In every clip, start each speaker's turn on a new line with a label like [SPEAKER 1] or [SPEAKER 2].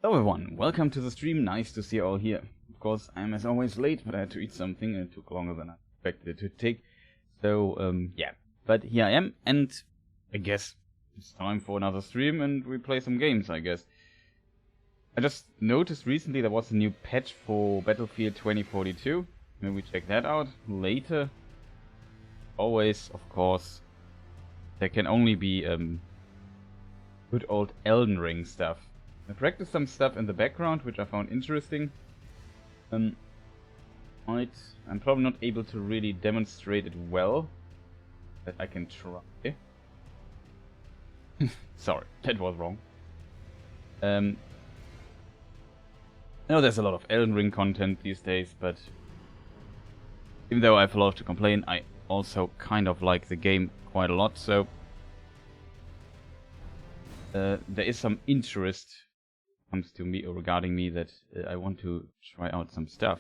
[SPEAKER 1] Hello everyone, welcome to the stream, nice to see you all here. Of course, I'm as always late, but I had to eat something and it took longer than I expected it to take. So, yeah, but here I am, and I guess it's time for another stream and we play some games, I guess. I just noticed recently there was a new patch for Battlefield 2042. Maybe we check that out later. Always, of course, there can only be good old Elden Ring stuff. I practiced some stuff in the background, which I found interesting. I'm probably not able to really demonstrate it well, but I can try. Sorry, that was wrong. I know there's a lot of Elden Ring content these days, but even though I have a lot to complain, I also kind of like the game quite a lot, so there is some interest comes to me or regarding me that I want to try out some stuff.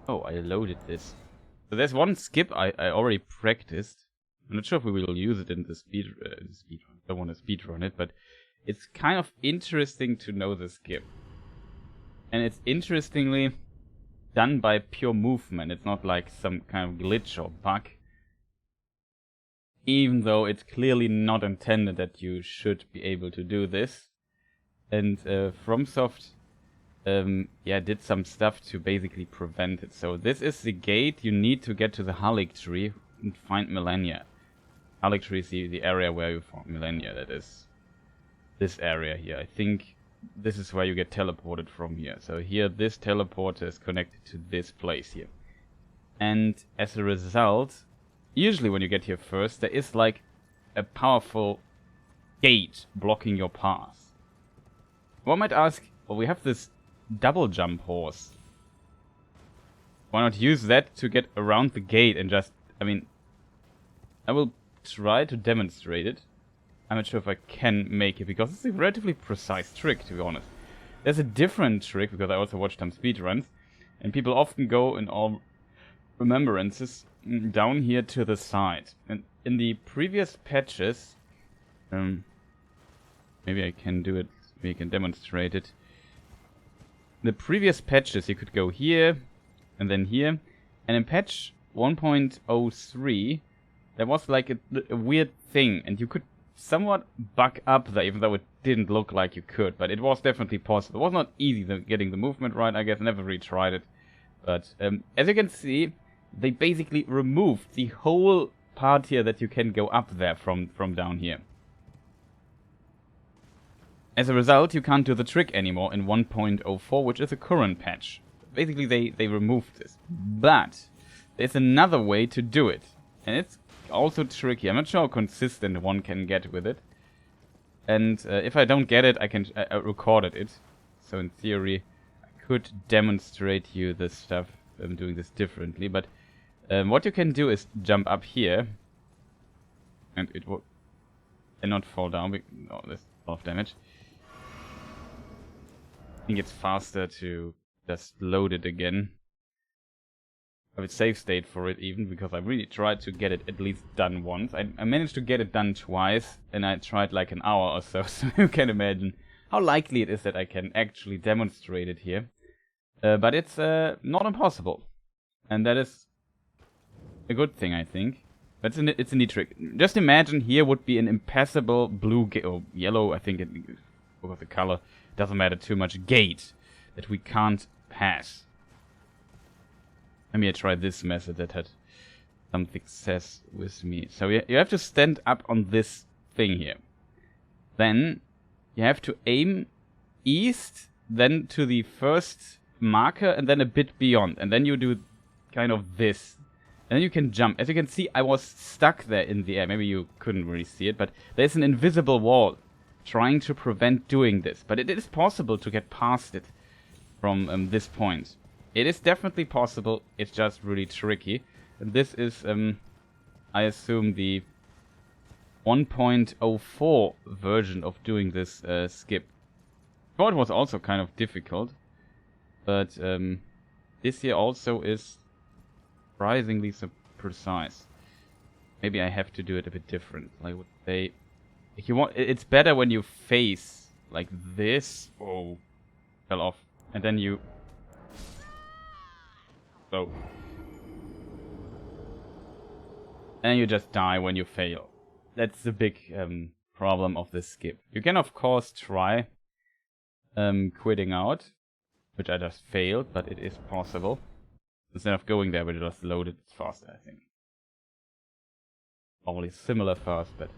[SPEAKER 1] Oh, I loaded this. So there's one skip I already practiced. I'm not sure if we will use it in the speedrun. I don't want to speedrun it, but it's kind of interesting to know the skip. And it's interestingly done by pure movement. It's not like some kind of glitch or bug. Even though it's clearly not intended that you should be able to do this. And FromSoft did some stuff to basically prevent it. So this is the gate you need to get to the Halig tree and find Malenia. Halig tree is the area where you found Malenia, that is this area here. I think this is where you get teleported from here. So here this teleporter is connected to this place here. And as a result, usually when you get here first, there is like a powerful gate blocking your path. One might ask, well, we have this double jump horse. Why not use that to get around the gate and just, I will try to demonstrate it. I'm not sure if I can make it because it's a relatively precise trick, to be honest. There's a different trick because I also watched some speedruns and people often go in all Remembrances down here to the side. And in the previous patches, maybe I can do it, we can demonstrate it. In the previous patches you could go here and then here, and in patch 1.03 there was like a weird thing and you could somewhat bug up there, even though it didn't look like you could, but it was definitely possible. It was not easy getting the movement right, I guess. Never really tried it, but as you can see, they basically removed the whole part here that you can go up there from down here. As a result, you can't do the trick anymore in 1.04, which is a current patch. Basically, they removed this. But there's another way to do it, and it's also tricky. I'm not sure how consistent one can get with it. And if I don't get it, I recorded it. So in theory, I could demonstrate you this stuff. I'm doing this differently, but what you can do is jump up here, and it will not fall down. Oh, there's a lot of damage. I think it's faster to just load it again. I have a save state for it even, because I really tried to get it at least done once. I managed to get it done twice, and I tried like an hour or so, so you can imagine how likely it is that I can actually demonstrate it here. But it's not impossible, and that is a good thing, I think. But it's a neat trick. Just imagine here would be an impassable blue or yellow, I think, because the color doesn't matter too much, gate that we can't pass. Let me try this method that had some success with me. So you have to stand up on this thing here. Then you have to aim east, then to the first marker, and then a bit beyond, and then you do kind of this, and then you can jump. As you can see, I was stuck there in the air. Maybe you couldn't really see it, but there's an invisible wall trying to prevent doing this, but it is possible to get past it from this point. It is definitely possible, it's just really tricky, and this is I assume the 1.04 version of doing this skip. I thought it was also kind of difficult, but this here also is surprisingly so precise. maybe I have to do it a bit different. I would say, if you want, it's better when you face like this. Oh, fell off, and then you. So. And you just die when you fail. That's the big problem of this skip. You can of course try quitting out, which I just failed, but it is possible. Instead of going there, we just load it faster, I think. Probably similar first, but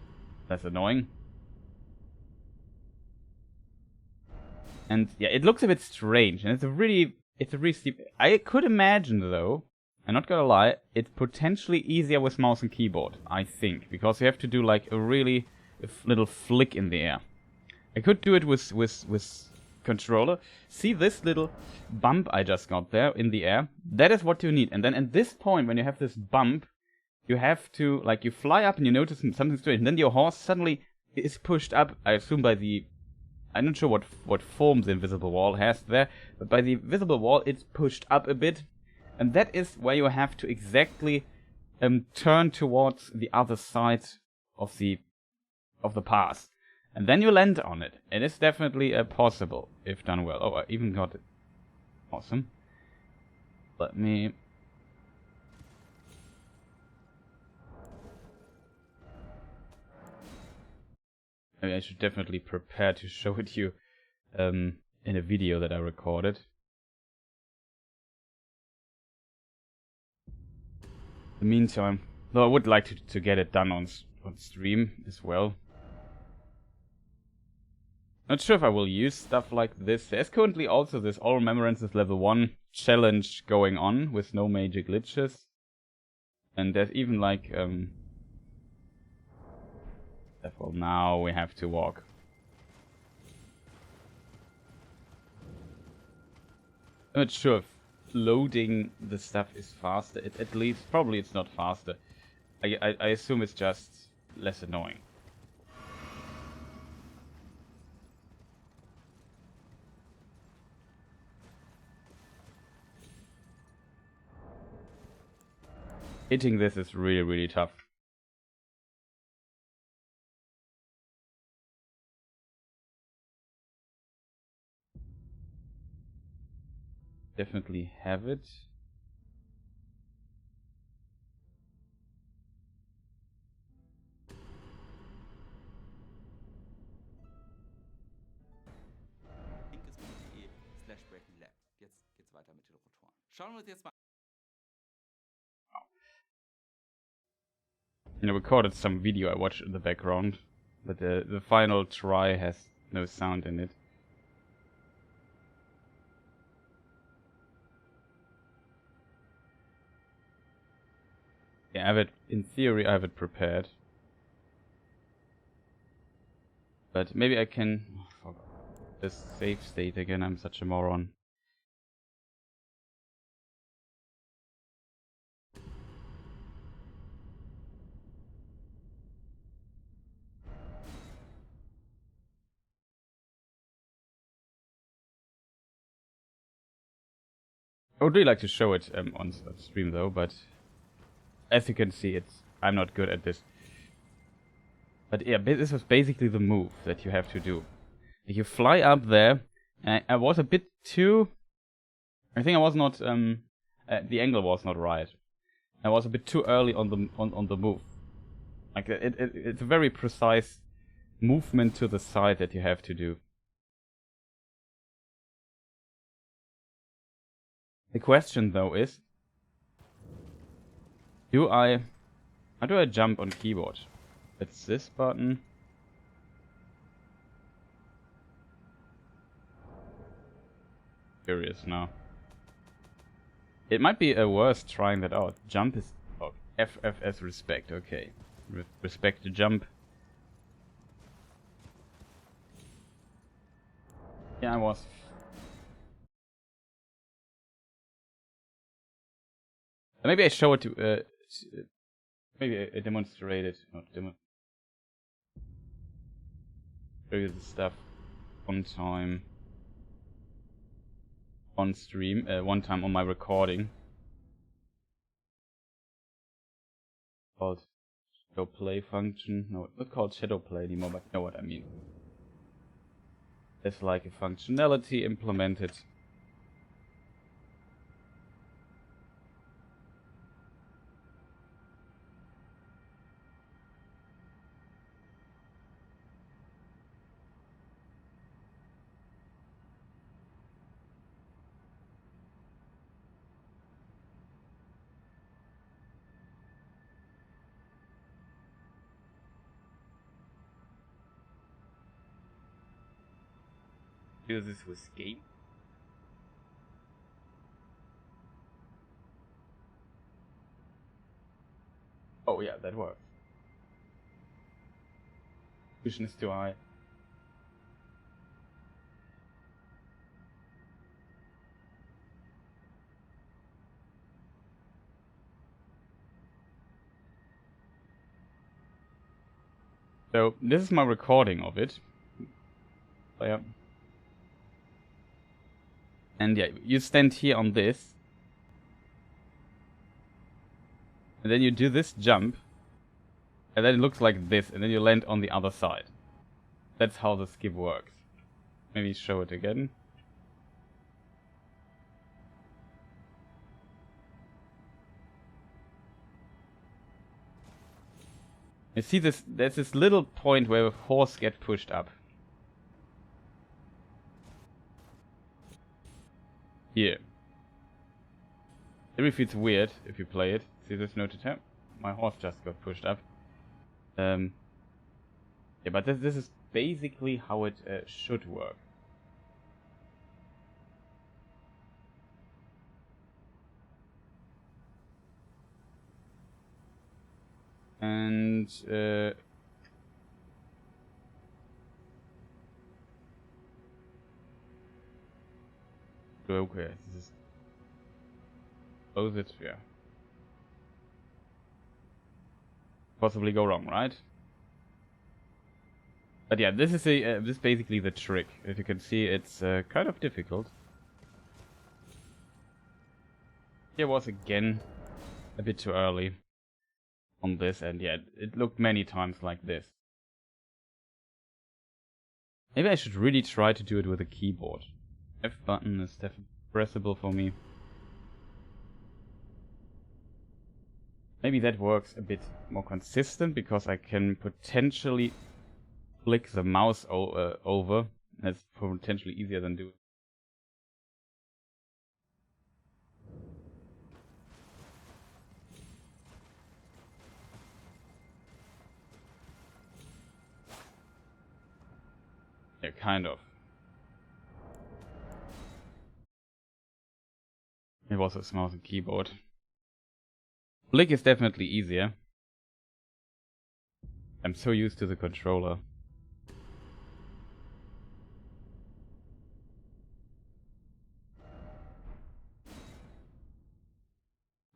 [SPEAKER 1] that's annoying. And yeah, it looks a bit strange, and it's a really steep. I could imagine though, I'm not gonna lie, it's potentially easier with mouse and keyboard, I think, because you have to do like a really little flick in the air. I could do it with controller. See this little bump I just got there in the air? That is what you need. And then at this point, when you have this bump, you have to, like, you fly up and you notice something strange, and then your horse suddenly is pushed up, I assume by the... I'm not sure what form the invisible wall has there, but by the visible wall it's pushed up a bit. And that is where you have to exactly turn towards the other side of the path. And then you land on it. It is definitely possible, if done well. Oh, I even got it. Awesome. Let me... Maybe I should definitely prepare to show it to you in a video that I recorded. In the meantime, though I would like to get it done on stream as well. Not sure if I will use stuff like this. There's currently also this All Remembrances Level 1 challenge going on with no major glitches. And there's even like... Therefore now we have to walk. I'm not sure if loading the stuff is faster. At least, probably it's not faster. I assume it's just less annoying. Hitting this is really, really tough. Definitely have it.
[SPEAKER 2] linkes.de/breakinglab. Jetzt geht's weiter mit den Rotoren. Schauen wir uns jetzt mal.
[SPEAKER 1] I recorded some video I watched in the background, but the final try has no sound in it. Yeah, I have it, in theory I have it prepared. But maybe I can... Oh, this save state again, I'm such a moron. I would really like to show it on stream though, but as you can see, I'm not good at this. But yeah, this was basically the move that you have to do. You fly up there, and I was a bit too... I think I was not... the angle was not right. I was a bit too early on the move. Like it's a very precise movement to the side that you have to do. The question though is, how do I jump on keyboard? It's this button. Curious now. It might be worth trying that out. Jump is... Oh, FFS respect, okay. Respect to jump. Yeah, I was... Maybe I show it to... maybe I demonstrate it. Not show you the stuff on time. On stream, one time on my recording. Called shadow play function. No, it's not called shadow play anymore, but you know what I mean. There's like a functionality implemented. Do this with game. Oh yeah, that works. Vision is too high. So this is my recording of it. So, yeah. And yeah, you stand here on this. And then you do this jump. And then it looks like this, and then you land on the other side. That's how the skip works. Maybe show it again. You see this, there's this little point where a horse gets pushed up. Here. It feels weird if you play it. See this noted tab? My horse just got pushed up. Yeah, but this is basically how it should work. And okay, this is close it, yeah. Possibly go wrong, right? But yeah, this is this is basically the trick. As you can see, it's kind of difficult. Here was again a bit too early on this, and yeah, it looked many times like this. Maybe I should really try to do it with a keyboard. F button is definitely pressable for me. Maybe that works a bit more consistent, because I can potentially flick the mouse over. That's potentially easier than doing. Yeah, kind of. It was a mouse and keyboard. Flick is definitely easier. I'm so used to the controller.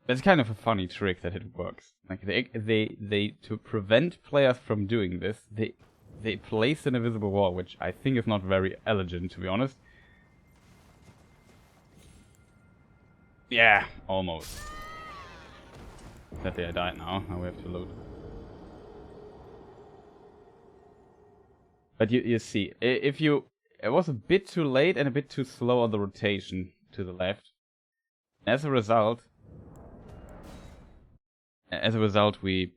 [SPEAKER 1] That's kind of a funny trick that it works. Like they to prevent players from doing this, they place an invisible wall, which I think is not very elegant, to be honest. Yeah, almost. Sadly I died now. Now we have to load. But you see, if you... It was a bit too late and a bit too slow on the rotation to the left. As a result, we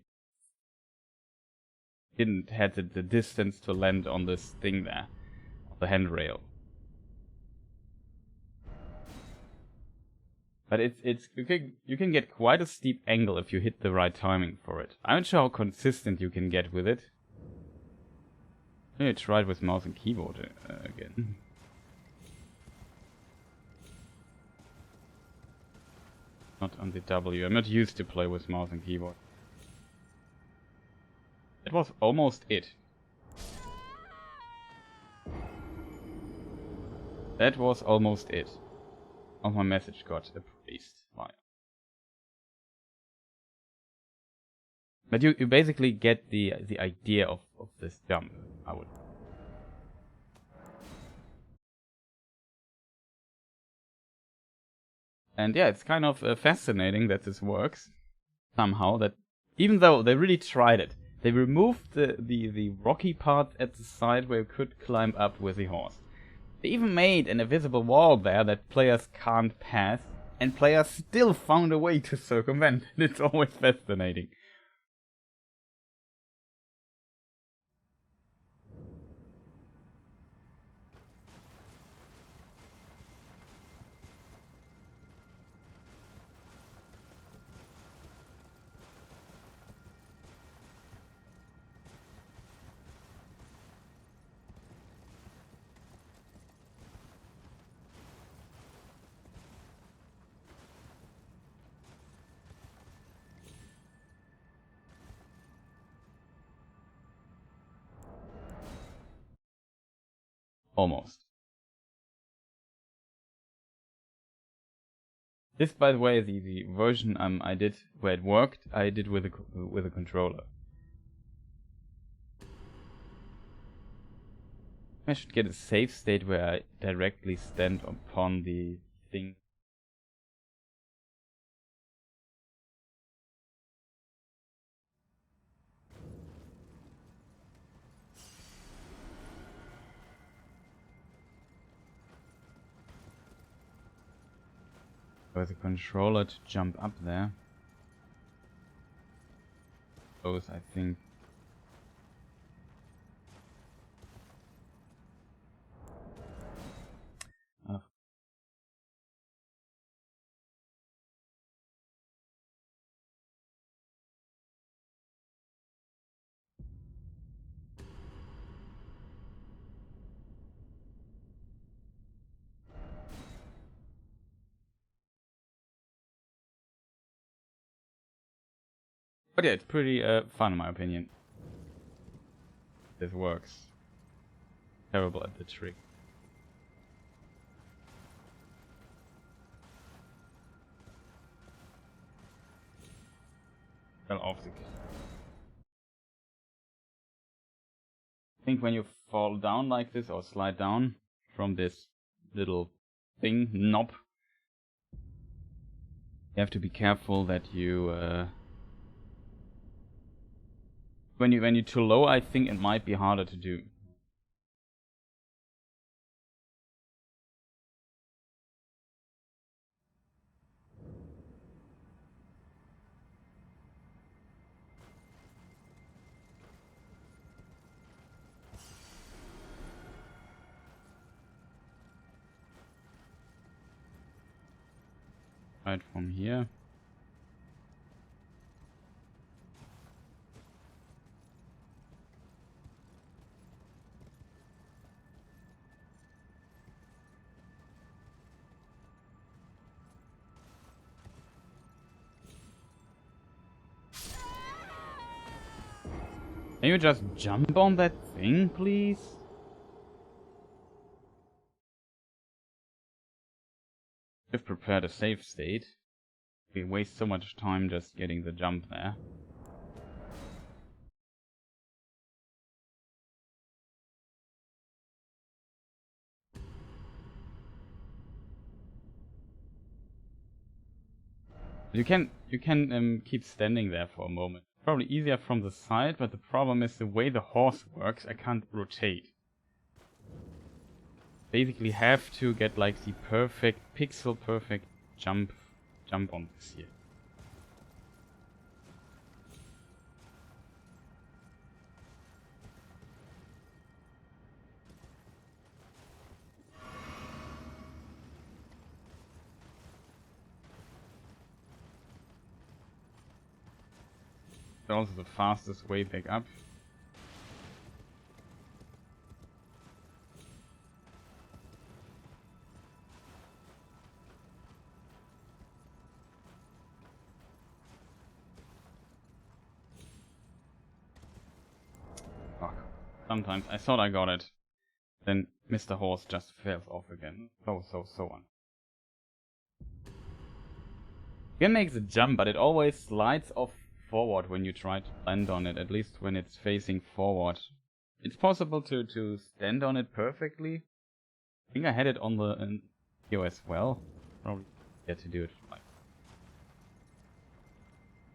[SPEAKER 1] didn't have the distance to land on this thing there, the handrail. But it's you can get quite a steep angle if you hit the right timing for it. I'm not sure how consistent you can get with it. Maybe try it with mouse and keyboard again. Not on the W. I'm not used to play with mouse and keyboard. That was almost it. That was almost it. Oh, my message got erased. Fine. But you basically get the idea of this jump, I would. And yeah, it's kind of fascinating that this works somehow. That Even though they really tried it. They removed the rocky part at the side where you could climb up with the horse. They even made an invisible wall there that players can't pass, and players still found a way to circumvent. It's always fascinating. Almost. This, by the way, the version I did where it worked. I did with a controller. I should get a save state where I directly stand upon the thing. With a controller to jump up there. Those, I think. But yeah, it's pretty fun in my opinion. This works. Terrible at the trick. Fell off the... I think when you fall down like this or slide down from this little thing, knob, you have to be careful that you when you're too low, I think it might be harder to do. Right from here. Can you just jump on that thing, please? I've prepared a save state. We waste so much time just getting the jump there. You can keep standing there for a moment. Probably easier from the side, but the problem is the way the horse works, I can't rotate. Basically have to get like the perfect, pixel perfect jump on this here. It's also the fastest way back up. Oh, sometimes I thought I got it. Then Mr. Horse just fails off again. So on. You can make the jump, but it always slides off forward when you try to land on it, at least when it's facing forward. It's possible to stand on it perfectly. I think I had it on the here as well. Probably get to do it like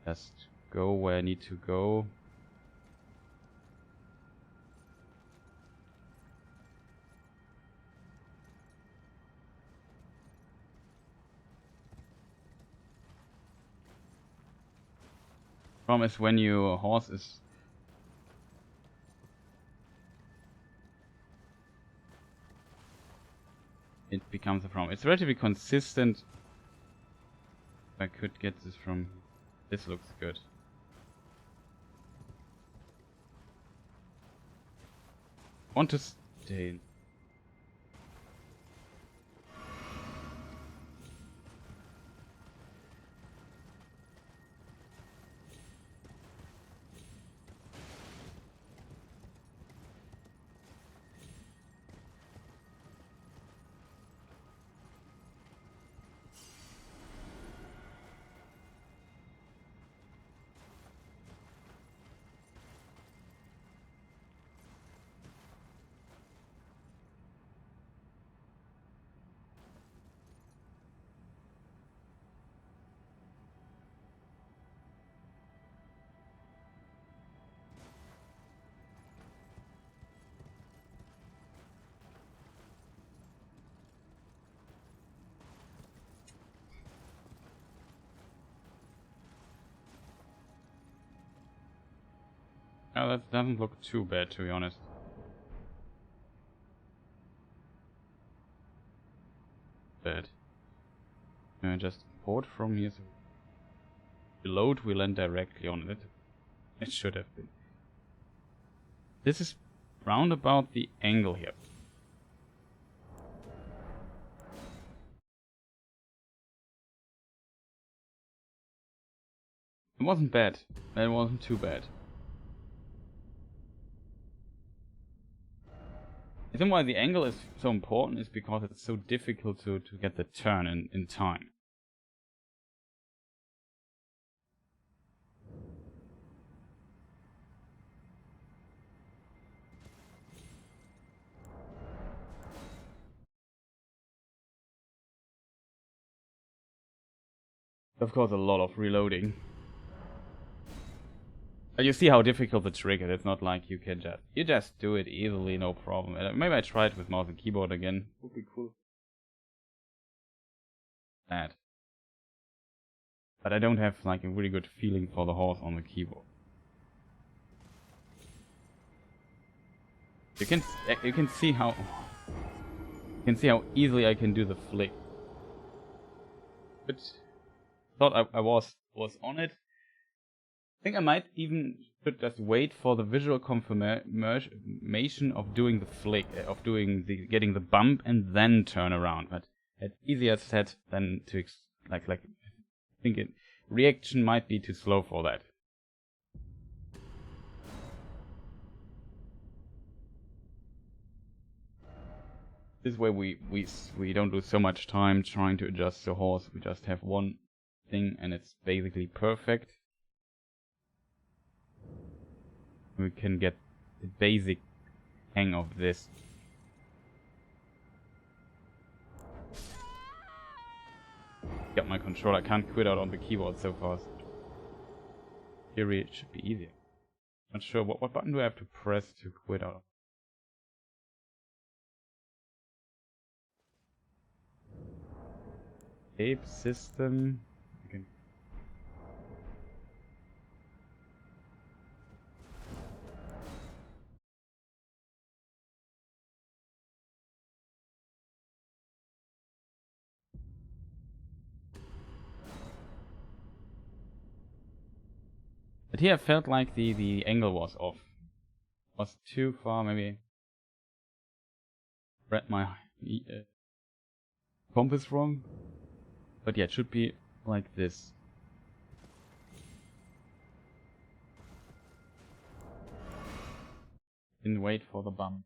[SPEAKER 1] just go where I need to go. Problem is when your horse is it becomes a problem. It's relatively consistent. I could get this from... This looks good. Want to stay... Oh, that doesn't look too bad, to be honest. Bad. Just port from here. So the load will land directly on it. It should have been. This is round about the angle here. It wasn't bad. It wasn't too bad. The reason why the angle is so important is because it's so difficult to get the turn in time. Of course, a lot of reloading. But you see how difficult the trick is. It's not like you can just do it easily, no problem. Maybe I try it with mouse and keyboard again. Would be cool. That. But I don't have like a really good feeling for the horse on the keyboard. You can see how easily I can do the flick. But thought I was on it. I think I might even should just wait for the visual confirmation of doing the flick, of getting the bump and then turn around. But it's easier said than to I think reaction might be too slow for that. This way we don't lose so much time trying to adjust the horse. We just have one thing and it's basically perfect. We can get the basic hang of this. Got my control. I can't quit out on the keyboard so fast. Here it should be easier. Not sure what button do I have to press to quit out. Tape system. Okay. But here I felt like the angle was off. Was too far, maybe. Read my compass wrong. But yeah, it should be like this. Didn't wait for the bump.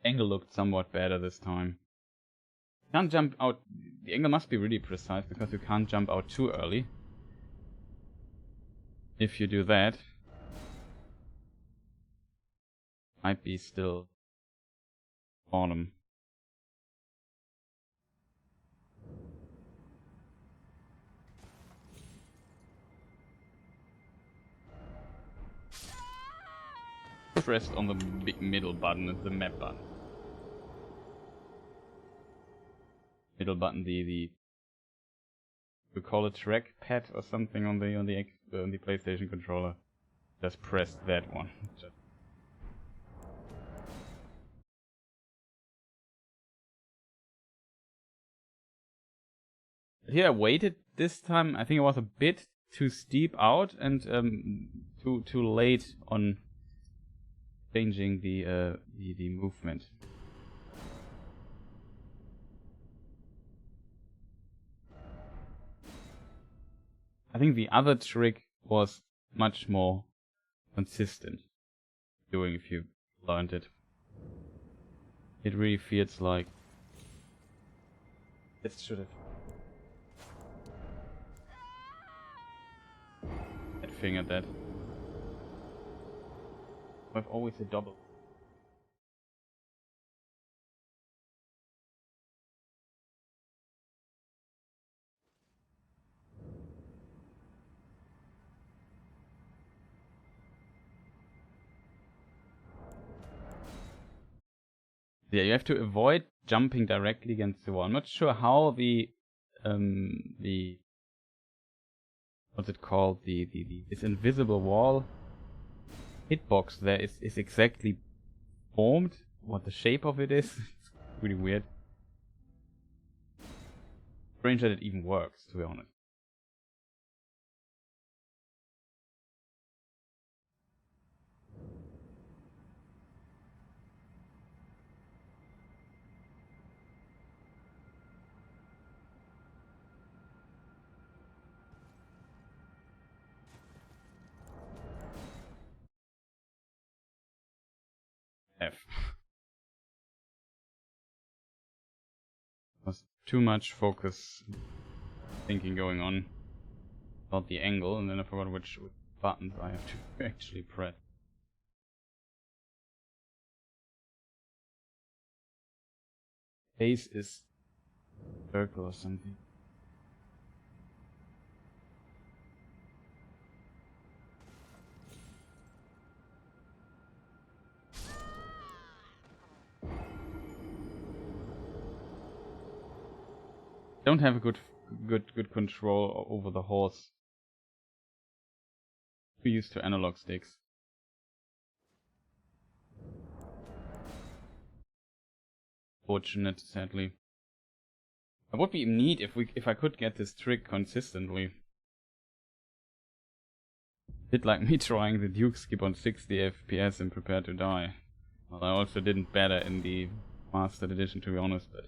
[SPEAKER 1] Angle looked somewhat better this time. Can't jump out. The angle must be really precise because you can't jump out too early. If you do that, might be still bottom. pressed on the big middle button, it's the map button. Middle button, the we call it trackpad or something on the PlayStation controller. Just press that one. Here I waited this time. I think it was a bit too steep out and too late on changing the movement. I think the other trick was much more consistent doing if you learned it. It really feels like it should have fingered that. I've always a double. Yeah, you have to avoid jumping directly against the wall. I'm not sure how the what's it called? This invisible wall hitbox there is exactly formed. What the shape of it is. It's really weird. Strange that it even works, to be honest. F. Was too much focus thinking going on about the angle, and then I forgot which buttons I have to actually press. Base is circle or something. Don't have a good control over the horse. Too used to analog sticks. Fortunate, sadly. It would be neat if I could get this trick consistently. Bit like me trying the Duke skip on 60 FPS and Prepare to Die. Well, I also didn't better in the Mastered Edition, to be honest, but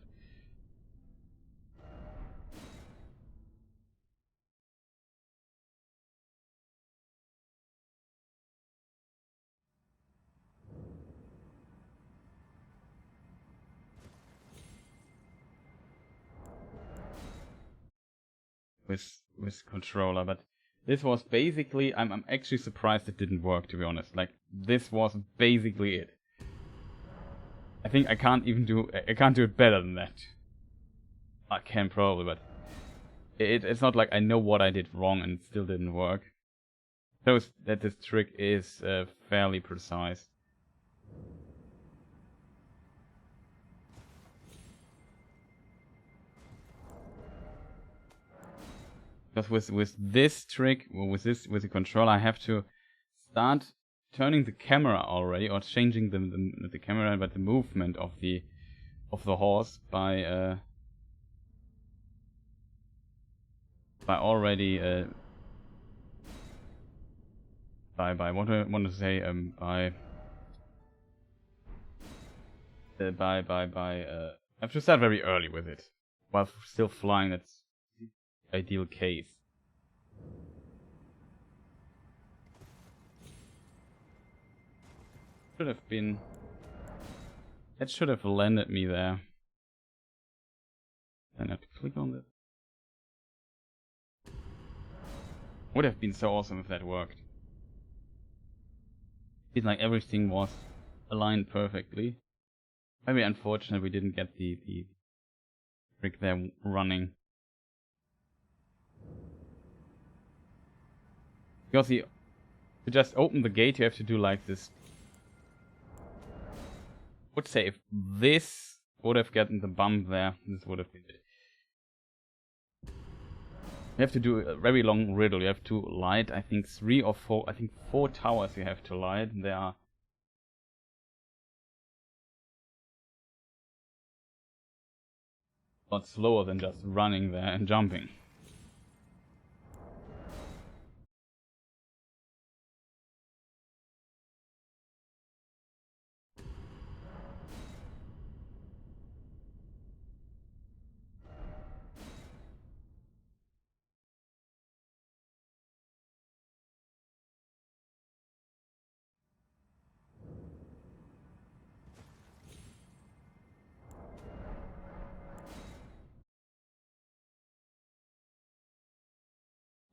[SPEAKER 1] with controller. But this was basically, I'm actually surprised it didn't work, to be honest. Like, this was basically it. I think I can't do it better than that. I can probably, but it's not like I know what I did wrong and it still didn't work. Shows that this trick is fairly precise. Because with this trick, or with the controller, I have to start turning the camera already, or changing the camera, but the movement of the horse by already by what I want to say I have to start very early with it while still flying. That's the ideal case. Should have been. That should have landed me there. Then I have to click on that. Would have been so awesome if that worked. It's like everything was aligned perfectly. Maybe unfortunate we didn't get the trick there running. Because to just open the gate you have to do like this would say if this would have gotten the bump there, this would have been it. You have to do a very long riddle. You have to light, I think 3 or 4, I think 4 towers you have to light. They are a lot slower than just running there and jumping.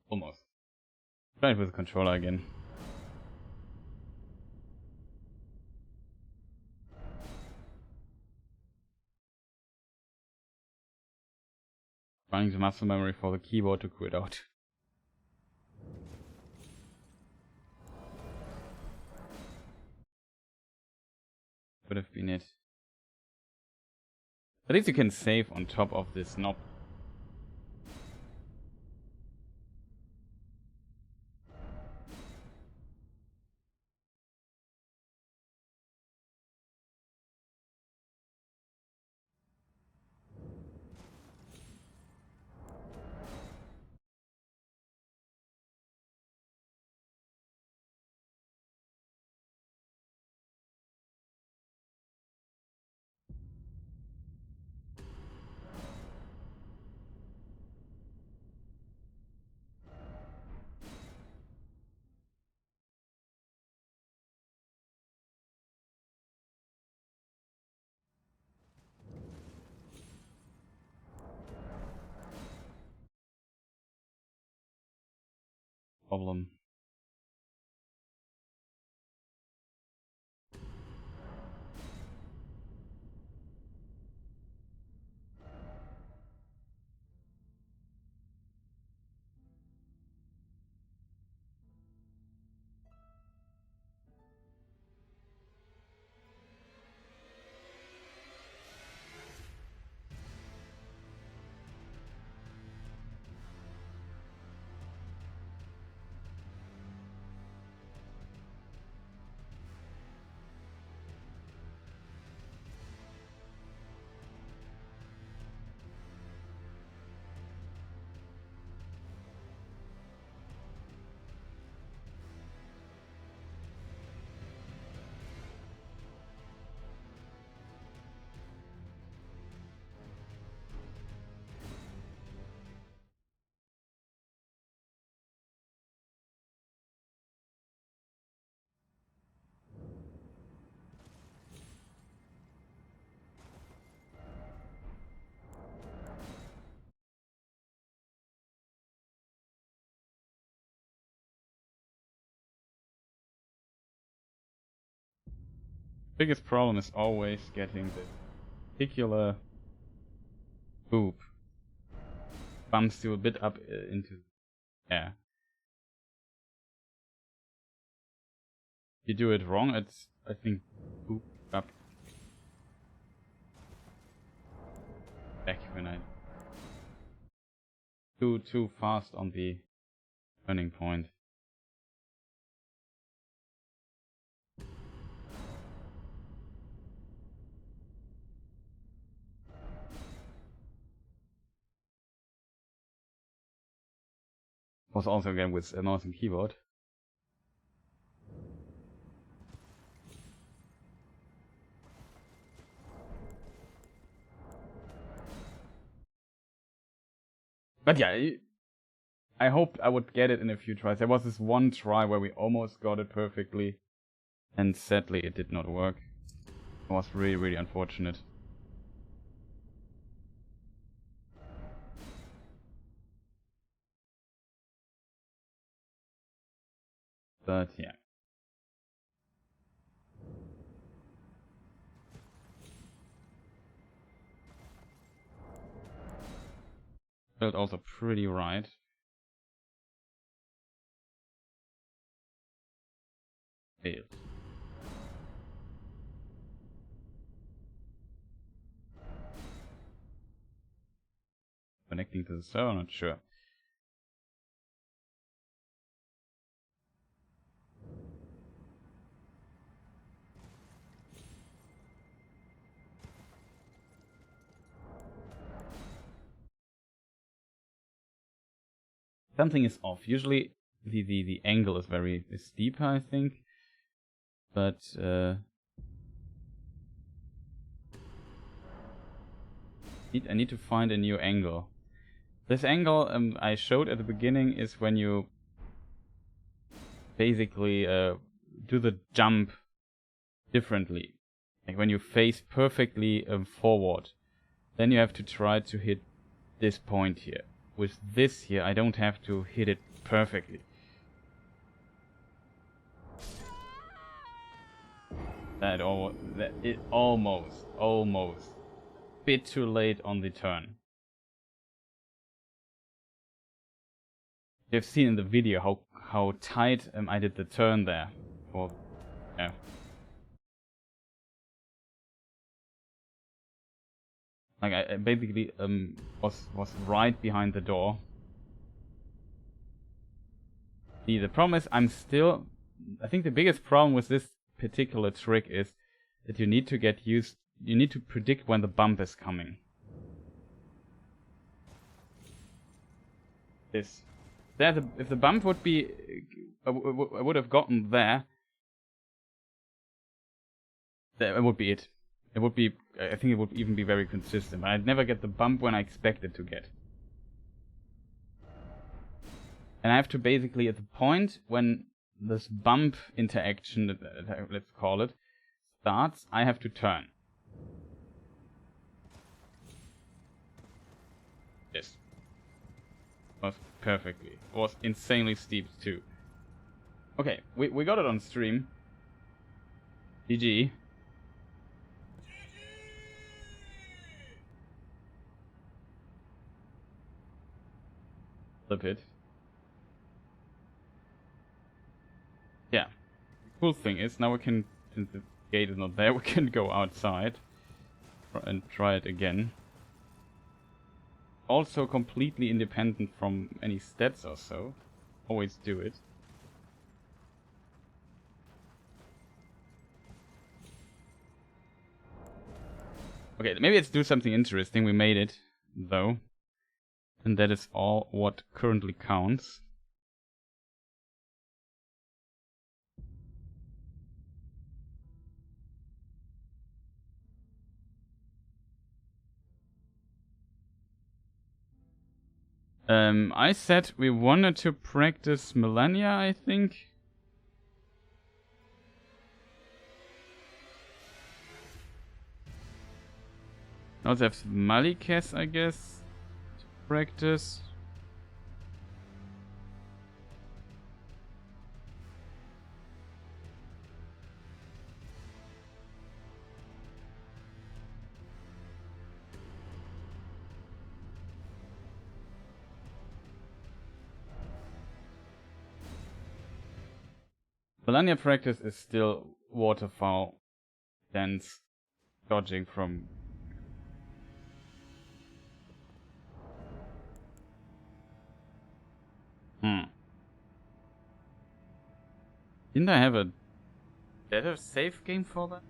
[SPEAKER 1] Almost. Try it with the controller again. Running the muscle memory for the keyboard to quit out. Would have been it. At least you can save on top of this knob. Problem. Biggest problem is always getting the particular boop. Bumps you a bit up into the air. If you do it wrong, it's, I think, boop up back when I too fast on the turning point. Was also again with a mouse and keyboard. But yeah, I hoped I would get it in a few tries. There was this one try where we almost got it perfectly, and sadly it did not work. It was really, really unfortunate. But yeah. Felt also pretty right. Failed. connecting to the server, I'm not sure. Something is off. Usually the angle is very steep, I think. But I need to find a new angle. This angle I showed at the beginning is when you basically do the jump differently. Like when you face perfectly forward. Then you have to try to hit this point here. With this here, I don't have to hit it perfectly. It almost. Bit too late on the turn. You've seen in the video how tight I did the turn there. Yeah. Like I basically was right behind the door. The problem is I think the biggest problem with this particular trick is that you need to predict when the bump is coming. If the bump would be, I would have gotten there. That would be it. It would be. I think it would even be very consistent. I'd never get the bump when I expected to get. And I have to basically, at the point when this bump interaction, let's call it, starts, I have to turn. Yes. Was perfectly. Was insanely steep too. Okay, we got it on stream. GG. The pit. Yeah. The cool thing is now we can, since the gate is not there, we can go outside and try it again. Also completely independent from any stats or so. Always do it. Okay, maybe let's do something interesting. We made it, though. And that is all what currently counts. I said we wanted to practice Malenia, I think. Also have Maliketh, I guess, to practice. Malenia practice is still waterfowl dance, dodging from. Didn't I have a better save game for that?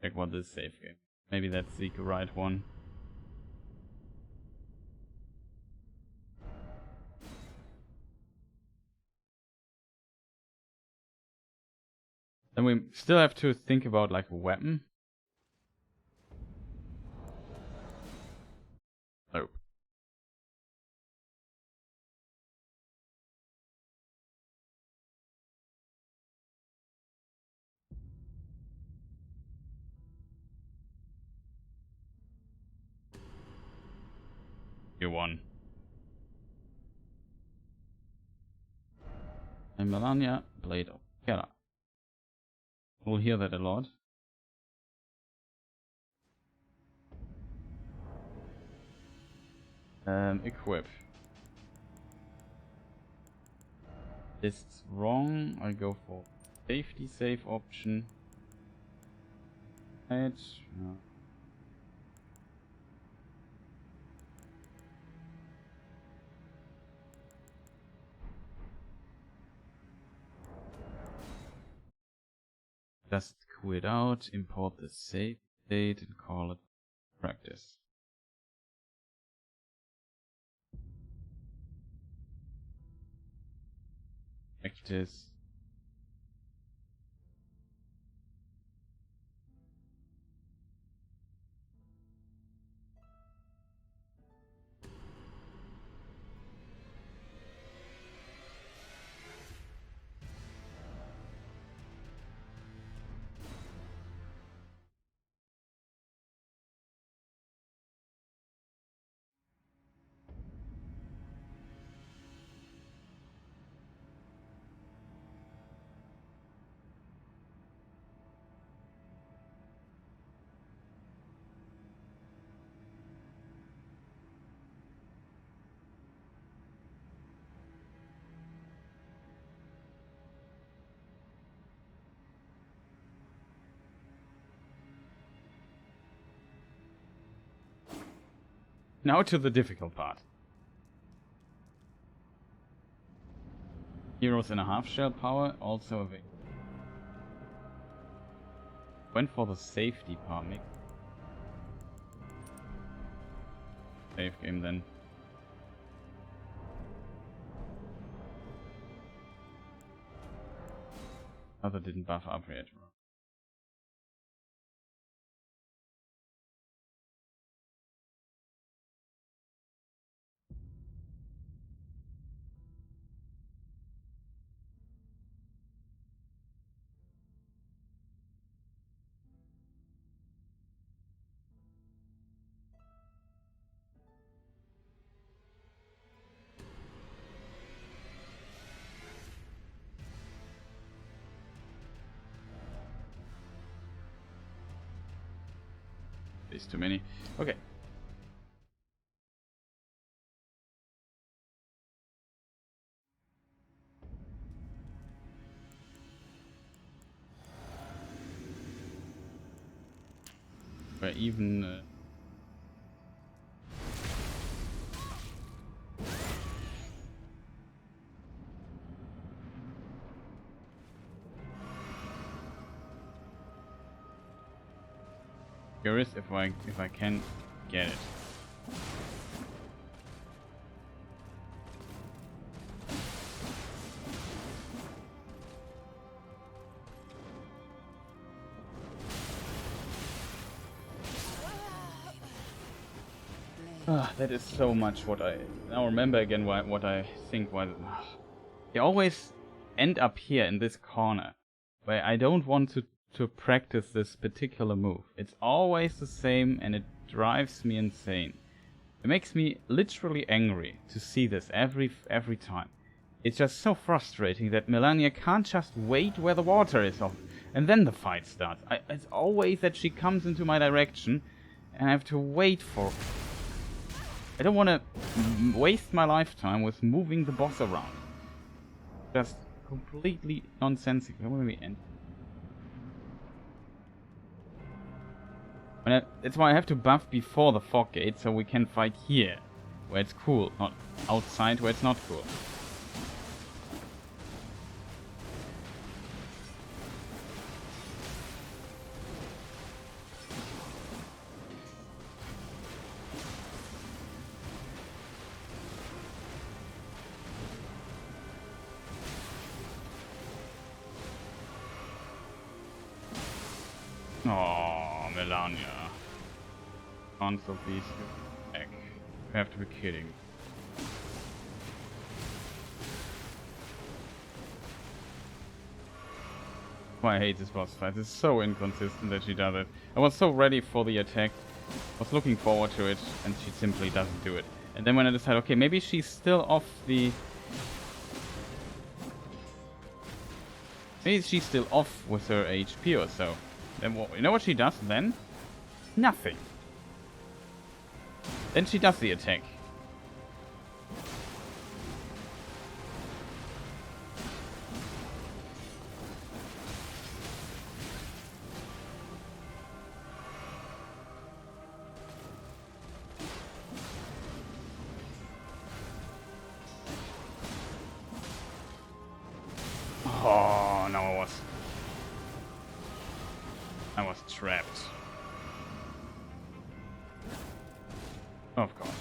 [SPEAKER 1] Check what is save game. Maybe that's the right one. Then we still have to think about like a weapon. Oh. You won. And Malenia, Blade of Kera. We'll hear that a lot. Equip. This is wrong. I go for safety save option. Right. No. Just quit out, import the save state and call it practice. Practice. Now to the difficult part. Heroes in a half shell power also available. Went for the safety part. Save game then. Other didn't buff up yet. There's too many. Okay. But even curious if I can get it. That is so much what I now remember again. What I think was they always end up here in this corner where I don't want to practice this particular move. It's always the same and it drives me insane. It makes me literally angry to see this every time. It's just so frustrating that Malenia can't just wait where the water is off and then the fight starts. It's always that she comes into my direction and I have to wait for... I don't want to waste my lifetime with moving the boss around. Just completely nonsensical. Where do we end? That's why I have to buff before the fog gate, so we can fight here, where it's cool, not outside where it's not cool. Oh, Malenia. Console, please. Back. You have to be kidding. Why I hate this boss fight. It's so inconsistent that she does it. I was so ready for the attack. I was looking forward to it, and she simply doesn't do it. And then when I decide, okay, maybe she's still off the... Maybe she's still off with her HP or so. Then what, you know what she does then? Nothing. Then she does the attack. Oh, no, I was trapped. Of course.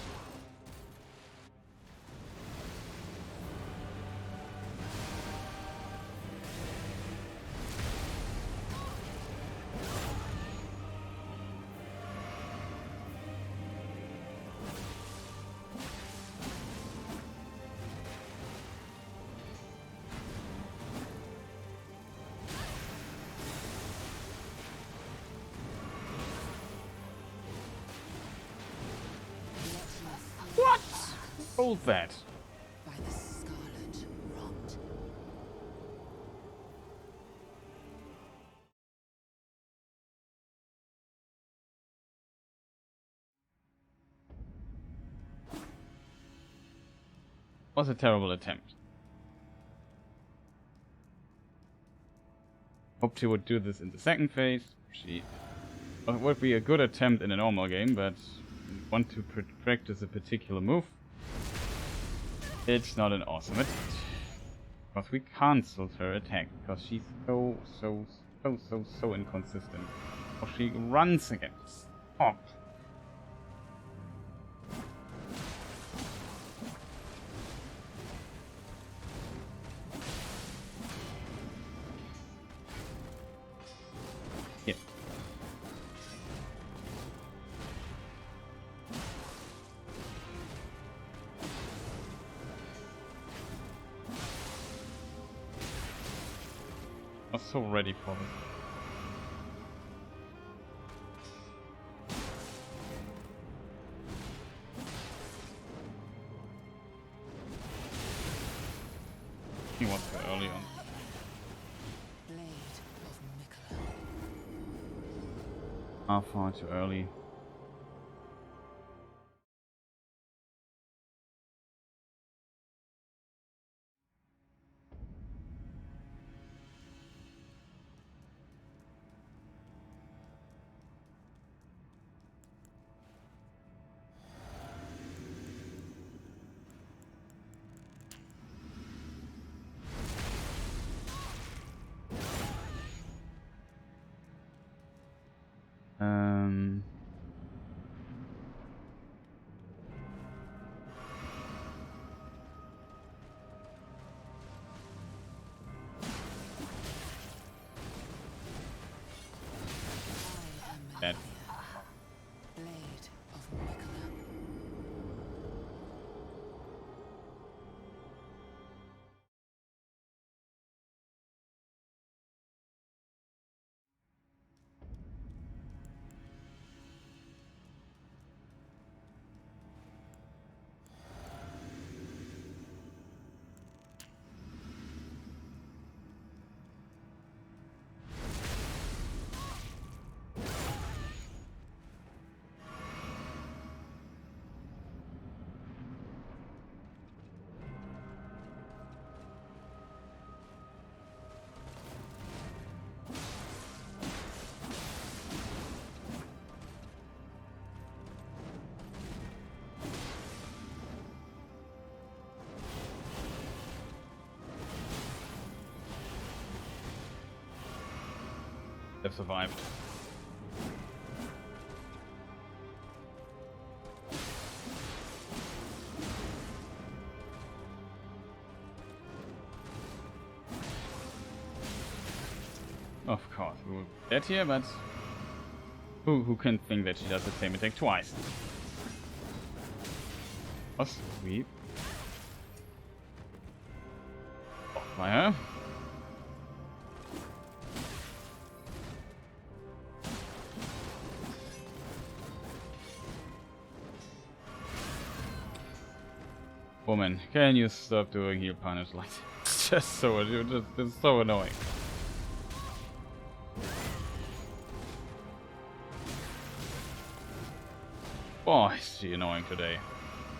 [SPEAKER 1] What? All that.
[SPEAKER 3] By the scarlet rot.
[SPEAKER 1] Was a terrible attempt. Hoped she would do this in the second phase. She would be a good attempt in a normal game, but want to practice a particular move. It's not an awesome attempt. Because we cancelled her attack, because she's so inconsistent. Or she runs again. Stop. Yeah. I was so ready for this. He was too early on.
[SPEAKER 3] Blade of Mikola.
[SPEAKER 1] Far too early. That.
[SPEAKER 3] Blade of Mikola.
[SPEAKER 1] They've survived. Of course, we were dead here, but who can think that she does the same attack twice? Oh, sweet. Blocked by her. Woman, can you stop doing heal punish like that? It's just so, it's so annoying. Boy, is she annoying today.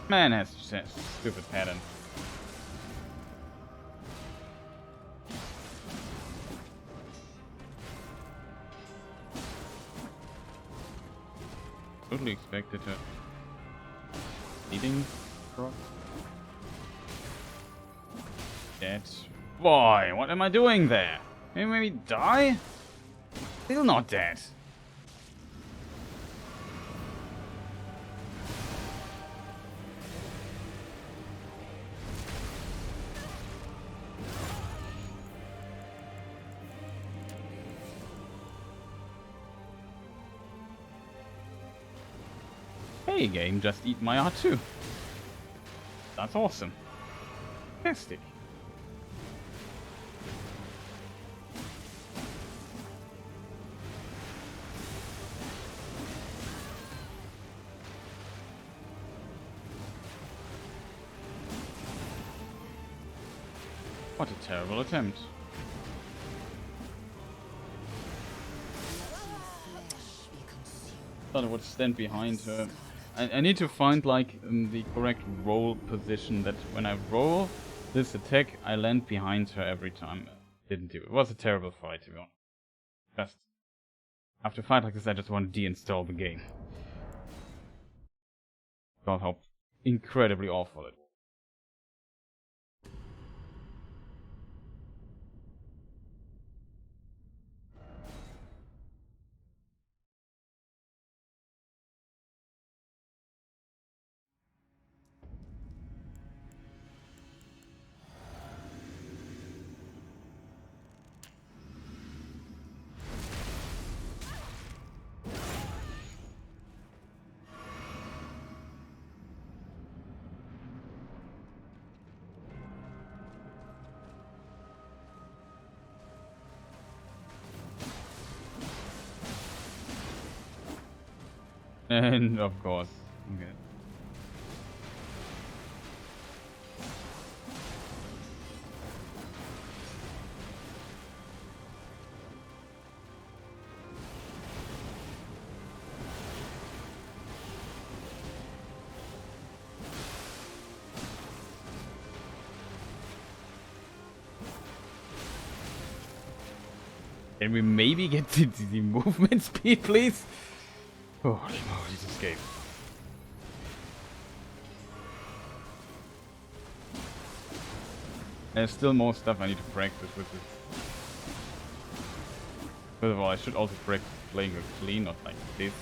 [SPEAKER 1] Man has stupid pattern. Totally expected her eating croc. Dead. Boy, what am I doing there? Maybe die? Still not dead. Hey game, just eat my R2. That's awesome. Fantastic. What a terrible attempt. Thought I would stand behind her. I need to find like the correct roll position that when I roll this attack, I land behind her every time. Didn't do it. It was a terrible fight, to be honest. Just after a fight like this, I just want to deinstall the game. God, how incredibly awful it was. And of course, okay. Can we maybe get the movement speed, please? Holy moly, this game. There's still more stuff I need to practice with this. First of all, I should also practice playing her clean, not like this.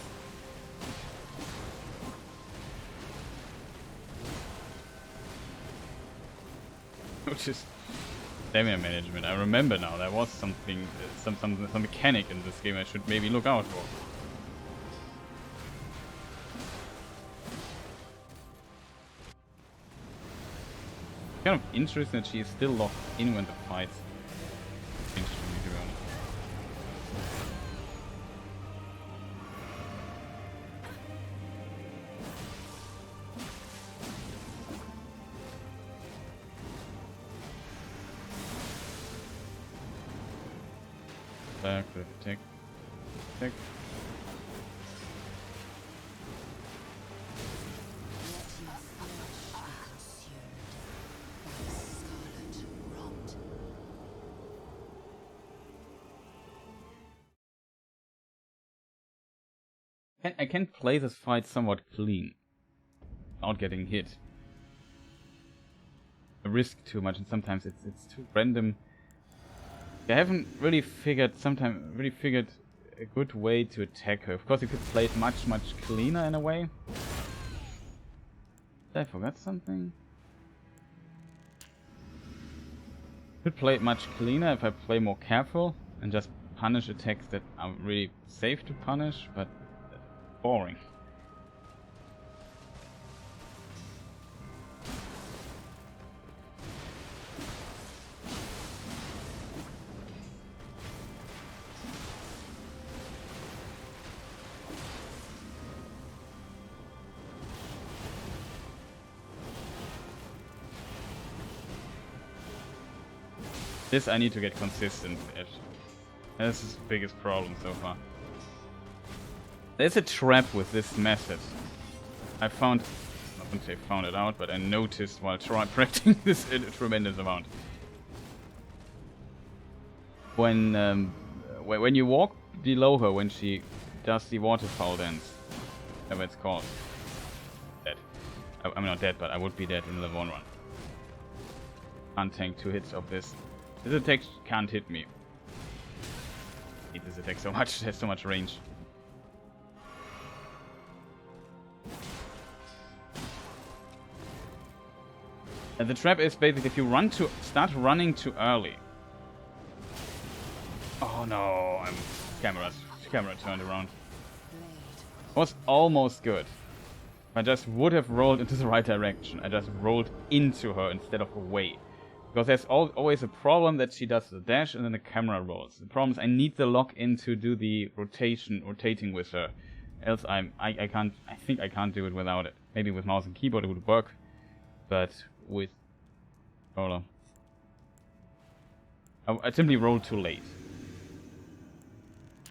[SPEAKER 1] Which is stamina management. I remember now, there was something, some mechanic in this game I should maybe look out for. Kind of interesting that she is still locked in when the fights change to me, to be honest. Back, attack, attack. I can play this fight somewhat clean, without getting hit. I risk too much, and sometimes it's too random. I haven't really figured a good way to attack her. Of course, you could play it much cleaner in a way. Did I forget something? Could play it much cleaner if I play more careful and just punish attacks that are really safe to punish, but boring. This I need to get consistent at. This is the biggest problem so far. There's a trap with this method. I found, I wouldn't say found it out, but I noticed while practicing this a tremendous amount. When you walk below her, when she does the waterfall dance, whatever it's called, dead. I'm not dead, but I would be dead in level 1 run. Can't tank 2 hits of this. This attack can't hit me. I hate this attack so much, it has so much range. And the trap is basically if you start running too early. Oh no, camera turned around. Was almost good. I just would have rolled into the right direction. I just rolled into her instead of away. Because there's always a problem that she does the dash and then the camera rolls. The problem is I need the lock in to do the rotating with her. Else I think I can't do it without it. Maybe with mouse and keyboard it would work. But with roller, I simply rolled too late.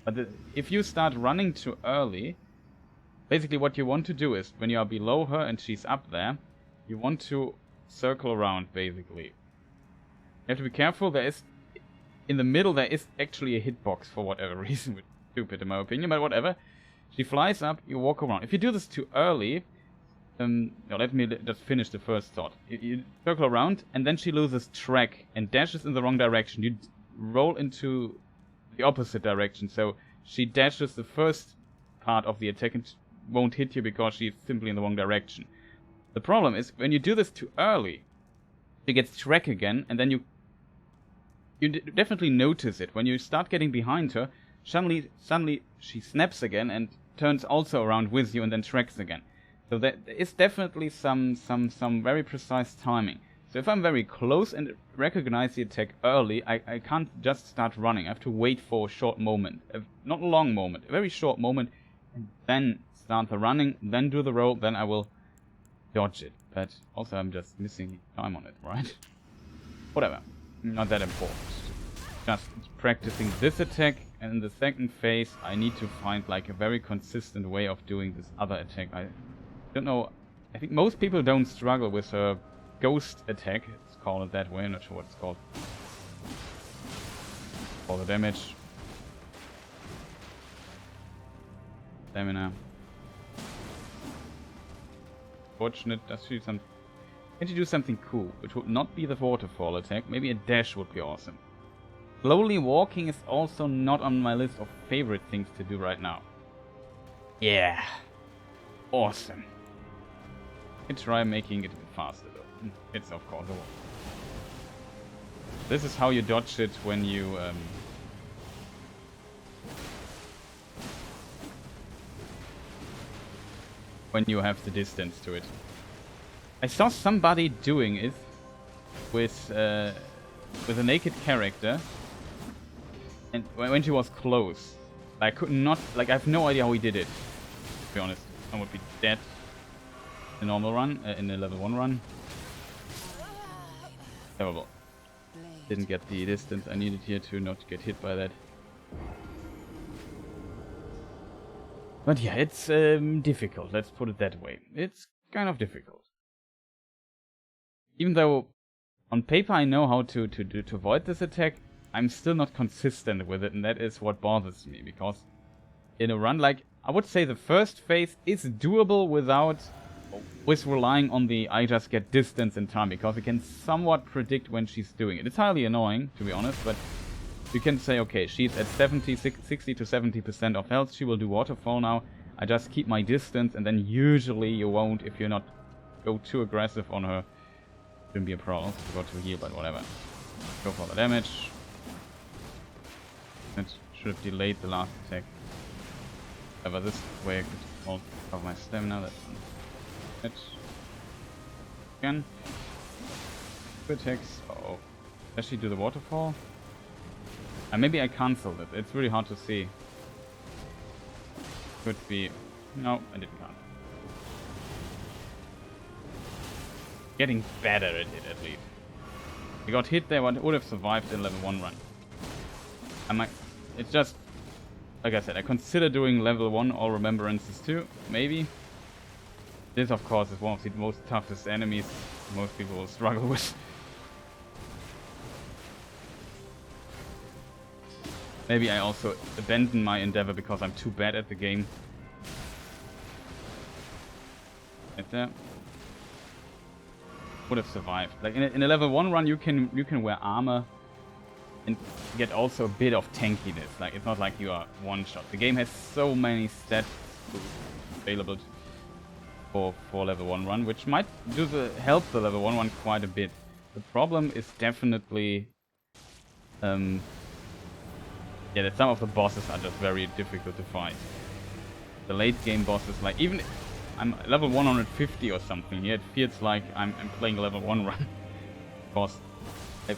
[SPEAKER 1] But if you start running too early, basically what you want to do is, when you are below her and she's up there, you want to circle around, basically. You have to be careful, in the middle there is actually a hitbox for whatever reason, which is stupid in my opinion, but whatever. She flies up, you walk around. If you do this too early, let me just finish the first thought. You circle around, and then she loses track and dashes in the wrong direction. You roll into the opposite direction, so she dashes the first part of the attack and won't hit you because she's simply in the wrong direction. The problem is, when you do this too early, she gets track again, and then you definitely notice it. When you start getting behind her, suddenly she snaps again and turns also around with you and then tracks again. So there is definitely some very precise timing. So if I'm very close and recognize the attack early, I can't just start running. I have to wait for a short moment. Not a long moment, a very short moment, and then start the running, then do the roll, then I will dodge it. But also I'm just missing time on it, right? Whatever. Not that important. Just practicing this attack, and in the second phase I need to find like a very consistent way of doing this other attack. I don't know. I think most people don't struggle with her ghost attack. Let's call it that way. I'm not sure what it's called. All the damage. Stamina. Fortunate. Does she some? Can she do something cool, which would not be the waterfall attack? Maybe a dash would be awesome. Slowly walking is also not on my list of favorite things to do right now. Yeah. Awesome. I try making it a bit faster though. It's of course a wall. This is how you dodge it when you have the distance to it. I saw somebody doing it with a naked character, and when she was close, I could not, I have no idea how he did it. To be honest, I would be dead in a normal run, in a level 1 run. Terrible. Didn't get the distance I needed here to not get hit by that. But yeah, it's difficult, let's put it that way. It's kind of difficult. Even though on paper I know how to avoid this attack, I'm still not consistent with it, and that is what bothers me, because in a run, I would say the first phase is doable with relying on the I just get distance in time, because you can somewhat predict when she's doing it. It's highly annoying, to be honest, but you can say, okay, she's at 60 to 70% of health, she will do waterfall now, I just keep my distance, and then usually you won't, if you're not go too aggressive on her. Shouldn't be a problem to go to heal, but whatever. Go for the damage. It should have delayed the last attack. However, this way I could also cover my stamina. That's it. Again. Two attacks. Uh-oh. Does she do the waterfall? Maybe I cancelled it. It's really hard to see. Could be. No, I didn't cancel. Getting better at it, at least. We got hit there, but would have survived in level 1 run. It's just, like I said, I consider doing level 1 or Remembrances too, maybe. This, of course, is one of the most toughest enemies most people will struggle with. Maybe I also abandon my endeavor because I'm too bad at the game. Right there. Would have survived. Like in a level 1 run, you can wear armor and get also a bit of tankiness. Like it's not like you are one shot. The game has so many stats available for level 1 run, which might help the level 1 run quite a bit. The problem is definitely yeah, that some of the bosses are just very difficult to fight. The late game bosses, like even I'm level 150 or something here, it feels like I'm playing a level 1 run. Because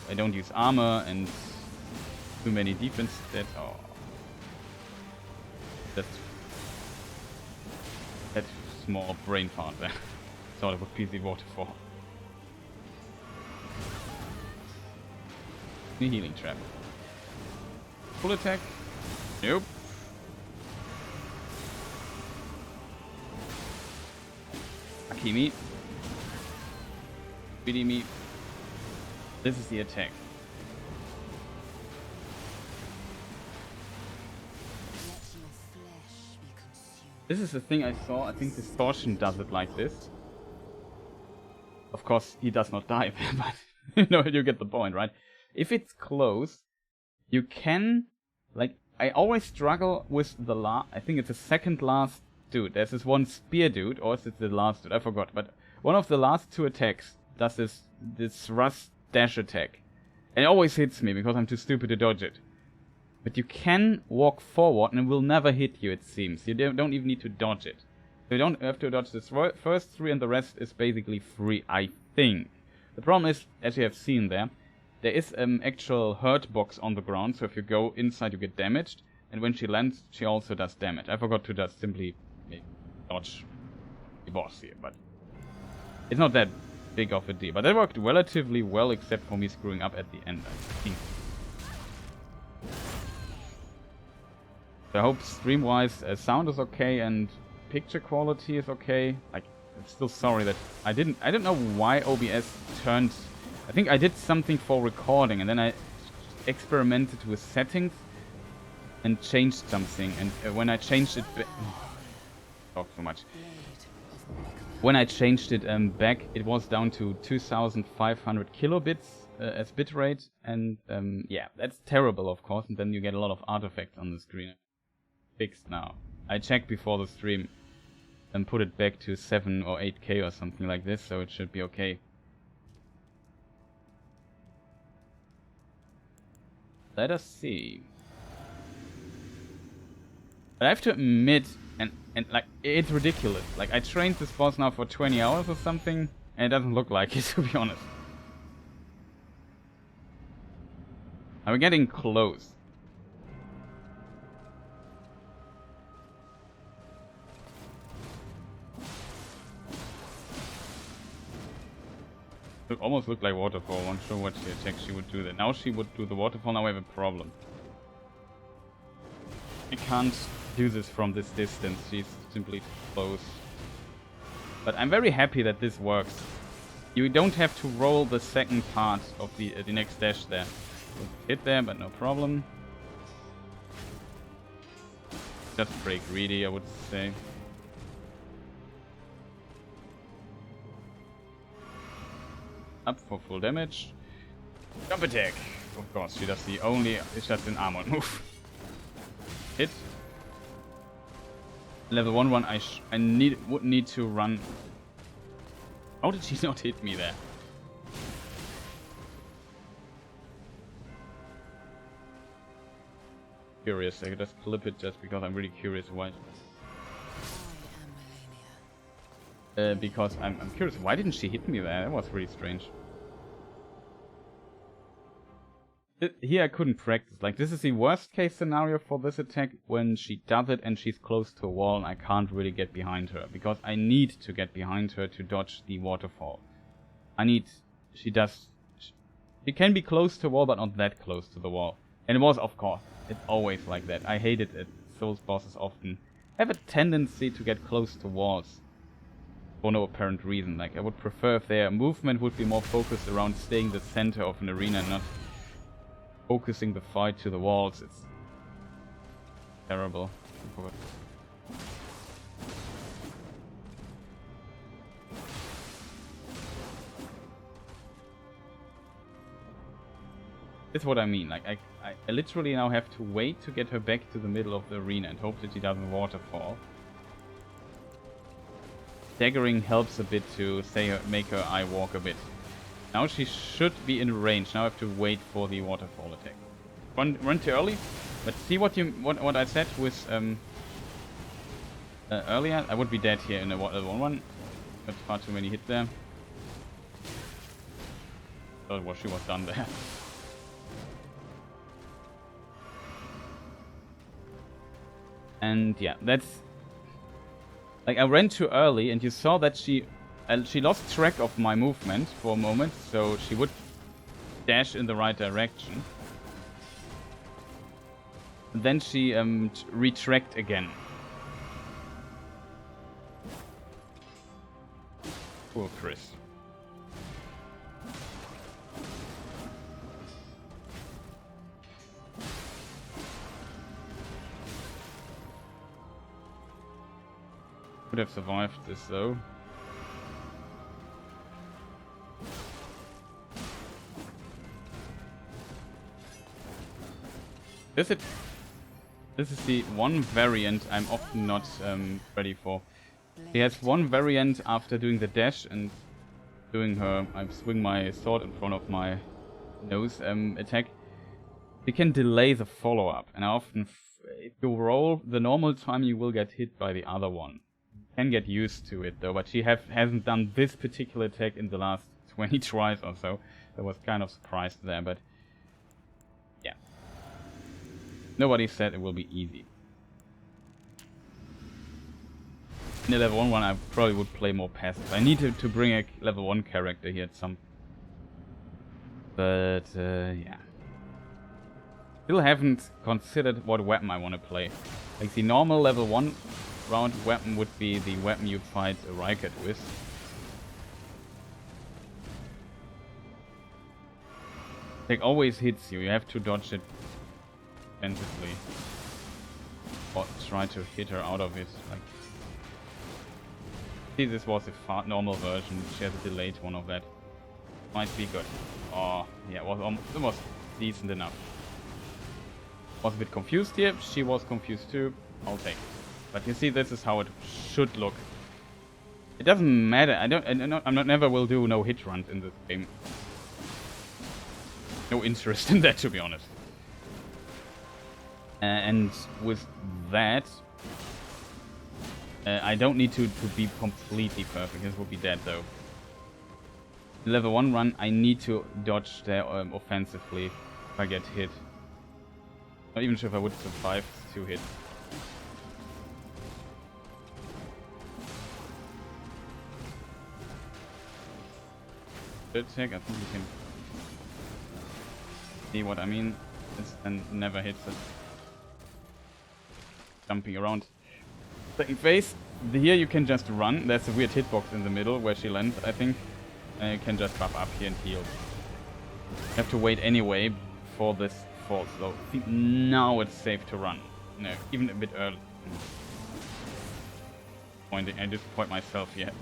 [SPEAKER 1] I don't use armor and too many defense stats. Oh. That small brain fart there. Thought it would be the waterfall. The healing trap. Full attack? Nope. Akimi. Speedy me. This is the attack. This is the thing I saw. I think Distortion does it like this. Of course, he does not die, but you know, you get the point, right? If it's close, you can, like, I always struggle with the I think it's the second last dude. There's this one spear dude, or is it the last dude? I forgot. But one of the last two attacks does this rust dash attack. And it always hits me because I'm too stupid to dodge it. But you can walk forward and it will never hit you, it seems. You don't even need to dodge it. So you don't have to dodge the first three and the rest is basically free, I think. The problem is, as you have seen there is an actual hurt box on the ground, so if you go inside you get damaged, and when she lands she also does damage. I forgot to just simply dodge the boss here, but it's not that big of a deal. But that worked relatively well, except for me screwing up at the end, I think. So I hope stream-wise sound is okay and picture quality is okay. Like, I'm still sorry that I don't know why OBS turned. I think I did something for recording and then I experimented with settings and changed something, and when I changed it talk so much. When I changed it back, it was down to 2500 kilobits as bitrate, and yeah, that's terrible, of course, and then you get a lot of artifacts on the screen. Fixed now. I checked before the stream and put it back to 7 or 8K or something like this, so it should be okay. Let us see. But I have to admit, and like, it's ridiculous. Like, I trained this boss now for 20 hours or something, and it doesn't look like it, to be honest. Now we're getting close. It almost looked like waterfall. I'm not sure what the attack she would do there. Now she would do the waterfall. Now we have a problem. I can't do this from this distance. She's simply too close. But I'm very happy that this works. You don't have to roll the second part of the next dash there. Hit there, but no problem. Just break greedy, I would say. Up for full damage. Jump attack! Of course, she does it's just an armored move. Hit. Level 1 run, I would need to run. How did she not hit me there? Curious, I could just clip it just because I'm really curious why. Because I'm curious, why didn't she hit me there? That was really strange. Here I couldn't practice. Like, this is the worst case scenario for this attack, when she does it and she's close to a wall and I can't really get behind her. Because I need to get behind her to dodge the waterfall. She can be close to a wall, but not that close to the wall. And it was, of course, it's always like that. I hate it. Souls bosses often have a tendency to get close to walls. For no apparent reason. Like, I would prefer if their movement would be more focused around staying the center of an arena and not focusing the fight to the walls. It's terrible. That's what I mean. Like, I literally now have to wait to get her back to the middle of the arena and hope that she doesn't waterfall. Staggering helps a bit to make her eye walk a bit. Now she should be in range. Now I have to wait for the waterfall attack. Run too early, but see what I said with earlier. I would be dead here in a 1-1. That's far too many hits there. Thought what she was done there. And yeah, that's like I ran too early, and you saw that she lost track of my movement for a moment, so she would dash in the right direction. And then she retract again. Poor Chris. Could have survived this though. This is the one variant I'm often not ready for. He has one variant after doing the dash and doing her I swing my sword in front of my nose attack. He can delay the follow-up, and I often if you roll the normal time you will get hit by the other one. Can get used to it though, but she hasn't done this particular attack in the last 20 tries or so. I was kind of surprised there, but yeah. Nobody said it will be easy. In the level 1 one I probably would play more passive. I need to bring a level 1 character here at some... But yeah. Still haven't considered what weapon I want to play. Like the normal level 1 round weapon would be the weapon you fight a Ragagon with. It always hits you, you have to dodge it defensively. Or try to hit her out of it. Like, see, this was a normal version, she has a delayed one of that. Might be good. Oh, yeah, it was decent enough. Was a bit confused here, she was confused too. I'll take it. But you see, this is how it should look. It doesn't matter. Never will do no hit runs in this game. No interest in that, to be honest. And with that, I don't need to be completely perfect. This would be dead though. Level 1 run, I need to dodge there offensively if I get hit. Not even sure if I would survive 2 hits. Attack, I think you can see what I mean. This and never hits it. Jumping around. Second phase. Here you can just run. There's a weird hitbox in the middle where she lands, I think. And you can just buff up here and heal. You have to wait anyway before this falls though. Now it's safe to run. No, even a bit early. Pointing, I disappoint myself yet.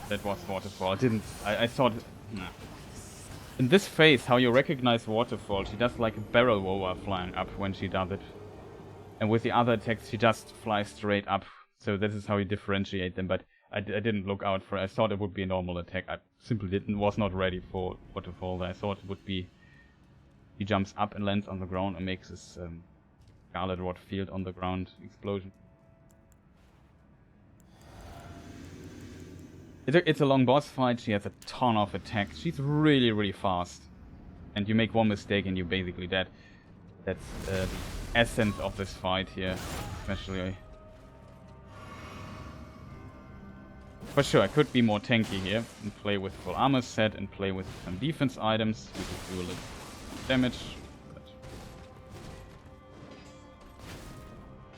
[SPEAKER 1] That was waterfall. I thought... Nah. In this phase, how you recognize waterfall, she does like a barrel roller flying up when she does it. And with the other attacks, she just flies straight up. So this is how you differentiate them, but I didn't look out for it. I thought it would be a normal attack. I simply was not ready for waterfall. I thought it would be... He jumps up and lands on the ground and makes this Scarlet Rod field on the ground explosion. It's a long boss fight, she has a ton of attacks, she's really, really fast. And you make one mistake and you're basically dead. That's the essence of this fight here, especially. For sure, I could be more tanky here and play with full armor set and play with some defense items. We could do a little damage. But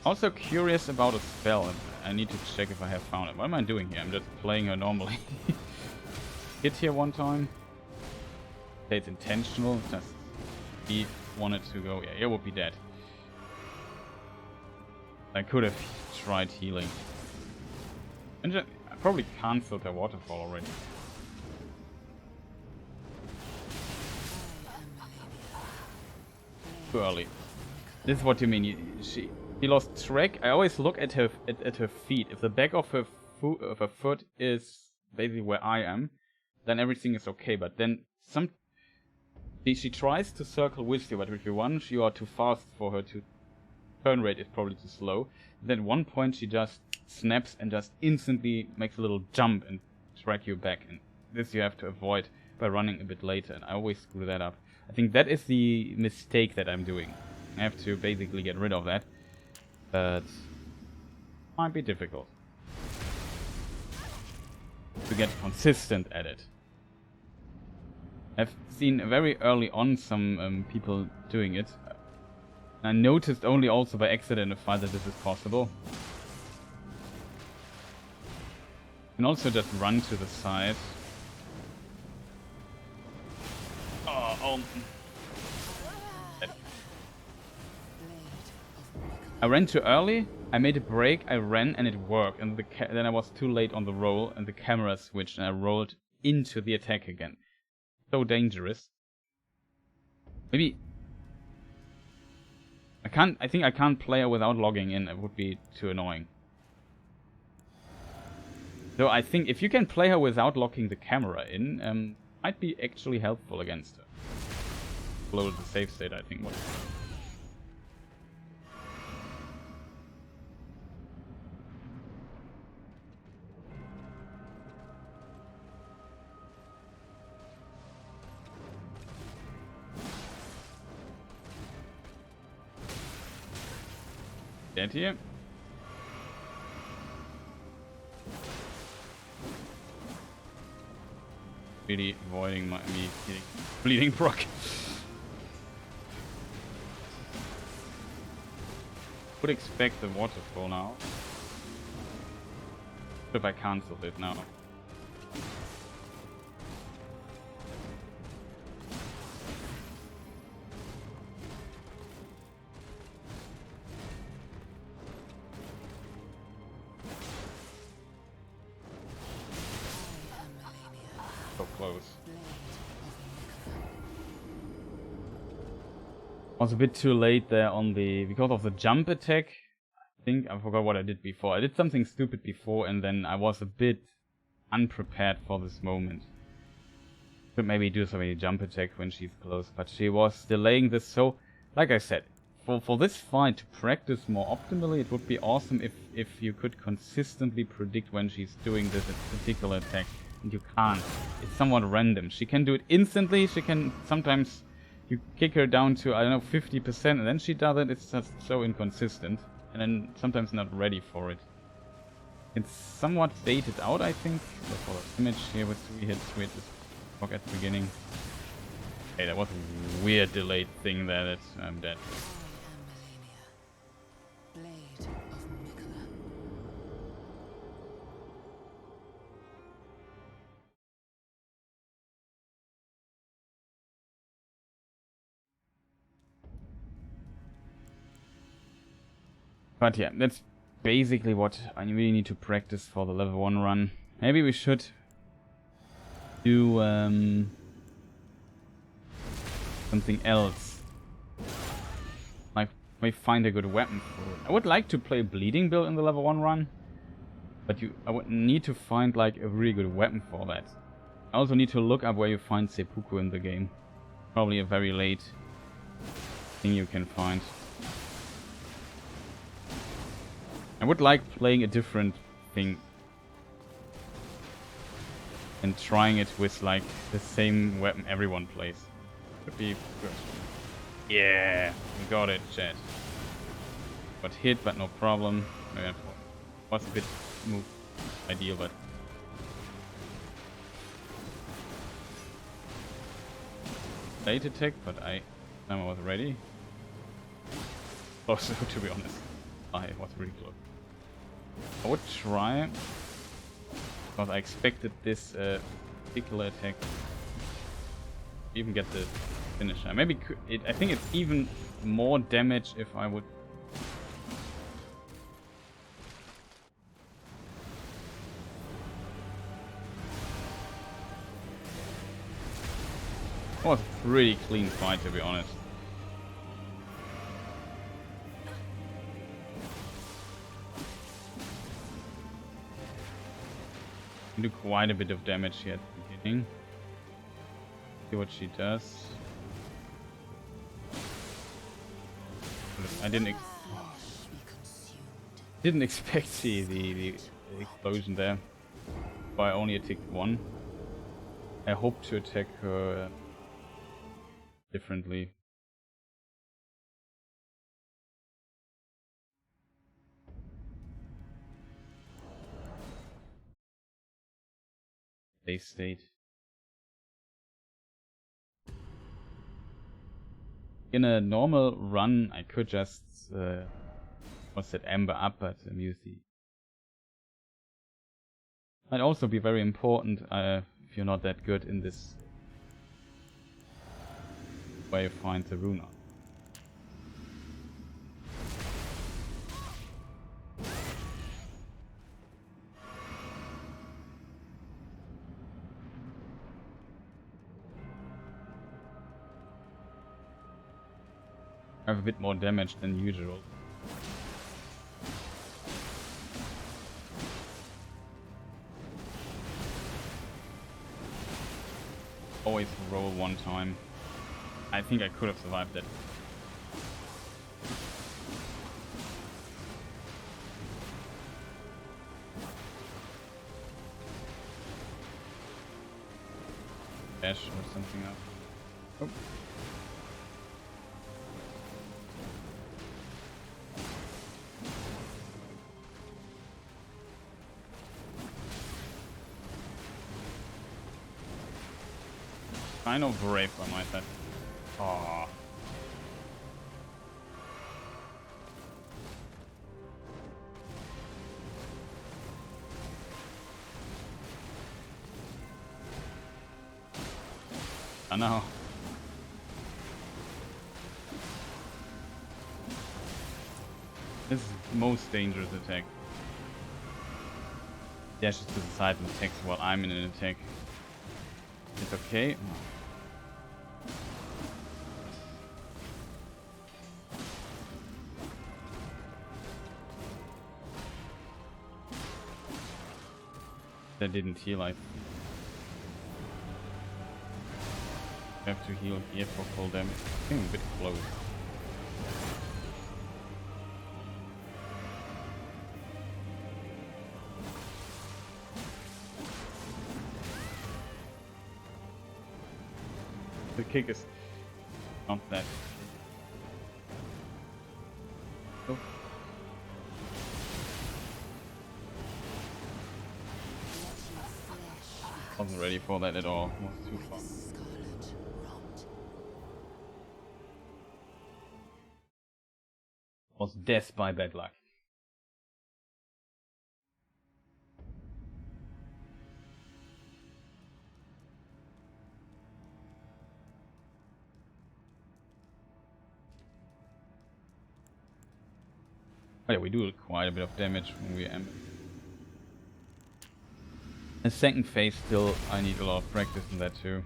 [SPEAKER 1] Also curious about a spell. I need to check if I have found it. What am I doing here? I'm just playing her normally. Hit here one time. Say it's intentional. Just he wanted to go. Yeah, it would be dead. I could have tried healing. And I probably cancelled her waterfall already. Too early. This is what you mean. She lost track. I always look at her feet. If the back of her foot is basically where I am, then everything is okay. But then she tries to circle with you, but if you run, you are too fast for her to. Turn rate is probably too slow. Then at one point she just snaps and just instantly makes a little jump and track you back. And this you have to avoid by running a bit later. And I always screw that up. I think that is the mistake that I'm doing. I have to basically get rid of that. But might be difficult to get consistent at it. I've seen very early on some people doing it. I noticed only also by accident in a fight that this is possible. You can also just run to the side. Oh. I ran too early, I made a break, I ran and it worked, and then I was too late on the roll and the camera switched and I rolled into the attack again. So dangerous. Maybe I think I can't play her without logging in, it would be too annoying. So I think if you can play her without locking the camera in, might be actually helpful against her. Below the save state, I think. Dead here. Really avoiding me getting bleeding proc. Would expect the waterfall now. If I cancelled it now. So close. Was a bit too late there on the because of the jump attack. I think I forgot what I did before. I did something stupid before and then I was a bit unprepared for this moment. Could maybe do some jump attack when she's close, but she was delaying this. So like I said, for this fight to practice more optimally, it would be awesome if you could consistently predict when she's doing this particular attack. And you can't. It's somewhat random. She can do it instantly. She can sometimes you kick her down to, I don't know, 50% and then she does it. It's just so inconsistent. And then sometimes not ready for it. It's somewhat baited out, I think. So for the image here with 3 hits, we had this block at the beginning. Hey, that was a weird delayed thing there that I'm dead.
[SPEAKER 3] I am Malenia, blade of Mikola.
[SPEAKER 1] But yeah, that's basically what I really need to practice for the level 1 run. Maybe we should do something else. Like, maybe find a good weapon for it. I would like to play bleeding build in the level 1 run, but I would need to find like a really good weapon for that. I also need to look up where you find seppuku in the game. Probably a very late thing you can find. I would like playing a different thing and trying it with like the same weapon everyone plays. Could be good. Yeah, we got it, chat. Got hit, but no problem. Was a bit move ideal, but late attack. But I was ready. Also, to be honest. It was really close. I would try, because I expected this particular attack to even get the finisher. Maybe I think it's even more damage if I would. It was a pretty clean fight, to be honest. Do quite a bit of damage here at the beginning. See what she does. I didn't expect the explosion there. But I only attacked one. I hope to attack her differently. State. In a normal run, I could just what's that, amber up, but use the. Might also be very important if you're not that good in this way you find the rune. Have a bit more damage than usual. Always roll one time. I think I could have survived that. Dash or something else. Oh. Kind of brave by my side. Aww. I know. This is the most dangerous attack. Dashes to the side and attacks while I'm in an attack. It's okay. That didn't heal, I have to heal here for full damage. I think I'm a bit close. The kick is not that. Oh. Wasn't ready for that at all. It was too far. Was death by bad luck. Oh yeah, we do quite a bit of damage when we am. The second phase still, I need a lot of practice in that too.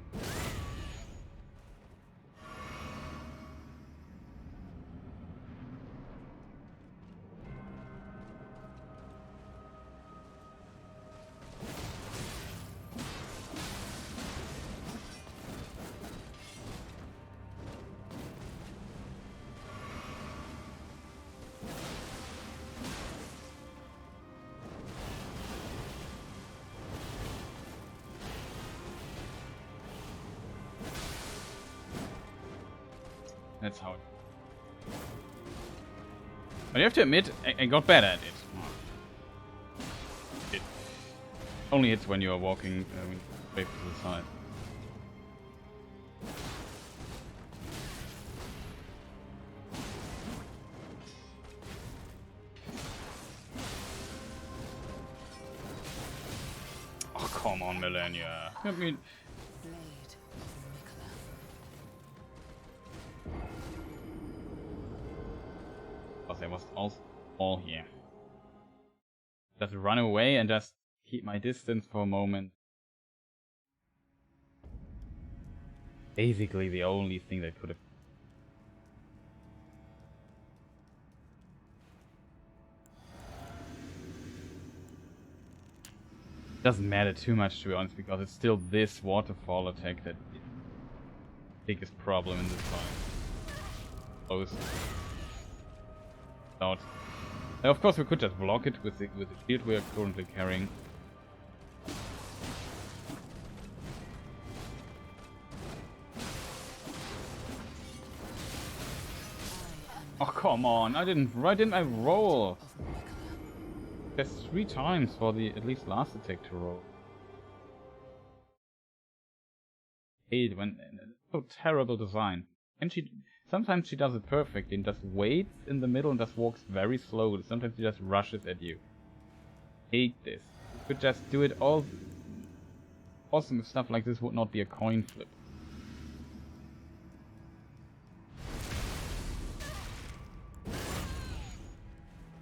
[SPEAKER 1] That's how it. But you have to admit, I got better at it. It only hits when you are walking straight to the side. come on, Malenia. I mean,
[SPEAKER 3] Blade of Mikla.
[SPEAKER 1] because I was all here. Just run away and just keep my distance for a moment. Basically the only thing that could have... Doesn't matter too much, to be honest, because it's still this waterfall attack that is the biggest problem in this fight. Close. Out. Of course we could just block it with the shield we are currently carrying. Oh come on! Why didn't I roll?
[SPEAKER 3] Of Mikla.
[SPEAKER 1] There's 3 times for the at least last attack to roll. Hate when so terrible design. And sometimes she does it perfectly and just waits in the middle and just walks very slowly. Sometimes she just rushes at you. Hate this. You could just do it all. Awesome if stuff like this would not be a coin flip.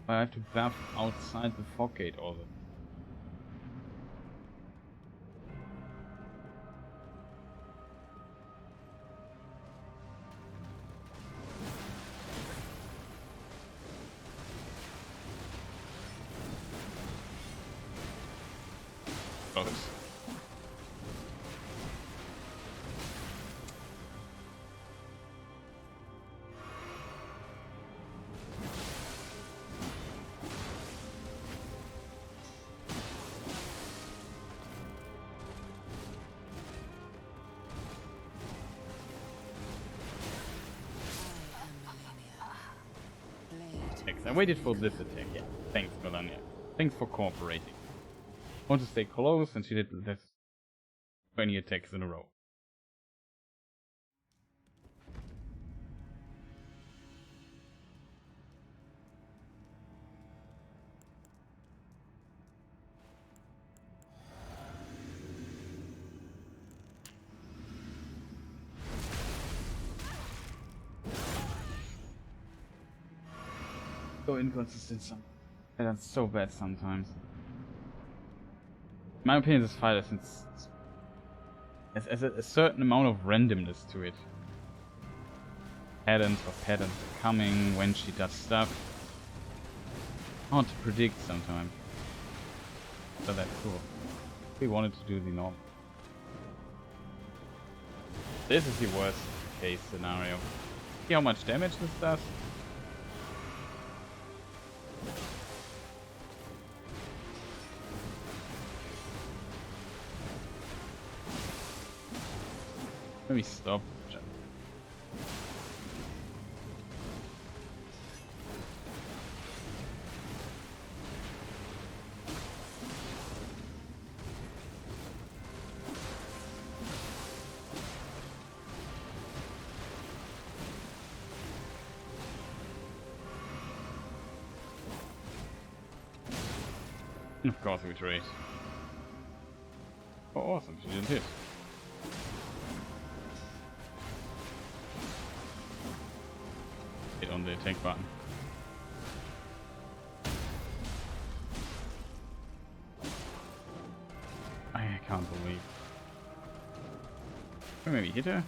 [SPEAKER 1] I have to buff outside the fog gate also. Close.
[SPEAKER 3] I am Malenia. Blade.
[SPEAKER 1] I waited for this attack, yeah. Thanks, Malenia. Thanks for cooperating. I want to stay close, and she did this 20 attacks in a row. So inconsistent sometimes. That's so bad sometimes. In my opinion, this fight has a certain amount of randomness to it. Patterns are coming when she does stuff. Hard to predict sometimes. So that's cool. We wanted to do the normal. This is the worst case scenario. See how much damage this does? Let me stop. And of course we trade. Oh awesome, she didn't hit. On the attack button. I can't believe. Or maybe hit her?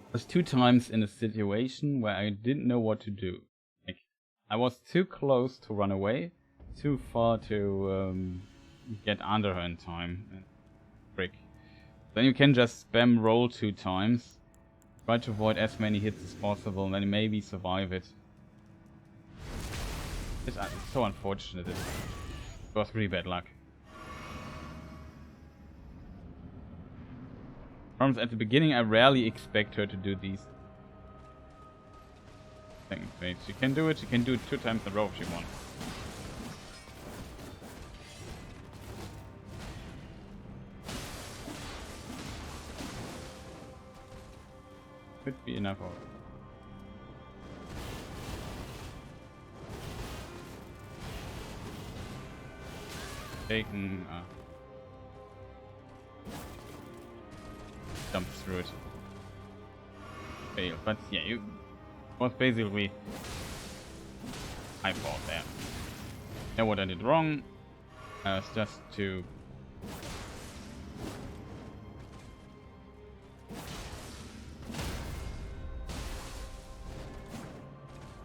[SPEAKER 1] I was 2 times in a situation where I didn't know what to do. Like, I was too close to run away, too far to get under her in time. Frick. Then you can just spam roll 2 times, try to avoid as many hits as possible, and then maybe survive it. It's so unfortunate. It was really bad luck. Problems at the beginning, I rarely expect her to do these things. Wait, she can do it. She can do it 2 times in a row if she wants. Could be enough of. Taken. Jump through it. Fail. But yeah, you was basically my fault there. Know what I did wrong. Was just to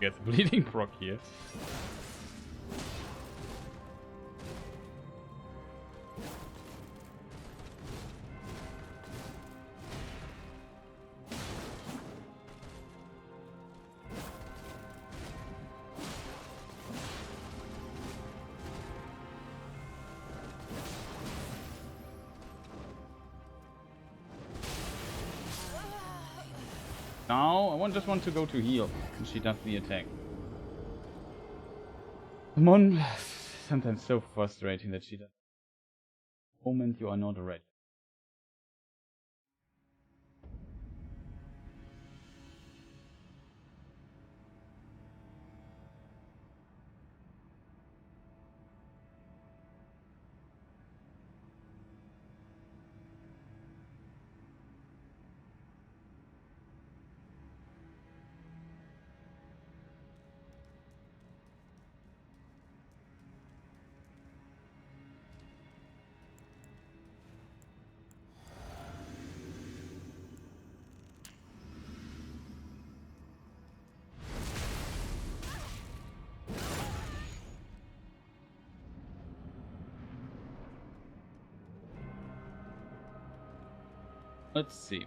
[SPEAKER 1] get the bleeding proc here. Now, I just want to go to heal, and she does the attack. Come on, sometimes so frustrating that she does. Moment you are not ready. Let's see.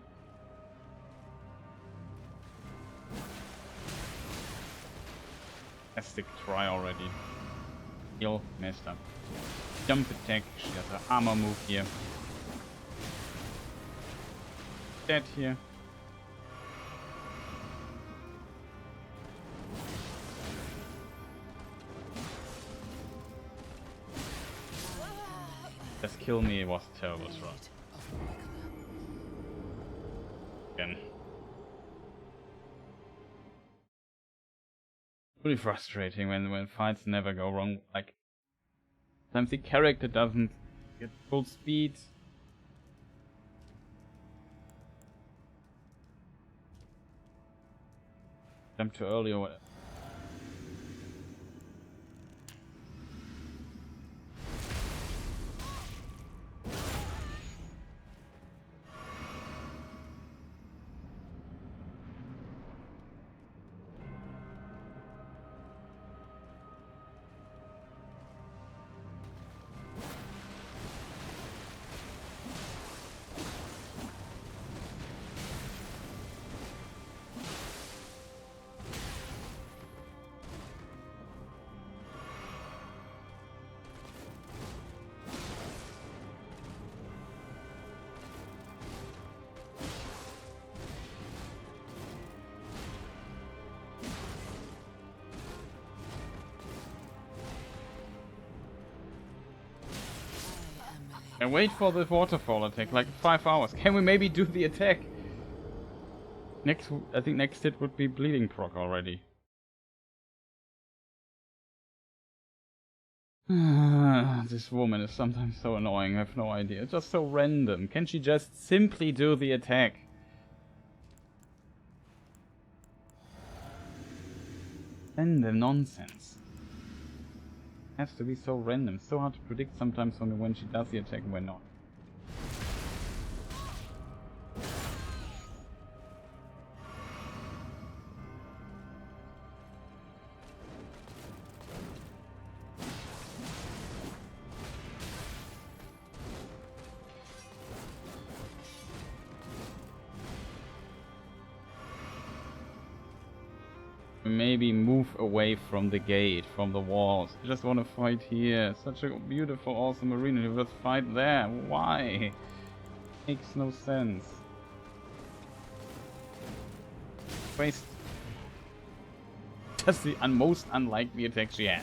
[SPEAKER 1] Fantastic try already. Heal, messed up. Jump attack, she has an armor move here. Dead here. Just kill me, it was a terrible try. Again. Really frustrating when fights never go wrong. Like, sometimes the character doesn't get full speed. Jump too early or whatever. And wait for the waterfall attack, like 5 hours. Can we maybe do the attack? I think next hit would be bleeding proc already. This woman is sometimes so annoying, I have no idea. It's just so random. Can she just simply do the attack? Random nonsense. Has to be so random, so hard to predict sometimes when she does the attack and when not. Maybe move away from the gate, from the walls. I just want to fight here. Such a beautiful, awesome arena. You just fight there. Why? Makes no sense. waste just the most unlikely attack she has.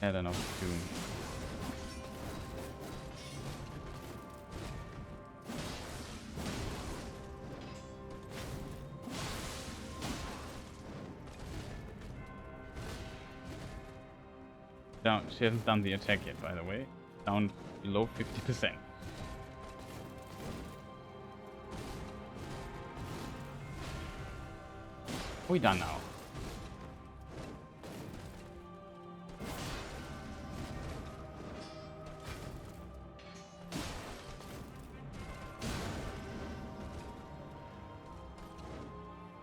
[SPEAKER 1] I don't know. Doom. Down. She hasn't done the attack yet, by the way. Down below 50%. We done now.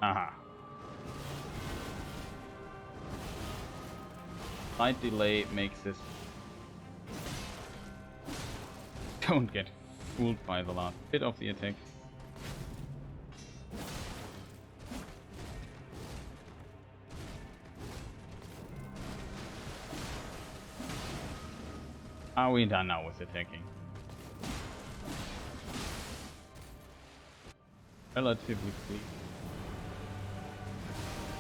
[SPEAKER 1] Aha. Slight delay makes this. Don't get fooled by the last bit of the attack. Are we done now with attacking? Relatively quick.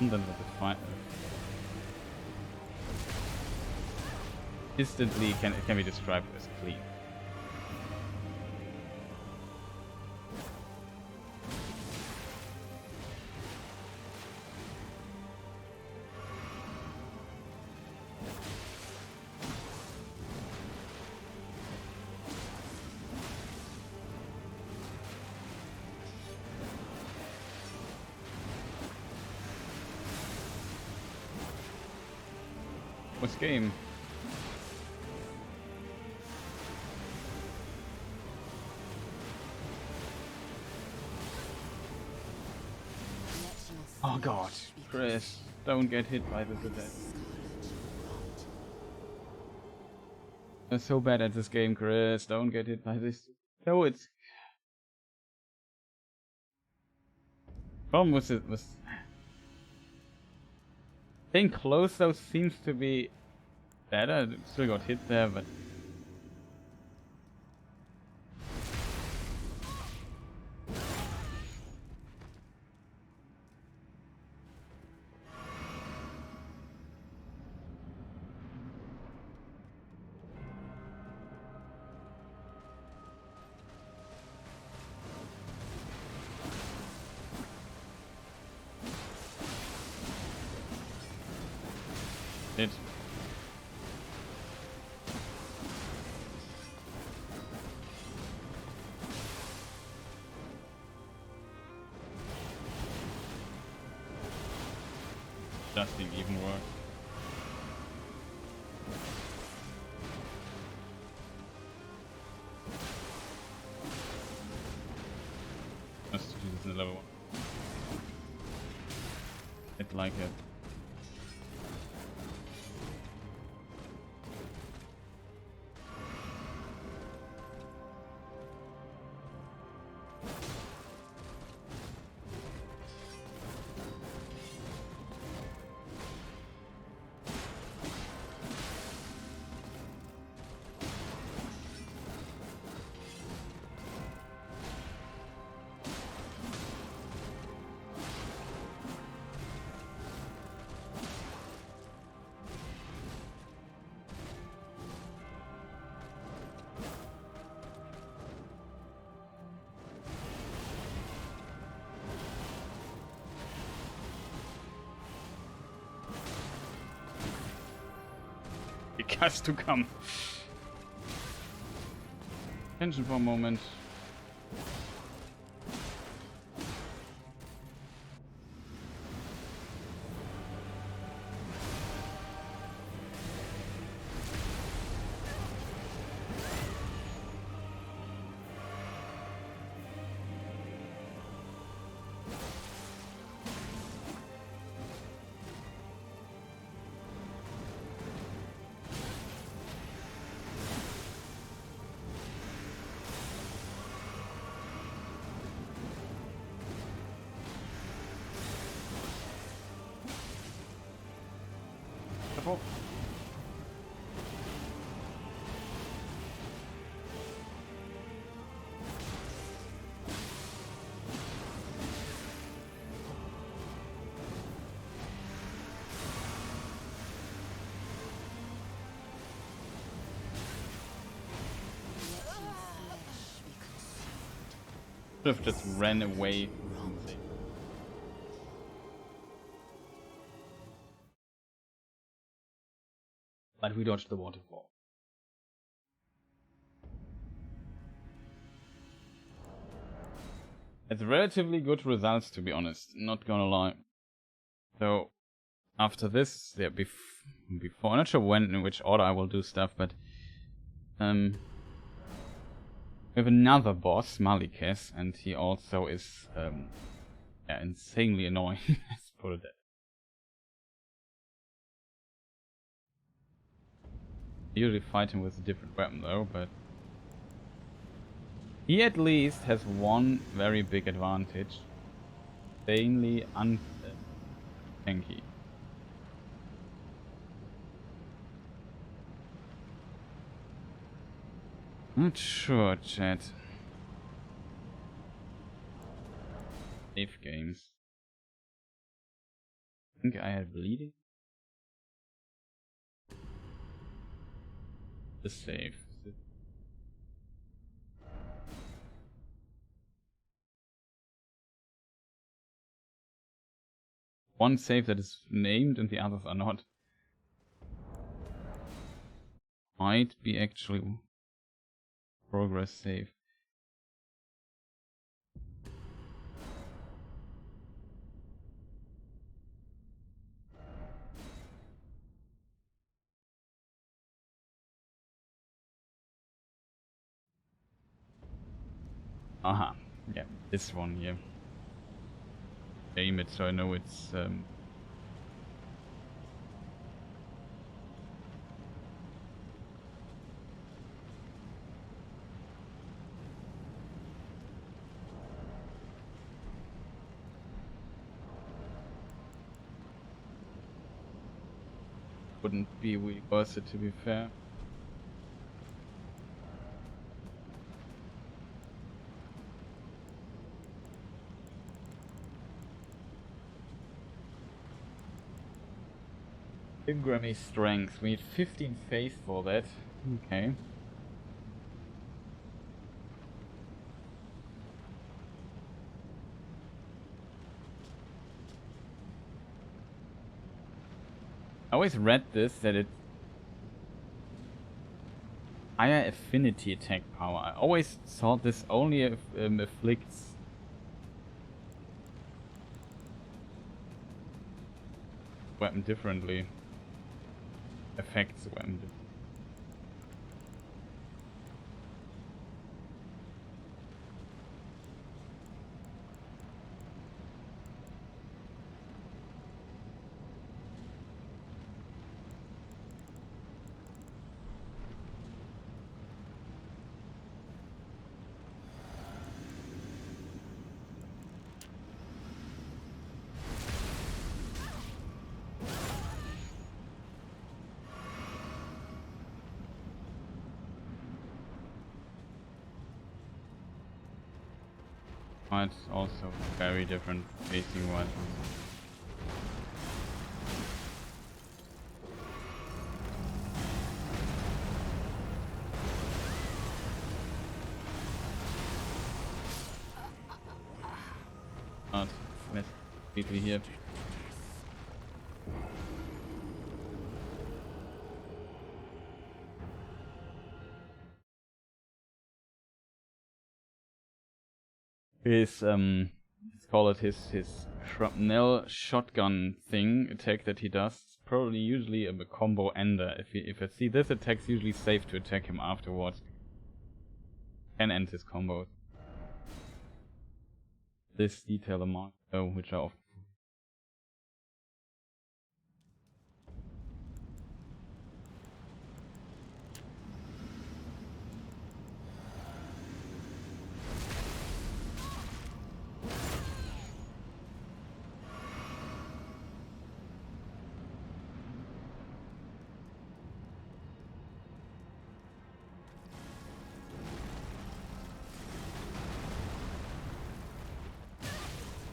[SPEAKER 1] And then with the fight. Instantly can be described as clean. What's game? Oh god, Chris, don't get hit by this attack. You're so bad at this game, Chris. Don't get hit by this. No, it's problem with it was staying close though seems to be better. Still got hit there, but it. Just didn't even work. Let's do this in level 1. It's like it. It has to come. Attention for a moment. Careful. Should have just ran away. But we dodged the waterfall. It's relatively good results, to be honest, not gonna lie. So, after this, yeah, before, I'm not sure when, in which order I will do stuff, but we have another boss, Maliketh, and he also is yeah, insanely annoying, let's put it that. I usually fight him with a different weapon though, but he at least has one very big advantage. Insanely tanky. Not sure, chat. TPhGames. I think I had bleeding. The save. One save that is named and the others are not. Might be actually progress save. Aha, yeah, this one here. Aim it so I know it's wouldn't be really worth it, to be fair. Grammy strength. We need 15 faith for that. Okay. I always read this that it higher affinity attack power. I always thought this only afflicts weapon differently. Affects the weapon differently. It's also very different facing wise. Not completely here. His let's call it his shrapnel shotgun thing attack that he does. It's probably usually a combo ender. If I see this attack's usually safe to attack him afterwards. Can end his combos. This detail amount, which are often.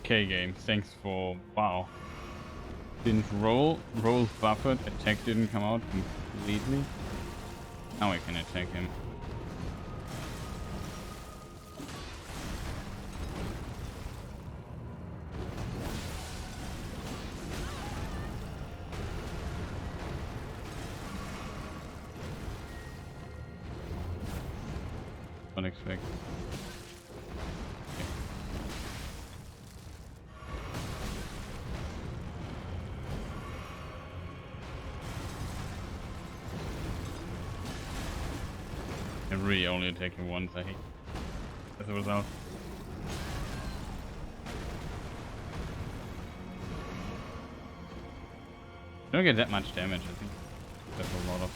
[SPEAKER 1] Okay, game. Thanks for wow. Didn't roll buffered. Attack didn't come out completely. Now I can attack him. expect. I'm really only attacking once, I hate. As a result. Don't get that much damage, I think. That's a lot of.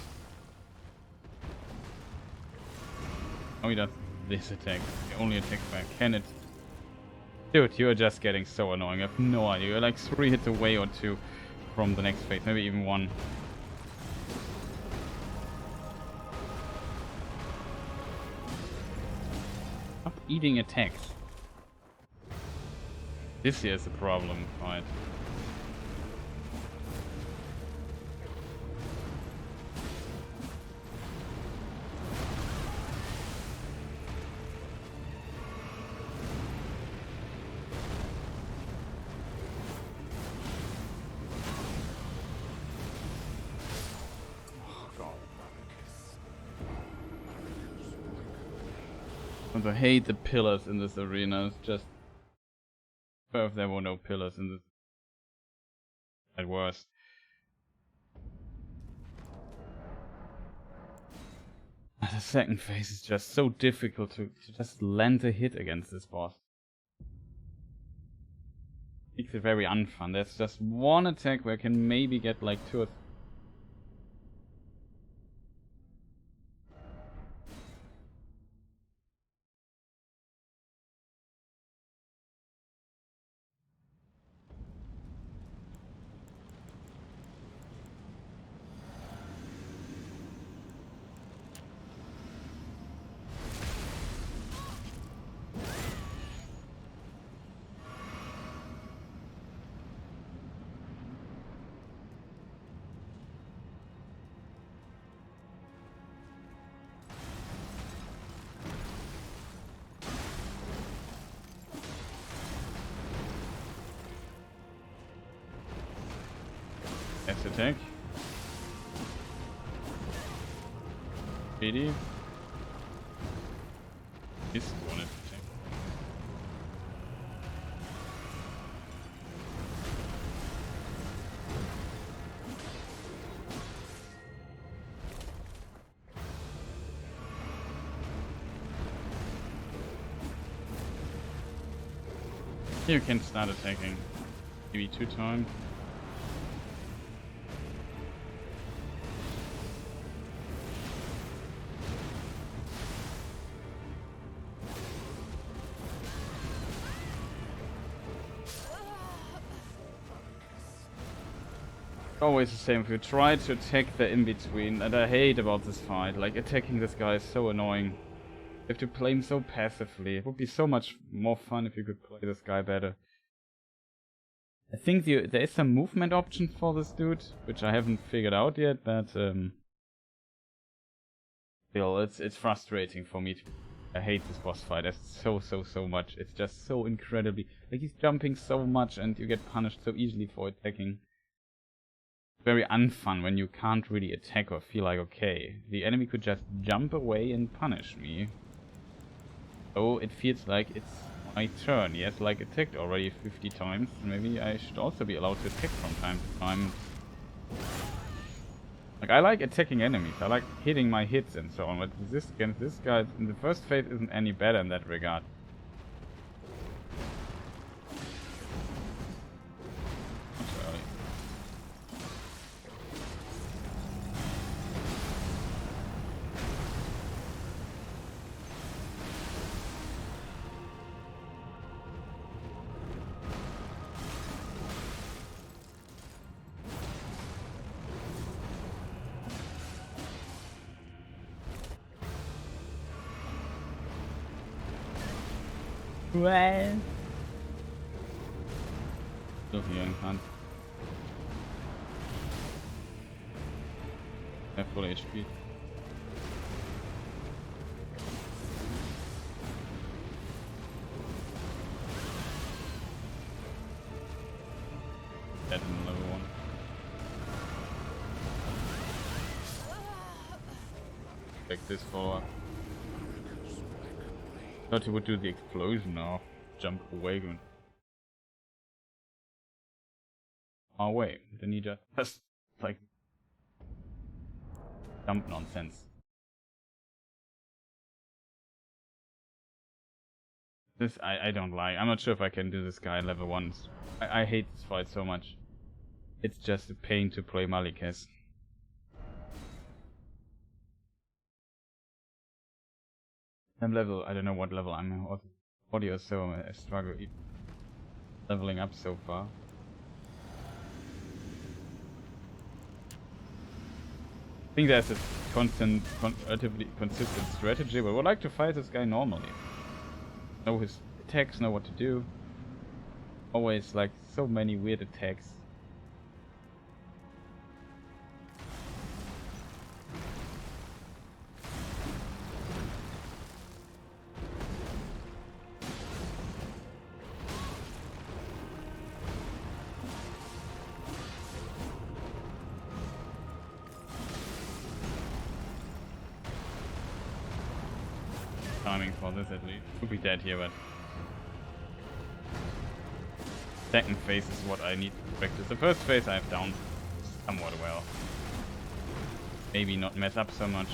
[SPEAKER 1] Oh, he does this attack. The only attack back. Can it? Dude, you are just getting so annoying. I have no idea. You're like 3 hits away or 2 from the next phase. Maybe even 1. Stop eating attacks. This here is the problem, right? I hate the pillars in this arena. It's just... Well, if there were no pillars in this... At worst. The second phase is just so difficult to just land a hit against this boss. Makes it very unfun. There's just one attack where I can maybe get like 2 or 3. Next attack. PD. This one attack. You can start attacking maybe 2 times. Always the same. If you try to attack the in-between, and I hate about this fight, like attacking this guy is so annoying. You have to play him so passively. It would be so much more fun if you could play this guy better. I think there is some movement option for this dude, which I haven't figured out yet, but still, it's frustrating for me. I hate this boss fight so much. It's just so incredibly, like he's jumping so much and you get punished so easily for attacking. Very unfun when you can't really attack or feel like, okay, the enemy could just jump away and punish me. So it feels like it's my turn. He has like attacked already 50 times. Maybe I should also be allowed to attack from time to time. Like, I like attacking enemies. I like hitting my hits and so on. But this against this guy in the first phase isn't any better in that regard.
[SPEAKER 3] Well.
[SPEAKER 1] So viel kann. Er voll HP. Dead in level 1. Take this follow-up. Thought he would do the explosion or jump away. Oh wait, then he just like jump nonsense. This I don't like. I'm not sure if I can do this guy at level 1. I hate this fight so much. It's just a pain to play Maliketh. I'm level, I don't know what level I'm on. 40 or so. I struggle leveling up so far. I think there's a relatively consistent strategy, but I would like to fight this guy normally. Know his attacks, know what to do. Always like so many weird attacks. Timing for this at least. Could be dead here, but second phase is what I need to practice. The first phase I have done somewhat well. Maybe not mess up so much.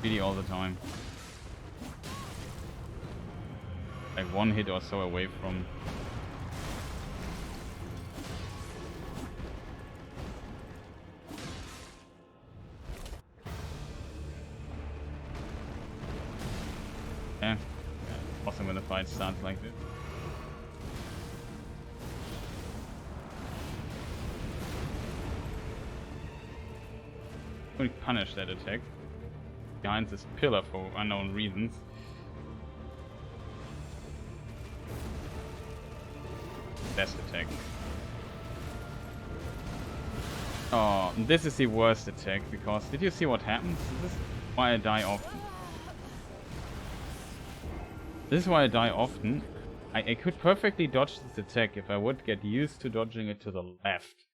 [SPEAKER 1] Really all the time. Like one hit or so away from awesome when the fight starts like this. We punish that attack behind this pillar for unknown reasons. Best attack. Oh, this is the worst attack because did you see what happens? This is why I die often. This is why I die often. I could perfectly dodge this attack if I would get used to dodging it to the left.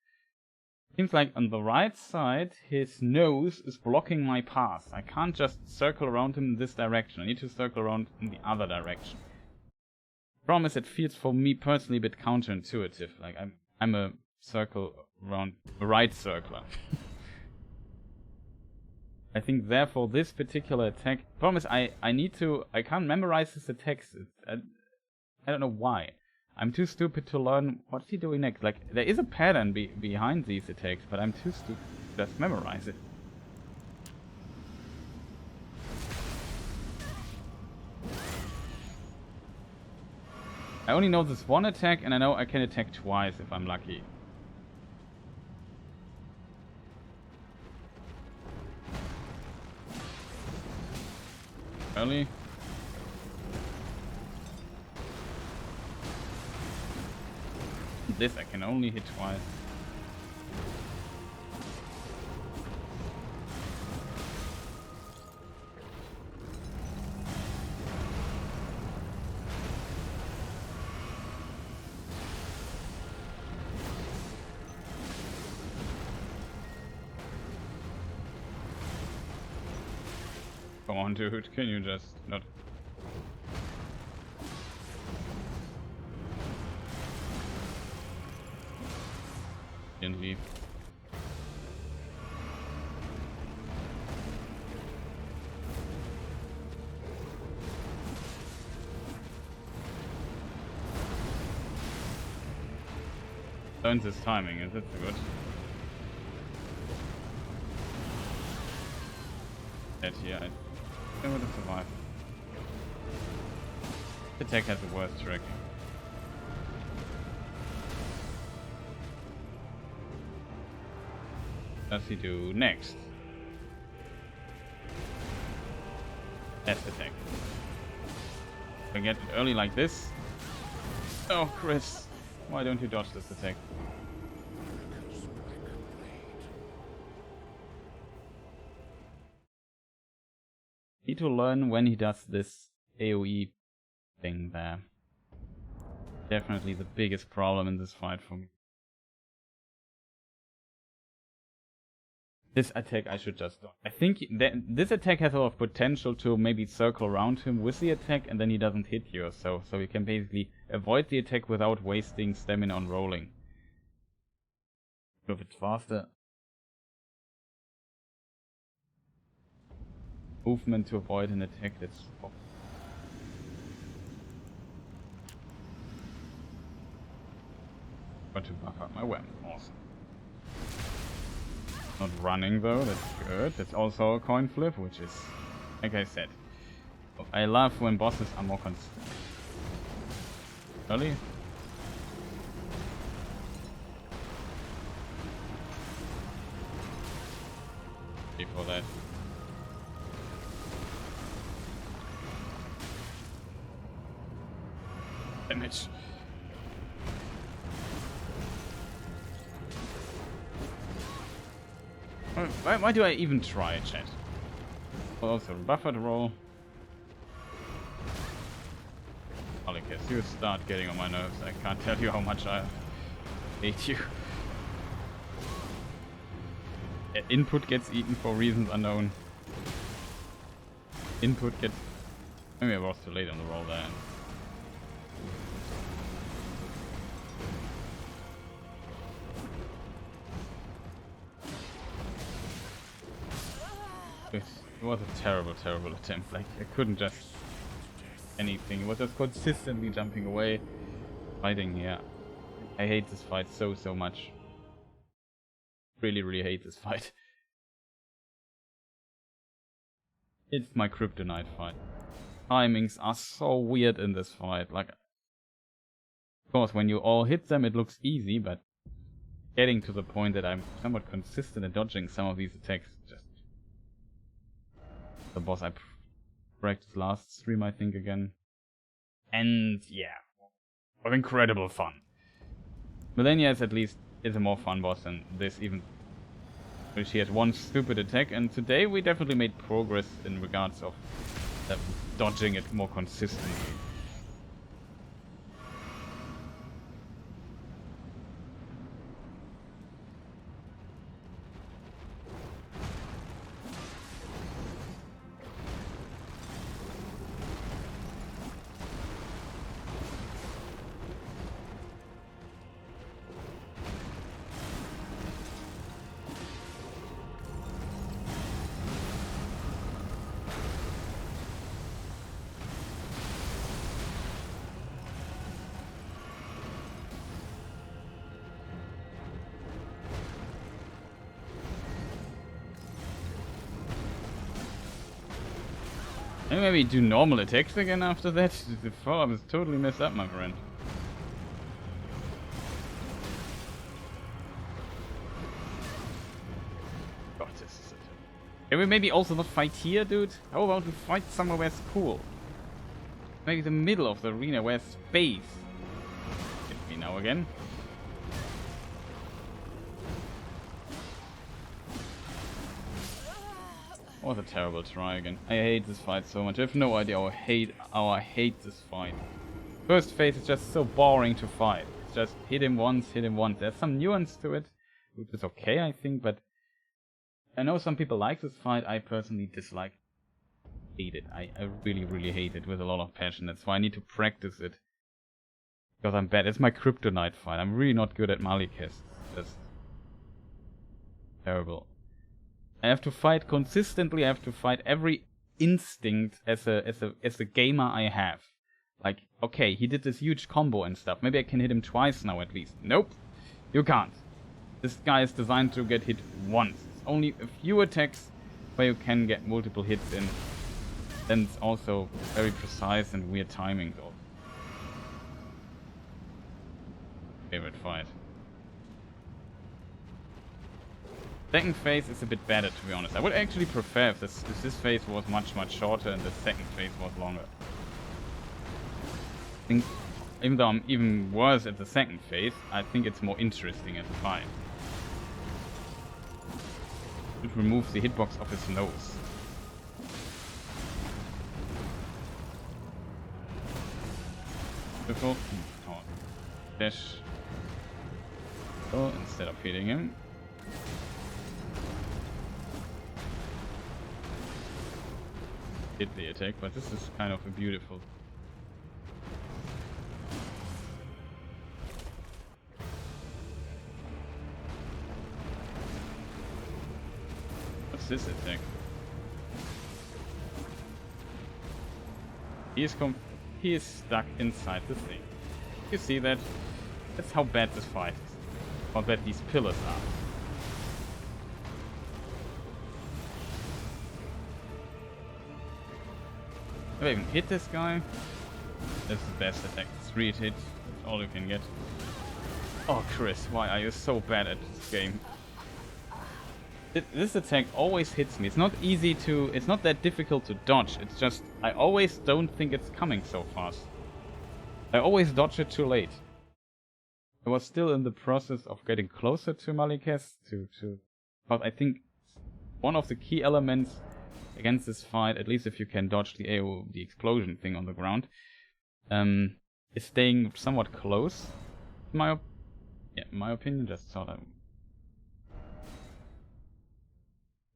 [SPEAKER 1] Seems like on the right side, his nose is blocking my path. I can't just circle around him in this direction. I need to circle around in the other direction. The problem is it feels for me personally a bit counterintuitive. Like I'm a circle around a right circler. I think therefore this particular attack... Problem is I can't memorize his attacks. I don't know why. I'm too stupid to learn what's he doing next. Like, there is a pattern behind these attacks, but I'm too stupid to just memorize it. I only know this one attack, and I know I can attack twice if I'm lucky. Early. This I can only hit twice. Come on, dude, can you just not... Didn't leave. Learns his timing, is it good? Dead here. I would have survived. The attack has the worst trick. What does he do next? Test attack. If I get it early like this. Oh, Chris. Why don't you dodge this attack? Need to learn when he does this AoE thing there. Definitely the biggest problem in this fight for me. This attack I should just dodge. I think that this attack has a lot of potential to maybe circle around him with the attack and then he doesn't hit you or so. So you can basically avoid the attack without wasting stamina on rolling. Move it faster. Movement to avoid an attack, that's... Oh. Got to buff up my weapon, awesome. Not running though, that's good. That's also a coin flip, which is, like I said, I love when bosses are more consistent. Early? Before that. Damage. Why do I even try, chat? Also, buffered roll. Maliketh, you start getting on my nerves. I can't tell you how much I hate you. Input gets eaten for reasons unknown. Input gets... Maybe I was too late on the roll there. It was a terrible, terrible attempt. Like, I couldn't just... anything. It was just consistently jumping away. Fighting here. I hate this fight so much. Really, really hate this fight. It's my kryptonite fight. Timings are so weird in this fight. Like, of course, when you all hit them, it looks easy, but getting to the point that I'm somewhat consistent in dodging some of these attacks, just the boss I practiced last stream, I think, again. And yeah, was incredible fun. Malenia is at least a more fun boss than this, even though she has one stupid attack, and today we definitely made progress in regards of dodging it more consistently. Maybe do normal attacks again after that? The form is totally messed up, my friend. God, this is it. Can we maybe also not fight here, dude? How about we fight somewhere where it's cool? Maybe the middle of the arena where space. Hit me now again. What a terrible try again. I hate this fight so much. I have no idea how I hate this fight. First phase is just so boring to fight. It's just hit him once, hit him once. There's some nuance to it, which is okay, I think, but I know some people like this fight. I personally dislike it. Hate it. I really, really hate it with a lot of passion. That's why I need to practice it. Because I'm bad. It's my kryptonite fight. I'm really not good at Maliketh. It's just terrible. I have to fight consistently. I have to fight every instinct as a gamer I have. Like, okay, he did this huge combo and stuff. Maybe I can hit him twice now at least. Nope, you can't. This guy is designed to get hit once. It's only a few attacks where you can get multiple hits in. Then it's also very precise and weird timing though. Favorite fight. Second phase is a bit better, to be honest. I would actually prefer if this phase was much shorter and the second phase was longer. I think, even though I'm even worse at the second phase, I think it's more interesting as a fight. It removes the hitbox of his nose. Beautiful. Oh. Dash. So instead of hitting him. hit the attack, but this is kind of a beautiful. What's this attack? He is stuck inside the thing. You see that? That's how bad this fight is. How bad these pillars are. Have I even hit this guy? That's the best attack. 3 hits. That's all you can get. Oh, Chris, why are you so bad at this game? This attack always hits me. It's not easy to... It's not that difficult to dodge. It's just... I always don't think it's coming so fast. I always dodge it too late. I was still in the process of getting closer to Maliketh. But I think one of the key elements against this fight, at least if you can dodge the AO, the explosion thing on the ground, is staying somewhat close. In my opinion, just sort of...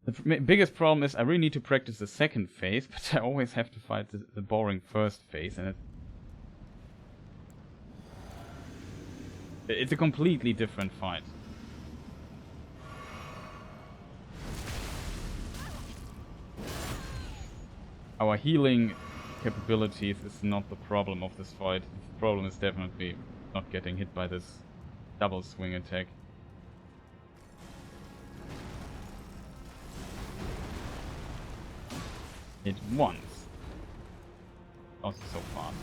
[SPEAKER 1] The biggest problem is I really need to practice the second phase, but I always have to fight the boring first phase, and it's a completely different fight. Our healing capabilities is not the problem of this fight. The problem is definitely not getting hit by this double swing attack. Hit once. Also so fast.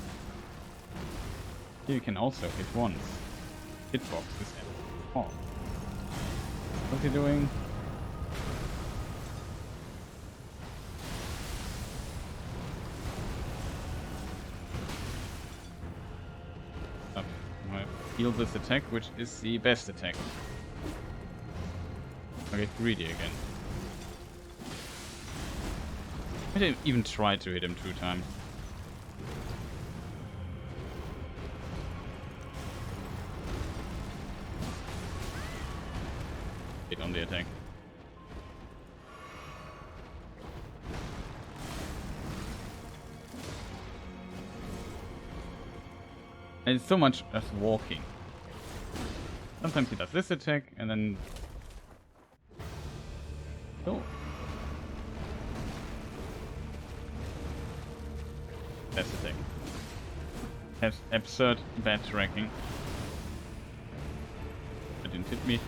[SPEAKER 1] Here you can also hit once. Hitbox this end. Oh. What's he doing? Up. I heal this attack, which is the best attack. I get greedy again. I didn't even try to hit him 2 times. Hit on the attack. And it's so much as walking. Sometimes he does this attack and then... Oh. Best attack. Has absurd bad tracking. That didn't hit me.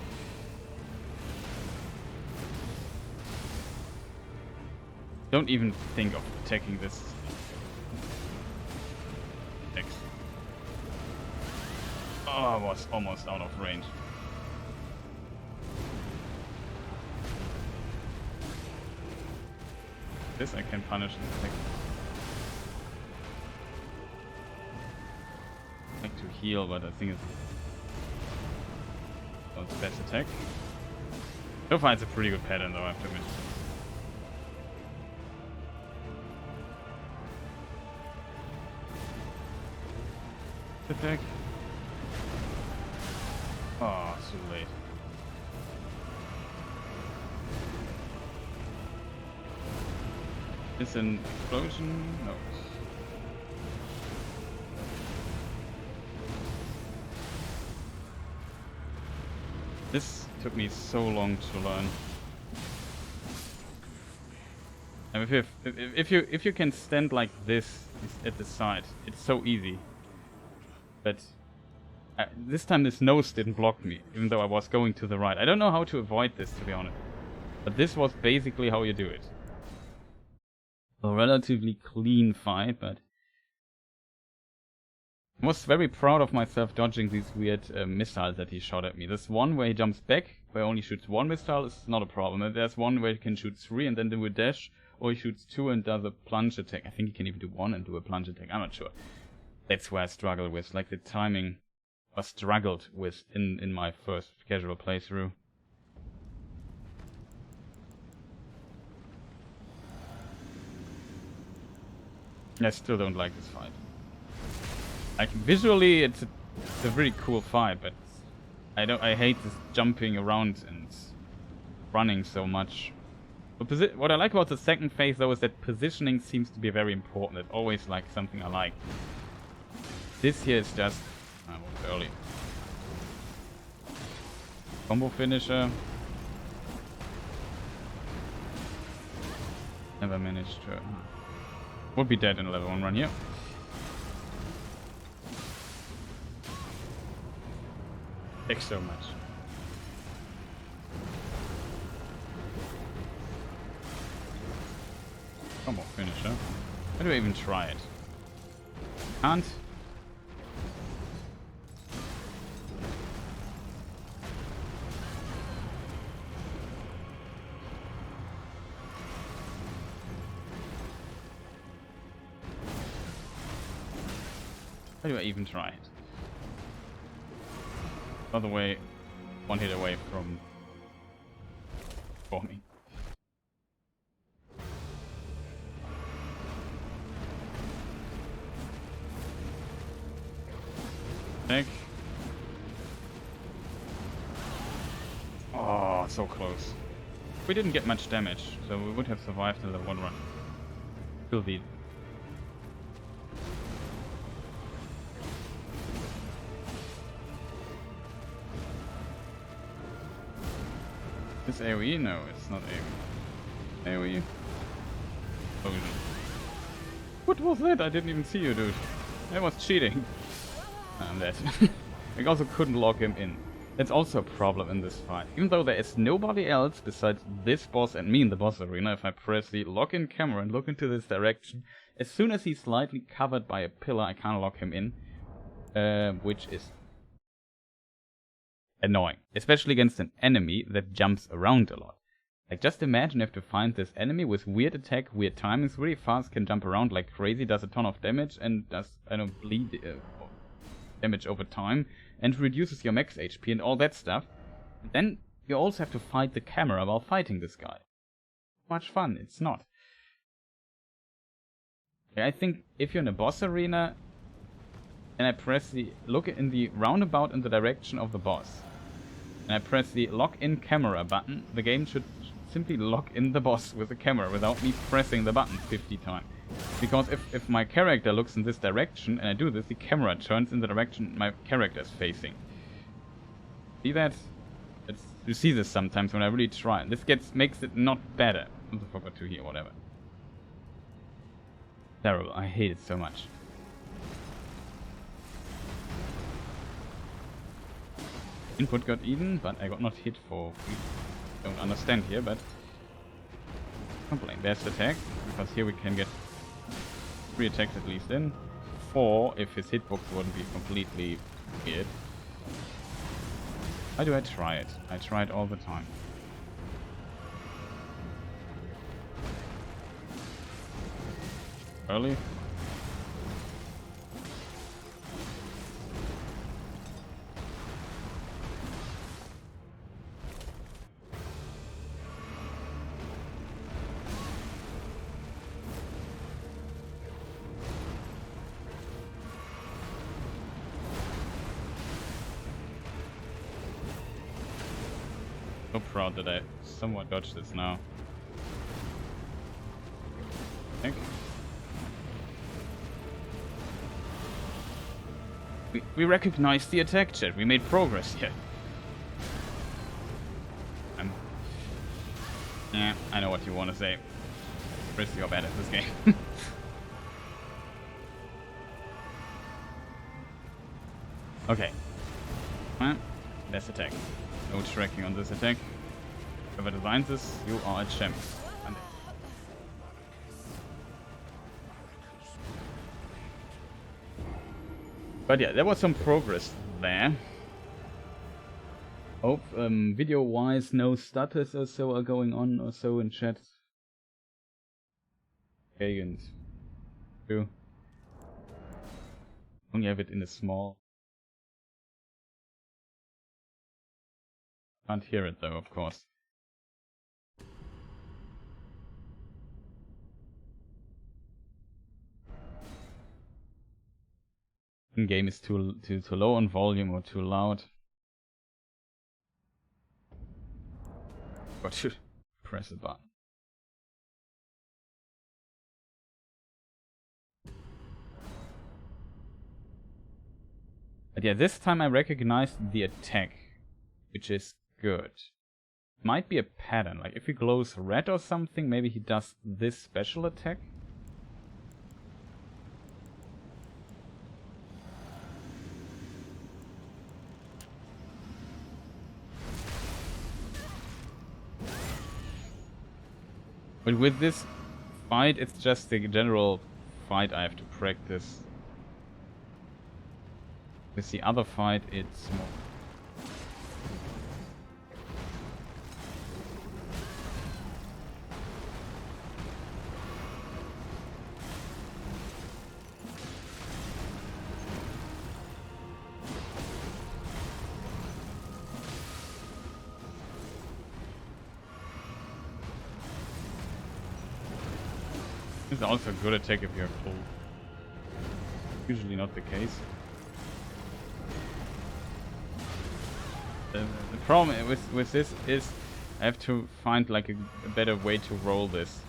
[SPEAKER 1] Don't even think of attacking this. X. Oh, I was almost out of range. This I can punish in a second. To heal, but I think it's the best attack. So far it's a pretty good pattern though, I have to admit. Attack. Oh, too late. Is an explosion? No. This took me so long to learn. And if you can stand like this at the side, it's so easy. But this time this nose didn't block me, even though I was going to the right. I don't know how to avoid this, to be honest. But this was basically how you do it. A relatively clean fight, but I was very proud of myself dodging these weird missiles that he shot at me. This one where he jumps back, where he only shoots 1 missile, is not a problem. And there's one where he can shoot 3 and then do a dash, or he shoots 2 and does a plunge attack. I think he can even do 1 and do a plunge attack, I'm not sure. That's where I struggle with, like the timing I struggled with in my first casual playthrough. I still don't like this fight. Like visually, it's a really cool fight, but I hate this jumping around and running so much. What I like about the second phase though is that positioning seems to be very important. It's always like something I like. This here is just... I was early. Combo finisher. Never managed to... Would be dead in a level 1 run here. Thanks so much. Combo finisher. Why do I even try it? Can't. Why do I even try it? Other way, one hit away from me. Heck. Oh, so close. We didn't get much damage, so we would have survived the 1 run. Still the... This AoE? No, it's not AoE. AoE. Explosion. What was that? I didn't even see you, dude. That was cheating. I'm dead. I also couldn't lock him in. That's also a problem in this fight. Even though there is nobody else besides this boss and me in the boss arena, if I press the lock in camera and look into this direction, as soon as he's slightly covered by a pillar, I can't lock him in. Which is annoying. Especially against an enemy that jumps around a lot. Like, just imagine you have to find this enemy with weird attack, weird timings, really fast, can jump around like crazy, does a ton of damage, and does, I don't know, bleed damage over time, and reduces your max HP and all that stuff. And then you also have to fight the camera while fighting this guy. Much fun, it's not. I think if you're in a boss arena, and I press the look in the roundabout in the direction of the boss, and I press the lock in camera button, the game should simply lock in the boss with the camera without me pressing the button 50 times. Because if my character looks in this direction and I do this, the camera turns in the direction my character is facing. See that? You see this sometimes when I really try. This makes it not better. I forgot to hear, whatever. Terrible. I hate it so much. Input got eaten, but I got not hit for... Don't understand here, but... Complain. There's the attack, because here we can get 3 attacks at least in. 4 if his hitbox wouldn't be completely weird. Why do I try it? I try it all the time. Early. So proud that I somewhat dodged this now. I think. We recognized the attack, chat. We made progress here. Yeah, I know what you want to say. Chris, you're bad at this game. Okay. Well, best attack. No tracking on this attack. Whoever designed this, you are a champ. But yeah, there was some progress there. Hope video-wise no stutters or so are going on or so in chat. Pagans. True. Only have it in a small. Can't hear it though, of course. In-game is too low on volume or too loud. Got to press a button. But yeah, this time I recognized the attack, which is good. Might be a pattern, like if he glows red or something, maybe he does this special attack. But with this fight, it's just the general fight I have to practice. With the other fight, it's more... It's also a good attack if you're full. Usually not the case. The problem with this is I have to find like a better way to roll this.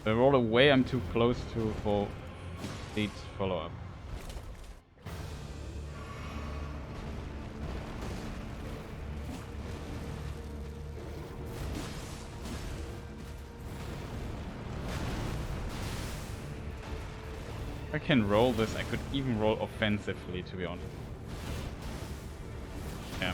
[SPEAKER 1] If I roll away, I'm too close to for complete follow-up. If I can roll this, I could even roll offensively, to be honest. Yeah.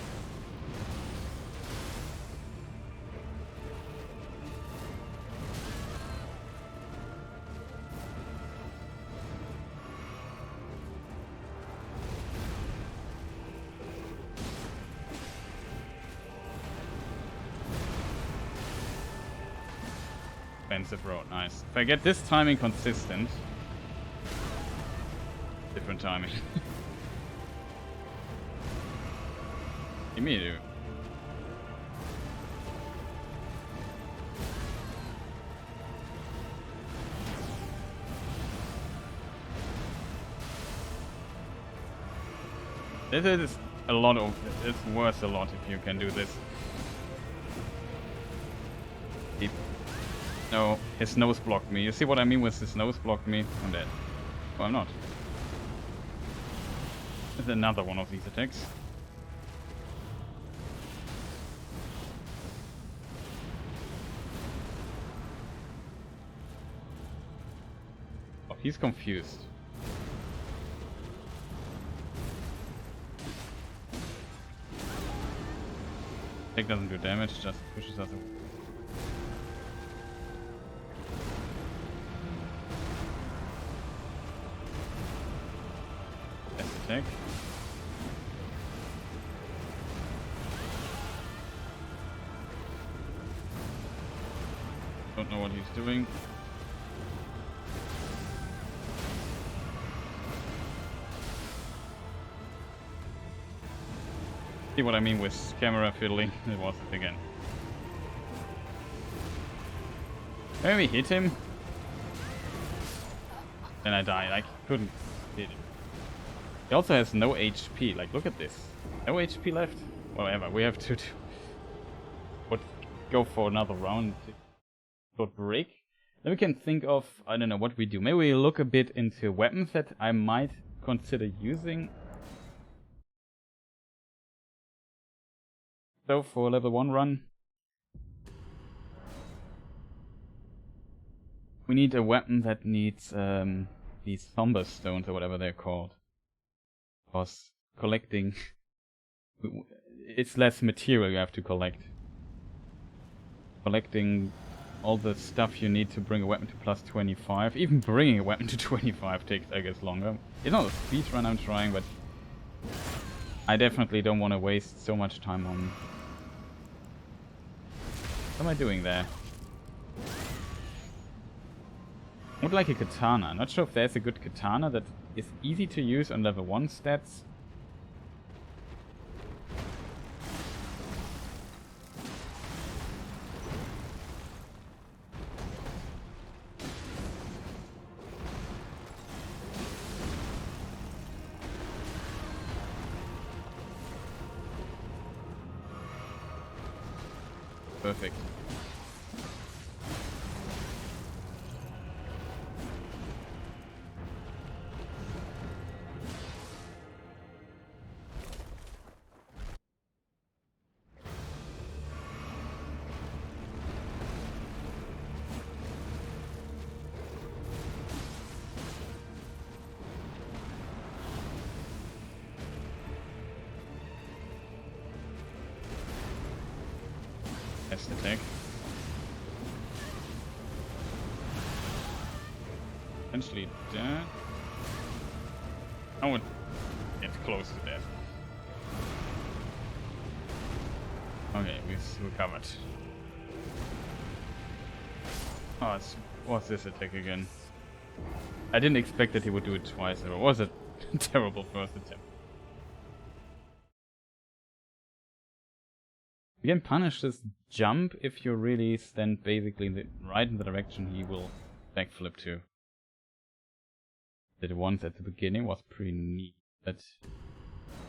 [SPEAKER 1] Offensive roll, nice. If I get this timing consistent, different timing. Give me a... This is a lot of... It's worth a lot if you can do this. No, his nose blocked me. You see what I mean with his nose blocked me? I'm dead. Well, I'm not. There's another one of these attacks. Oh, he's confused. Attack doesn't do damage, just pushes us away. Attack. Don't know what he's doing. See what I mean with camera fiddling? It was it again. Maybe hit him. Then I die. I couldn't hit him. He also has no HP. Like, look at this. No HP left. Whatever. We have to go for another round. Short break. Then we can think of, I don't know what we do. Maybe we look a bit into weapons that I might consider using. So for level 1 run, we need a weapon that needs these Thumber Stones or whatever they're called. Because collecting, it's less material you have to collect. Collecting all the stuff you need to bring a weapon to plus 25. Even bringing a weapon to 25 takes, I guess, longer. It's not a speed run I'm trying, but I definitely don't want to waste so much time on... What am I doing there? I would like a katana. I'm not sure if there's a good katana that is easy to use on level 1 stats. Perfect. Test attack. Potentially dead. Oh, it's close to death. Okay, we've recovered. Oh, what's this attack again? I didn't expect that he would do it twice, or was it a terrible first attempt? You can punish this jump if you really stand basically right in the direction he will backflip to. The ones at the beginning was pretty neat, but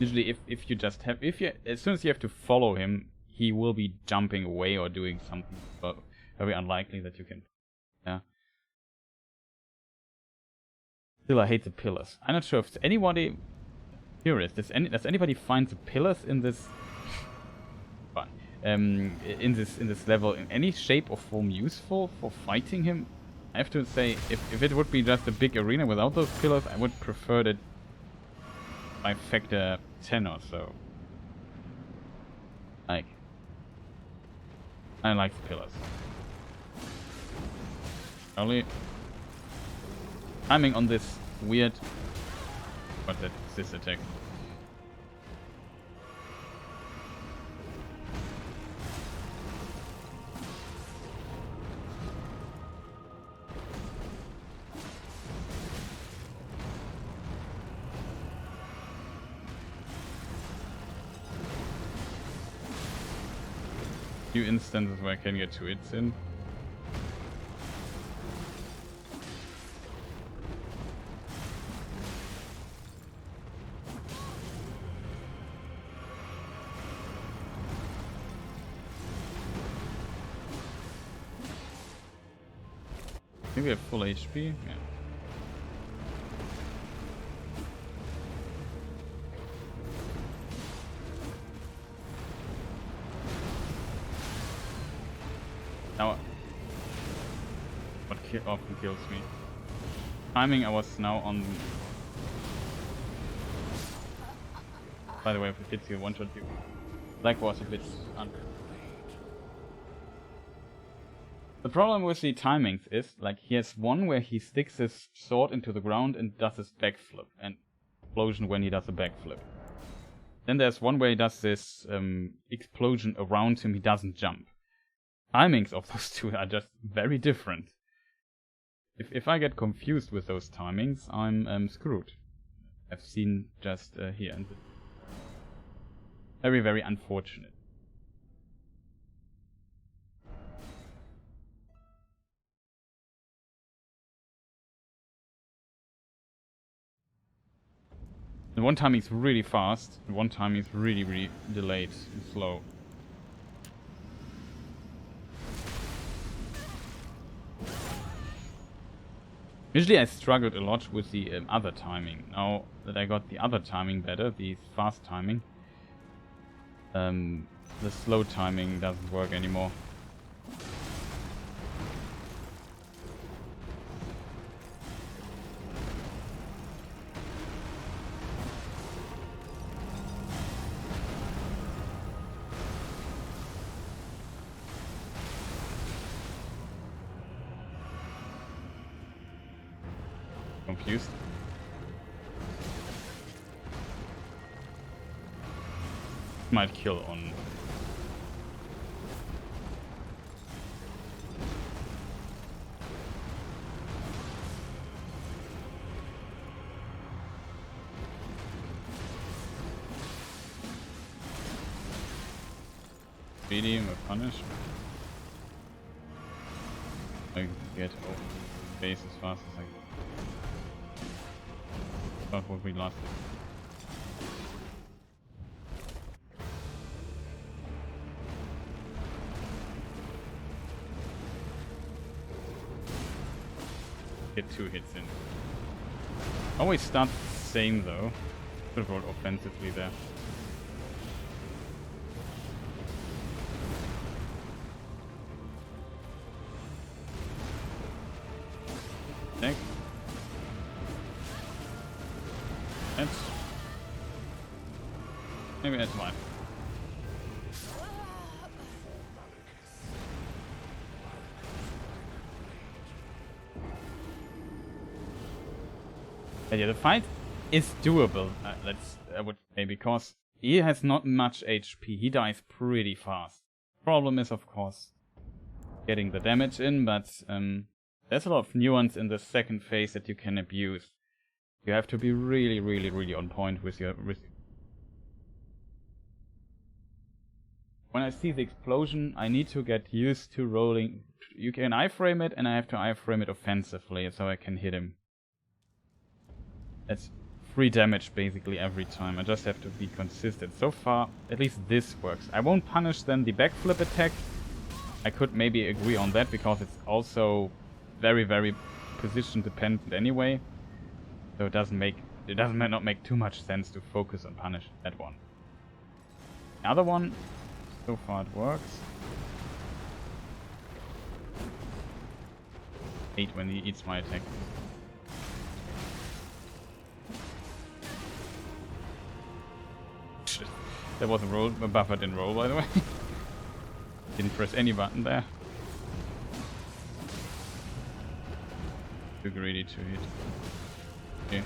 [SPEAKER 1] usually if you just have, as soon as you have to follow him, he will be jumping away or doing something, but very unlikely that you can, yeah. Still, I hate the pillars. I'm not sure if anybody curious. Does anybody find the pillars in this in this level in any shape or form useful for fighting him? I have to say, if it would be just a big arena without those pillars, I would prefer it by factor 10 or so. Like, I like the pillars. Only timing on this weird, what's that, this attack. Few instances where I can get 2 hits in. I think we have full HP. Yeah. Now, what often kills me. Timing, I was now on. By the way, if it hits you, one shot you. Like was a bit unfair. The problem with the timings is, like, he has one where he sticks his sword into the ground and does his backflip, and explosion when he does a backflip. Then there's one where he does this explosion around him, he doesn't jump. Timings of those two are just very different. If I get confused with those timings, I'm screwed. I've seen just here, and very, very unfortunate. And one time he's really fast, and one time he's really, really delayed and slow. Usually I struggled a lot with the other timing. Now that I got the other timing better, the fast timing, the slow timing doesn't work anymore. Confused. Might kill on. Medium or punish. I get over the base as fast as I can. That would be last. Get 2 hits in. Always start the same though. Should have rolled offensively there. Next. Maybe that's fine. But yeah, the fight is doable. I would say, because he has not much HP. He dies pretty fast. Problem is, of course, getting the damage in, but there's a lot of nuance in the second phase that you can abuse. You have to be really, really, really on point with your... When I see the explosion, I need to get used to rolling. You can iframe it, and I have to iframe it offensively so I can hit him. That's 3 damage basically every time. I just have to be consistent. So far, at least this works. I won't punish then the backflip attack. I could maybe agree on that because it's also very, very position dependent anyway. So it doesn't not make too much sense to focus on punish that one. The other one, so far it works. Hate when he eats my attack. There was a buffer didn't roll, by the way. Didn't press any button there. Too greedy to hit. Okay.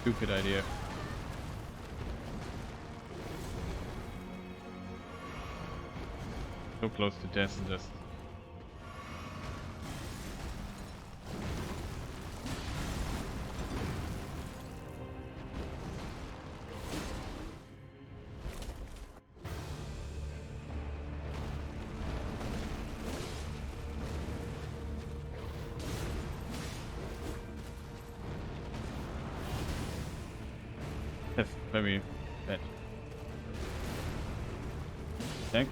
[SPEAKER 1] Stupid idea. So close to death and just... That's very bad. Attack.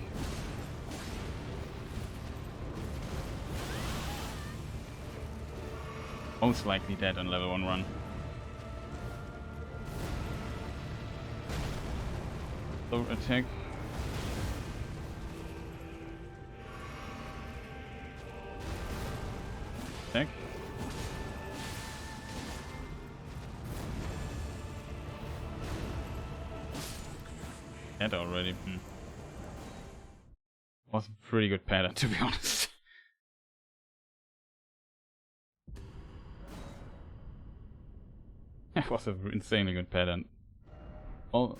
[SPEAKER 1] Most likely dead on level 1 run. So attack. Attack. Dead already. Was a pretty good pattern, to be honest. That was an insanely good pattern. Well,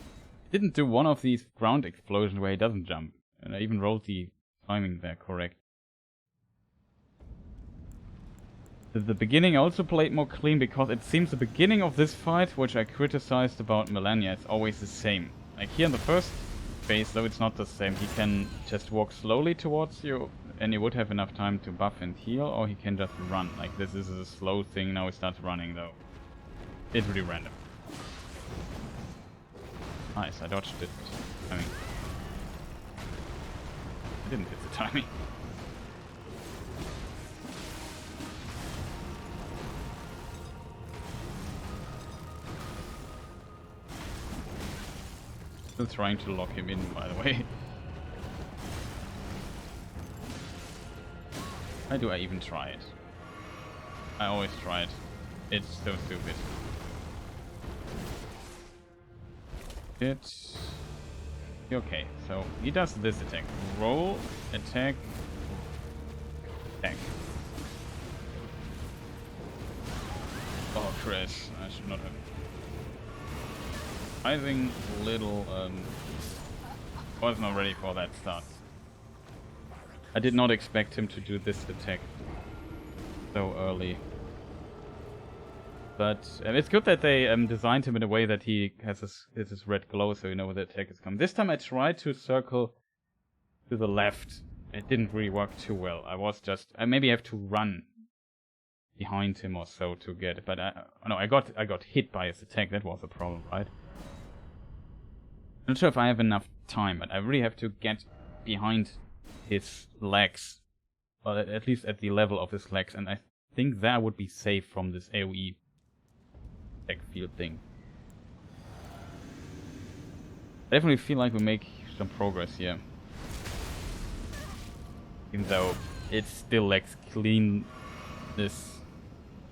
[SPEAKER 1] didn't do one of these ground explosions where he doesn't jump. And I even rolled the timing there correct. The beginning also played more clean because it seems the beginning of this fight, which I criticized about Malenia, is always the same. Like here in the first phase, though, it's not the same. He can just walk slowly towards you and you would have enough time to buff and heal, or he can just run. Like this is a slow thing, now he starts running though. It's really random. Nice, I dodged it. I mean, I didn't hit the timing. Still trying to lock him in, by the way. Why do I even try it? I always try it. It's so stupid. It's okay, so he does this attack. Roll, attack, attack. Oh, crash. I should not have. I think little was not ready for that start. I did not expect him to do this attack so early. But it's good that they designed him in a way that he has his red glow, so you know the attack is coming. This time I tried to circle to the left. It didn't really work too well. I maybe have to run behind him or so to get it. But I got hit by his attack. That was a problem, right? I'm not sure if I have enough time, but I really have to get behind his legs, or at least at the level of his legs, and I think that would be safe from this AoE field thing. I definitely feel like we make some progress here. Even though it still lacks cleanness.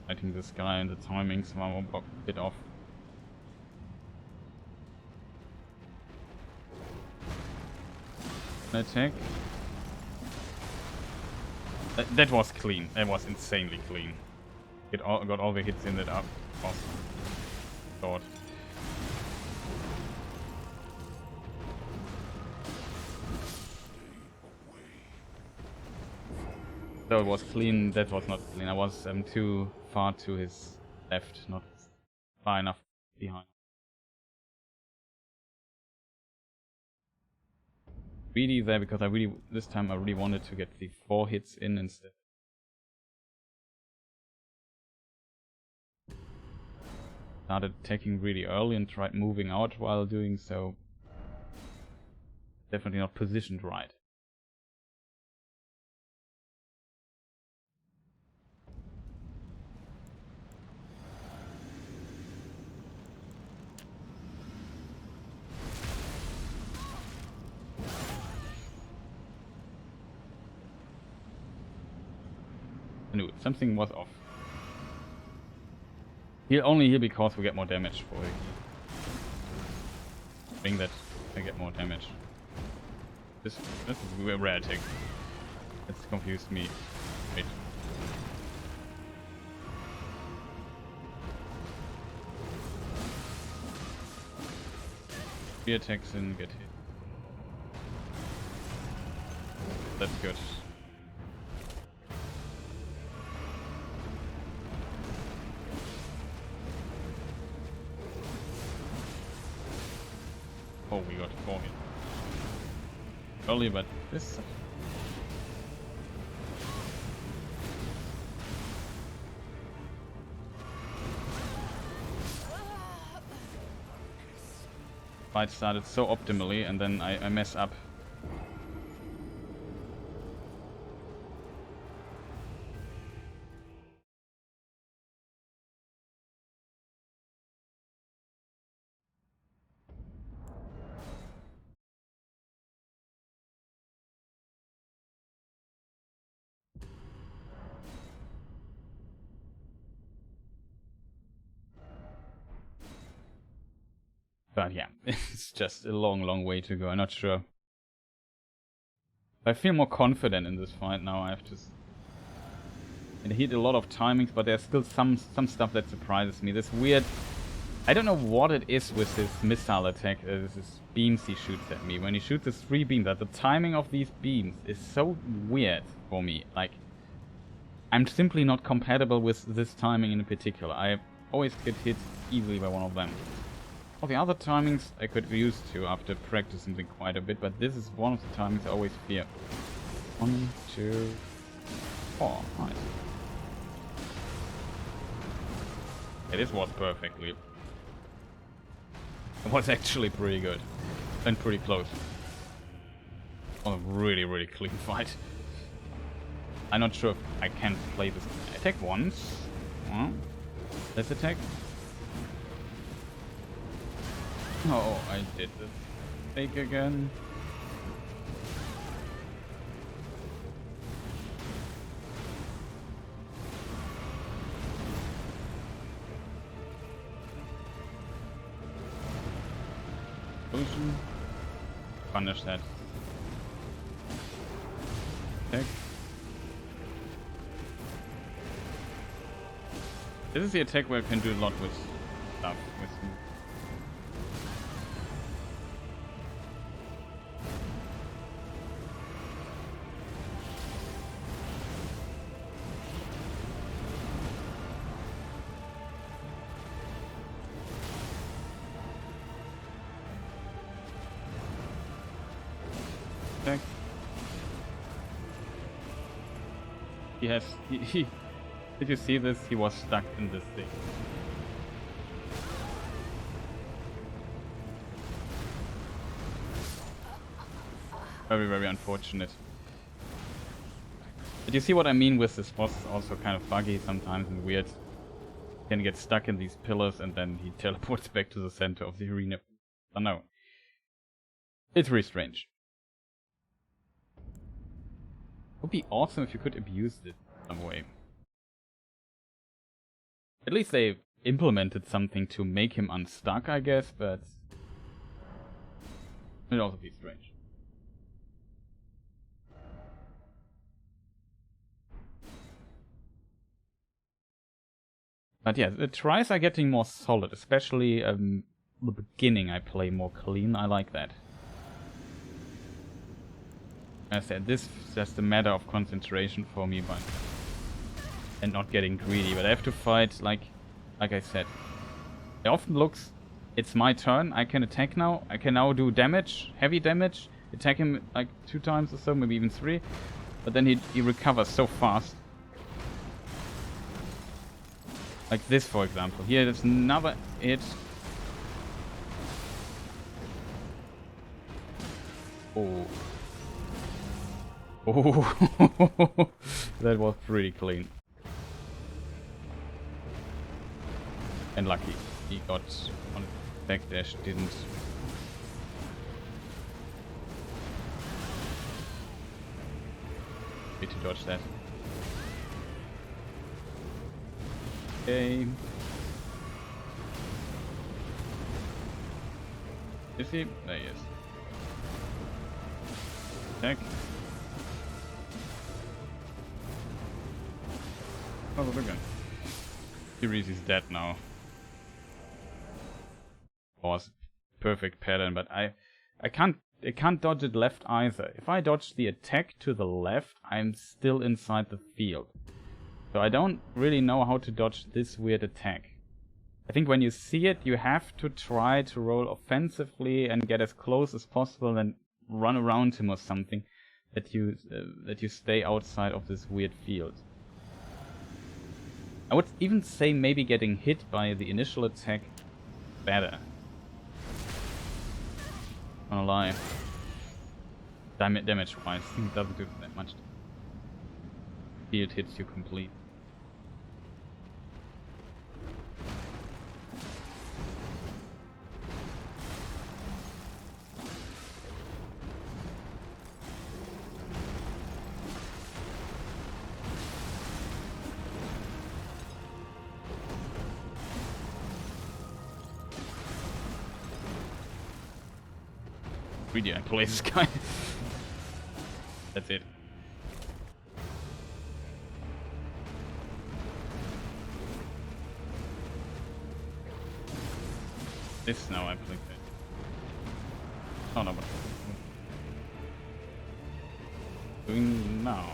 [SPEAKER 1] I think this guy and the timings are a bit off. Attack. That was clean. That was insanely clean. It got all the hits in that up. Awesome. God. So it was clean. That was not clean. I was too far to his left, not far enough behind. Really there because this time I really wanted to get the 4 hits in instead. Started attacking really early and tried moving out while doing so. Definitely not positioned right. I knew it. Something was off. Only here because we get more damage for it. Thing that I get more damage. This is a rare attack. It's confused me. Wait. Three attacks and get hit. That's good. Oh, we got 4 hit. Early, but this. Fight started so optimally, and then I mess up. But yeah, it's just a long way to go. I'm not sure. I feel more confident in this fight now. I have to. It hit a lot of timings, but there's still some stuff that surprises me. This weird. I don't know what it is with this missile attack. This beams he shoots at me. When he shoots his 3 beams, that the timing of these beams is so weird for me. Like, I'm simply not compatible with this timing in particular. I always get hit easily by one of them. All the other timings I could be used to after practicing them quite a bit, but this is one of the timings I always fear. 1, 2, 4. Nice. Yeah, this was perfectly. It was actually pretty good. And pretty close. Oh, really clean fight. I'm not sure if I can play this. Attack once. Let's attack. Oh, I did the fake again. Potion. Punish that. Attack. This is the attack where I can do a lot with stuff. With he did you see this? He was stuck in this thing. Very unfortunate. But you see what I mean with this boss is also kind of buggy sometimes and weird. He can get stuck in these pillars and then he teleports back to the center of the arena. I don't know. It's really strange. Would be awesome if you could abuse it some way. At least they implemented something to make him unstuck, I guess, but it'd also be strange. But yeah, the tries are getting more solid, especially the beginning I play more clean. I like that. As I said, this is just a matter of concentration for me, and not getting greedy. But I have to fight, like I said. It often looks, it's my turn, I can attack now. I can now do damage, heavy damage, attack him like 2 times or so, maybe even 3. But then he recovers so fast. Like this, for example. Here, there's another hit. Oh. Oh. That was pretty clean. And lucky. He got on backdash, didn't. Need to dodge that. Okay. Is he? There he is. Attack. Oh, look again. Series is dead now. Was perfect pattern, but I can't dodge it left either. If I dodge the attack to the left, I'm still inside the field. So I don't really know how to dodge this weird attack. I think when you see it, you have to try to roll offensively and get as close as possible and run around him or something, that you stay outside of this weird field. I would even say maybe getting hit by the initial attack better. Not gonna lie. Damage wise, I think it doesn't do that much. Field hits you complete. Really, I play this guy. That's it. This now I play that. Oh no, what doing now?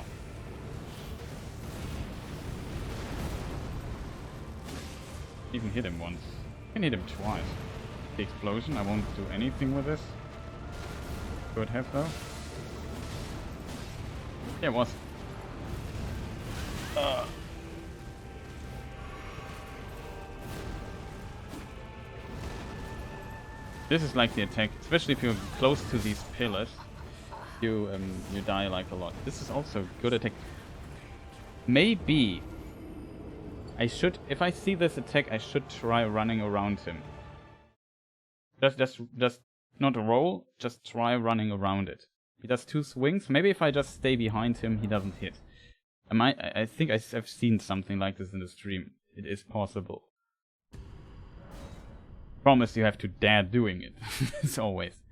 [SPEAKER 1] Even hit him once. I can hit him twice. The explosion, I won't do anything with this. Could have though. Yeah, it was. This is like the attack, especially if you're close to these pillars. You die like a lot. This is also good attack. Maybe I should, if I see this attack, I should try running around him. Just not roll, just try running around it. He does 2 swings. Maybe if I just stay behind him, he doesn't hit. I think I've seen something like this in the stream. It is possible. Promise you have to dare doing it. As always.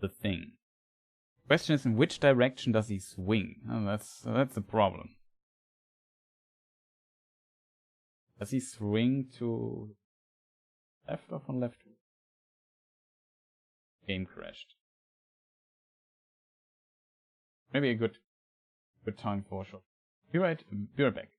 [SPEAKER 1] The thing. Question is, in which direction does he swing? Oh, that's a problem. Does he swing to left or from left? Game crashed. Maybe a good time for a shot. Be right back.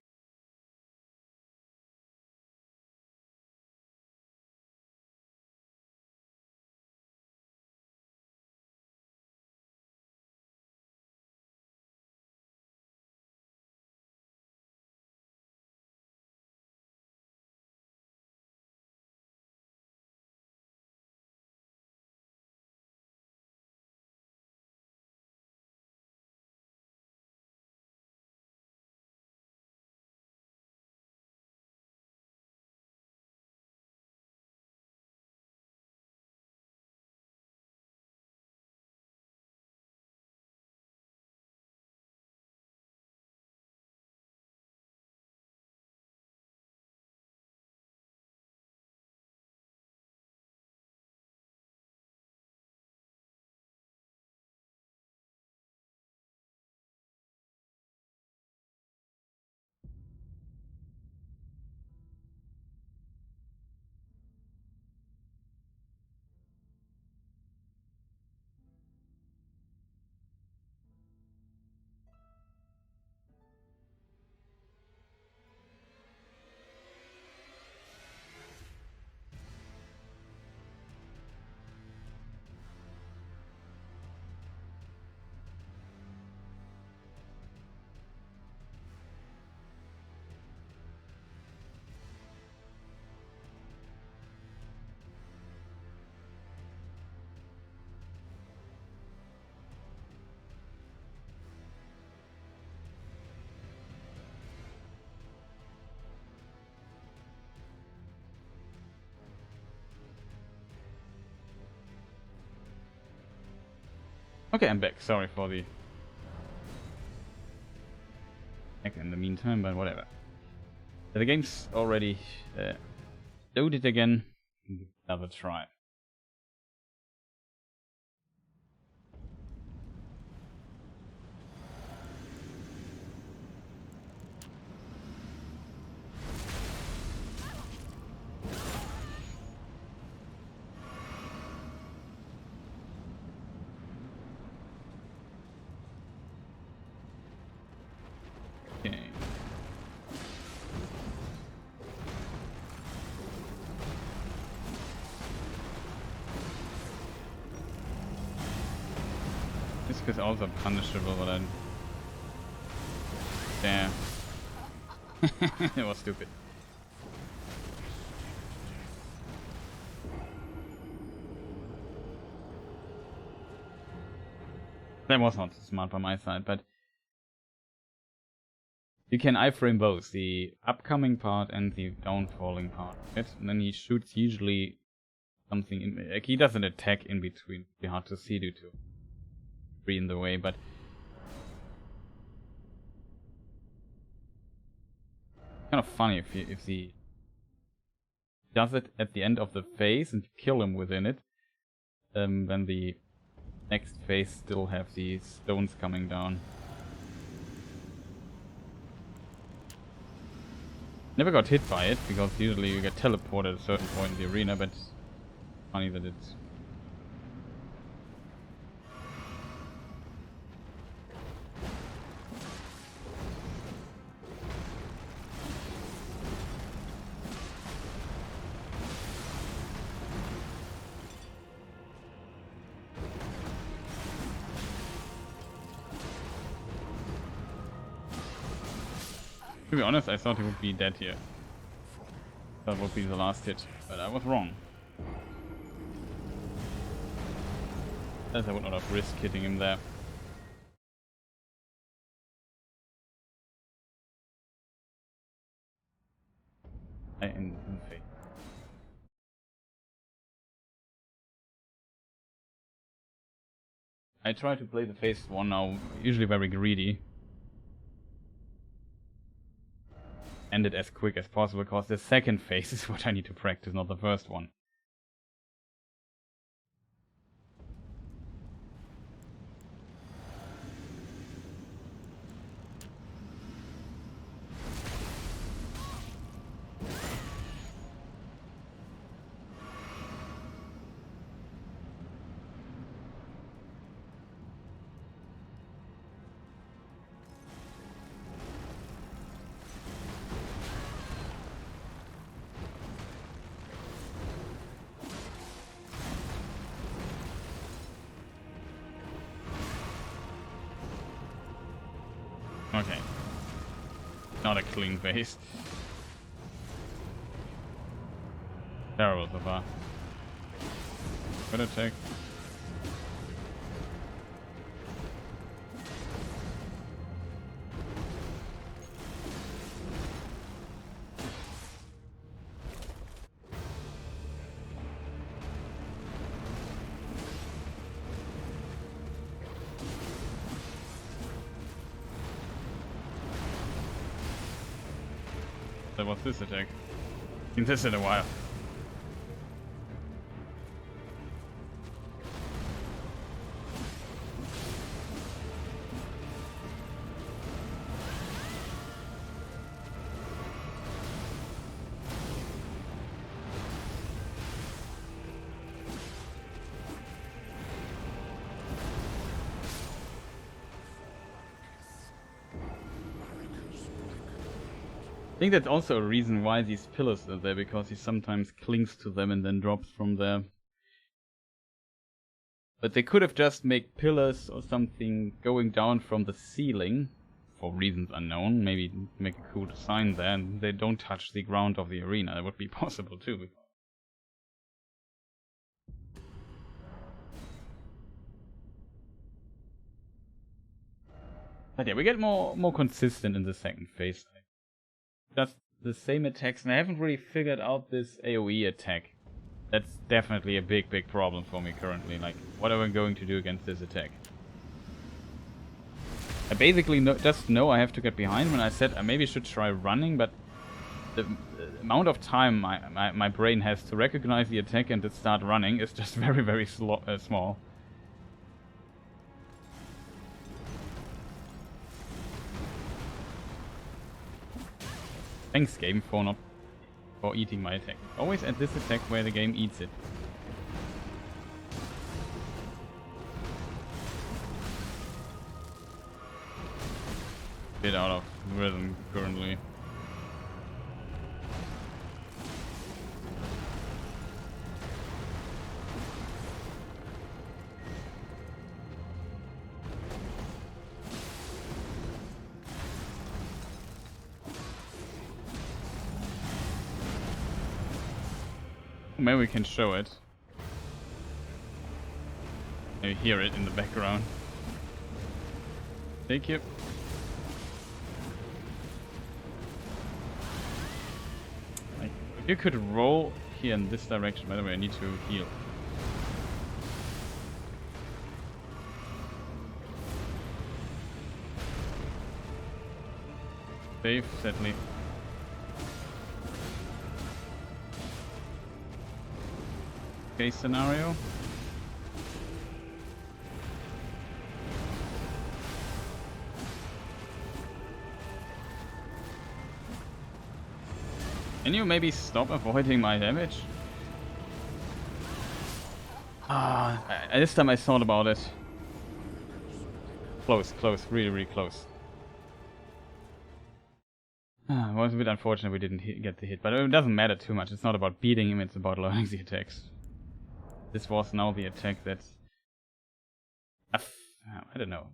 [SPEAKER 1] Okay, I'm back. Sorry for the back in the meantime, but whatever. The game's already loaded again. Another try. Okay. This is also punishable, but I... Damn. It was stupid. That was not smart by my side, but... You can iframe both, the upcoming part and the downfalling part, right? And then he shoots usually something in... Like, he doesn't attack in between. It'd be hard to see due to... in the way, but... kind of funny if he does it at the end of the phase and kill him within it, then the next phase still have these stones coming down. Never got hit by it because usually you get teleported at a certain point in the arena, but it's funny that it's... To be honest, I thought he would be dead here. That would be the last hit, but I was wrong. As I would not have risked hitting him there. In faith. I try to play the phase 1 now, usually very greedy. End it as quick as possible, because the second phase is what I need to practice, not the first one. Okay. Not a clean base. Terrible so far. Good attack. So what's this attack? Seen this in a while. I think that's also a reason why these pillars are there, because he sometimes clings to them and then drops from there. But they could have just made pillars or something going down from the ceiling, for reasons unknown. Maybe make a cool design there, and they don't touch the ground of the arena. That would be possible too. But yeah, we get more consistent in the second phase. Just the same attacks, and I haven't really figured out this AoE attack. That's definitely a big problem for me currently. Like, what am I going to do against this attack? I basically just know I have to get behind when I said I maybe should try running, but the amount of time my brain has to recognize the attack and to start running is just very, very small. Thanks, game, for eating my attack. Always at this attack where the game eats it. Bit out of rhythm currently. Maybe we can show it. You hear it in the background. Thank you. Like, if you could roll here in this direction. By the way, I need to heal. Save, sadly. Case scenario. Can you maybe stop avoiding my damage? This time I thought about it. Close, really, really close. It was a bit unfortunate we didn't get the hit, but it doesn't matter too much. It's not about beating him, it's about learning the attacks. This was now the attack that... I don't know.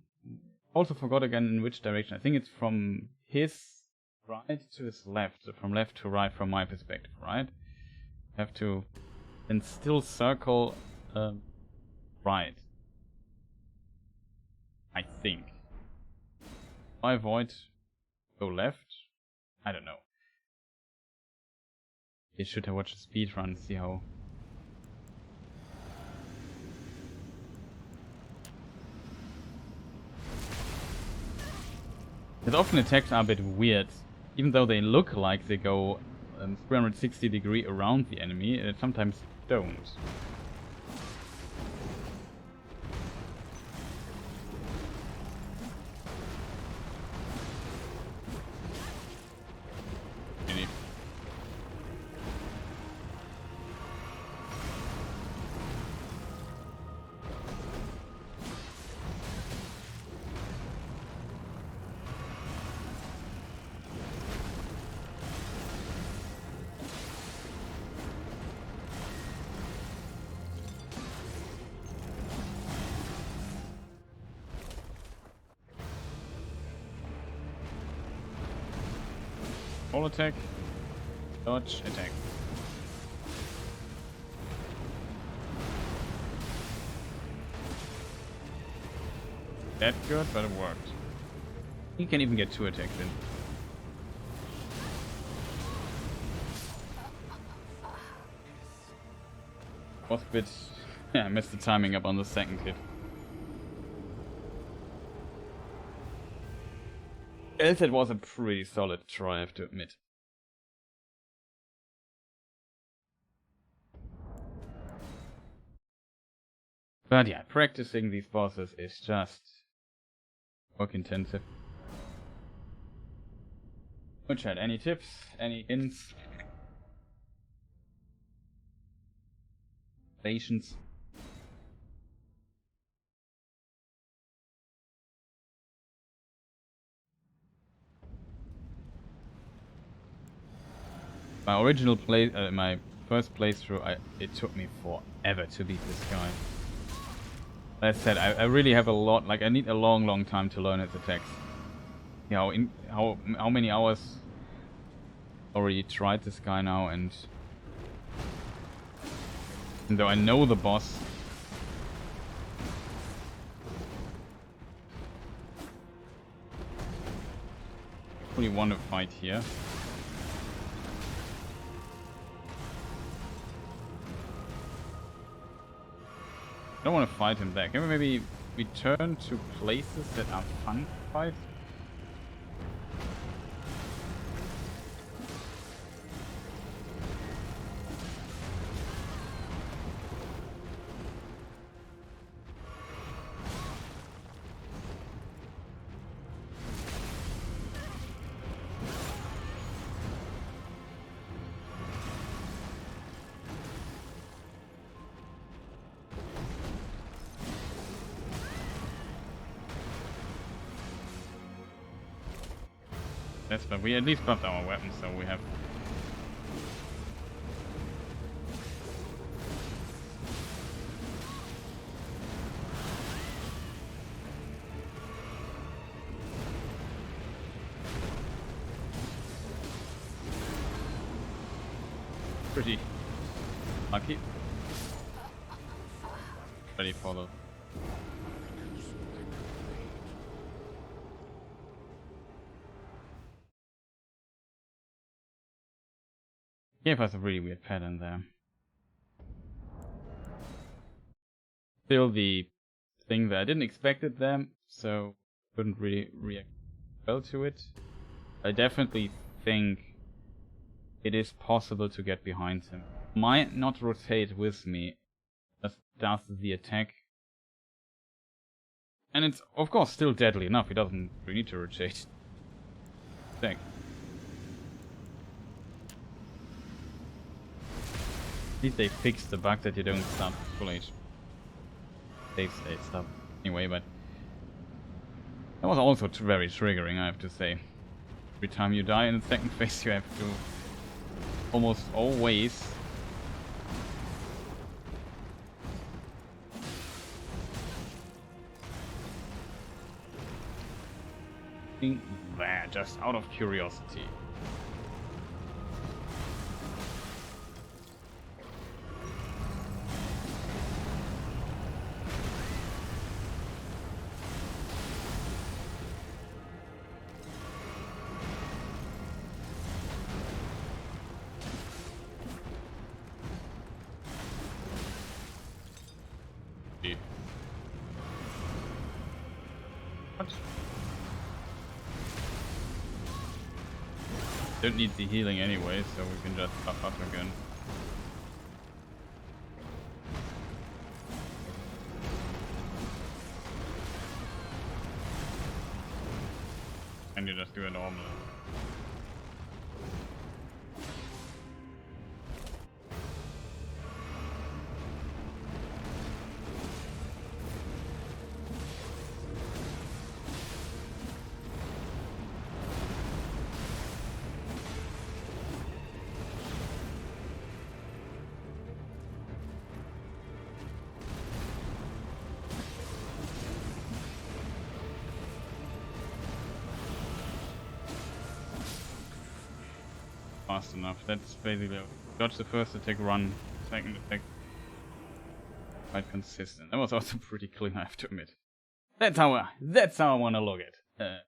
[SPEAKER 1] Also forgot again in which direction. I think it's from his right to his left. So from left to right from my perspective, right? Have to then still circle right. I think. I avoid go left. I don't know. You should have watched a speed run, see how... Because often attacks are a bit weird. Even though they look like they go 360 degree around the enemy, it sometimes don't. Really. Full attack, dodge, attack. That good, but it worked. You can even get 2 attacks in. Was a bit... Yeah, I messed the timing up on the second hit. Else it was a pretty solid try, I have to admit. But yeah, practicing these bosses is just work intensive. Good chat, any tips? Any hints? Patience? My original play, my first playthrough, it took me forever to beat this guy. As I said, I really have a lot, like I need a long time to learn his attacks. You know, how many hours already tried this guy now, and though I know the boss, I really want to fight here. I don't want to fight him back. Maybe return to places that are fun to fight. Yes, but we at least buffed our weapons, so we have... pretty lucky. Ready for the... Gave us a really weird pattern there. Still the thing that I didn't expect it there, so couldn't really react well to it. I definitely think it is possible to get behind him. Might not rotate with me, just does the attack. And it's of course still deadly enough, he doesn't really need to rotate. Attack. At least they fixed the bug that you don't start full HP. Save state stuff. Anyway, but that was also very triggering, I have to say. Every time you die in the second phase, you have to almost always think there, just out of curiosity. What? Don't need the healing anyway, so we can just buff up again. And you just do it normally. Fast enough. That's basically dodge the first attack, run, second attack. Quite consistent. That was also pretty clean, I have to admit. That's how I want to look at it.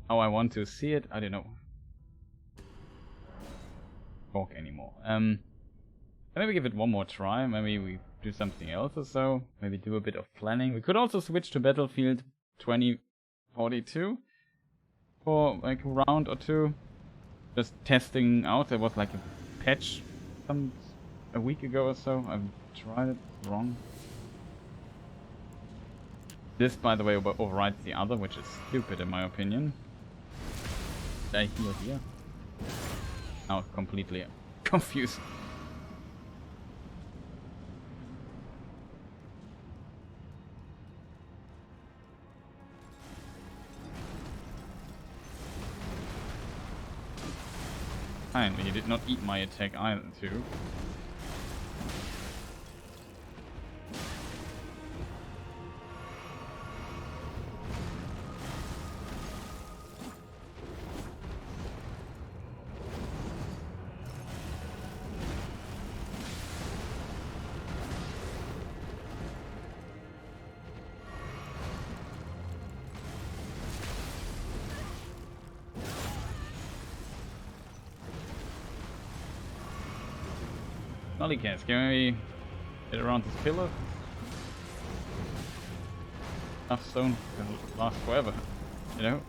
[SPEAKER 1] How I want to see it, I don't know. Talk anymore. Maybe give it one more try. Maybe we do something else or so. Maybe do a bit of planning. We could also switch to Battlefield 2042 for like a round or two. Just testing out. There was like a patch a week ago or so. I've tried it wrong. This, by the way, overrides the other, which is stupid in my opinion. Did I heal here? Now completely confused. Finally, he did not eat my attack either, too. Maliketh, can we get around this pillar? Tough zone can last forever, you know?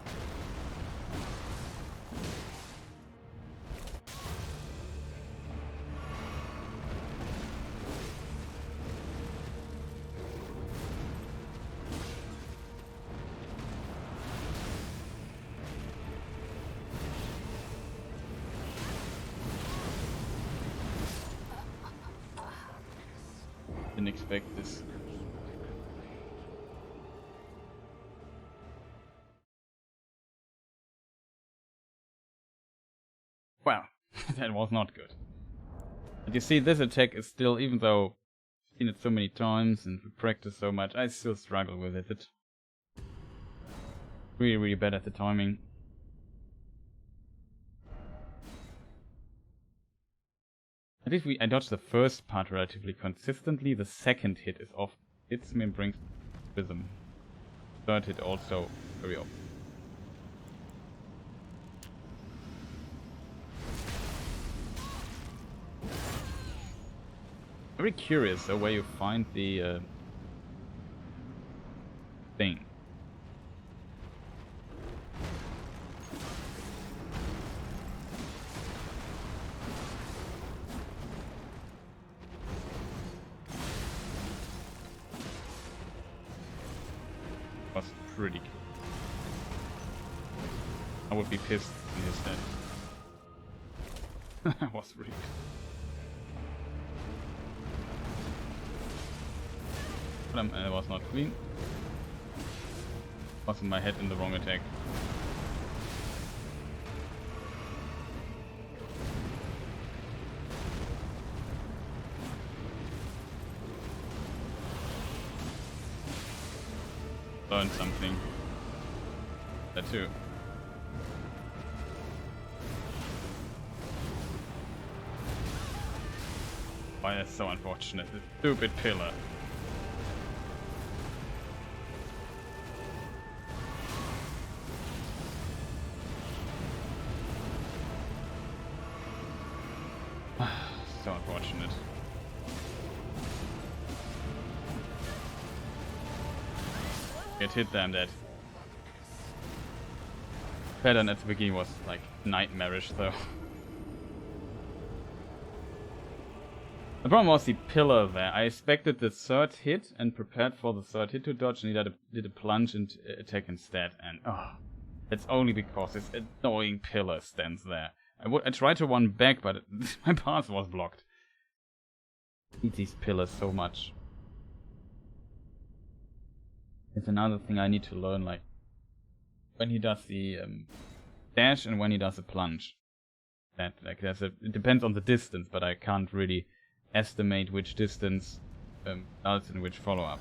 [SPEAKER 1] Didn't expect this. Wow, that was not good. But you see, this attack is still, even though I've seen it so many times and we practice so much, I still struggle with it. It's really, really bad at the timing. At least I dodge the first part relatively consistently. The second hit is off. Hits me and brings rhythm. Third hit also very often. Very curious though where you find the thing. Was pretty cool. I would be pissed in his stead. That was really good. It was not clean. Was in my head in the wrong attack. Learned something. That too. Why, that's so unfortunate. This stupid pillar. So unfortunate. Get hit, damn that. Pattern at the beginning was like nightmarish though. The problem was the pillar there. I expected the third hit and prepared for the third hit to dodge, and he did a plunge and attack instead. And that's only because this annoying pillar stands there. I tried to run back, but my path was blocked. I hate these pillars so much. It's another thing I need to learn, like when he does the dash and when he does a plunge. That like it depends on the distance, but I can't really estimate which distance does and which follow up.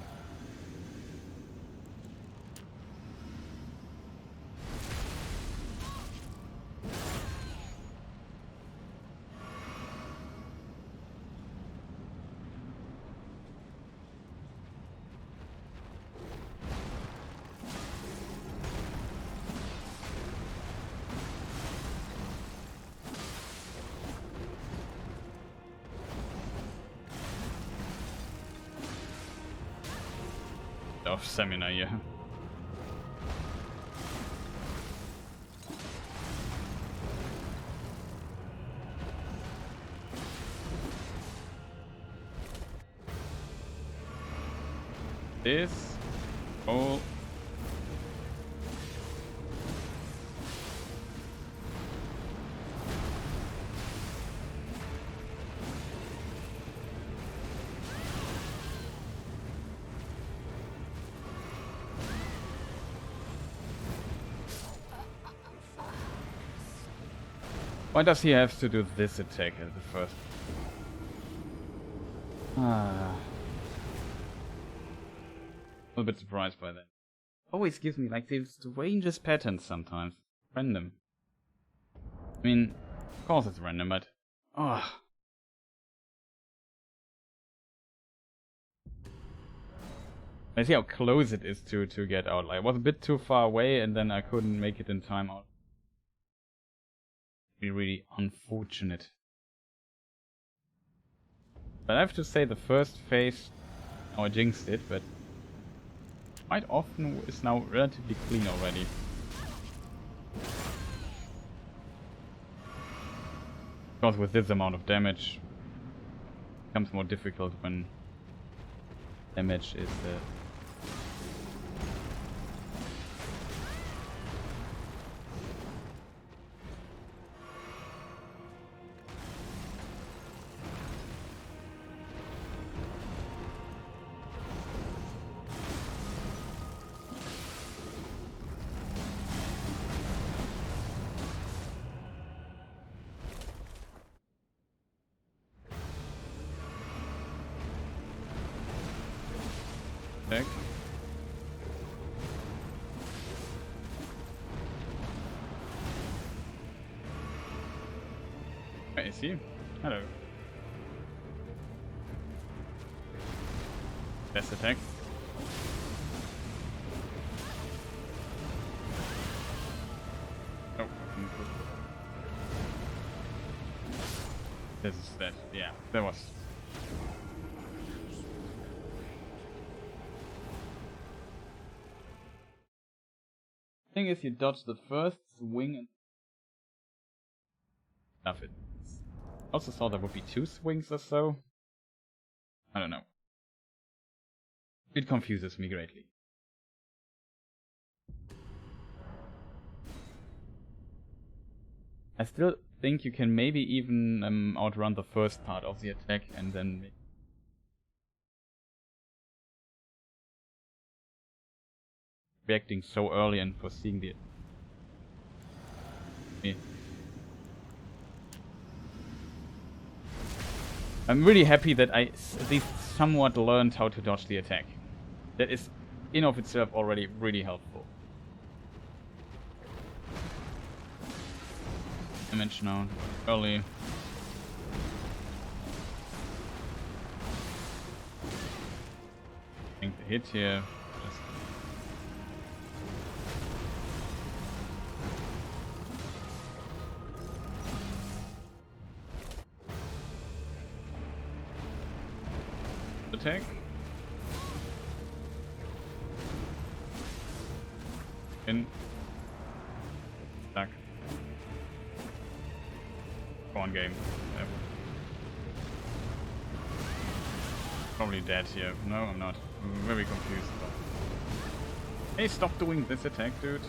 [SPEAKER 1] Of seminar here. This all why does he have to do this attack as the first? A little bit surprised by that. Always gives me like these strangest patterns sometimes. Random. I mean, of course it's random, but I see how close it is to get out. Like, I was a bit too far away and then I couldn't make it in time out. Really unfortunate. But I have to say the first phase, I jinxed it, but quite often is now relatively clean already. Because with this amount of damage, it becomes more difficult when damage is attack. Where is he? Hello. Best attack. Oh, this is that. Yeah, that was. Thing is, you dodge the first swing and stuff it. I also thought there would be 2 swings or so. I don't know. It confuses me greatly. I still think you can maybe even outrun the first part of the attack and then reacting so early and foreseeing the I'm really happy that I at least somewhat learned how to dodge the attack. That is in of itself already really helpful. Damage now early. I think the hit here. Attack. In. Stuck. Go on, game. Yep. Probably dead here. No, I'm not. I'm very confused. Hey, stop doing this attack, dude.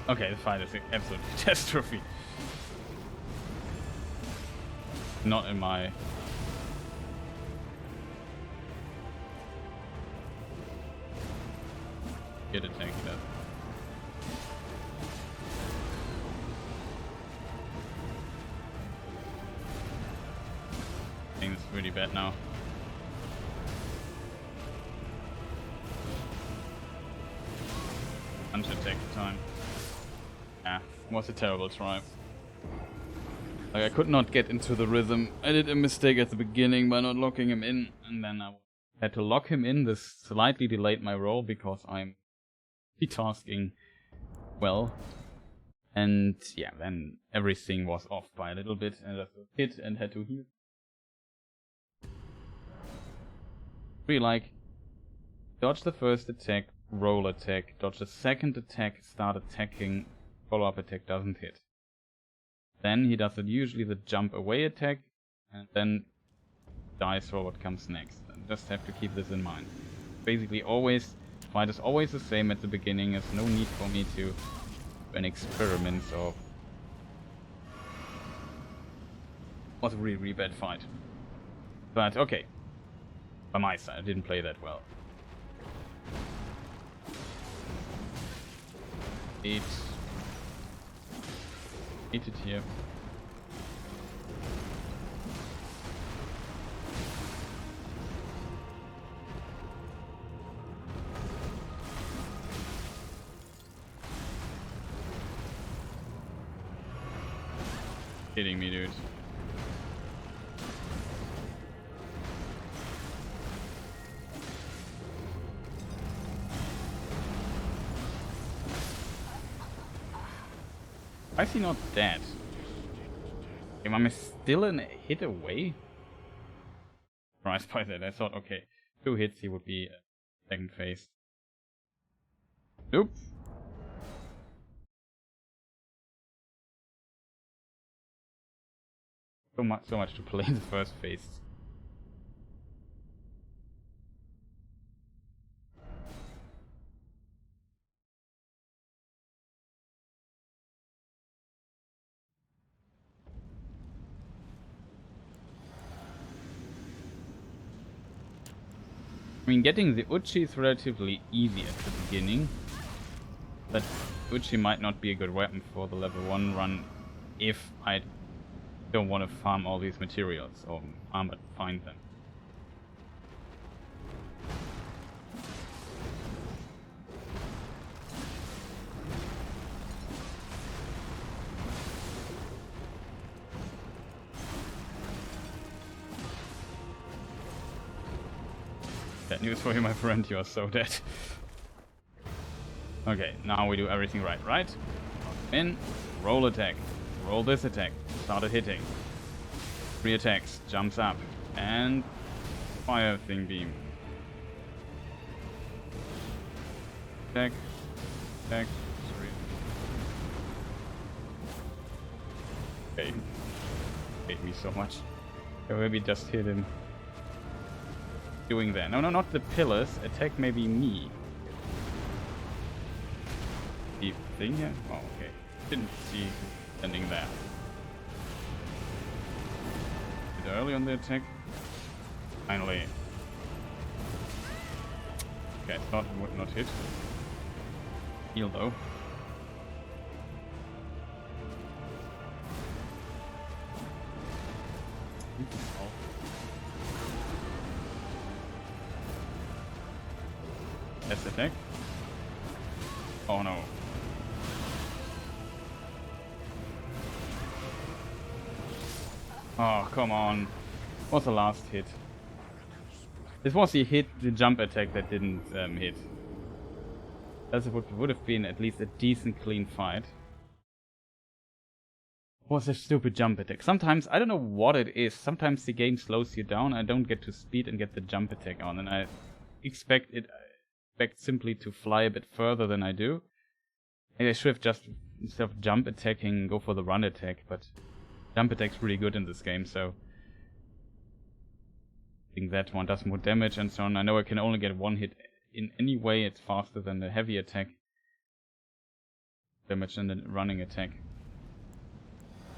[SPEAKER 1] Okay, the fight is an absolute catastrophe. Not in my... Get attack that. I think it's really bad now. Punch attack time. Yeah, was a terrible try. Like, I could not get into the rhythm. I did a mistake at the beginning by not locking him in, and then I had to lock him in. This slightly delayed my roll because I'm tasking well. And yeah, then everything was off by a little bit, and I hit and had to heal. Really like, dodge the first attack, roll attack, dodge the second attack, start attacking, follow-up attack doesn't hit. Then he does usually the jump away attack, and then dies for what comes next. And just have to keep this in mind. Basically always, fight is always the same at the beginning, there's no need for me to do an experiment or... Was a really, really bad fight. But okay. By my side, I didn't play that well. 8 it here. Kidding me, dude. Why is he not dead? Am I still a hit away? Surprised by that. I thought, okay, 2 hits he would be second phase. Nope. So much to play in the first phase. I mean, getting the Uchi is relatively easy at the beginning, but Uchi might not be a good weapon for the level 1 run if I don't want to farm all these materials, or farm but find them. Bad news for you, my friend, you are so dead. Okay, now we do everything right? In, roll attack, roll this attack, started hitting. 3 attacks, jumps up, and fire thing beam. Attack, 3. Okay, hate me so much. Okay, maybe just hit him. Doing that. No, not the pillars. Attack maybe me. The thing here? Oh, okay. Didn't see standing there. Bit early on the attack. Finally. Okay, thought it would not hit. Heal though. Let's attack. Oh no. Oh, come on. What's the last hit? This was the jump attack that didn't hit. That would have been at least a decent clean fight. Was a stupid jump attack. Sometimes, I don't know what it is, sometimes the game slows you down, I don't get to speed and get the jump attack on, and I expect simply to fly a bit further than I do. Maybe I should have just, instead of jump attacking, go for the run attack, but jump attack's really good in this game, so I think that one does more damage and so on. I know I can only get 1 hit in any way, it's faster than the heavy attack damage than the running attack.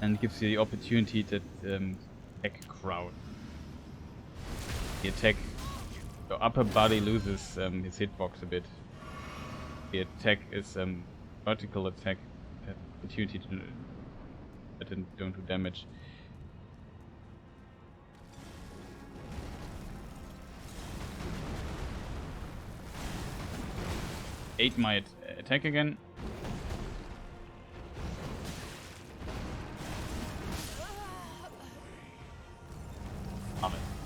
[SPEAKER 1] And gives you the opportunity to attack crowd. The attack, the upper body loses his hitbox a bit. The attack is vertical attack, opportunity to don't do damage. Ate my attack again.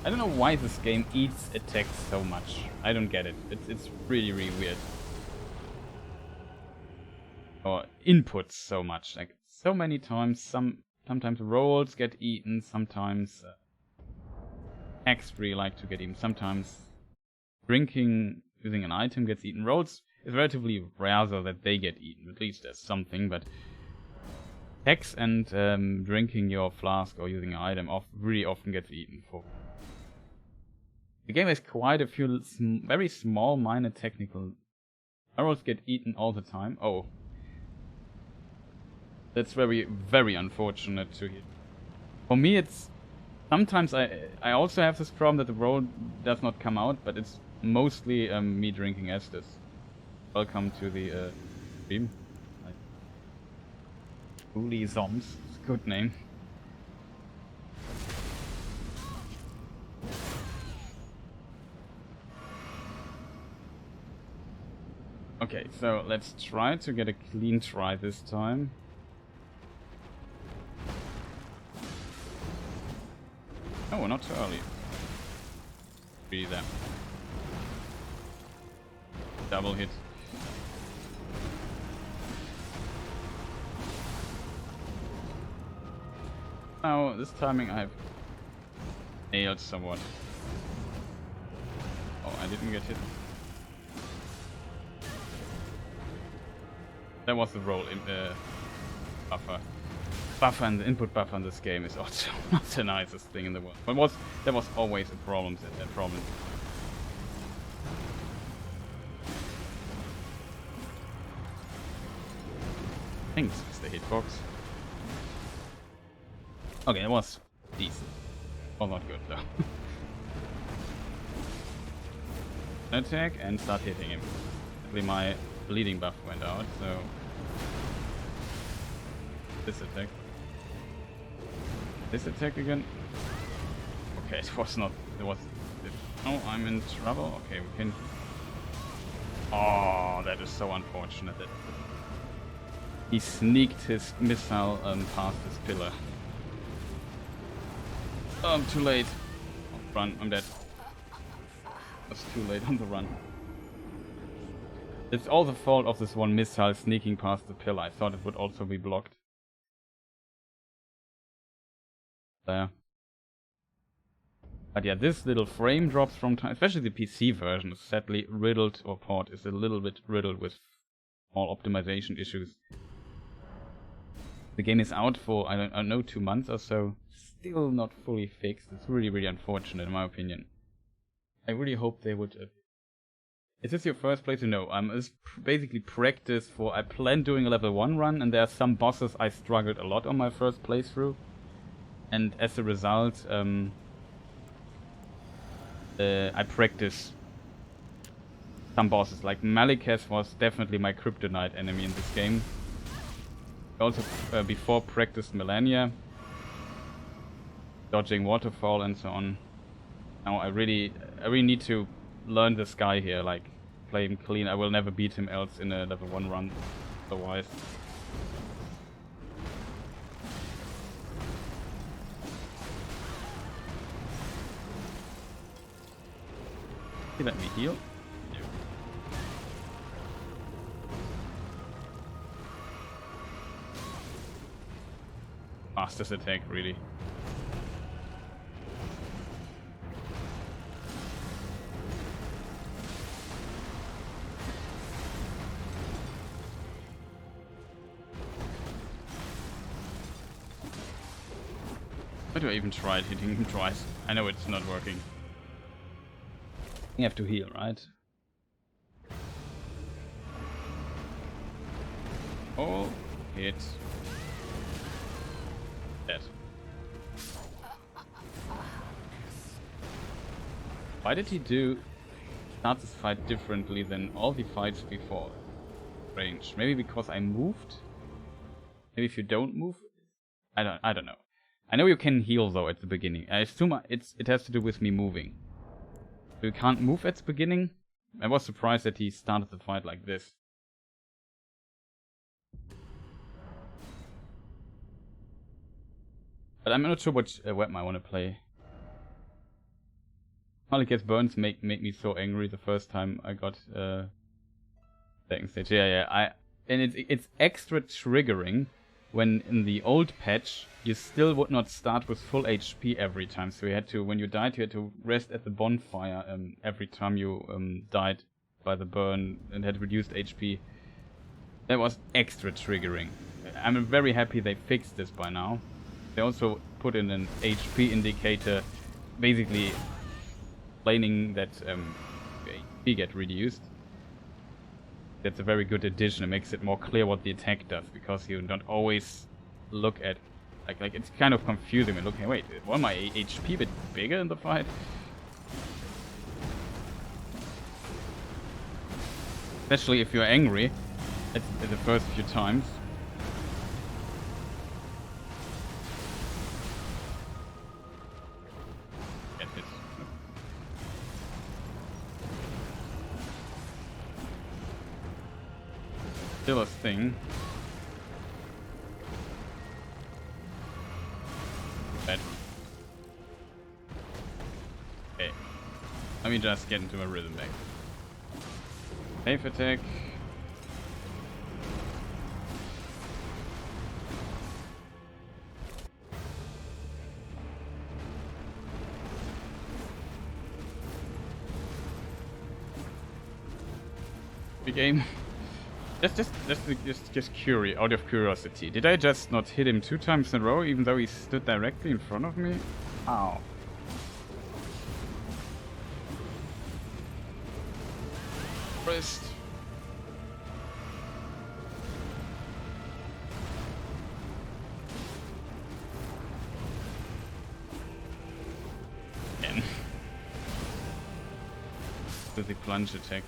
[SPEAKER 1] I don't know why this game eats attacks so much. I don't get it. It's really weird. Or inputs so much. Like so many times. Sometimes rolls get eaten. Sometimes attacks really like to get eaten. Sometimes drinking using an item gets eaten. Rolls is relatively rare though that they get eaten. At least there's something. But attacks and drinking your flask or using an item really often gets eaten for. The game has quite a few very small, minor technical arrows get eaten all the time. Oh. That's very unfortunate to hear. For me, it's... Sometimes I also have this problem that the roll does not come out, but it's mostly me drinking Estus. Welcome to the stream. Holy Zoms. It's a good name. Okay, so let's try to get a clean try this time. Oh, not too early. Breathe them. Double hit. Now, this timing I've nailed somewhat. Oh, I didn't get hit. That was the role in the buffer. Buffer and the input buffer in this game is also not the nicest thing in the world. But there was always a problem. Thanks, Mr. Hitbox. Okay, it was decent. Well, not good though. Attack and start hitting him. Actually, my bleeding buff went out, so this attack. This attack again. Okay, it was not. It was. Oh, I'm in trouble. Okay, we can. Oh, that is so unfortunate. That he sneaked his missile past his pillar. Oh, I'm too late. Oh, run! I'm dead. It's too late on the run. It's all the fault of this one missile sneaking past the pillar. I thought it would also be blocked. There. But yeah, this little frame drops from time, especially the PC version is sadly riddled, or port is a little bit riddled with all optimization issues. The game is out for, I don't know, 2 months or so. Still not fully fixed. It's really, really unfortunate in my opinion. I really hope they would... Is this your first playthrough? No, it's basically practice for... I planned doing a level 1 run, and there are some bosses I struggled a lot on my first playthrough. And as a result, I practice some bosses. Like Maliketh was definitely my kryptonite enemy in this game. I also before practiced Malenia, dodging waterfall and so on. Now I really need to learn this guy here, like play him clean. I will never beat him else in a level 1 run, otherwise. Let me heal. No. Fastest attack, really. Why do I even try hitting him twice? I know it's not working. You have to heal, right? Oh, hit. Dead. Why did he start this fight differently than all the fights before? Strange. Maybe because I moved? Maybe if you don't move? I don't know. I know you can heal though at the beginning. I assume it has to do with me moving. You can't move at the beginning. I was surprised that he started the fight like this. But I'm not sure which weapon I want to play. Maliketh's burns make me so angry the first time I got second stage. Yeah. And it's extra triggering when in the old patch you still would not start with full HP every time. So you had to, when you died, you had to rest at the bonfire every time you died by the burn and had reduced HP. That was extra triggering. I'm very happy they fixed this by now. They also put in an HP indicator, basically explaining that HP get reduced. That's a very good addition. It makes it more clear what the attack does, because you don't always look at like it's kind of confusing. And looking, wait, was my HP a bit bigger in the fight? Especially if you're angry at the first few times. Get hit. Still a thing. Bad. Okay. Let me just get into my rhythm back. Safe attack. the game. Just curious, out of curiosity. Did I just not hit him 2 times in a row, even though he stood directly in front of me? Ow. Wrist. Again. With the plunge attack.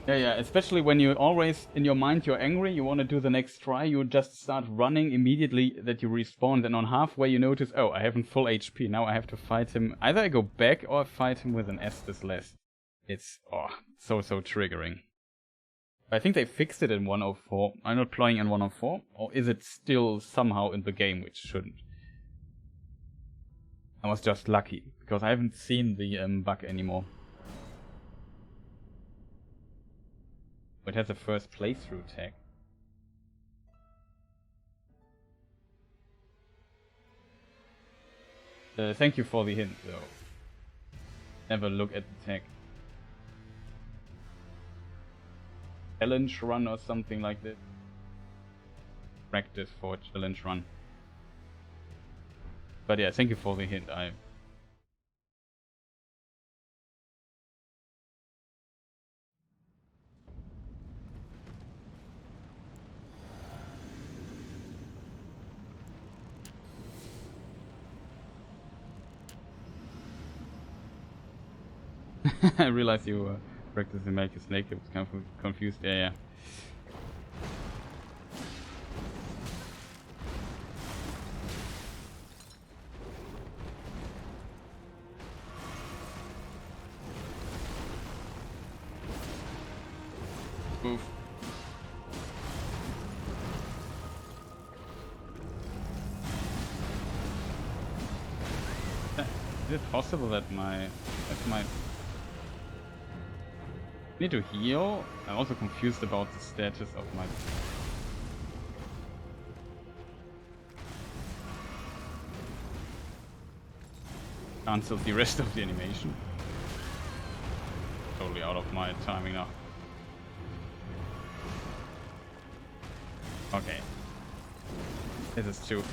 [SPEAKER 1] Yeah, especially when you always, in your mind, you're angry, you want to do the next try, you just start running immediately that you respawn, then on halfway you notice, oh, I haven't full HP, now I have to fight him. Either I go back or I fight him with an Estus less. It's, so triggering. I think they fixed it in 104. I'm not playing in 104, or is it still somehow in the game, which shouldn't? I was just lucky, because I haven't seen the bug anymore. It has a first playthrough tag. Thank you for the hint, though. Never look at the tag. Challenge run or something like this. Practice for a challenge run. But yeah, thank you for the hint. I realized you were practicing make a snake. I was kind of confused. Yeah. Move. Is it possible that my need to heal? I'm also confused about the status of my... Cancel the rest of the animation. Totally out of my timing now. Okay. This is too...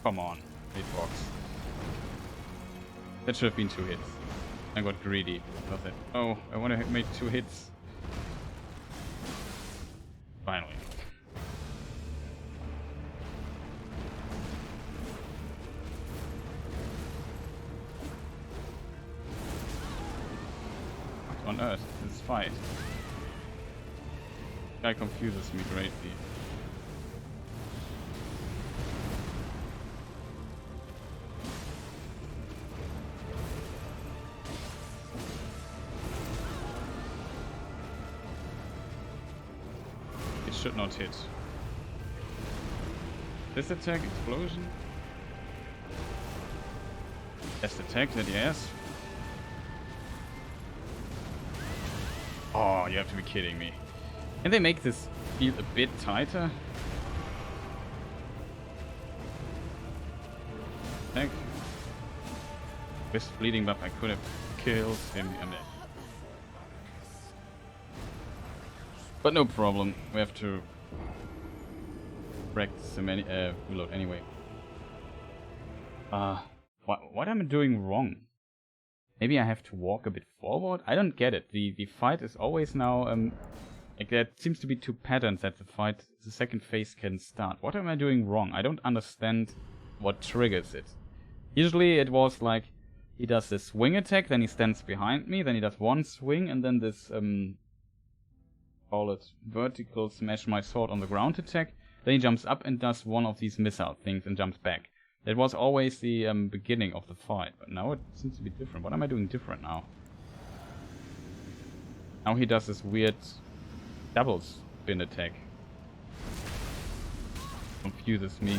[SPEAKER 1] Come on, hitbox. That should have been 2 hits. I got greedy. Oh, I want to make 2 hits. Finally. What on earth is this fight? Guy confuses me greatly. Should not hit. This attack, explosion. Best attack that he has. Oh, you have to be kidding me. Can they make this field a bit tighter? Attack. With bleeding buff, I could have killed him. But no problem, we have to practice the reload anyway. What am I doing wrong? Maybe I have to walk a bit forward? I don't get it. The fight is always now, like there seems to be 2 patterns that the second phase can start. What am I doing wrong? I don't understand what triggers it. Usually it was like, he does this swing attack, then he stands behind me, then he does 1 swing, and then this, call it vertical smash my sword on the ground attack. Then he jumps up and does one of these missile things and jumps back. That was always the beginning of the fight, but now it seems to be different. What am I doing different now? Now he does this weird double spin attack. Confuses me.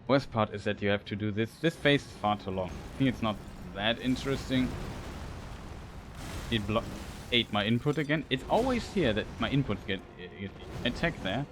[SPEAKER 1] Worst part is that you have to do this. This phase is far too long. I think it's not that interesting. It ate my input again. It's always here that my input get attacked there.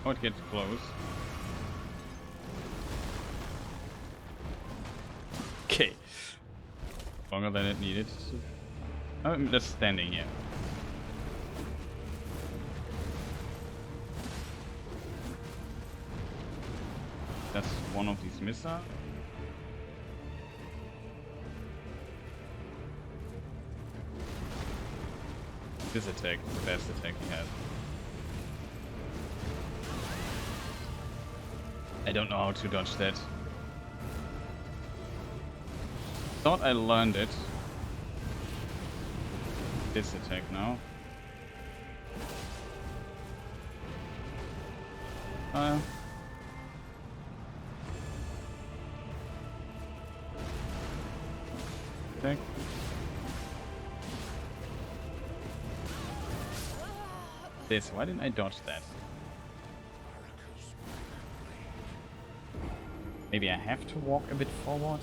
[SPEAKER 1] Oh, it gets close. Okay. Longer than it needed. Oh, I'm just standing here. That's one of these missiles. This attack is the best attack he has. I don't know how to dodge that. Thought I learned it. This attack now. Attack. This, why didn't I dodge that? Maybe I have to walk a bit forward?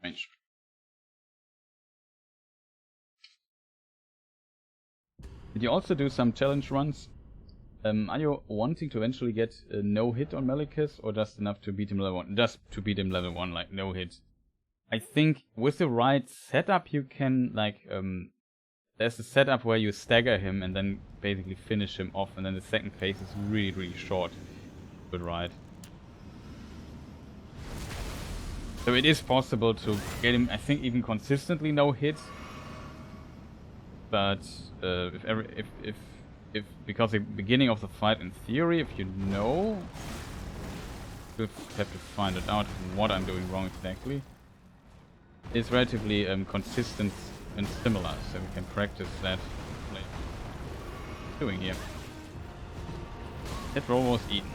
[SPEAKER 1] Range. Did you also do some challenge runs? Are you wanting to eventually get a no hit on Maliketh, or just enough to beat him level 1? Just to beat him level 1, like no hit. I think with the right setup you can, like, there's a setup where you stagger him and then basically finish him off, and then the second phase is really, really short. Good right. So it is possible to get him, I think, even consistently no hit. But if because the beginning of the fight, in theory, if you know, you have to find it out what I'm doing wrong exactly. It's relatively consistent and similar, so we can practice that. Like, doing here. That roll was eaten.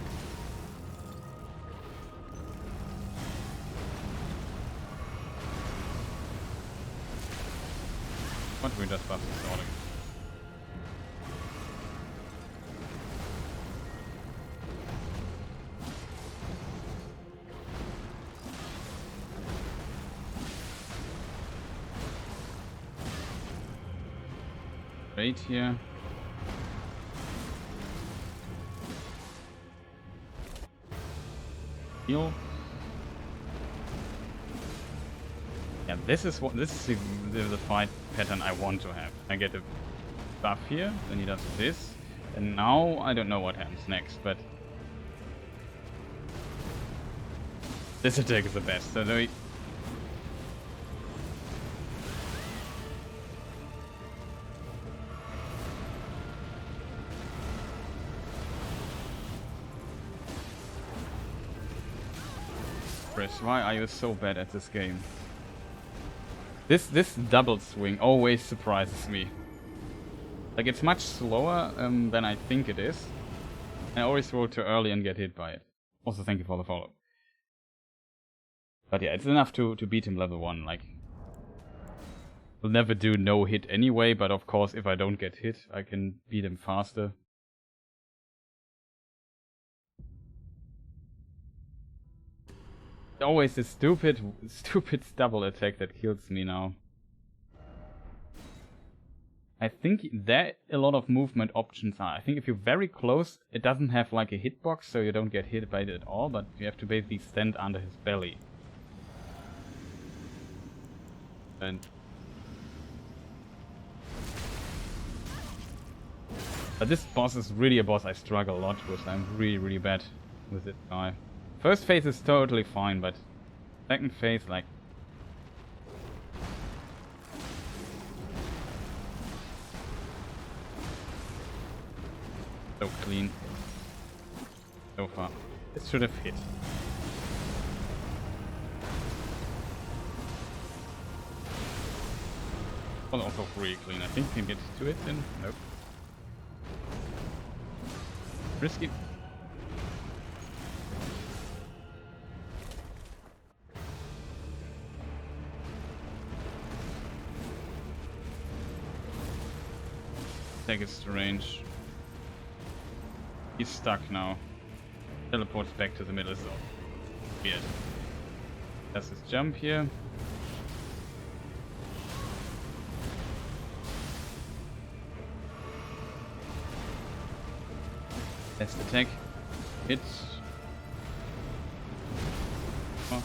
[SPEAKER 1] What we just bust this order. Right here. Heal. Yeah, this is the fight pattern I want to have. I get a buff here, then he does this, and now I don't know what happens next, but this attack is the best. So he why are you so bad at this game? This double swing always surprises me. Like, it's much slower than I think it is. I always roll too early and get hit by it. Also, thank you for the follow. But yeah, it's enough to beat him level 1. Like, we'll never do no hit anyway, but of course, if I don't get hit, I can beat him faster. Always this stupid double attack that kills me now. I think there a lot of movement options are. I think if you're very close, it doesn't have like a hitbox, so you don't get hit by it at all, but you have to basically stand under his belly. And but this boss is really a boss I struggle a lot with. I'm really, really bad with this guy. First phase is totally fine, but second phase, like... so clean. So far. This should have hit. Well, also really clean. I think we can get to it then. Nope. Risky. Take his range. He's stuck now. teleports back to the middle, so weird. Does this jump here? Best attack. Hits. Oh.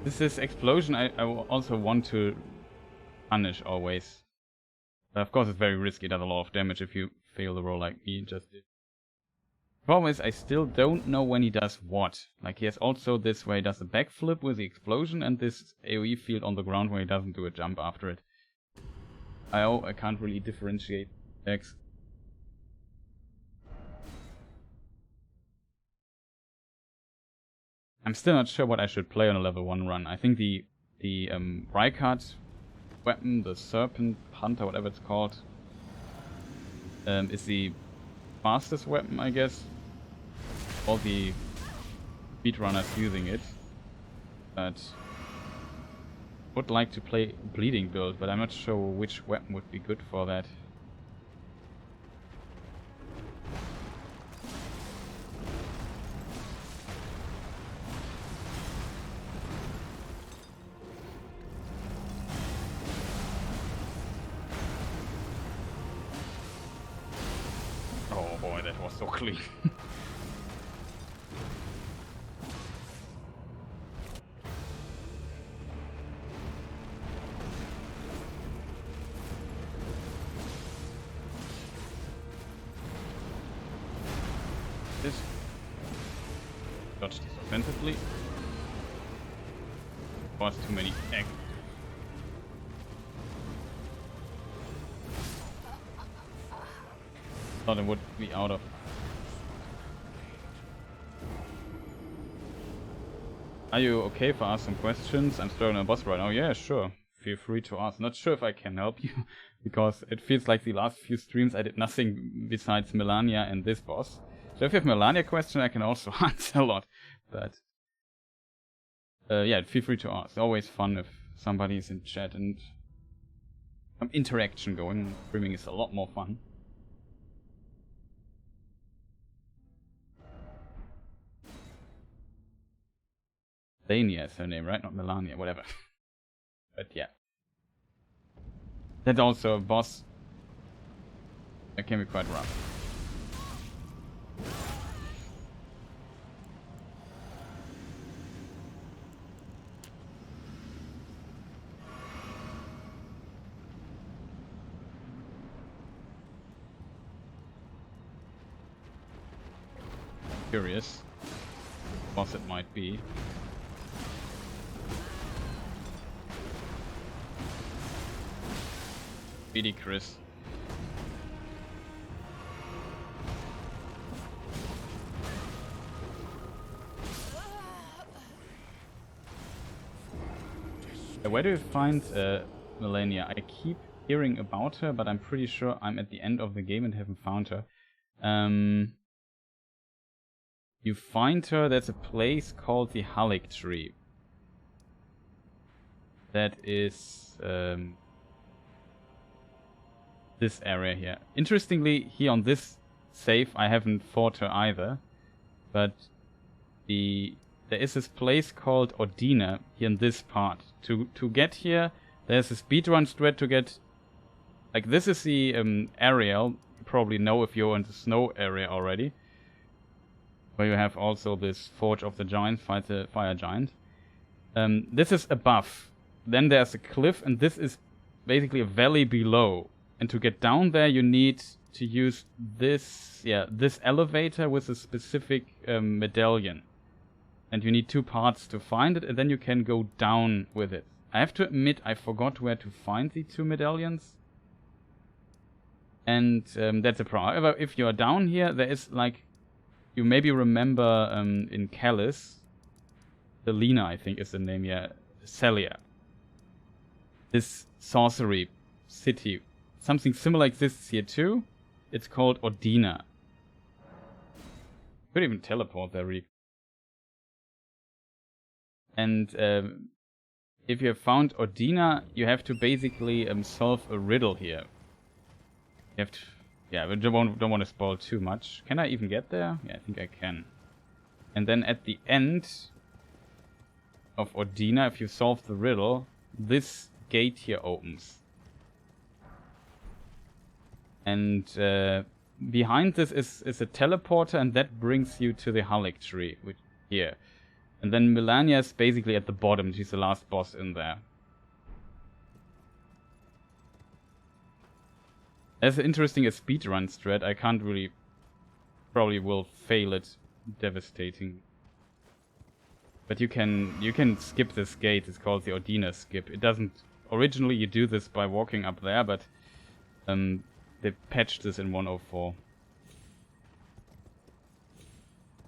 [SPEAKER 1] This is explosion I also want to punish always. But of course it's very risky, it does a lot of damage if you fail the roll like me just did. The problem is I still don't know when he does what. Like he has also this where he does a backflip with the explosion and this AoE field on the ground where he doesn't do a jump after it. I can't really differentiate X. I'm still not sure what I should play on a level 1 run. I think the Rykard weapon, the Serpent Hunter, whatever it's called, is the fastest weapon, I guess. All the speedrunners using it. But would like to play bleeding build, but I'm not sure which weapon would be good for that. Oh boy, that was so clean. This dodge this offensively. Was too many eggs. Thought it would be out of. Are you okay if I ask some questions? I'm struggling on a boss right now. Yeah, sure. Feel free to ask. Not sure if I can help you, because it feels like the last few streams I did nothing besides Malenia and this boss. So if you have a Malenia question, I can also answer a lot. But yeah, feel free to ask. It's always fun if somebody is in chat and some interaction going. Streaming is a lot more fun. Malenia is her name, right? Not Melania, whatever. But yeah. That's also a boss that can be quite rough. Curious what boss it might be. BD Chris. Where do you find Malenia? I keep hearing about her, but I'm pretty sure I'm at the end of the game and haven't found her. You find her, there's a place called the Halleck Tree. That is this area here. Interestingly, here on this save I haven't fought her either. But there is this place called Ordina here in this part. To get here, there's a speedrun strat to get... Like this is the area, you probably know if you're in the snow area already. Where you have also this Forge of the Giants, fight the Fire Giant. This is above. Then there's a cliff, and this is basically a valley below. And to get down there, you need to use this elevator with a specific medallion. And you need 2 parts to find it, and then you can go down with it. I have to admit, I forgot where to find the 2 medallions. And that's a problem. However, if you're down here, there is like... You maybe remember in Callis, Selena, I think is the name, yeah, Celia. This sorcery city. Something similar exists here too. It's called Ordina. Could even teleport there, really. And if you have found Ordina, you have to basically solve a riddle here. You have to, Yeah, but don't want to spoil too much. Can I even get there? Yeah, I think I can. And then at the end of Ordina, if you solve the riddle, this gate here opens. And behind this is a teleporter, and that brings you to the Halleck tree, which here. And then Malenia is basically at the bottom. She's the last boss in there. As interesting as speedrun strat, I can't really... Probably will fail it devastating. But you can skip this gate. It's called the Ordina Skip. It doesn't... Originally you do this by walking up there, but... they patched this in 1.04.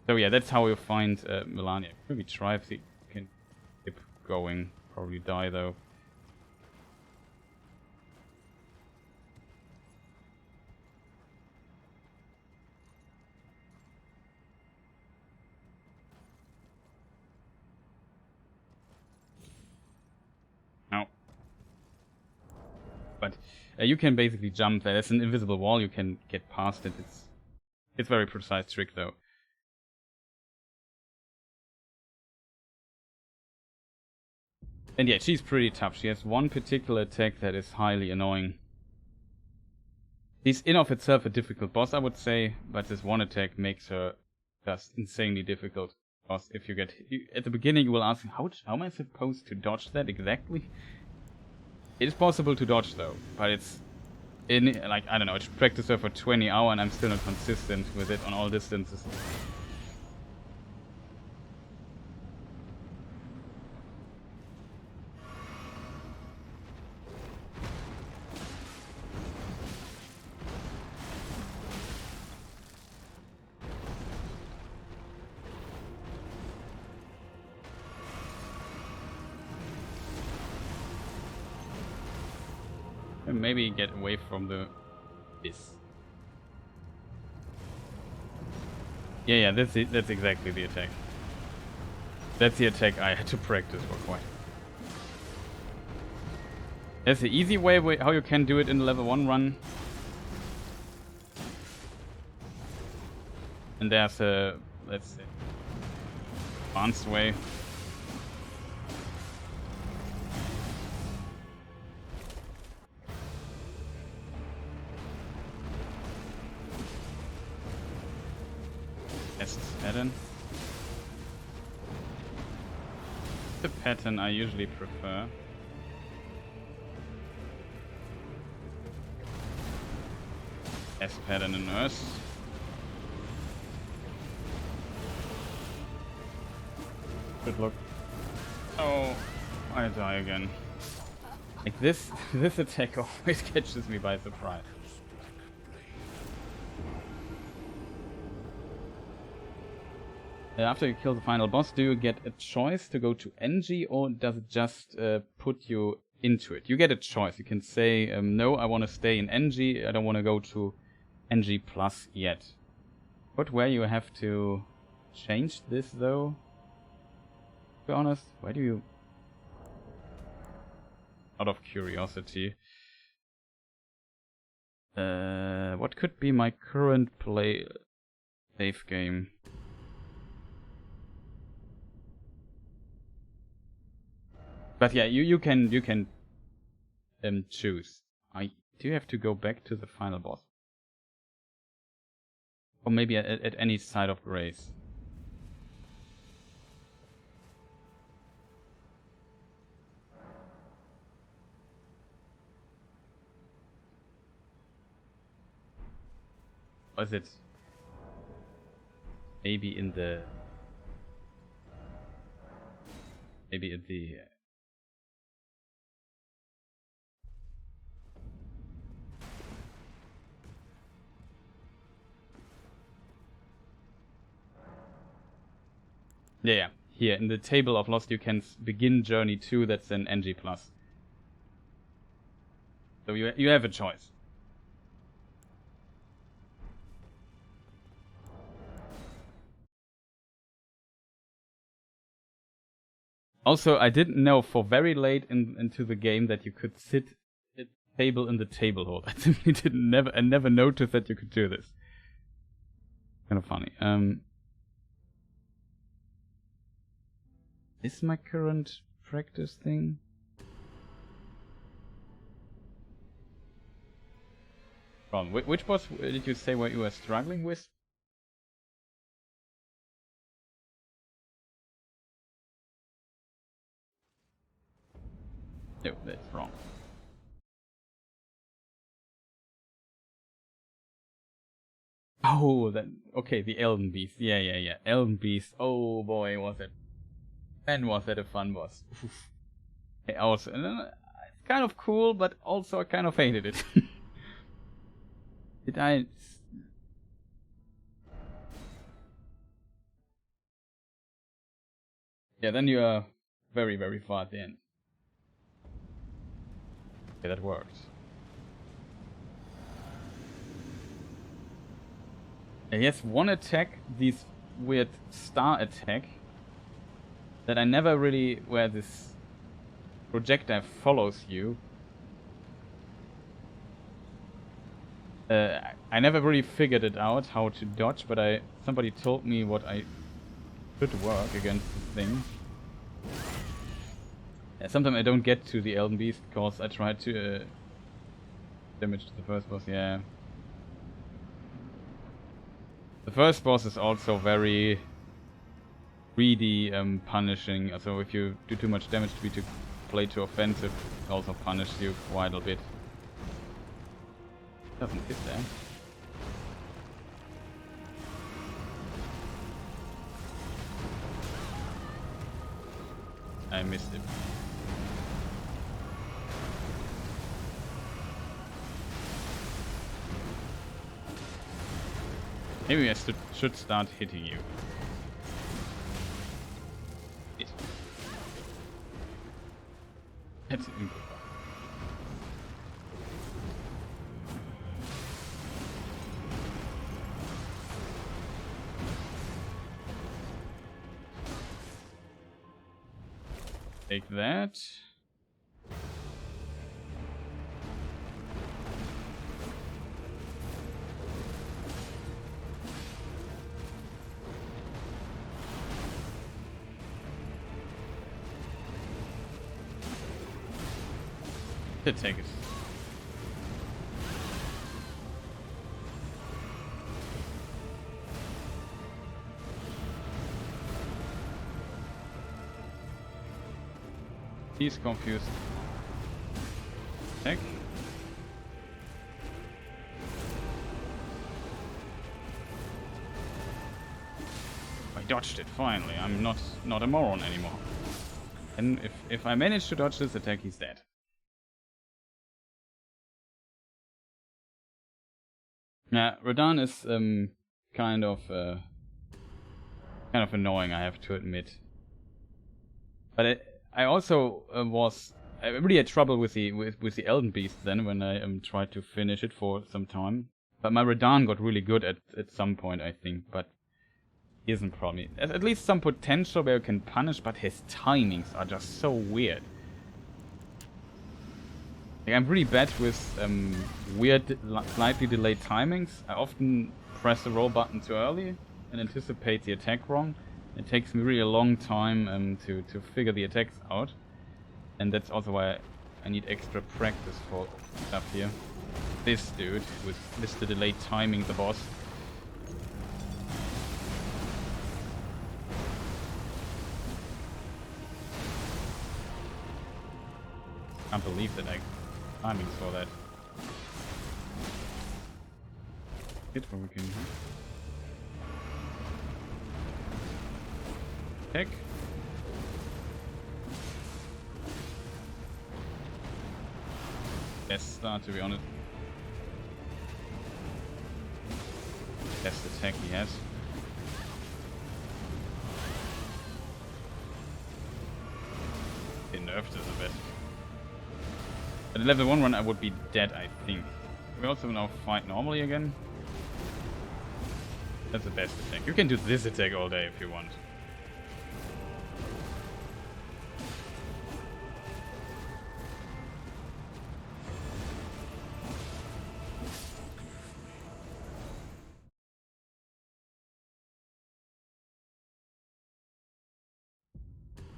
[SPEAKER 1] So yeah, that's how you find Malenia. Maybe try if you can keep going. Probably die though. No. But you can basically jump there. There's an invisible wall. You can get past it. It's very precise trick though. And yeah, she's pretty tough. She has one particular attack that is highly annoying. She's in of itself a difficult boss, I would say, but this one attack makes her just insanely difficult. Because if you get... at the beginning you will ask, how am I supposed to dodge that exactly? It is possible to dodge though, but it's... like, I don't know, I should practice her for 20 hours and I'm still not consistent with it on all distances. Maybe get away from this. Yeah, that's exactly the attack. That's the attack I had to practice for quite. That's the easy way how you can do it in the level 1 run. And there's a, let's say, advanced way. Pattern. The pattern I usually prefer. S pattern and nurse. Good luck. Oh, I die again. Like this attack always catches me by surprise. After you kill the final boss, do you get a choice to go to NG, or does it just put you into it? You get a choice. You can say, no, I want to stay in NG, I don't want to go to NG plus yet. But where you have to change this though? To be honest, why do you... Out of curiosity. What could be my current save game? But yeah, you can choose. Do you have to go back to the final boss? Or maybe at any side of grace. Or is it maybe in the... Maybe at the... Yeah, here in the table of Lost you can begin Journey 2, that's an NG+. So you have a choice. Also, I didn't know for very late into the game that you could sit table in the table hold. I simply I never noticed that you could do this. Kind of funny. Is my current practice thing? Ron, which boss did you say what you were struggling with? No, that's wrong. Oh, okay, the Elden Beast. Yeah. Elden Beast. Oh boy, was it. Man, was that a fun boss. Also, it's kind of cool, but also I kind of hated it. Did I... Yeah, then you are very, very far at the end. Okay, that worked. And he has one attack, this weird star attack, that I never really... where this projectile follows you. I never really figured it out, how to dodge, but somebody told me what I should work against the thing. Sometimes I don't get to the Elden Beast because I tried to damage the first boss, yeah. The first boss is also very greedy, punishing, so if you do too much damage to play too offensive, it also punishes you quite a bit. Doesn't hit there. I missed it. Maybe I should start hitting you. That's impressive. Take that. Take it. He's confused. Attack. I dodged it finally. I'm not a moron anymore. And if I manage to dodge this attack, he's dead. Yeah, Radahn is kind of annoying, I have to admit. But I also I really had trouble with the Elden Beast then when I tried to finish it for some time. But my Radahn got really good at some point, I think. But he isn't probably. There's at least some potential where you can punish, but his timings are just so weird. Like, I'm really bad with weird, slightly delayed timings. I often press the roll button too early and anticipate the attack wrong. It takes me really a long time to figure the attacks out. And that's also why I need extra practice for stuff here. This dude with Mr. Delayed Timing, the boss. Can't believe that I timing for that. Hit what we can do. Attack. Best start, to be honest. Best attack he has. He nerfed is the best. At level 1 run I would be dead, I think. We also now fight normally again. That's the best attack. You can do this attack all day if you want.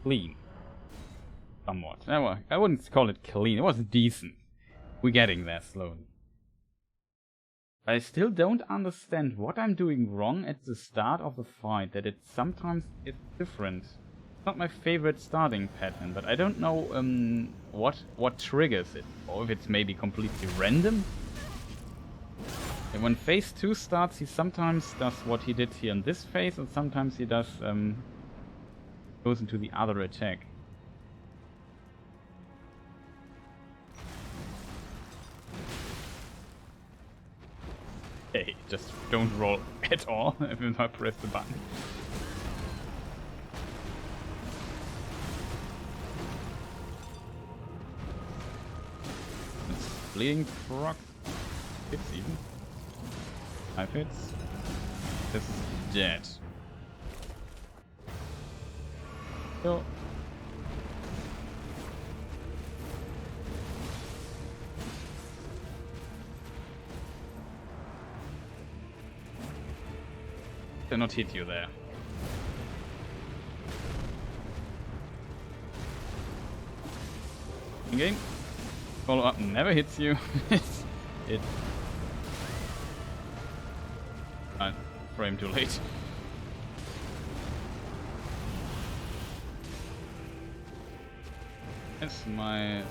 [SPEAKER 1] clean. Somewhat. I wouldn't call it clean. It was decent. We're getting there slowly. I still don't understand what I'm doing wrong at the start of the fight, that it sometimes is different. It's not my favorite starting pattern, but I don't know what triggers it, or if it's maybe completely random. And when phase 2 starts, he sometimes does what he did here in this phase, and sometimes he does goes into the other attack. Hey, just don't roll at all if I press the button. It's bleeding proc. Hits even. 5 hits. This is dead. So. Cannot hit you there. Okay. Follow up never hits you. it. Frame too late. That's my.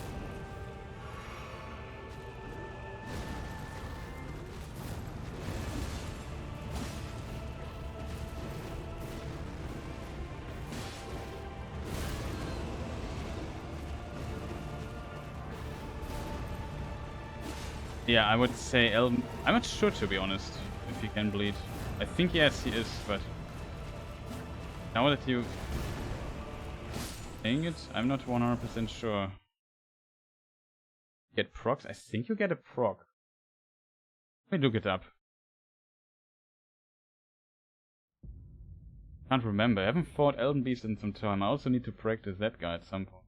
[SPEAKER 1] Yeah, I would say Elden. I'm not sure, to be honest, if he can bleed. I think yes, he is, but now that you saying it, I'm not 100% sure. Get procs? I think you get a proc. Let me look it up. Can't remember. I haven't fought Elden Beast in some time. I also need to practice that guy at some point.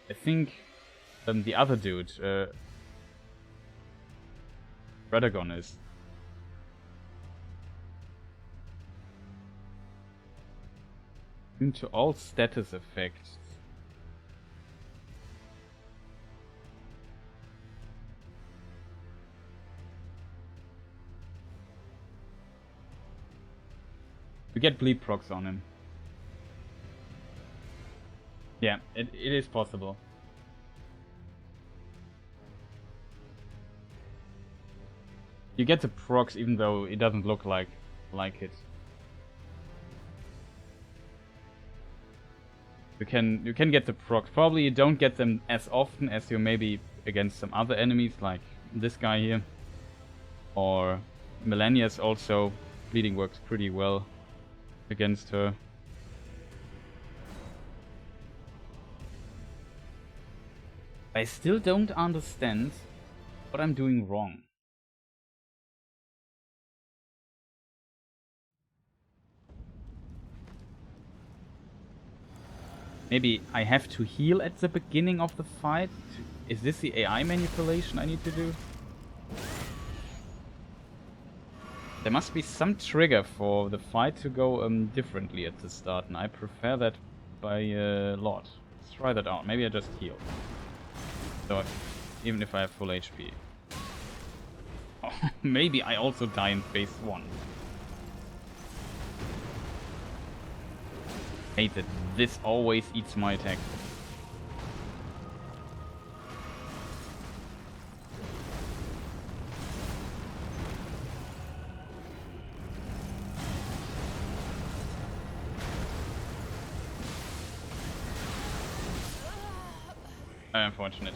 [SPEAKER 1] I think the other dude, Ragagon is. Into all status effects. We get bleed procs on him. Yeah, it is possible. You get the procs even though it doesn't look like it. You can get the procs. Probably you don't get them as often as you maybe against some other enemies like this guy here. Or Malenia's also bleeding works pretty well against her. I still don't understand what I'm doing wrong. Maybe I have to heal at the beginning of the fight? Is this the AI manipulation I need to do? There must be some trigger for the fight to go differently at the start, and I prefer that by a lot. Let's try that out. Maybe I just heal. So, even if I have full HP. Oh, maybe I also die in phase 1. Hate that this always eats my attack. Unfortunate.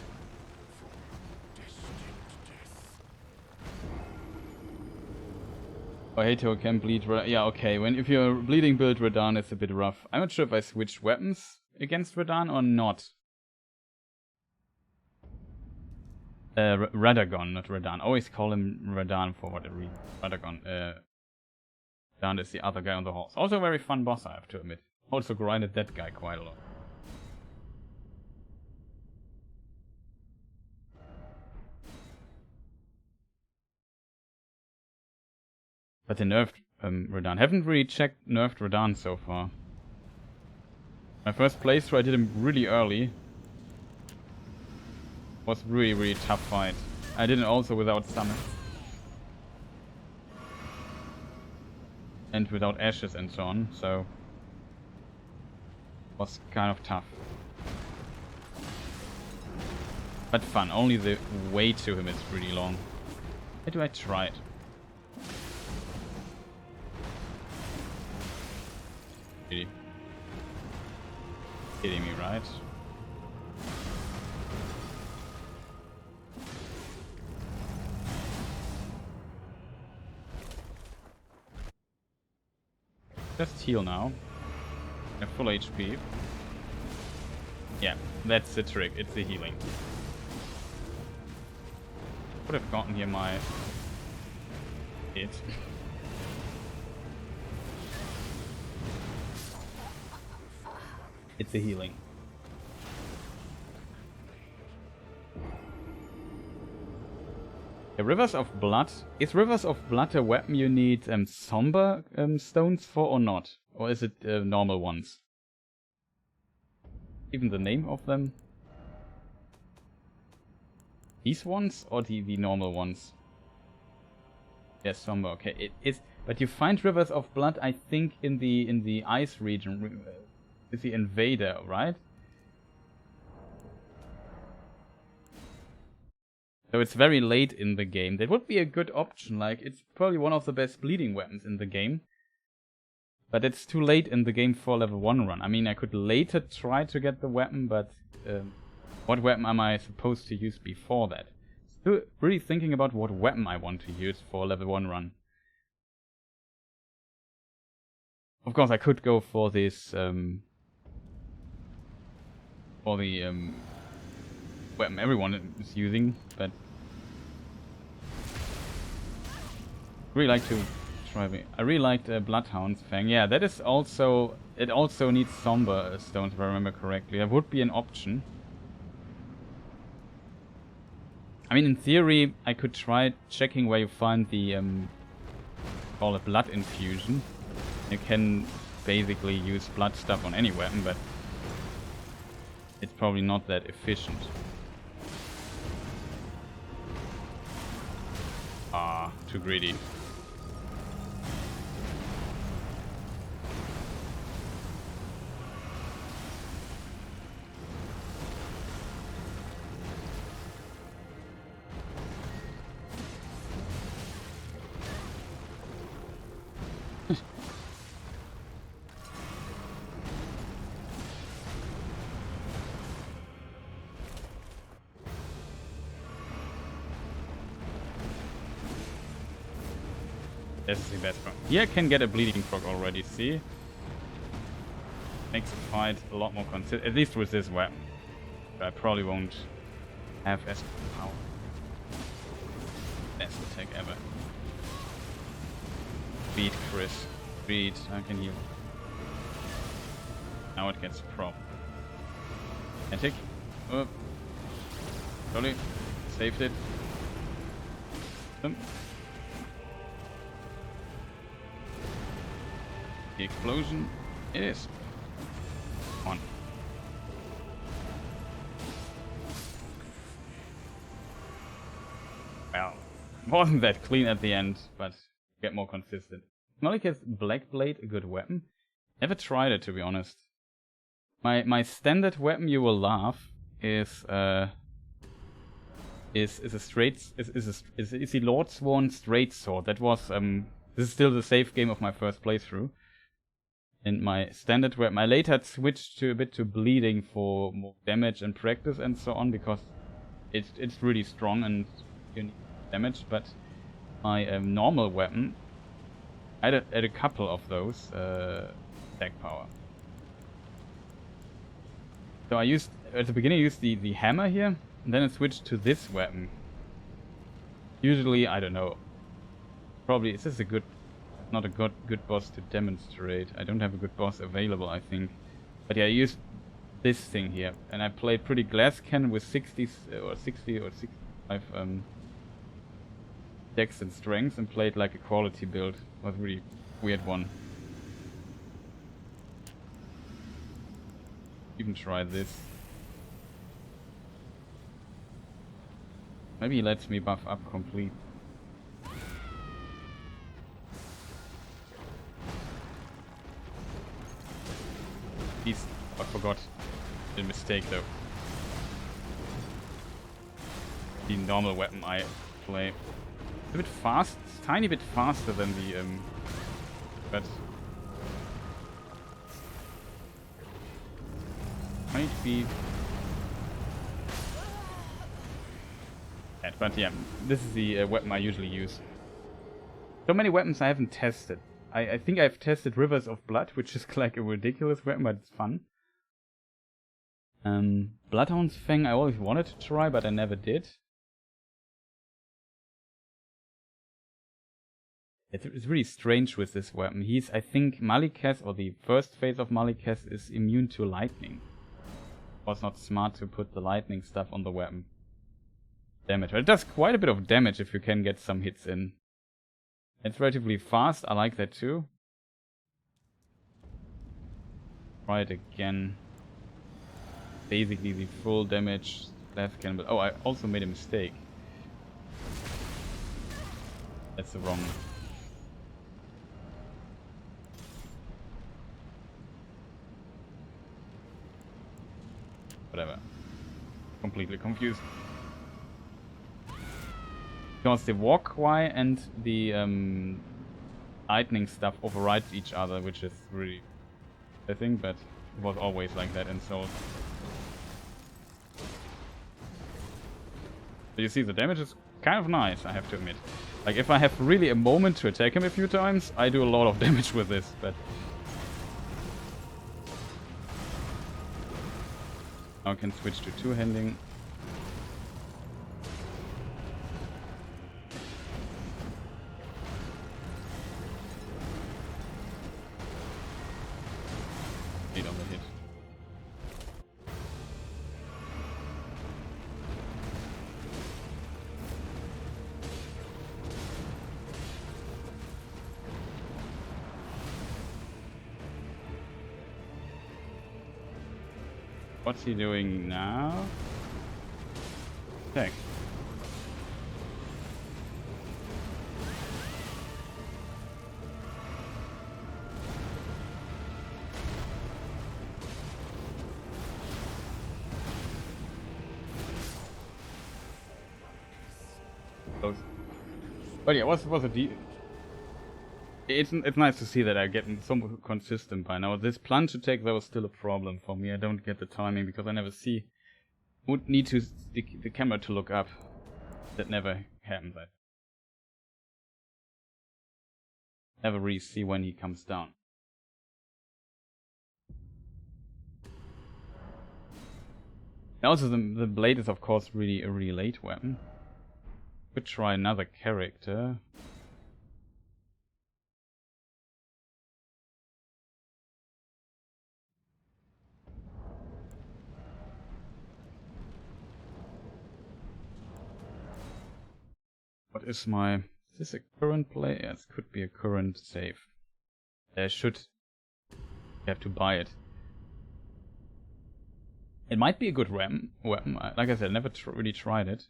[SPEAKER 1] Oh, Hato can bleed. Yeah, okay. If you're bleeding build Radahn, it's a bit rough. I'm not sure if I switched weapons against Radahn or not. Ragagon, not Radahn. Always call him Radahn for whatever reason. Ragagon. Radahn is the other guy on the horse. Also a very fun boss, I have to admit. Also grinded that guy quite a lot. But they nerfed Radahn. Haven't really checked nerfed Radahn so far. My first playthrough I did him really early. Was really, really tough fight. I did it also without summon. And without ashes and so on, so... was kind of tough. But fun, only the way to him is really long. Why do I try it? Really? Kidding me, right? Just heal now. At full HP. Yeah, that's the trick. It's the healing. Could have gotten here my hit. It's the healing. The Rivers of Blood. Is Rivers of Blood a weapon you need somber stones for or not? Or is it normal ones? Even the name of them? These ones or the normal ones? Yes, somber. Okay, it is. But you find Rivers of Blood, I think, in the ice region. Is the Invader, right? So it's very late in the game. That would be a good option. Like, it's probably one of the best bleeding weapons in the game. But it's too late in the game for level 1 run. I mean, I could later try to get the weapon, but what weapon am I supposed to use before that? Still really thinking about what weapon I want to use for level 1 run. Of course, I could go for this, for the weapon everyone is using, but really like to try. I really liked Bloodhound's Fang. Yeah, that is also. It also needs somber stones, if I remember correctly. That would be an option. I mean, in theory, I could try checking where you find the call it blood infusion. You can basically use blood stuff on any weapon, but it's probably not that efficient. Ah, too greedy. This is the best one. Here I can get a bleeding frog already, see? Makes the fight a lot more consistent, at least with this weapon. But I probably won't have as much power. Best attack ever. Beat Chris. Beat, I can heal. Now it gets a prop. Antic. Oh. Slowly. Saved it. The explosion. It is. On. Well, wasn't that clean at the end, but get more consistent. Maliketh's Black Blade a good weapon? Never tried it, to be honest. My standard weapon, you will laugh, is the Lord Sworn Straight Sword. That was this is still the save game of my first playthrough. And my standard weapon, I later switched to a bit to bleeding for more damage and practice and so on, because it's really strong and you need damage. But my normal weapon, I had a couple of those attack power. So I used at the beginning I used the hammer here, and then I switched to this weapon. Usually, I don't know. Probably is this a good. Not a good boss to demonstrate. I don't have a good boss available, I think. But yeah, I used this thing here, and I played pretty glass cannon with 60 or 65 dex and strength, and played like a quality build. Was a really weird one. Even try this. Maybe he lets me buff up complete. He's... I forgot. The mistake though. The normal weapon I play. A bit fast, tiny bit faster than the but might be bad, but yeah, this is the weapon I usually use. So many weapons I haven't tested. I think I've tested Rivers of Blood, which is like a ridiculous weapon, but it's fun. Bloodhound's Fang I always wanted to try, but I never did. It's really strange with this weapon. I think Maliketh, or the first phase of Maliketh, is immune to lightning. It was not smart to put the lightning stuff on the weapon. Damage. But it does quite a bit of damage if you can get some hits in. It's relatively fast, I like that too. Try it again. Basically the full damage left cannon, but oh, I also made a mistake. That's the wrong... Whatever. Completely confused. Because the Warcry and the lightning stuff overrides each other, which is really a thing, but it was always like that in Souls. But you see, the damage is kind of nice, I have to admit. Like, if I have really a moment to attack him a few times, I do a lot of damage with this, but... Now I can switch to two-handing. On the hit. What's he doing now? Attack. But yeah, was a it's nice to see that I get so consistent by now. This plunge attack though is still a problem for me. I don't get the timing because I never see. Would need to stick the camera to look up. That never happens. I never really see when he comes down. And also the blade is of course really a really late weapon. Could try another character. What is my... Is this a current play? Yes, could be a current save. I should have to buy it. It might be a good weapon. Like I said, I never really tried it.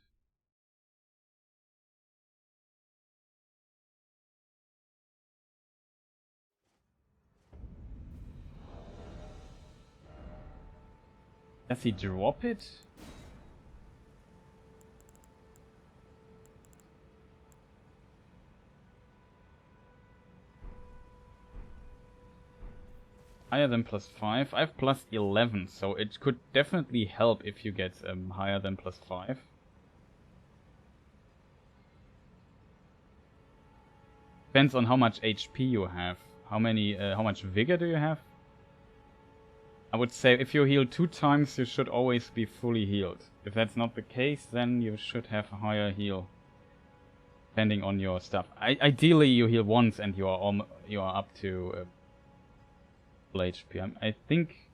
[SPEAKER 1] Does he drop it? Higher than +5. I have +11, so it could definitely help if you get higher than +5. Depends on how much HP you have. How much vigor do you have? I would say if you heal 2 times, you should always be fully healed. If that's not the case, then you should have a higher heal, depending on your stuff. Ideally, you heal once and you are up to full HP. I think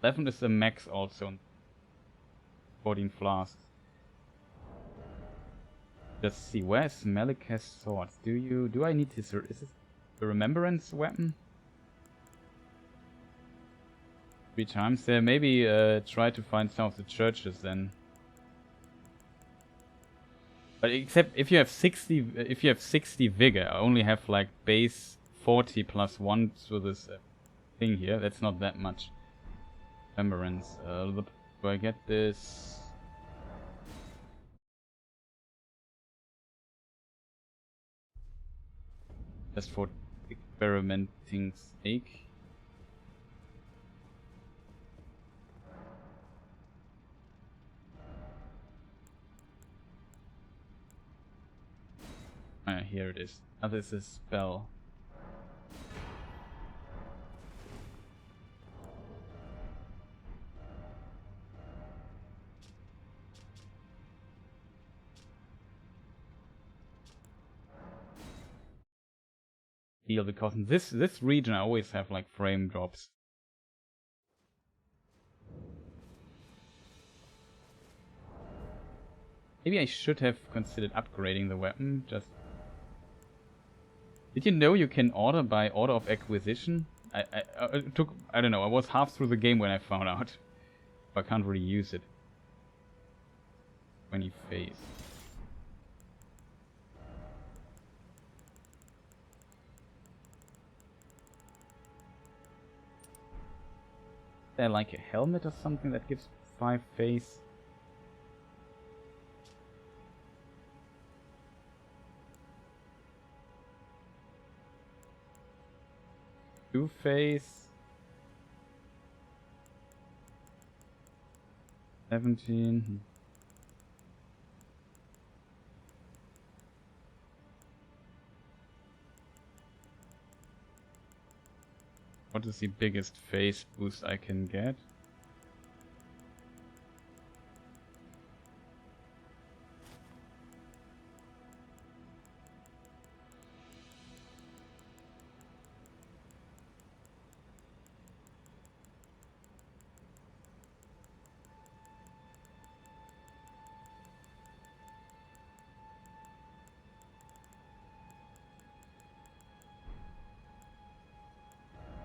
[SPEAKER 1] 11 is the max also. 14 flasks. Let's see, where's Maliketh's sword? Do I need his? Is this the Remembrance weapon 3 times there. Maybe try to find some of the churches then. But except if you have 60 vigor, I only have like base 40 plus 1 to this thing here. That's not that much. Remembrance. Do I get this? Just for experimenting sake. Here it is. Oh, this is a spell. Heal, because in this region I always have like frame drops. Maybe I should have considered upgrading the weapon. Just did you know you can order by order of acquisition? I don't know. I was half through the game when I found out. I can't really use it. 20 phase. Is there like a helmet or something that gives 5 phase? Two phase. 17. What is the biggest phase boost I can get?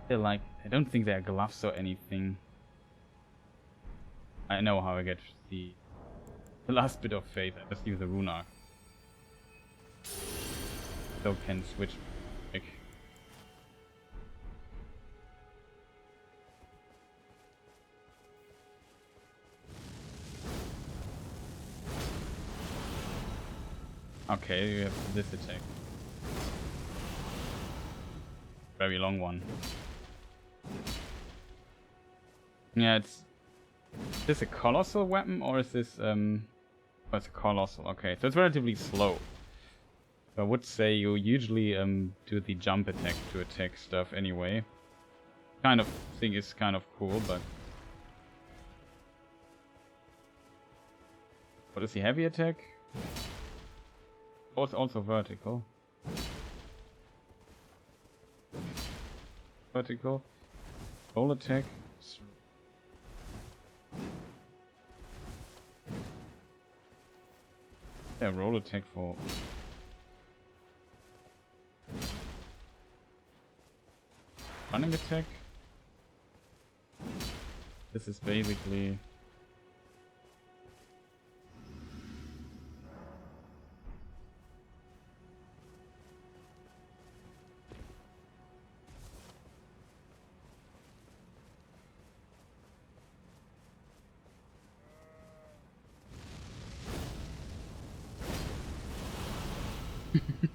[SPEAKER 1] They're like, I don't think they're gloves or anything. I know how I get the last bit of faith. I just use the rune arc. So can switch back. Okay, you have this attack. Very long one. Yeah, is this a colossal weapon or is this oh, it's a colossal, okay. So it's relatively slow. So I would say you usually do the jump attack to attack stuff anyway. Kind of thing is kind of cool, but what is the heavy attack? Oh, it's also vertical. Vertical. Roll attack. Yeah, roll attack for running attack. This is basically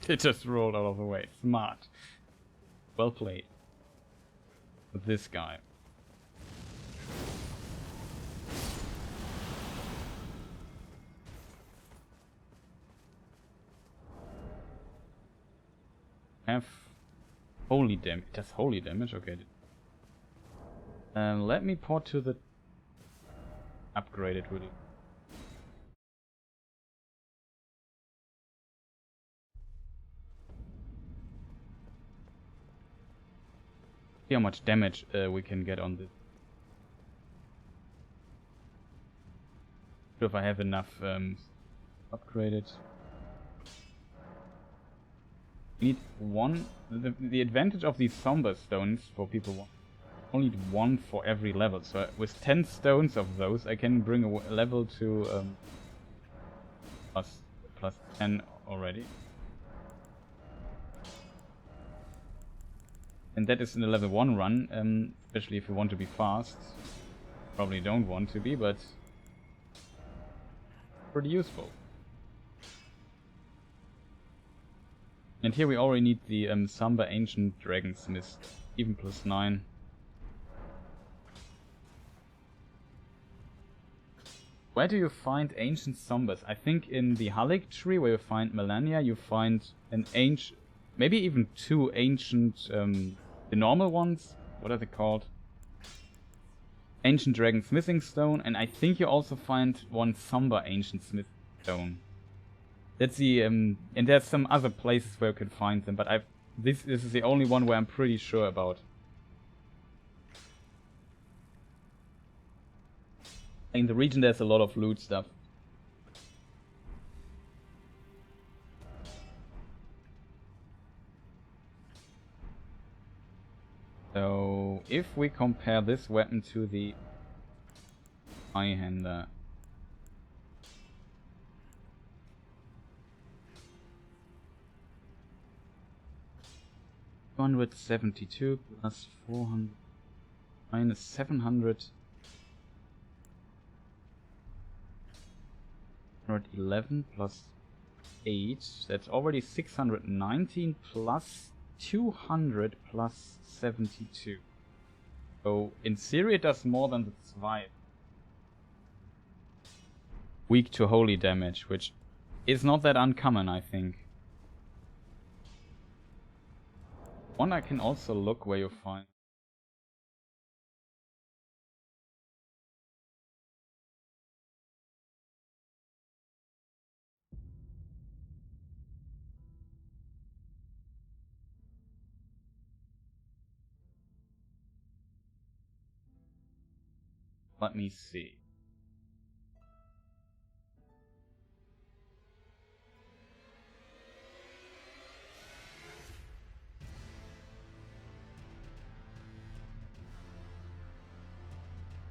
[SPEAKER 1] it just rolled out of the way. Smart. Well played. With this guy. Have holy damage. It does holy damage? Okay. Let me port to the upgraded really. See how much damage we can get on this. If I have enough upgraded. You need one. The advantage of these somber stones for people who only need one for every level. So with 10 stones of those, I can bring a level to plus 10 already. And that is in the level 1 run, especially if you want to be fast. Probably don't want to be, but pretty useful. And here we already need the Somber Ancient Dragonsmith, even plus 9. Where do you find ancient sombers? I think in the Halik tree where you find Malenia, you find an ancient, maybe even 2 ancient, the normal ones. What are they called? Ancient Dragon Smithing Stone, and I think you also find 1 Somber Ancient Smith Stone. That's the and there's some other places where you can find them, but this is the only one where I'm pretty sure about. In the region there's a lot of loot stuff. So if we compare this weapon to the Eye-Hander, 272 plus 400 minus 700. 111 plus 8, that's already 619 plus 200 plus 72. So in theory it does more than the Zwei. Weak to holy damage, which is not that uncommon, I think. One I can also look where you find. Let me see.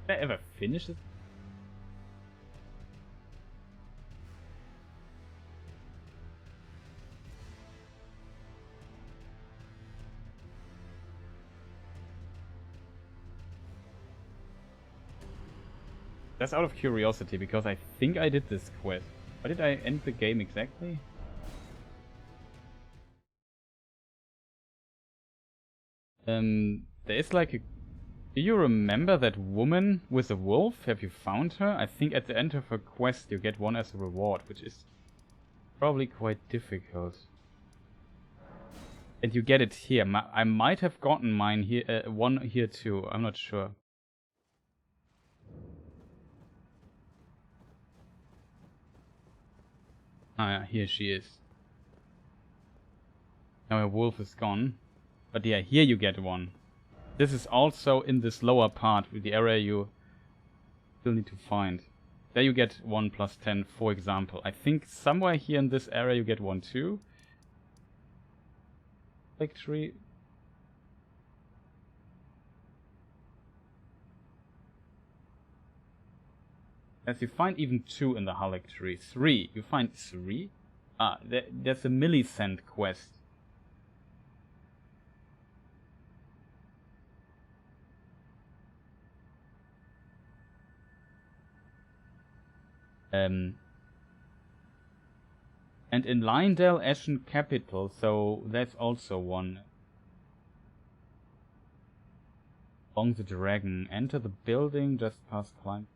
[SPEAKER 1] Did I ever finish it? That's out of curiosity, because I think I did this quest. Why did I end the game exactly? There is like a... Do you remember that woman with a wolf? Have you found her? I think at the end of her quest you get one as a reward, which is probably quite difficult. And you get it here. I might have gotten mine here, one here too. I'm not sure. Ah, yeah, here she is. Now her wolf is gone. But yeah, here you get one. This is also in this lower part with the area you still need to find. There you get 1 plus 10, for example. I think somewhere here in this area you get 1 too. Victory. As you find even 2 in the Halik tree. 3. You find 3? Ah, there's a Millicent quest. And in Lindale, Ashen Capital, so there's also one. Along the dragon. Enter the building just past climb.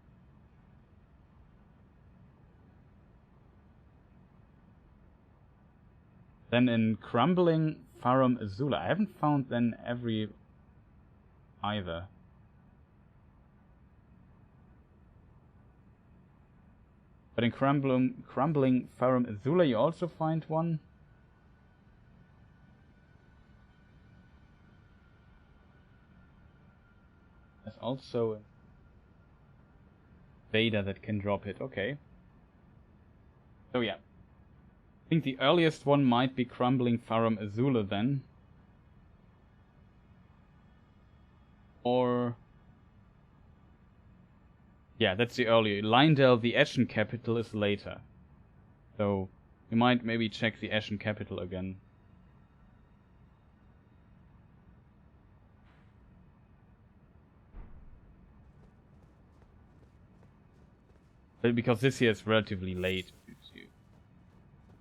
[SPEAKER 1] Then in Crumbling Farum Azula. I haven't found then every either. But in Crumbling Farum Azula you also find one. There's also a Vader that can drop it, okay. So yeah. I think the earliest one might be Crumbling Farum Azula then. Or... yeah, that's the earlier. Lindell, the Ashen Capital, is later. So, you might maybe check the Ashen Capital again. But because this here is relatively late.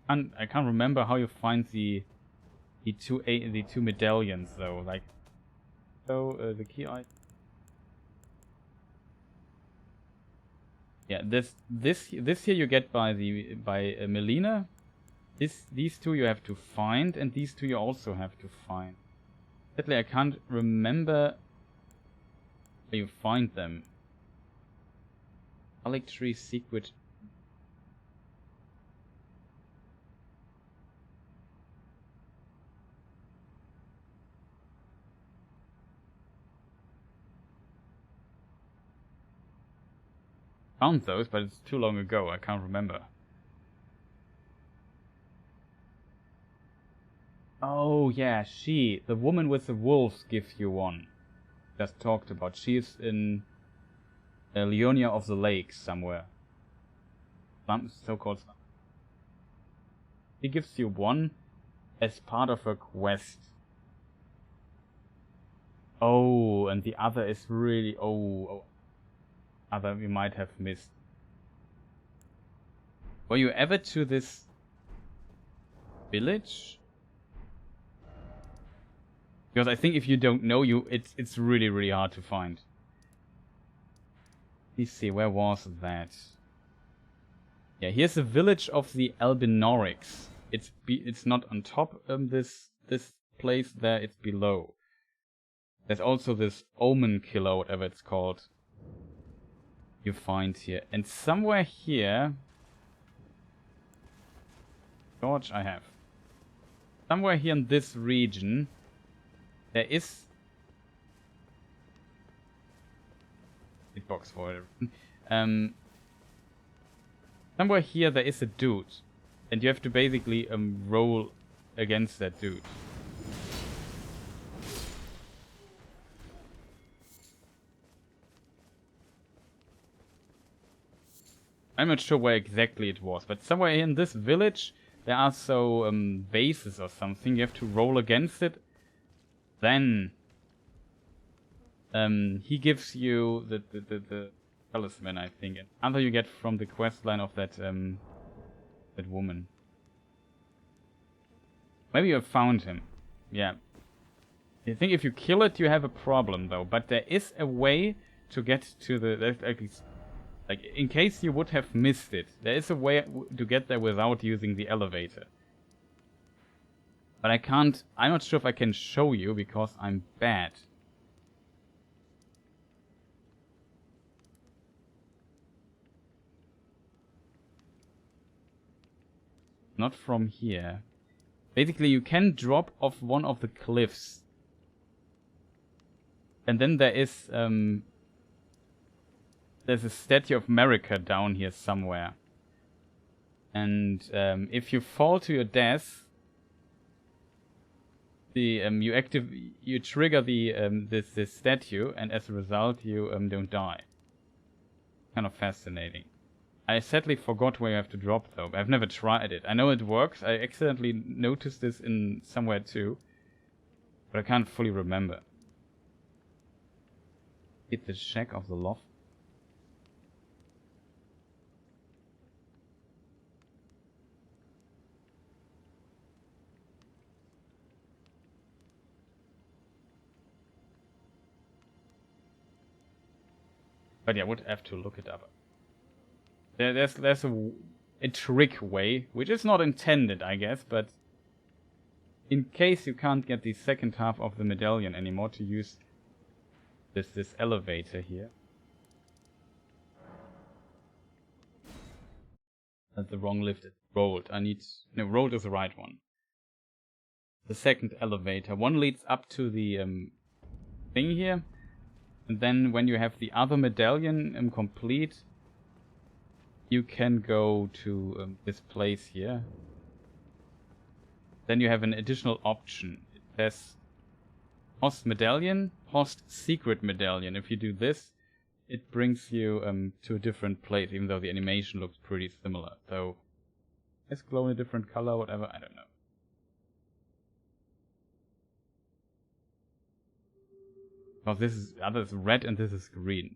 [SPEAKER 1] And I can't remember how you find the two medallions though. Like, so the key item. Yeah, this here you get by Malenia. These two you have to find, and these two you also have to find. Sadly, I can't remember where you find them. Alec Tree Secret. Found those, but it's too long ago. I can't remember. Oh yeah, the woman with the wolves, gives you one. Just talked about. She is in Leonia of the Lakes somewhere. Some so-called. She gives you one as part of her quest. Oh, and the other is really other we might have missed. Were you ever to this village? Because I think if you don't know, it's really, really hard to find. Let's see, where was that? Yeah, here's the village of the Albinorics. It's not on top of this place there, it's below. There's also this Omen Killer, whatever it's called. You find here. And somewhere here... George, I have. Somewhere here in this region, there is... hitbox for it. Somewhere here there is a dude. And you have to basically roll against that dude. I'm not sure where exactly it was, but somewhere in this village there are bases or something. You have to roll against it. Then he gives you the talisman, I think. And other you get from the quest line of that woman. Maybe you have found him. Yeah. I think if you kill it, you have a problem though. But there is a way to get to like, in case you would have missed it, there is a way to get there without using the elevator. But I'm not sure if I can show you because I'm bad. Not from here. Basically, you can drop off one of the cliffs. And then there is, there's a statue of America down here somewhere. And if you fall to your death, you trigger this statue, and as a result you don't die. Kind of fascinating. I sadly forgot where you have to drop though. I've never tried it. I know it works. I accidentally noticed this in somewhere too, but I can't fully remember. Hit the shack of the loft. But yeah, I would have to look it up. There's a trick way, which is not intended, I guess, but in case you can't get the second half of the medallion anymore, to use this elevator here. That's the wrong lift. Rolled. No, rolled is the right one. The second elevator. One leads up to the thing here. And then when you have the other medallion complete, you can go to this place here. then you have an additional option. It says Host Medallion, Host Secret Medallion. If you do this, it brings you to a different place, even though the animation looks pretty similar. So, let's glow in a different color, whatever, I don't know. Because this is, other is red and this is green.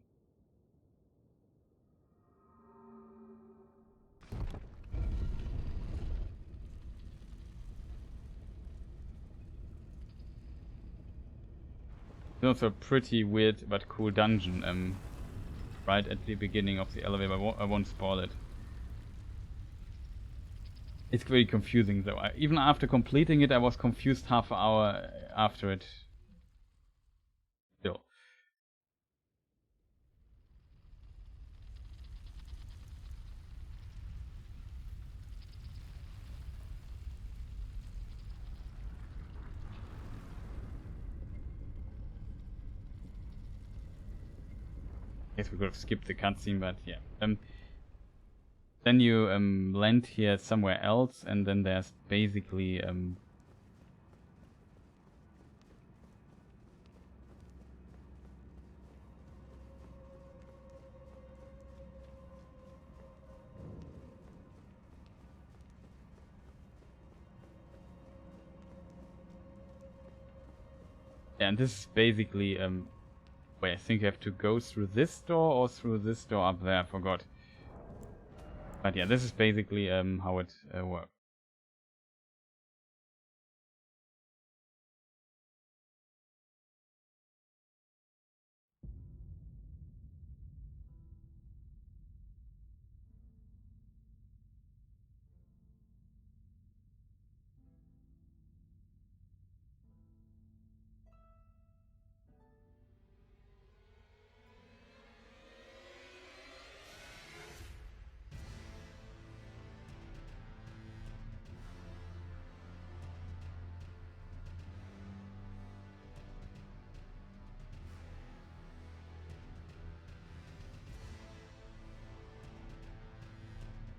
[SPEAKER 1] It's also a pretty weird but cool dungeon, right at the beginning of the elevator. I won't spoil it. It's very confusing though. Even after completing it, I was confused half an hour after it. Still. Guess we could have skipped the cutscene, but yeah. Then you land here somewhere else, and then there's basically yeah, and this is basically wait, I think you have to go through this door or through this door up there, I forgot. But yeah, this is basically how it works.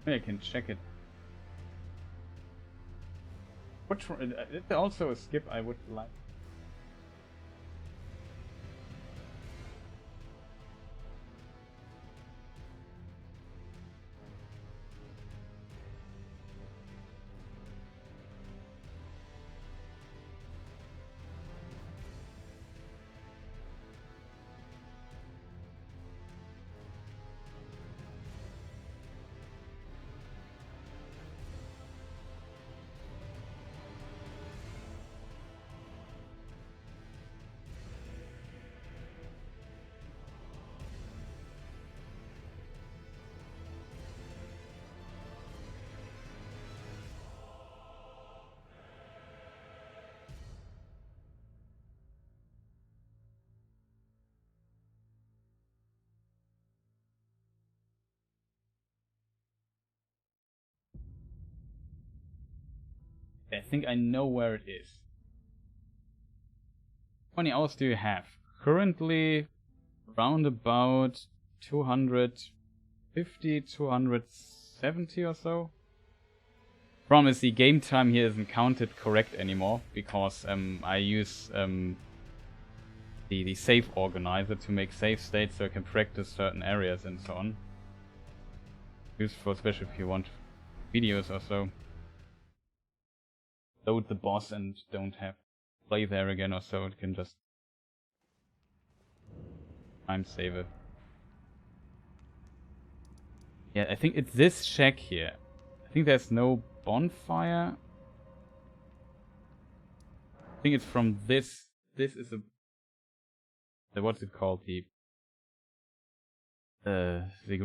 [SPEAKER 1] I can check it. Which one? It's also a skip I would like. I think I know where it is. How many hours do you have? Currently, around about 250, 270 or so. Problem is the game time here isn't counted correct anymore, because I use the save organizer to make save states so I can practice certain areas and so on. Useful, especially if you want videos or so. Load the boss and don't have to play there again or so, it can just time save it. Yeah, I think it's this shack here. I think there's no bonfire. I think it's from this. This is the what's it called? The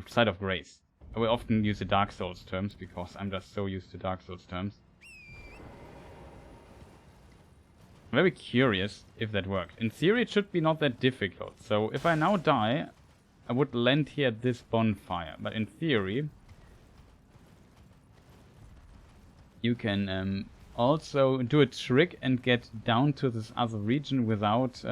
[SPEAKER 1] side of grace. I will often use the Dark Souls terms because I'm just so used to Dark Souls terms. I'm very curious if that works. In theory, it should be not that difficult. So if I now die, I would land here at this bonfire. But in theory, you can also do a trick and get down to this other region without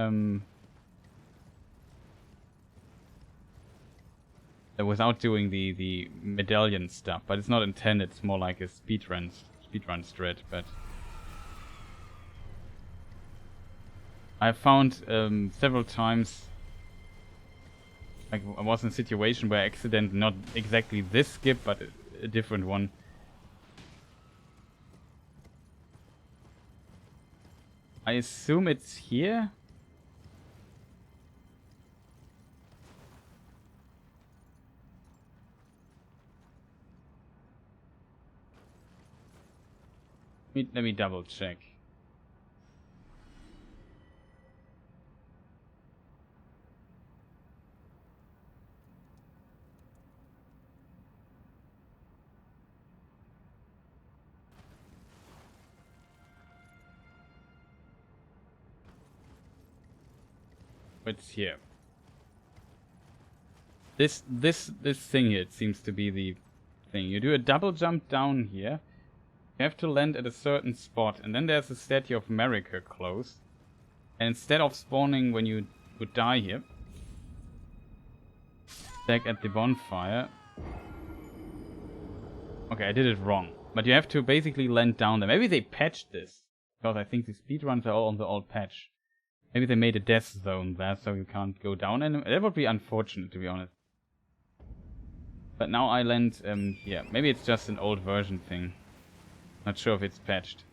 [SPEAKER 1] doing the medallion stuff. But it's not intended. It's more like a speedrun strat. But I found several times, like I was in a situation where I accident not exactly this skip, but a different one. I assume it's here. Let me double check. It's here. This thing here, it seems to be the thing. You do a double jump down here. You have to land at a certain spot, and then there's a statue of Marika close. And instead of spawning when you would die here, back at the bonfire. Okay, I did it wrong. But you have to basically land down there. Maybe they patched this, because I think the speedruns are all on the old patch. Maybe they made a death zone there, so you can't go down, and that would be unfortunate, to be honest. But now I land here. Maybe it's just an old version thing. Not sure if it's patched.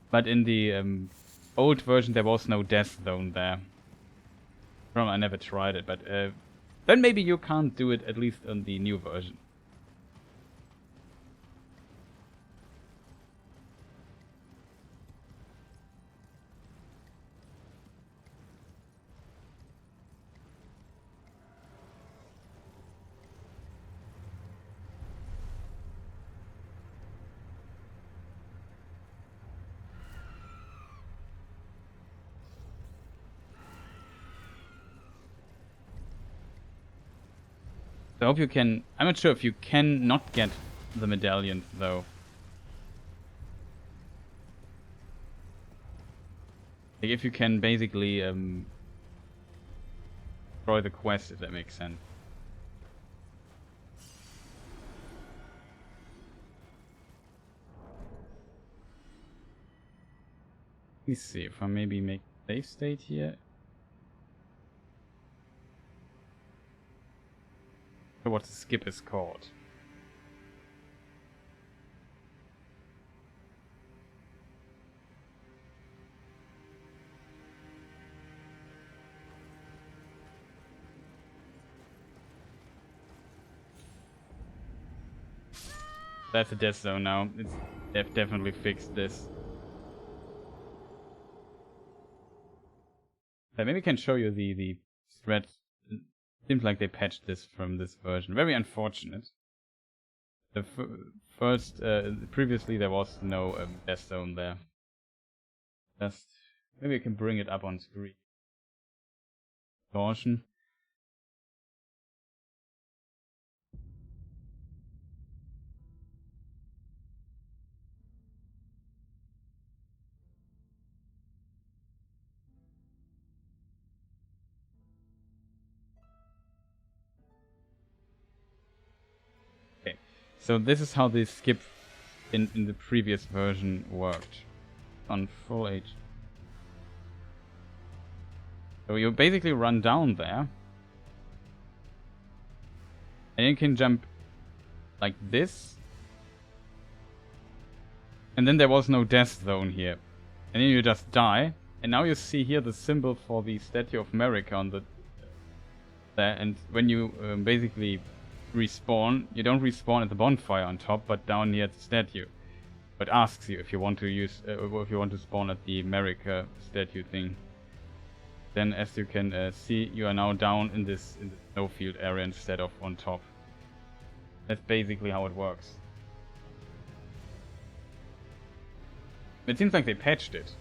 [SPEAKER 1] But in the old version there was no death zone there. From I never tried it, but then maybe you can't do it, at least on the new version. So I hope you can... I'm not sure if you can not get the medallion, though. Like if you can basically destroy the quest, if that makes sense. Let me see if I maybe make save state here. What the skip is called. That's a death zone now. They've definitely fixed this. Maybe I can show you the thread. Seems like they patched this from this version. Very unfortunate. The first, previously there was no death zone there. Just maybe I can bring it up on screen. Caution. So this is how the skip in the previous version worked on full H. So you basically run down there and you can jump like this, and then there was no death zone here, and then you just die, and now you see here the symbol for the statue of Marika on the there, and when you basically respawn, you don't respawn at the bonfire on top, but down near the statue. But asks you if you want to use, if you want to spawn at the Marika statue thing. Then, as you can see, you are now down in this snowfield area instead of on top. That's basically how it works. It seems like they patched it.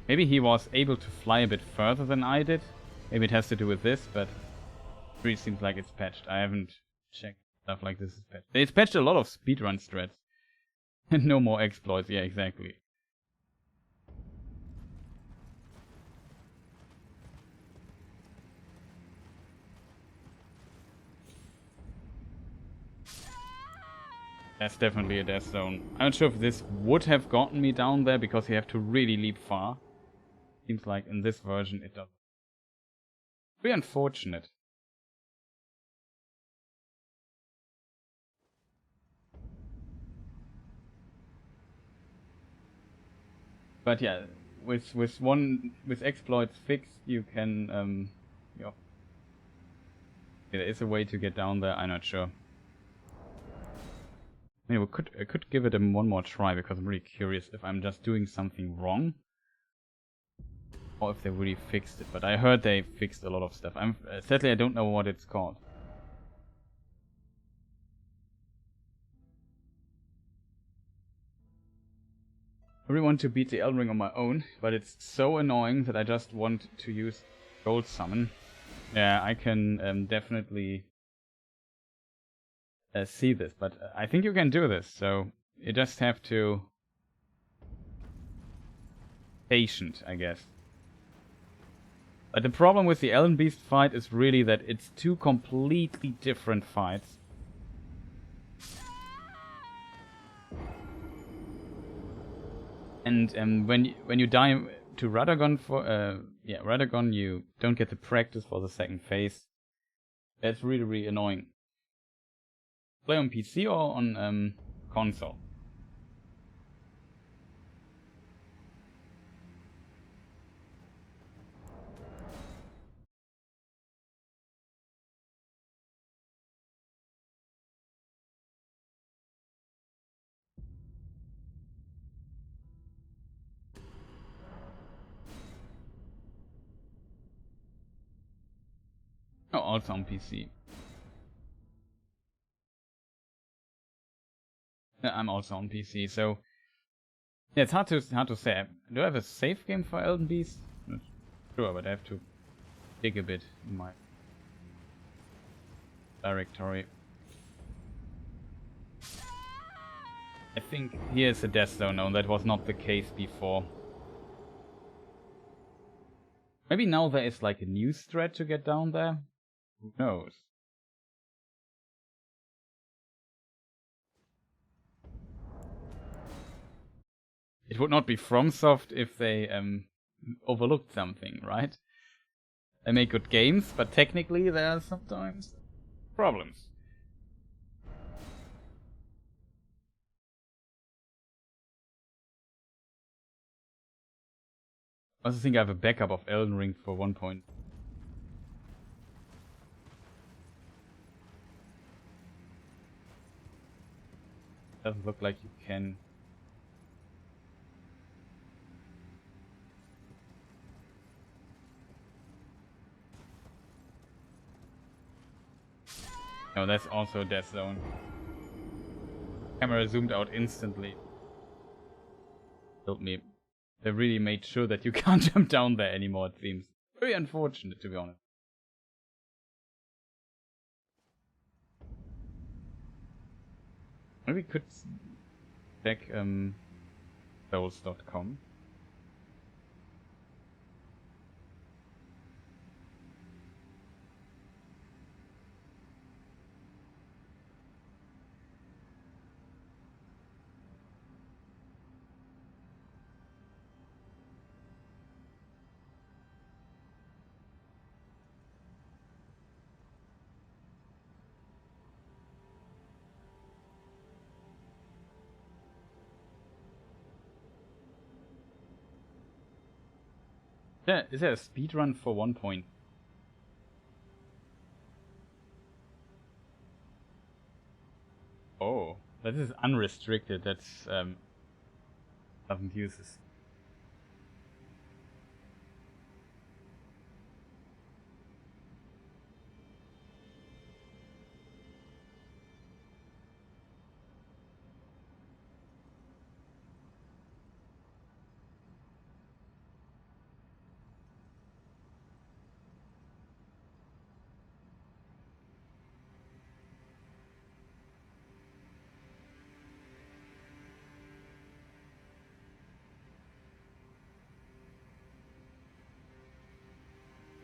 [SPEAKER 1] Maybe he was able to fly a bit further than I did. Maybe it has to do with this, but it really seems like it's patched. I haven't checked stuff like this is patched. It's patched a lot of speedrun strats. And no more exploits, yeah, exactly. That's definitely a death zone. I'm not sure if this would have gotten me down there because you have to really leap far. Seems like in this version it does. Very unfortunate. But yeah, with exploits fixed, you can yeah. There is a way to get down there. I'm not sure. I mean, I could give it one more try because I'm really curious if I'm just doing something wrong, or if they really fixed it. But I heard they fixed a lot of stuff. Sadly I don't know what it's called. I really want to beat the Elden Ring on my own, but it's so annoying that I just want to use Gold Summon. Yeah, I can definitely see this, but I think you can do this, so you just have to... patient, I guess. But the problem with the Elden Beast fight is really that it's two completely different fights. And when you die to Ragagon Ragagon, you don't get the practice for the second phase. That's really annoying. Play on PC or on console? Oh, also on PC. Yeah, I'm also on PC, so yeah, it's hard to say. Do I have a save game for Elden Beast? Not sure, but I have to dig a bit in my directory. I think here's a death zone. No, that was not the case before. Maybe now there is like a new thread to get down there? Who knows? It would not be FromSoft if they overlooked something, right? They make good games, but technically there are sometimes problems. I also think I have a backup of Elden Ring for 1 point. Doesn't look like you can. No, that's also a death zone. Camera zoomed out instantly. Killed me. They really made sure that you can't jump down there anymore, it seems. Very unfortunate, to be honest. Maybe we could check souls.com. Yeah, is there a speedrun for 1 point? Oh, that is unrestricted. That's doesn't use this.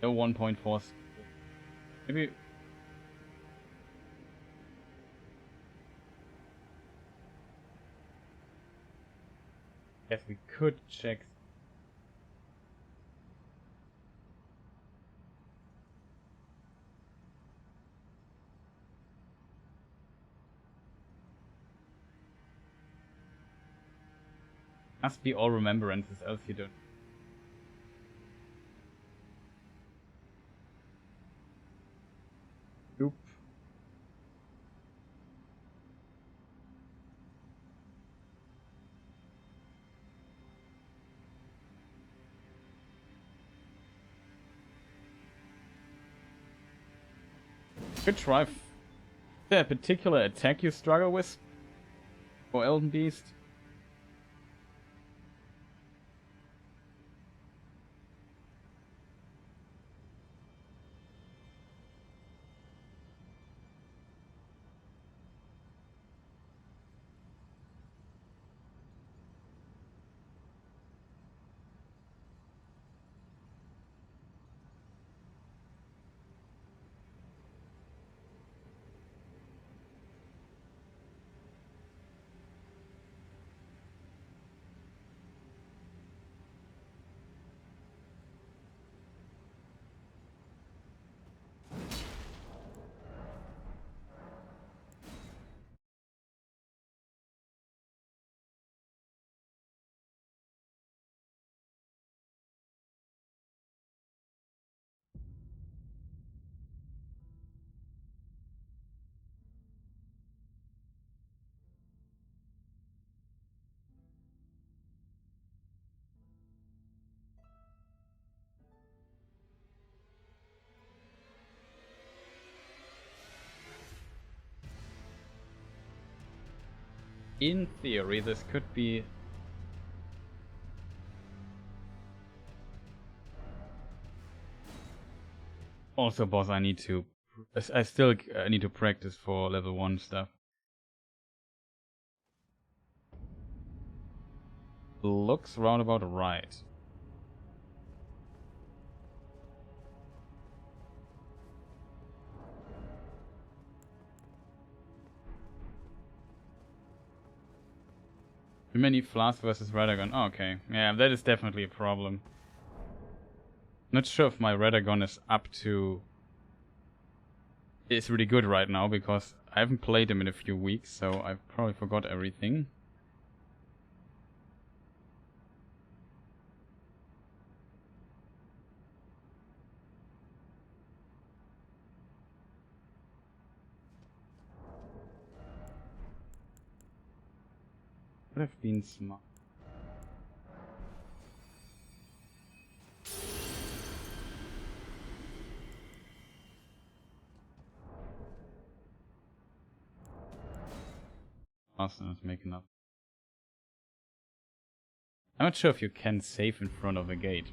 [SPEAKER 1] No 1.4. Maybe. Guess we could check. Must be all remembrances, else you don't. Oop. Good try. Is there a particular attack you struggle with for Elden Beast? In theory, this could be... Also, boss, I need to... I still need to practice for level 1 stuff. Looks roundabout right. Too many Flask versus Ragagon. Oh, okay. Yeah, that is definitely a problem. Not sure if my Ragagon is up to... It's really good right now, because I haven't played him in a few weeks, so I've probably forgot everything. Would have been smart. Austin is making up. I'm not sure if you can save in front of a gate.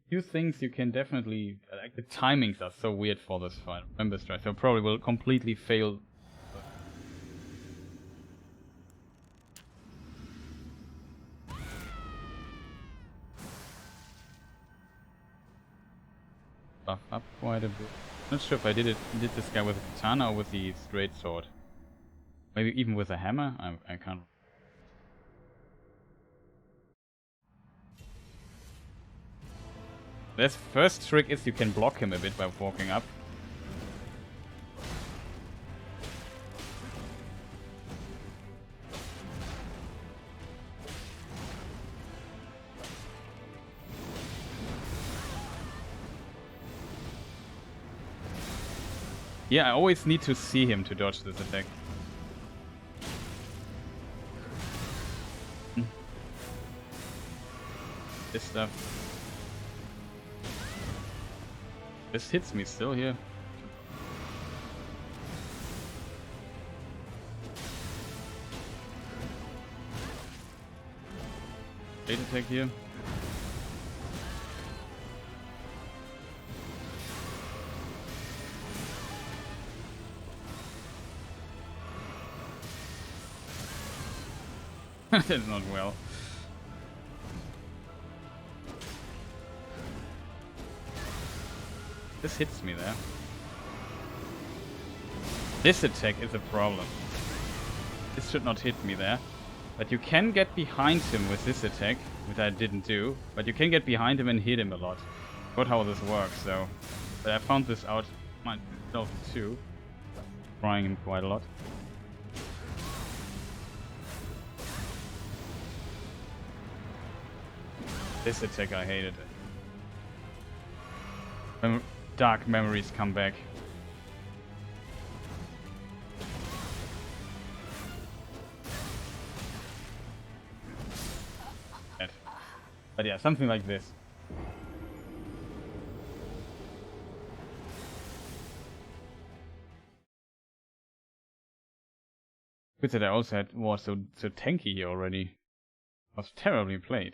[SPEAKER 1] Few things you can definitely... Like, the timings are so weird for this fight. Remember strike, so probably will completely fail. Buff up quite a bit. Not sure if I did this guy with a katana or with the straight sword. Maybe even with a hammer? I can't... This first trick is you can block him a bit by walking up. Yeah, I always need to see him to dodge this attack. This stuff. This hits me still here. Late attack here. That's not well. This hits me there. This attack is a problem. This should not hit me there. But you can get behind him with this attack, which I didn't do. But you can get behind him and hit him a lot. Not how this works, though. But I found this out myself too. Trying him quite a lot. This attack I hated. Dark memories come back. But yeah, something like this. Good that I also had was so tanky here already. Was terribly played.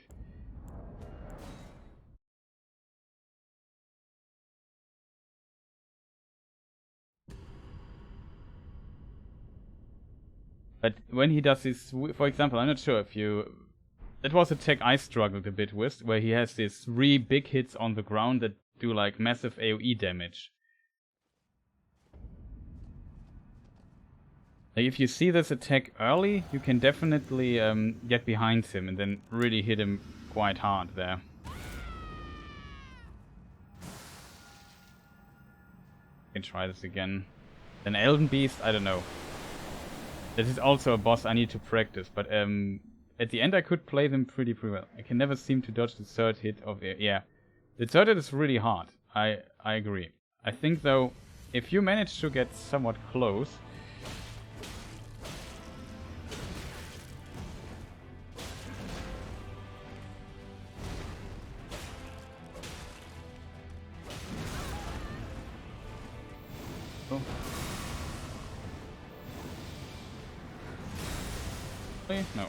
[SPEAKER 1] But when he does this, for example, I'm not sure if you... That was a tech I struggled a bit with, where he has these 3 big hits on the ground that do like massive AoE damage. Like if you see this attack early, you can definitely get behind him and then really hit him quite hard there. Can try this again. Then Elden Beast, I don't know. This is also a boss I need to practice, but at the end I could play them pretty well. I can never seem to dodge the third hit of the... Yeah, the third hit is really hard. I agree. I think though, if you manage to get somewhat close... Oh. No.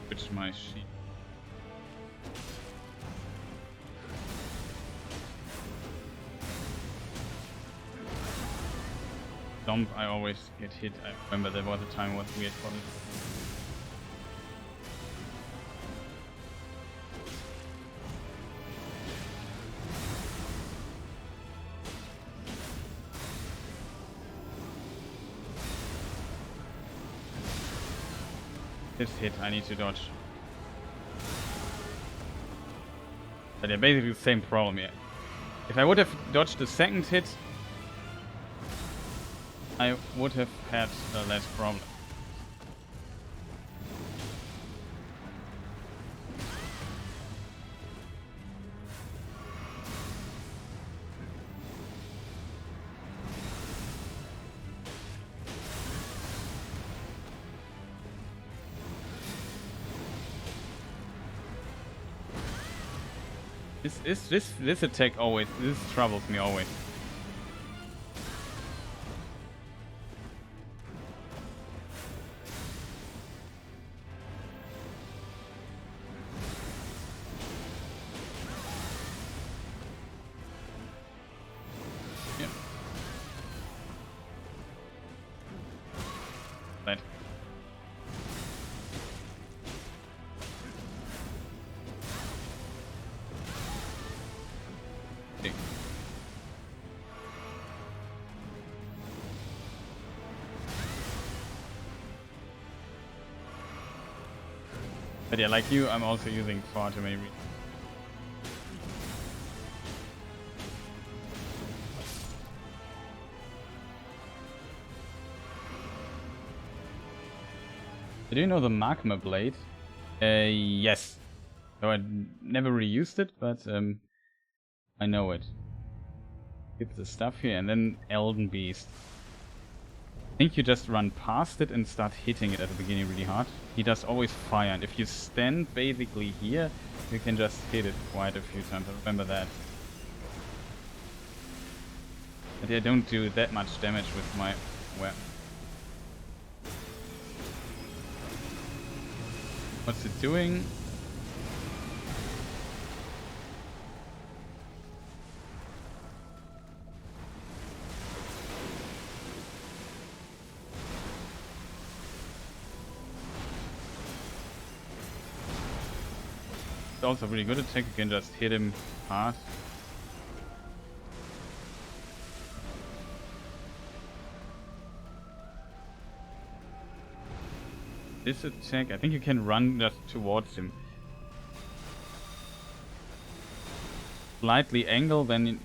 [SPEAKER 1] Switch my sheet. Dump, I always get hit. I remember there was a time it was weird for me. This hit I need to dodge. But they're basically the same problem here. If I would have dodged the second hit, I would have had less problem. This attack always, this troubles me always. Yeah. Right. But yeah, like you, I'm also using far too many. Do you know the Magma Blade? Yes. So I never really used it, but I know it. Get the stuff here, and then Elden Beast. I think you just run past it and start hitting it at the beginning really hard. He does always fire, and if you stand basically here, you can just hit it quite a few times. I remember that. But I don't do that much damage with my weapon. What's it doing? also a really good attack. You can just hit him hard. This attack, I think you can run just towards him. Slightly angle, then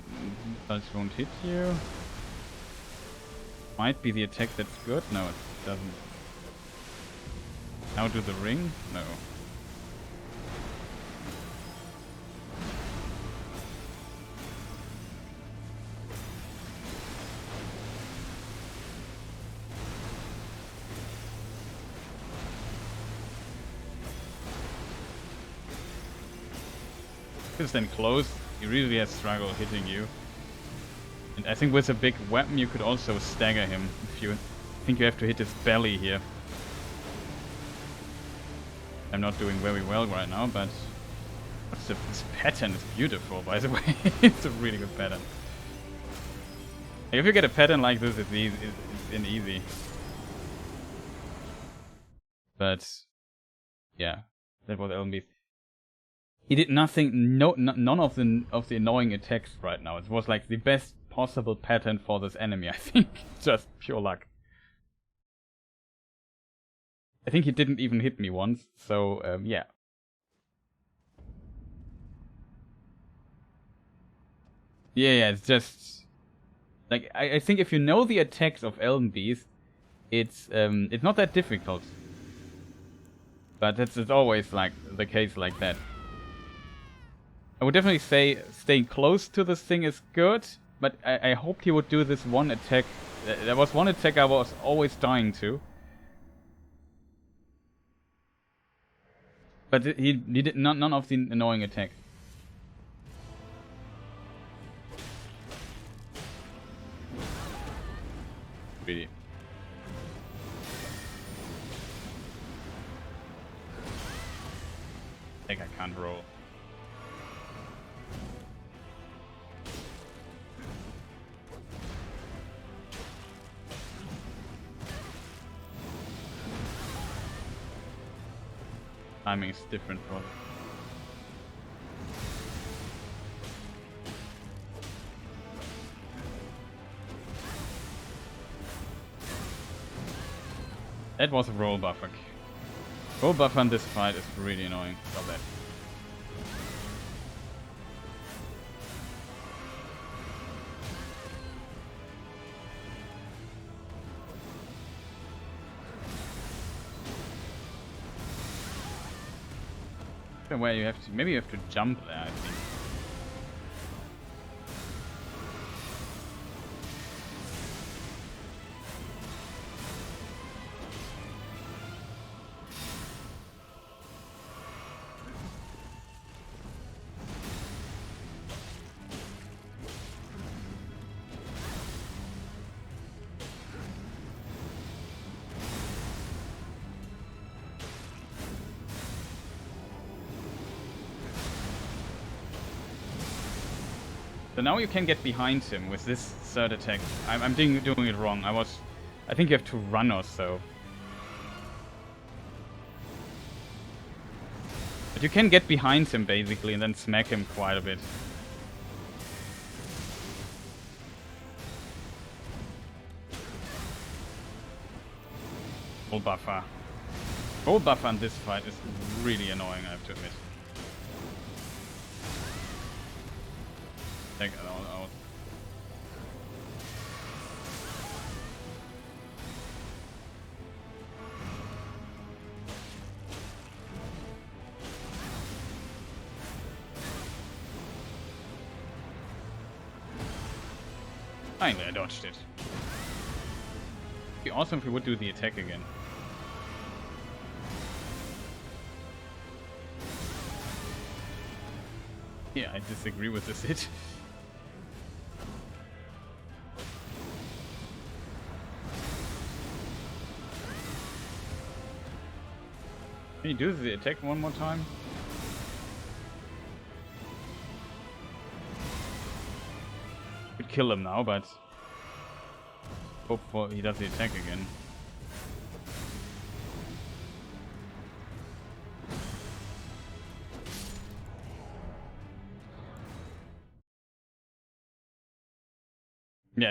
[SPEAKER 1] it won't hit you. Might be the attack that's good. No, it doesn't. Now do the ring? No. Because then close, he really has struggle hitting you. And I think with a big weapon you could also stagger him. If you think you have to hit his belly here. I'm not doing very well right now, but this pattern is beautiful, by the way. It's a really good pattern. If you get a pattern like this, it's easy. It's easy. But yeah, that was Elden Beast. He did nothing. None of the annoying attacks right now. It was like the best possible pattern for this enemy. I think just pure luck. I think he didn't even hit me once. So yeah. Yeah, it's just like I think if you know the attacks of Elden Beast, it's not that difficult. But it's always like the case like that. I would definitely say staying close to this thing is good, but I hoped he would do this one attack. There was one attack I was always dying to. But he did none of the annoying attacks. Really. I think I can't roll. Timing is different for it. That was a roll buffer. Roll buffer in this fight is really annoying. Stop that. Where you have to, maybe you have to jump there, I think. So now you can get behind him with this third attack. I'm doing it wrong. I think you have to run or so. But you can get behind him basically and then smack him quite a bit. Roll buffer. Roll buffer in this fight is really annoying, I have to admit. Take it all out. Finally, I dodged it. It'd be awesome if we would do the attack again. Yeah, I disagree with this hit. Can you do the attack one more time? Could kill him now, but hope he does the attack again.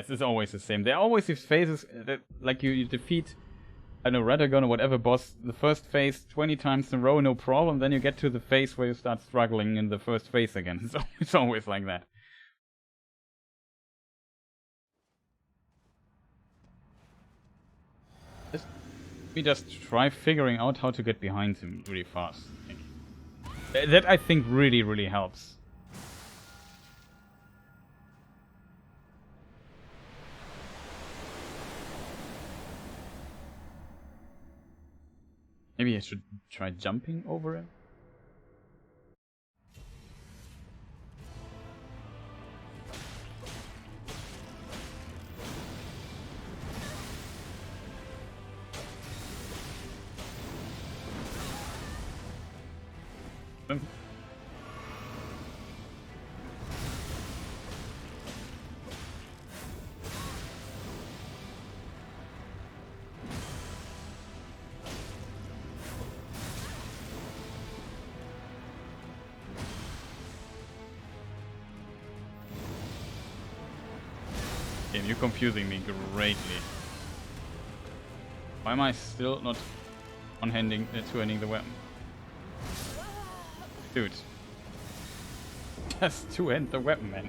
[SPEAKER 1] Yes, it's always the same. There are always these phases that, like, you defeat, I don't know, Ragagon or whatever boss, the first phase 20 times in a row, no problem. Then you get to the phase where you start struggling in the first phase again. So it's always like that. We just try figuring out how to get behind him really fast. That I think really, really helps. Maybe I should try jumping over him. Game, you're confusing me greatly. Why am I still not one-handing, two-handing the weapon? Dude. Just two-hand the weapon, man.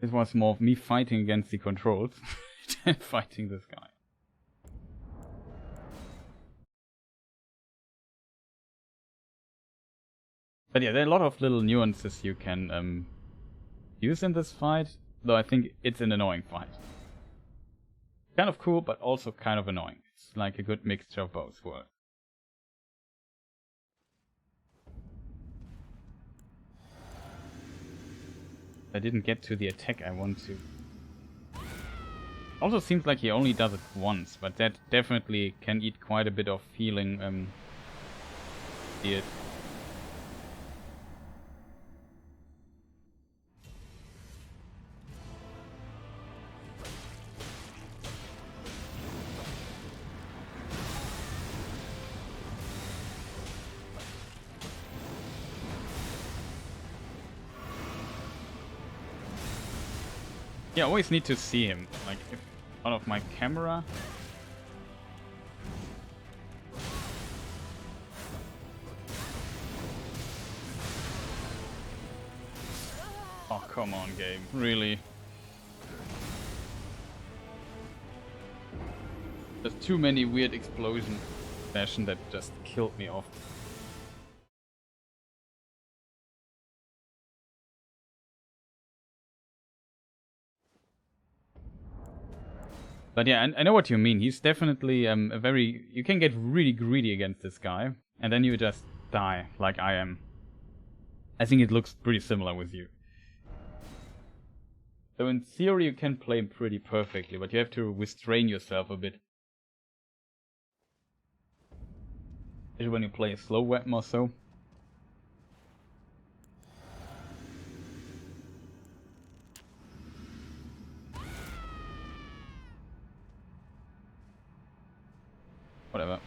[SPEAKER 1] This was more of me fighting against the controls than fighting this guy. But yeah, there are a lot of little nuances you can use in this fight, though I think it's an annoying fight. Kind of cool, but also kind of annoying. It's like a good mixture of both worlds. I didn't get to the attack I want to. Also seems like he only does it once, but that definitely can eat quite a bit of healing. It. Yeah, I always need to see him, like, if out of my camera. Oh, come on, game. Really? There's too many weird explosion fashion that just killed me off. But yeah, I know what you mean. He's definitely a very... You can get really greedy against this guy, and then you just die, like I am. I think it looks pretty similar with you. So in theory you can play him pretty perfectly, but you have to restrain yourself a bit. Especially when you play a slow weapon or so. Whatever.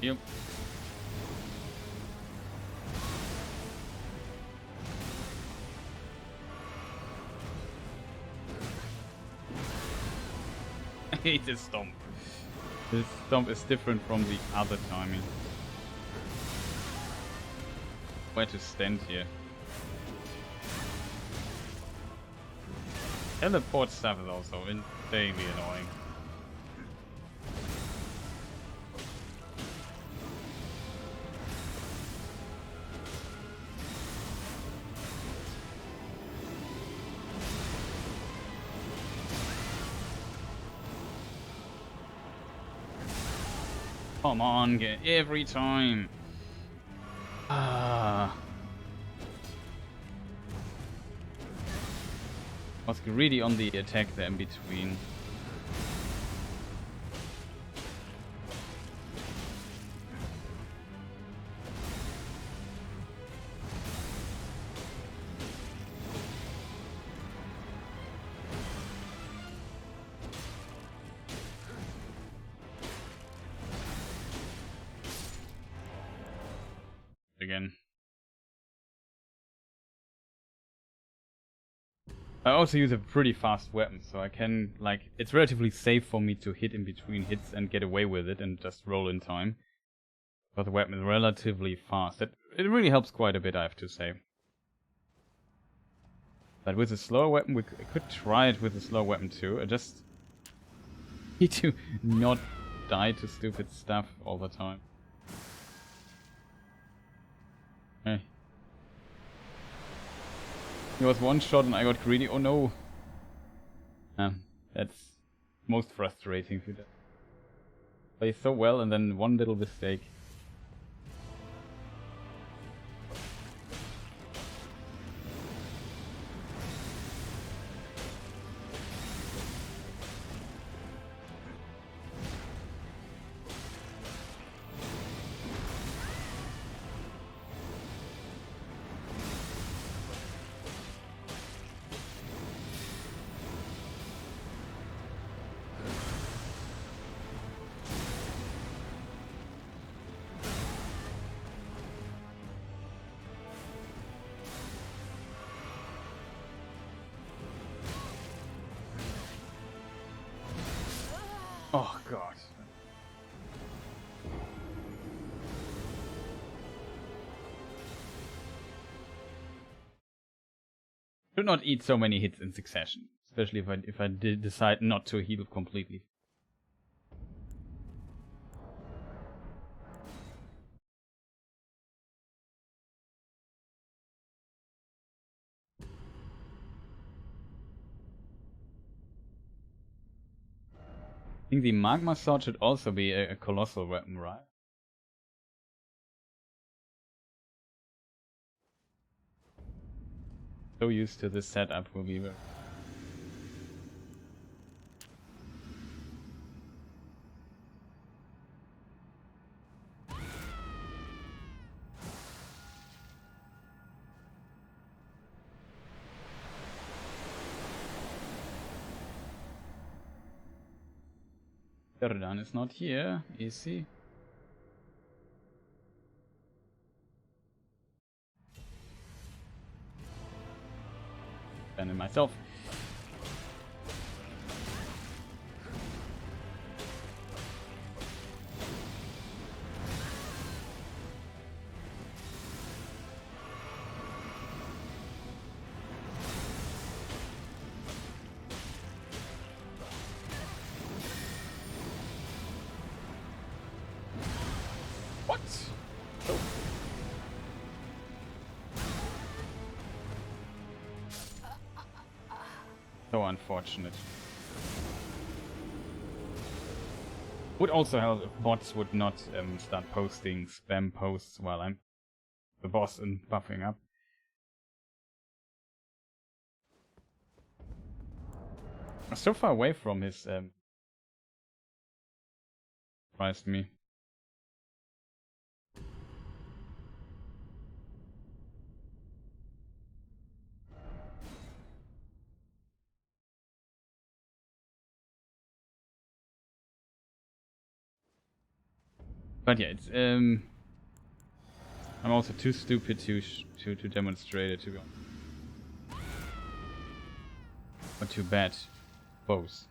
[SPEAKER 1] Yep. I hate this stomp. This stomp is different from the other timing. Where to stand here? Teleport stuff is also insanely annoying. Come on, get every time. Ah. Was greedy on the attack there in between. Again. I also use a pretty fast weapon, so I can, like, it's relatively safe for me to hit in between hits and get away with it and just roll in time. But the weapon is relatively fast. It really helps quite a bit, I have to say. But with a slower weapon, I could try it with a slow weapon too. I just need to not die to stupid stuff all the time. Hey. He was one shot and I got greedy. Oh no! That's most frustrating to do. Play so well and then one little mistake. Oh god. Should not eat so many hits in succession, especially if I did decide not to heal completely. I think the magma sword should also be a colossal weapon, right? So used to this setup will be very... Erdan is not here, is he? And myself. What? Oh. So unfortunate. Would also help if bots would not start posting spam posts while I'm the boss and buffing up. I'm so far away from his surprised me. But yeah, it's I'm also too stupid to demonstrate it, to be honest. Or too bad, both.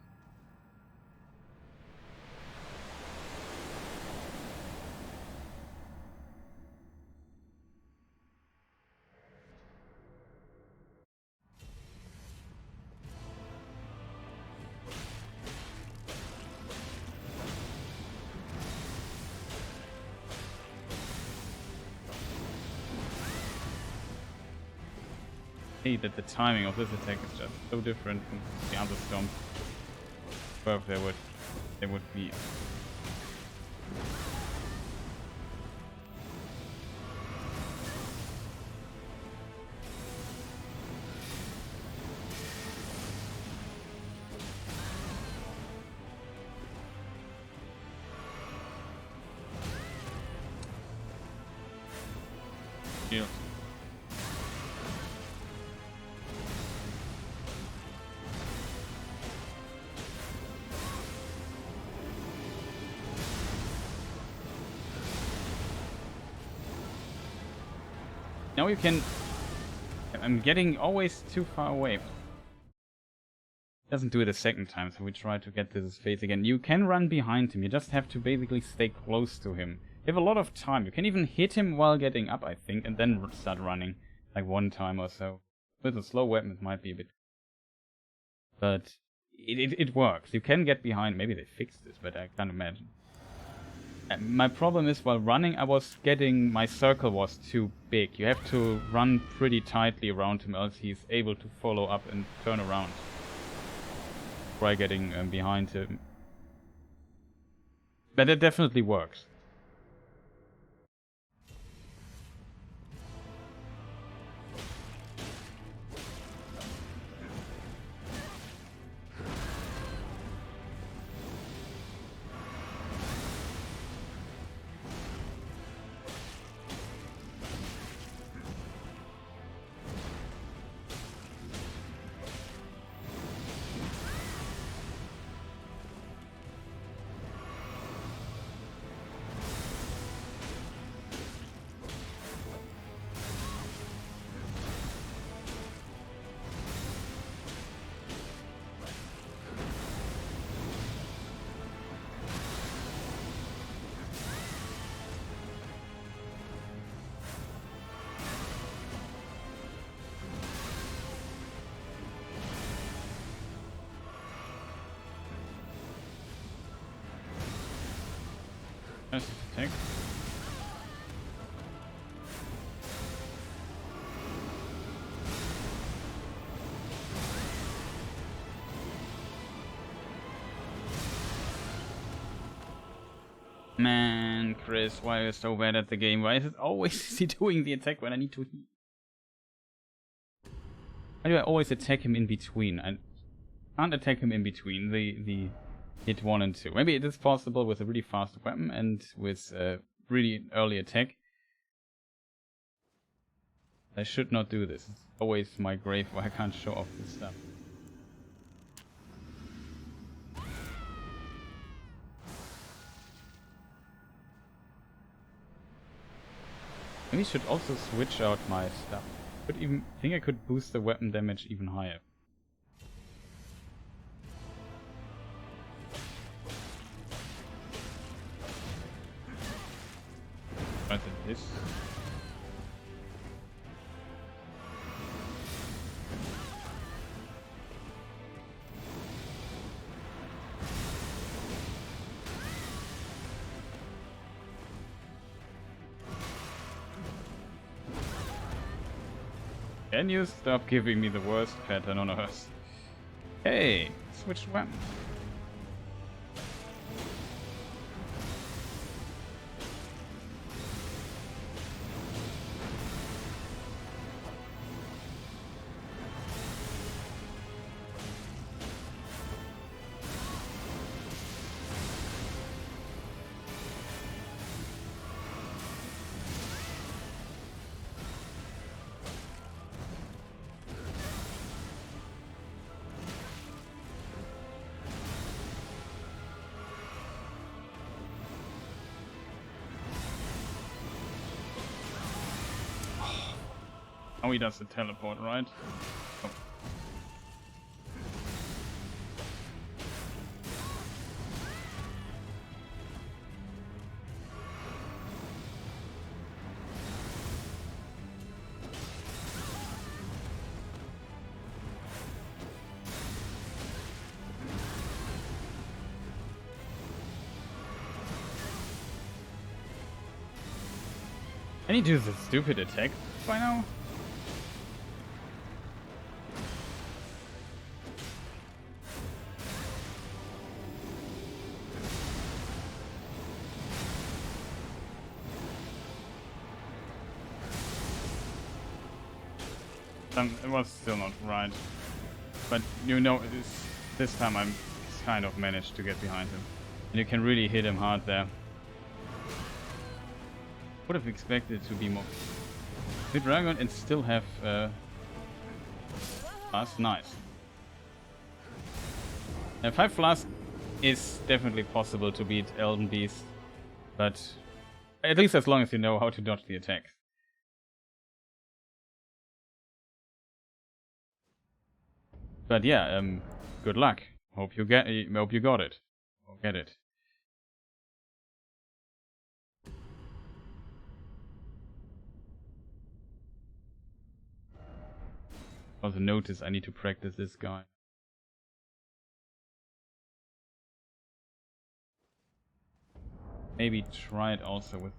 [SPEAKER 1] That the timing of this attack is just so different from the other stomp. Where they would be Shield. Now you can... I'm getting always too far away. Doesn't do it a second time, so we try to get to his face again. You can run behind him, you just have to basically stay close to him. You have a lot of time. You can even hit him while getting up, I think, and then start running. Like one time or so. With a slow weapon it might be a bit... But it works. You can get behind. Maybe they fixed this, but I can't imagine. My problem is, while running, my circle was too big. You have to run pretty tightly around him, else he's able to follow up and turn around. Try getting behind him. But it definitely works. First attack. Man, Chris, why are you so bad at the game? Why is it always he doing the attack when I need to heal? Why do I always attack him in between? I can't attack him in between the hit 1 and 2. Maybe it is possible with a really fast weapon and with a really early attack. I should not do this. It's always my grave where I can't show off this stuff. Maybe I should also switch out my stuff. I think I could boost the weapon damage even higher. This. Can you stop giving me the worst pattern on Earth? Hey, switch weapon. Oh, he does the teleport, right? Oh. Can he do the stupid attack by now? It was still not right, but you know, this time I'm kind of managed to get behind him, and you can really hit him hard there. Would have expected it to be more. Hit Ragagon and still have Flask. Nice. 5 Flask is definitely possible to beat Elden Beast, but at least as long as you know how to dodge the attacks. But yeah, good luck. Hope you got it. Or get it. Also notice I need to practice this guy. Maybe try it also with...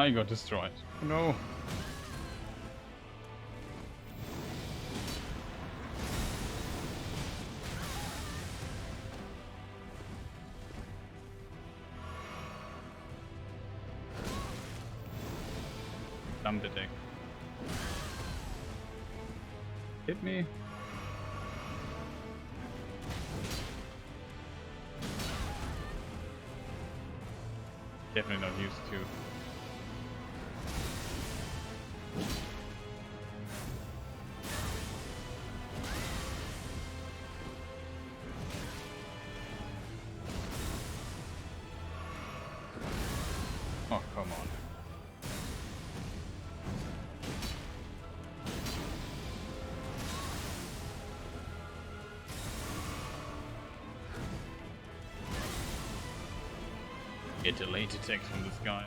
[SPEAKER 1] I got destroyed. No. Dumb attack. Hit me. Definitely not used to. Oh, come on. Get delayed attacks from this guy.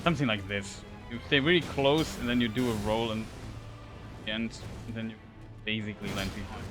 [SPEAKER 1] Something like this. You stay really close and then you do a roll and then you basically land behind.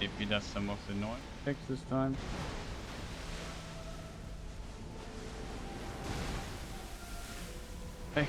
[SPEAKER 1] If he does some of the noise effects this time. Back.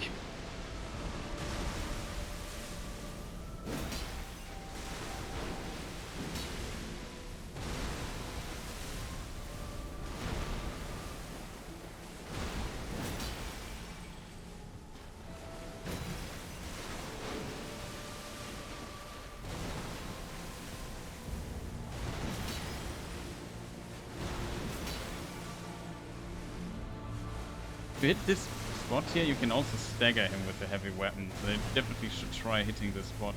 [SPEAKER 1] If you hit this spot here, you can also stagger him with a heavy weapon, so they definitely should try hitting this spot.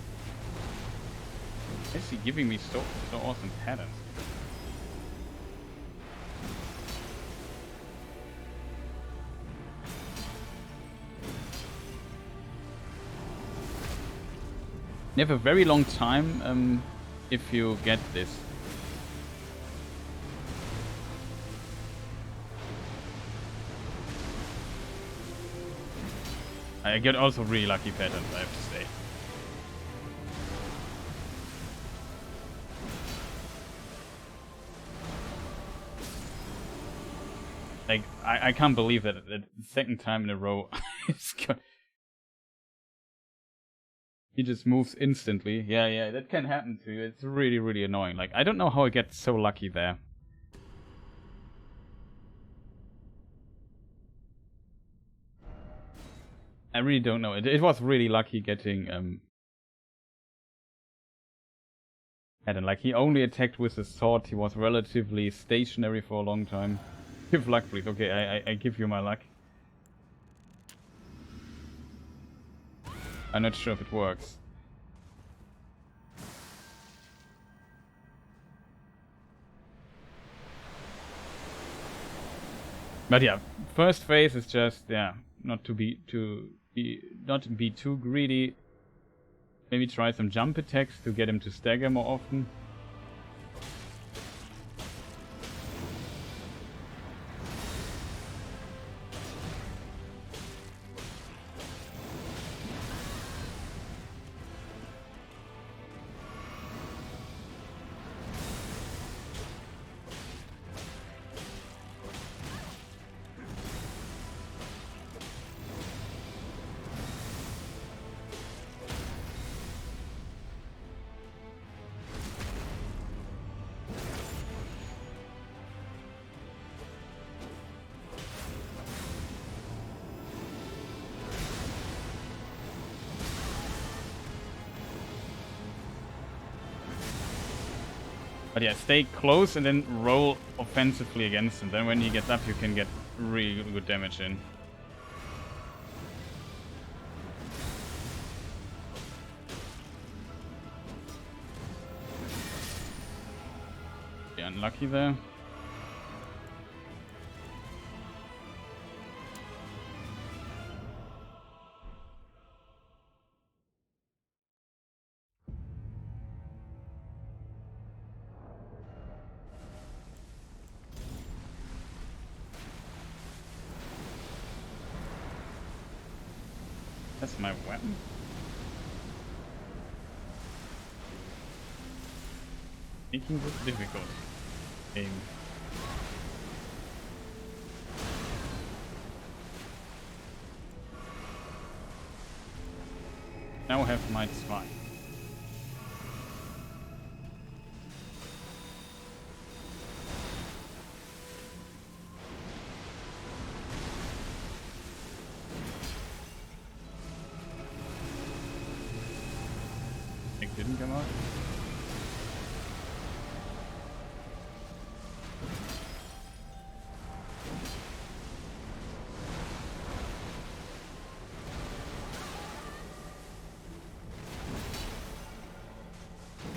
[SPEAKER 1] Actually giving me so awesome patterns. You have a very long time if you get this. I get also really lucky patterns, I have to say. Like, I can't believe that the second time in a row he just moves instantly. Yeah, that can happen to you. It's really, really annoying. Like, I don't know how I get so lucky there. I really don't know. It was really lucky getting Adam. Like, he only attacked with his sword. He was relatively stationary for a long time. Give luck, please. Okay, I give you my luck. I'm not sure if it works. But yeah, first phase is just, yeah, not to be too greedy. Maybe try some jump attacks to get him to stagger more often. But yeah, stay close and then roll offensively against him. Then when he gets up, you can get really good damage in. Yeah, unlucky there. That's my weapon. Making this difficult. Game. Now have my spine. Didn't come out.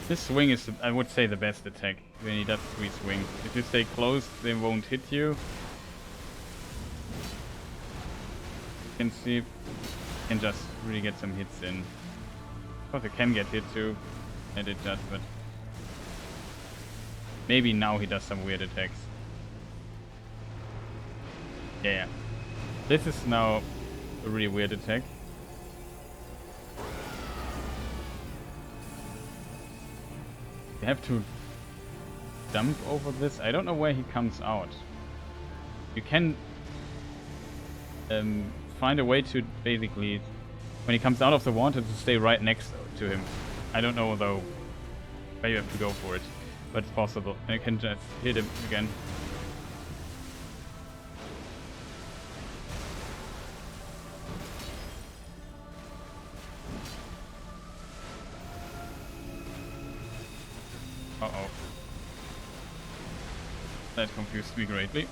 [SPEAKER 1] This swing is, I would say, the best attack when he does 3 swings. If you stay close, they won't hit you. You can see, you can just really get some hits in. Of course, it can get hit too. I did just, but maybe now he does some weird attacks. Yeah. This is now a really weird attack. You have to jump over this. I don't know where he comes out. You can find a way to basically, when he comes out of the water, to stay right next to him. I don't know though where you have to go for it, but it's possible. And you can just hit him again. Uh-oh. That confused me greatly.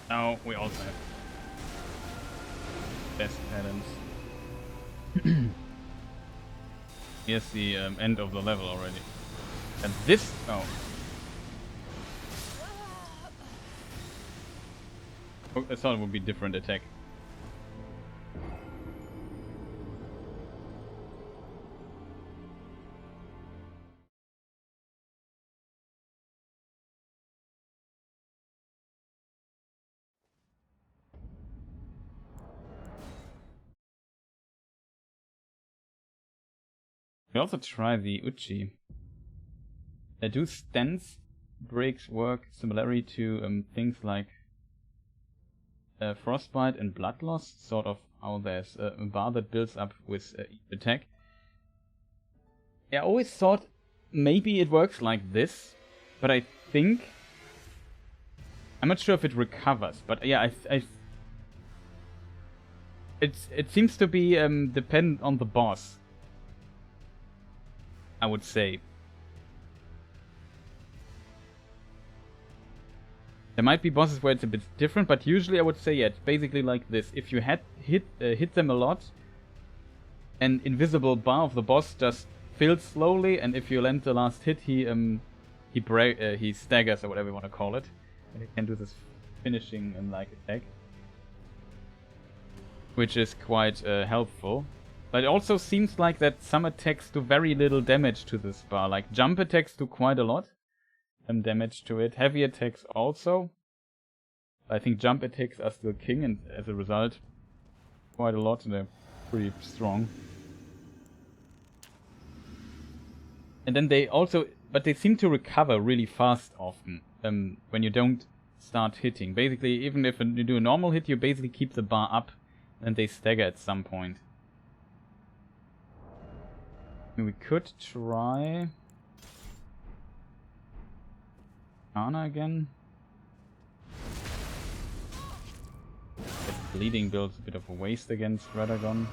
[SPEAKER 1] Now we also have best patterns. Here's the end of the level already. And this... Oh. I thought it would be different attack. We also try the Uchi. Do stance breaks work similarly to things like frostbite and blood loss, sort of how there's a bar that builds up with attack. Yeah, I always thought maybe it works like this, but I think... I'm not sure if it recovers, but yeah, it seems to be dependent on the boss, I would say. There might be bosses where it's a bit different, but usually I would say, yeah, it's basically like this. If you hit them a lot, an invisible bar of the boss just fills slowly, and if you land the last hit, he staggers, or whatever you want to call it, and he can do this finishing like attack, which is quite helpful. But it also seems like that some attacks do very little damage to this bar. Like jump attacks do quite a lot damage to it. Heavy attacks also. I think jump attacks are still king, and as a result, quite a lot, and they're pretty strong. And then they also, but they seem to recover really fast often when you don't start hitting. Basically, even if you do a normal hit, you basically keep the bar up, and they stagger at some point. We could try Ana again. But bleeding builds a bit of a waste against Ragagon.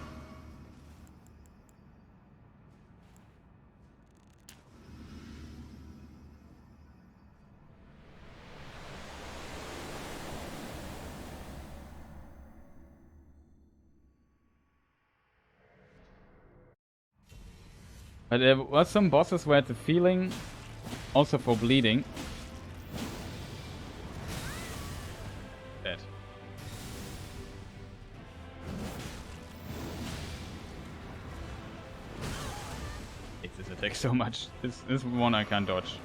[SPEAKER 1] But there was some bosses where I had the feeling, also for bleeding. Dead. I hate this attack so much. This one I can't dodge.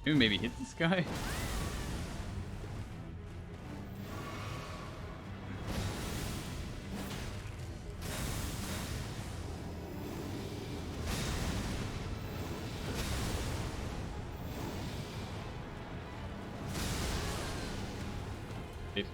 [SPEAKER 1] Maybe hit this guy? Hit.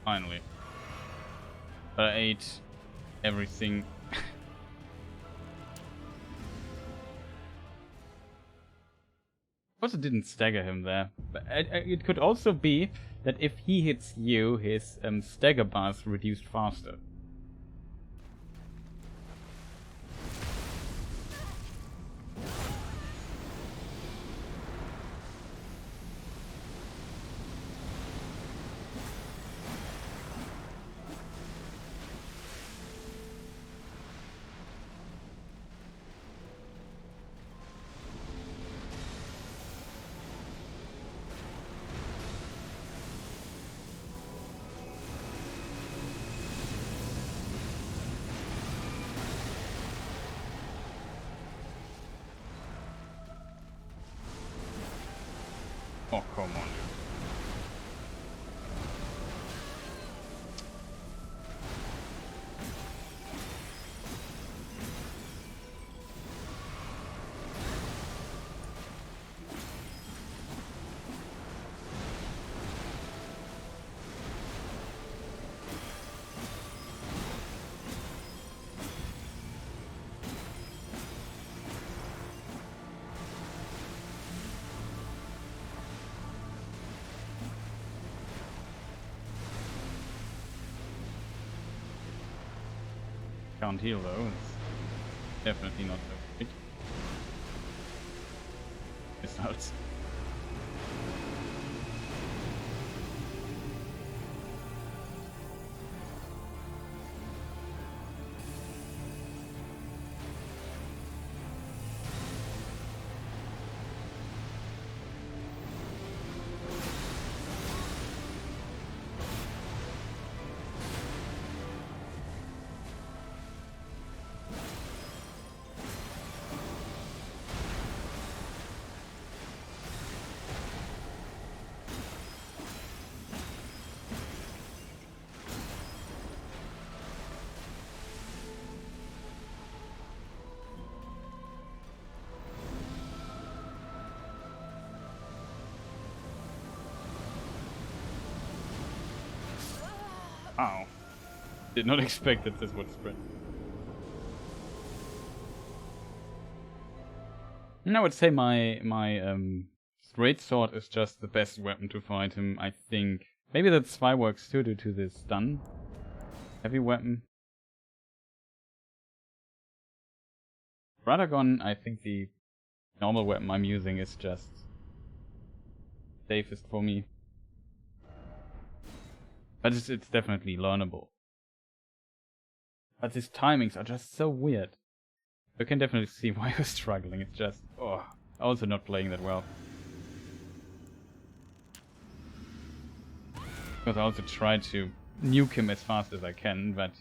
[SPEAKER 1] Finally. I ate everything. Also didn't stagger him there. But it could also be that if he hits you, his stagger bars reduced faster. Oh, come on, dude. Can't heal though, it's definitely not so great. Results. Ow. Did not expect that this would spread. And I would say my straight sword is just the best weapon to fight him, I think. Maybe that's fireworks too due to this stun. Heavy weapon. Ragagon, I think the normal weapon I'm using is just safest for me. But it's definitely learnable. But his timings are just so weird. You can definitely see why you're struggling. It's just, oh, also not playing that well. Because I also try to nuke him as fast as I can, but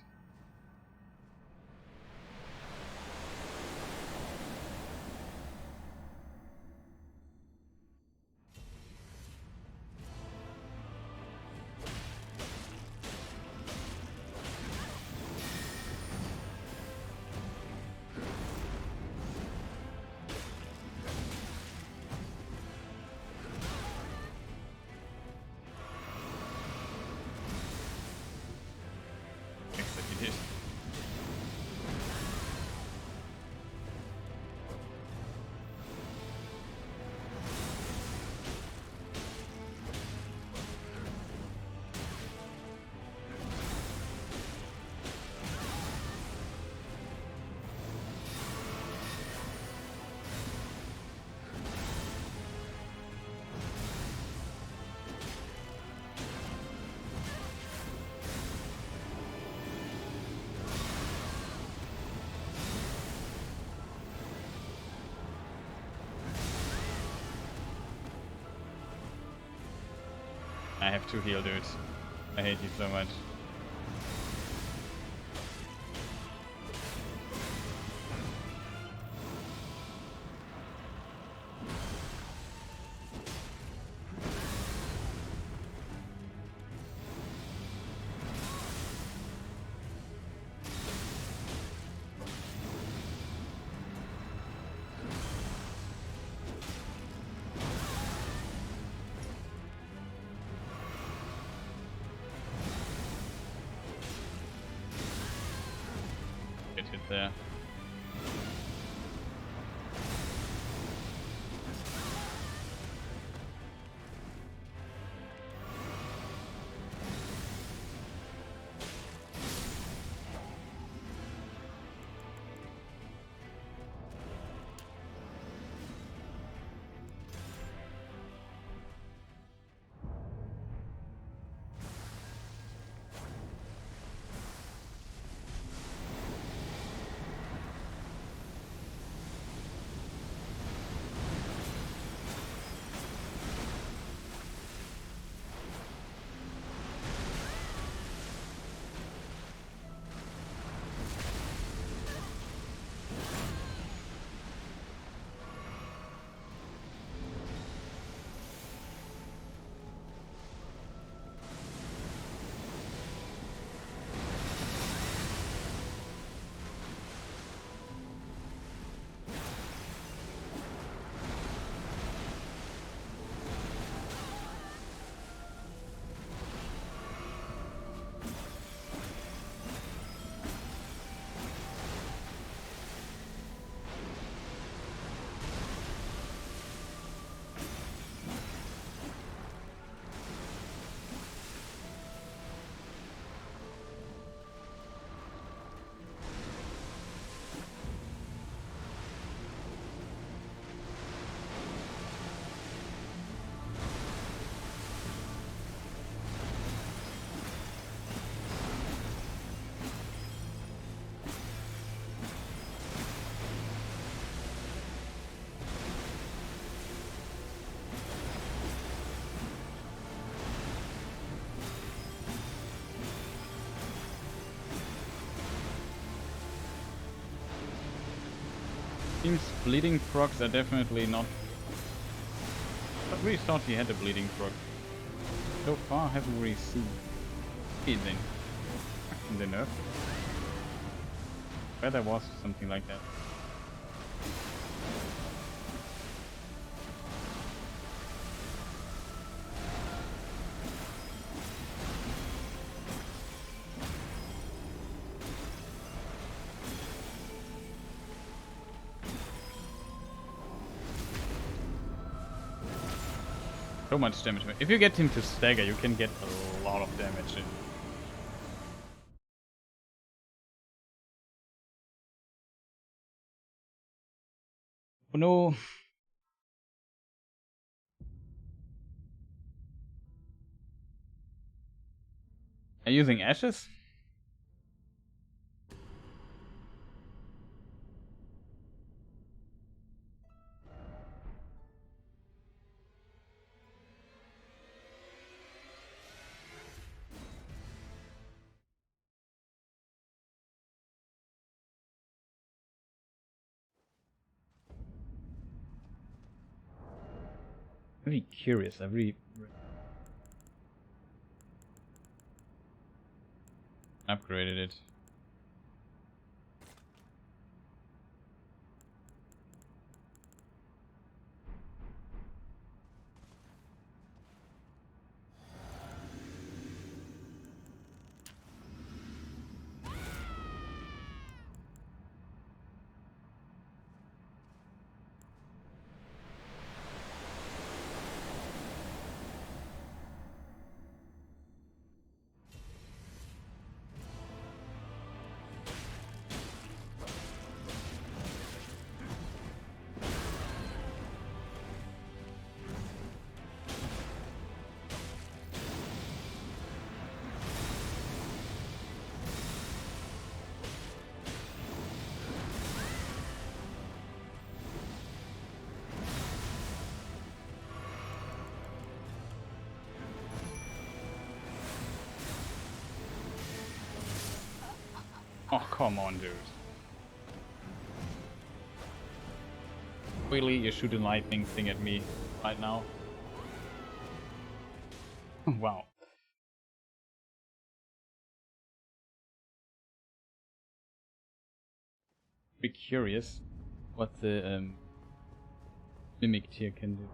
[SPEAKER 1] I have to heal, dude. I hate you so much. there. Seems bleeding procs are definitely not... I really thought he had a bleeding proc. So far haven't really seen anything in the nerf. Where there was something like that. So much damage. If you get him to stagger, you can get a lot of damage in. Oh no! Are you using ashes? I'm really curious. I really upgraded it. Oh, come on, dude. Really? You shoot a lightning thing at me right now? Wow. Be curious what the mimic tier can do.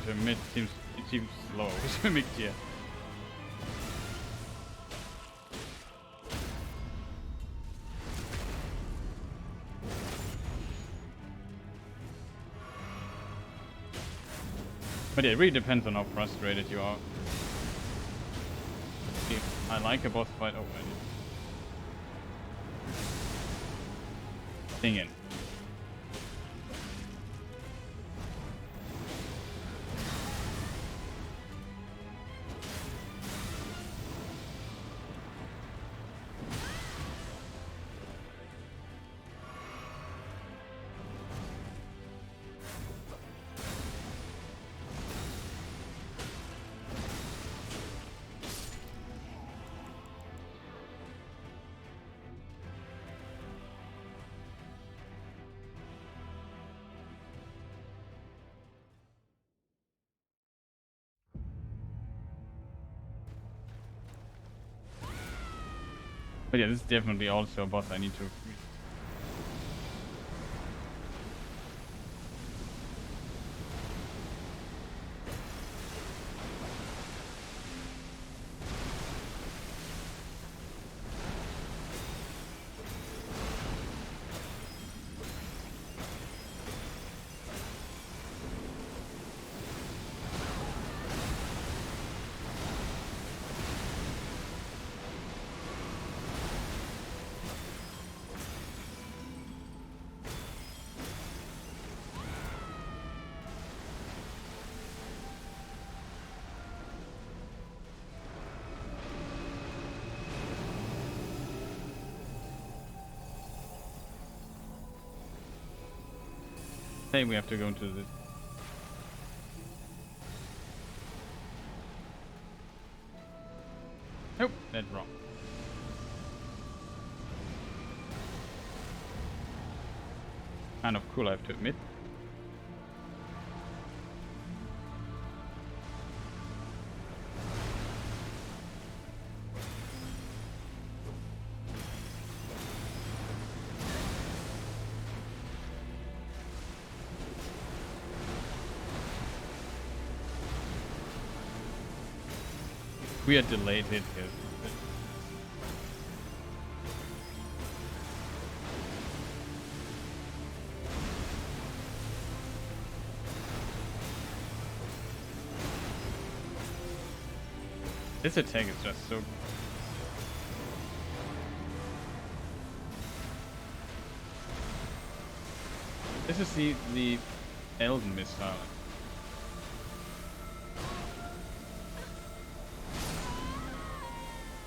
[SPEAKER 1] to admit, it seems slow swimming here. But yeah, it really depends on how frustrated you are. I like a boss fight already. Ding in. But yeah, this is definitely also a boss I need to... Hey, we have to go into this. Nope, that's wrong. Kind of cool, I have to admit. We are delayed hit here. This attack is just so... This is the Elden missile.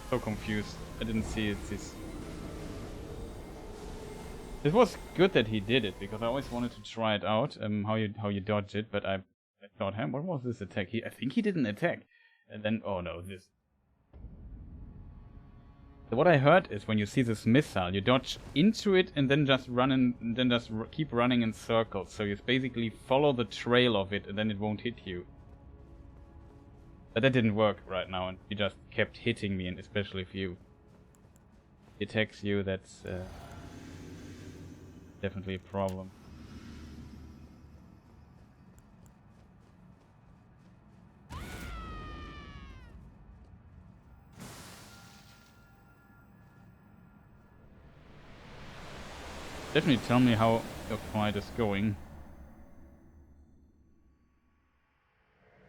[SPEAKER 1] So confused. I didn't see it. It was good that he did it because I always wanted to try it out. How you dodge it, but I thought, hey, what was this attack? I think he didn't attack, and then oh no, this. So what I heard is when you see this missile, you dodge into it and then just keep running in circles. So you basically follow the trail of it, and then it won't hit you. But that didn't work right now, and he just kept hitting me, and especially if he attacks you, that's definitely a problem. Definitely tell me how the fight is going.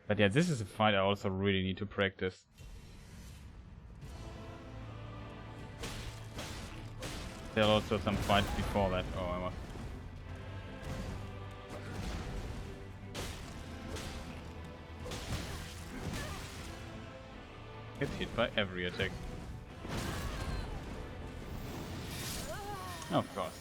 [SPEAKER 1] But yeah, this is a fight I also really need to practice. There are also some fights before that. Oh, I must. Get hit by every attack. Of course.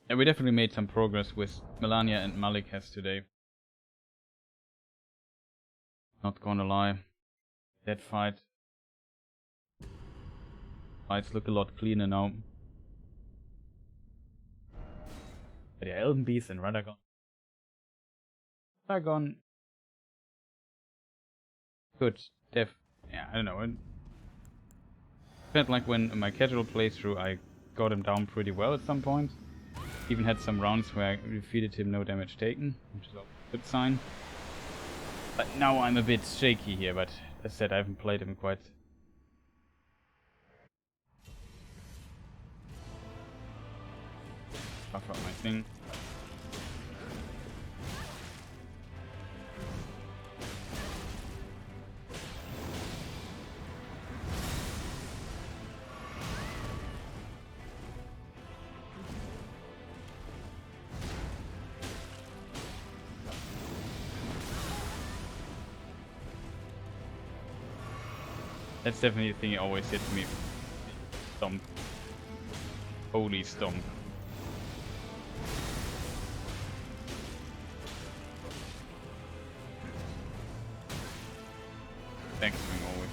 [SPEAKER 1] Yeah, we definitely made some progress with Malenia and Maliketh today. Not gonna lie. That fights look a lot cleaner now. But yeah, Elden Beast and Ragagon. Ragagon could yeah, I don't know. It felt like when in my casual playthrough I got him down pretty well at some point. Even had some rounds where I defeated him no damage taken, which is a good sign. But now I'm a bit shaky here, but as I said, I haven't played him quite. Buff out my thing. That's definitely the thing he always hits me. Stomp. Holy stomp. Thanks, swing always.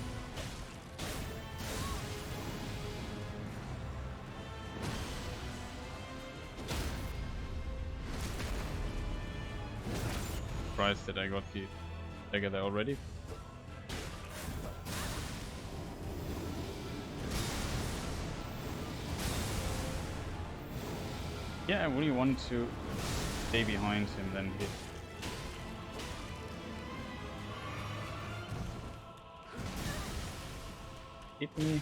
[SPEAKER 1] Surprised that I got the dagger there already. Yeah, I really want to stay behind him then hit. Hit me.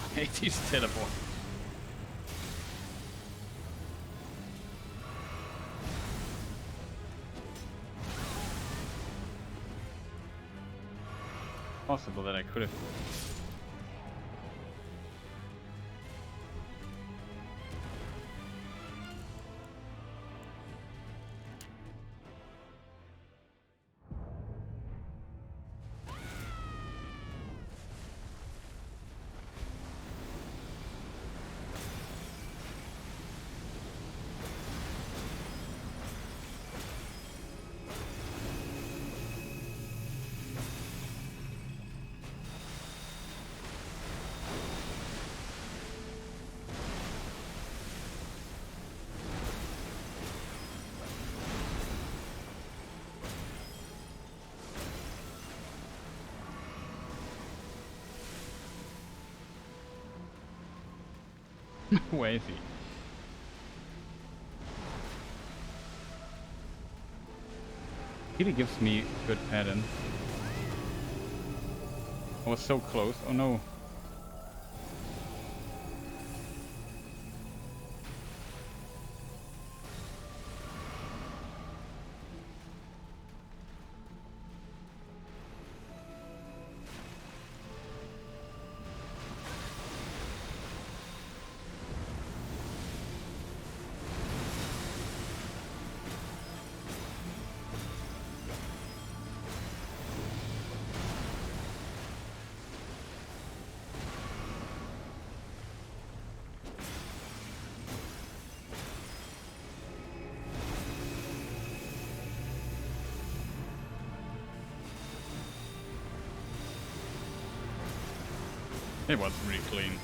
[SPEAKER 1] I hate these teleports. Possible that I could have. Where is he? Really gives me good pattern. I was so close. Oh no. It was really clean.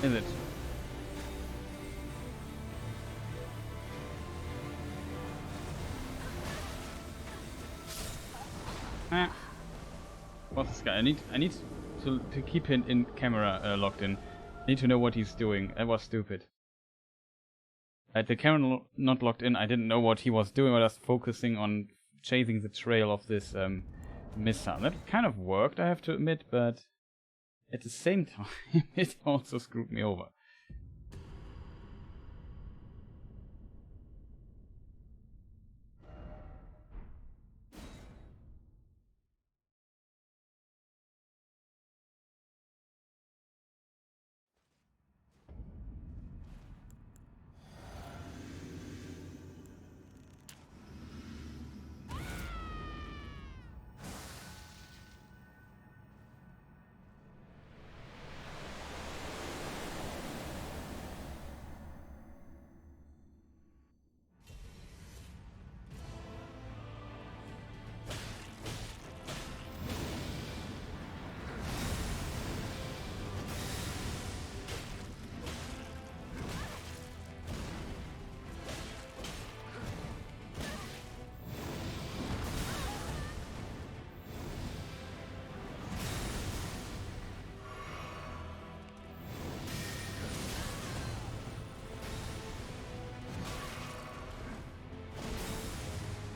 [SPEAKER 1] Is it? Ah. What's this guy? I need to keep him in camera locked in. I need to know what he's doing. That was stupid. At the camera not locked in, I didn't know what he was doing. I was focusing on chasing the trail of this missile. That kind of worked, I have to admit, but at the same time, it also screwed me over.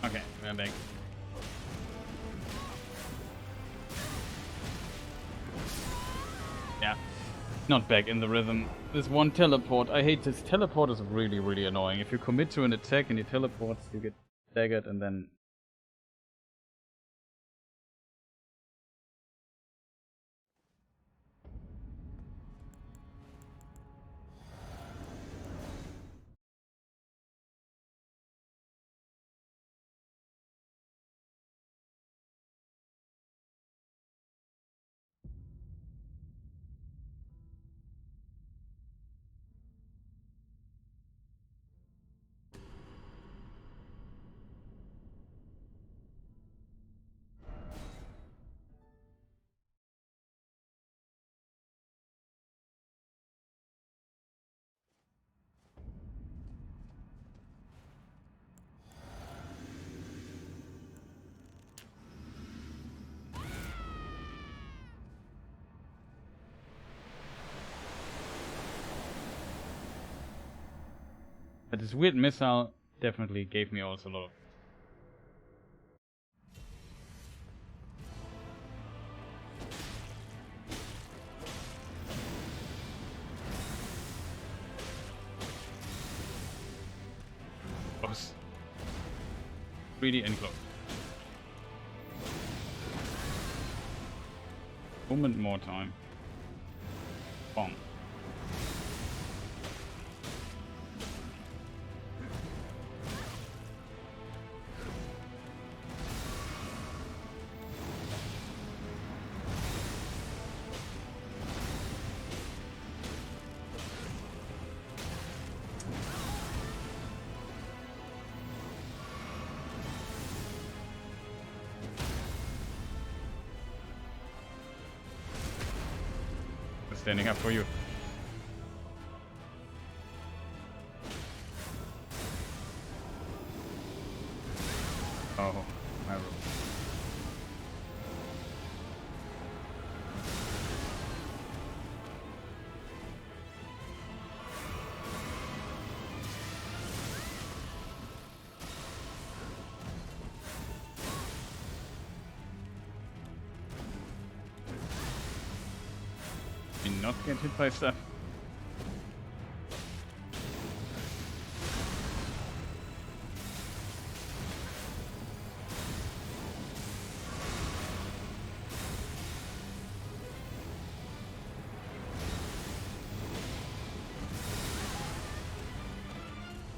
[SPEAKER 1] Okay, we're back. Yeah, not back in the rhythm. This one teleport, I hate this. Teleport is really, really annoying. If you commit to an attack and you teleport, you get staggered and then... But this weird missile definitely gave me also a lot of... close. Really and close. Moment more time. Bomb. Standing up for you. Oh, my room. Not get hit by stuff.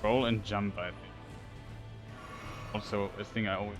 [SPEAKER 1] Roll and jump, I think. Also a thing I always...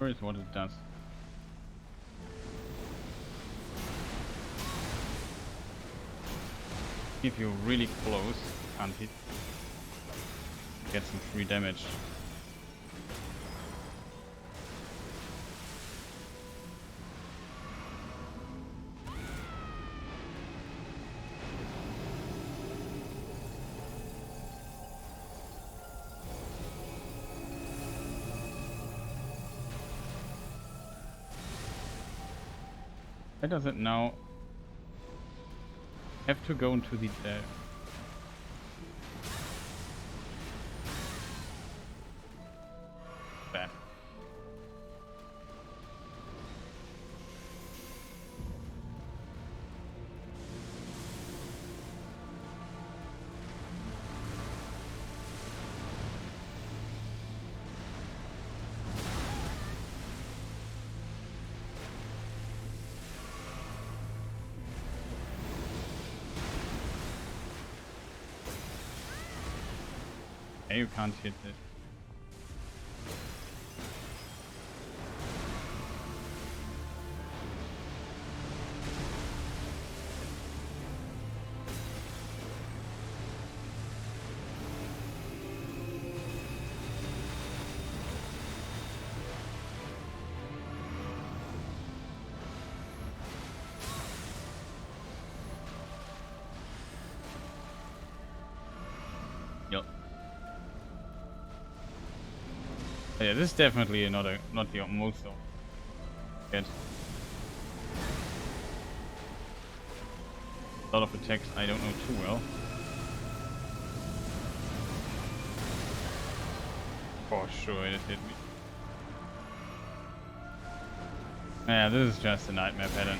[SPEAKER 1] Is what it does. If you're really close, can't hit. Get some free damage. Why does it now have to go into the bad. You can't hit it. Yeah, this is definitely not the most good. A lot of attacks I don't know too well. For sure it hit me. Yeah, this is just a nightmare pattern.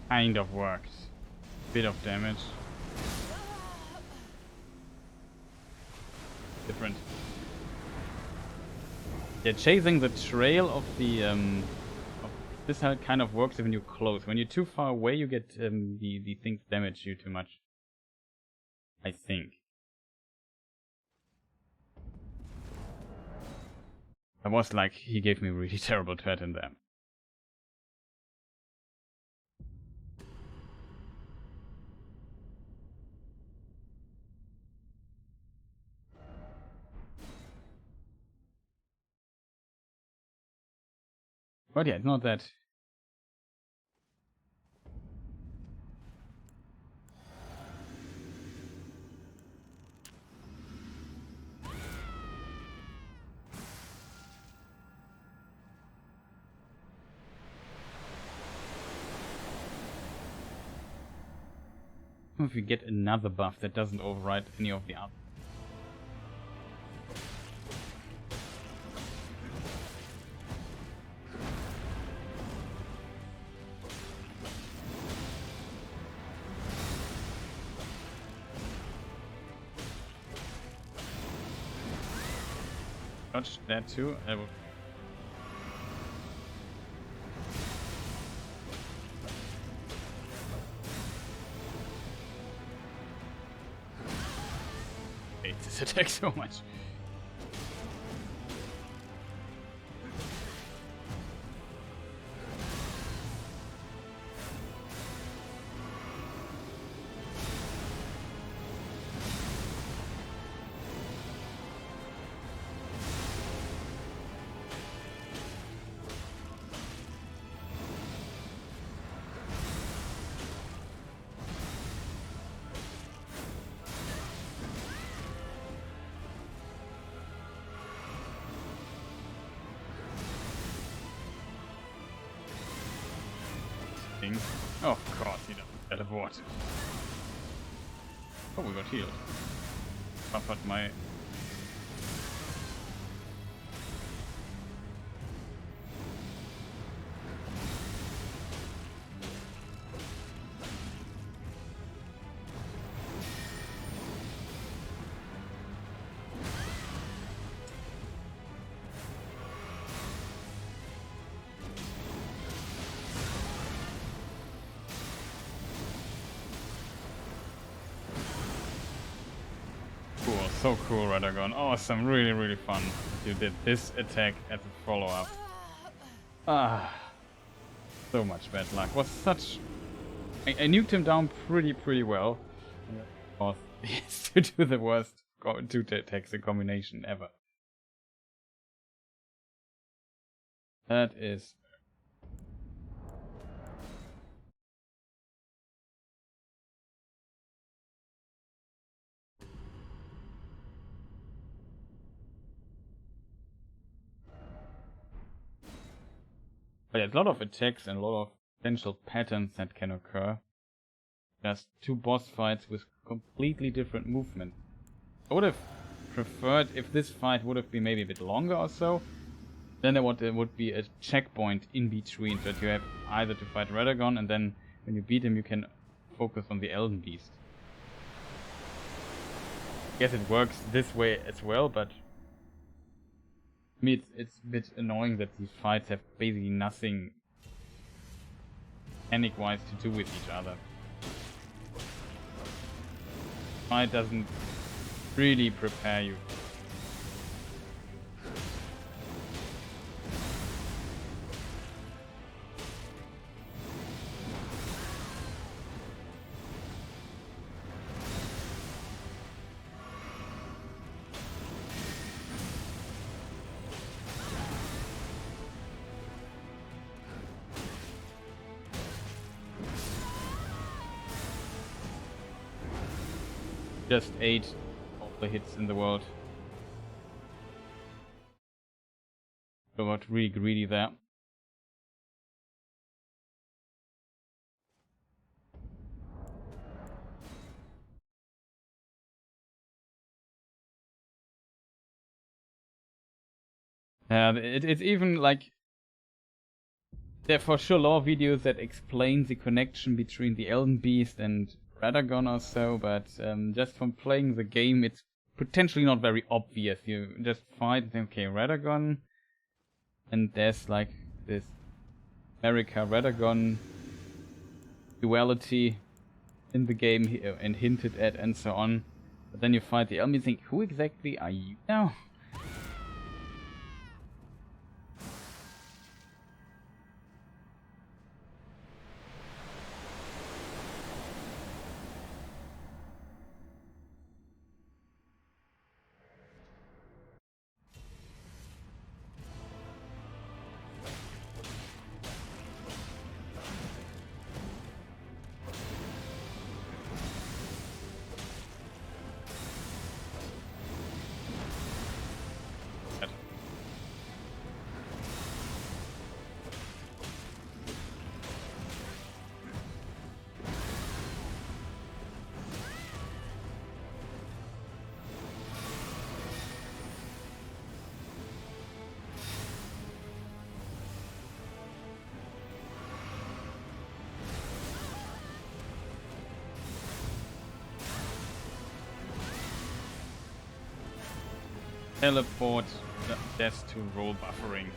[SPEAKER 1] Kind of worked. Bit of damage. Different. Yeah, chasing the trail of the of this how it kind of works when you're close. When you're too far away, you get the things damage you too much. I think. I was like, he gave me really terrible threat in there. But yeah, it's not that. If we get another buff that doesn't override any of the others. Dodge that too. I will. I hate this attack so much. Oh, of course, he doesn't teleport. Oh, we got healed. Buffered my... So cool, Ragagon. Awesome, really, really fun. You did this attack as a follow-up. Ah, so much bad luck. Was such... I nuked him down pretty well. Of course, he has to do the worst two attacks in combination ever. That is... But there's a lot of attacks and a lot of potential patterns that can occur. Just two boss fights with completely different movement. I would have preferred if this fight would have been maybe a bit longer or so. Then there would be a checkpoint in between that you have either to fight Ragagon and then when you beat him you can focus on the Elden Beast. I guess it works this way as well, but I mean, it's a bit annoying that these fights have basically nothing mechanic-wise to do with each other. Fight doesn't really prepare you. Just 8 all the hits in the world. So got really greedy there. It's even like there are for sure lore videos that explain the connection between the Elden Beast and Ragagon or so, but just from playing the game, it's potentially not very obvious. You just fight and think, okay, Ragagon, and there's like this Ragagon duality in the game and hinted at and so on. But then you fight the Elden, you think, who exactly are you now? Teleport death to roll buffering.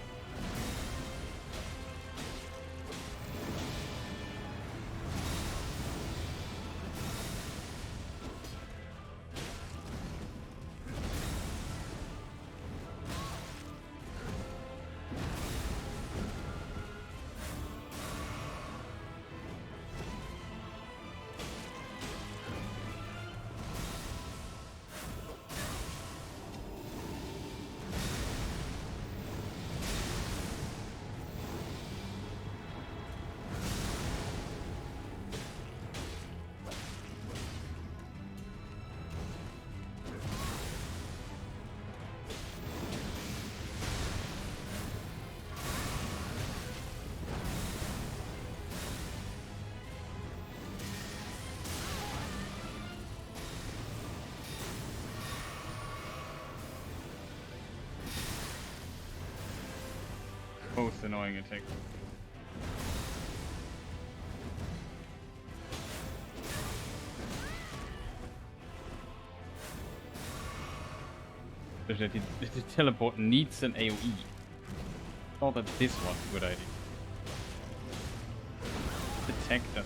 [SPEAKER 1] Most annoying attack. The teleport needs an AoE. Thought that this was a good idea. Attack does.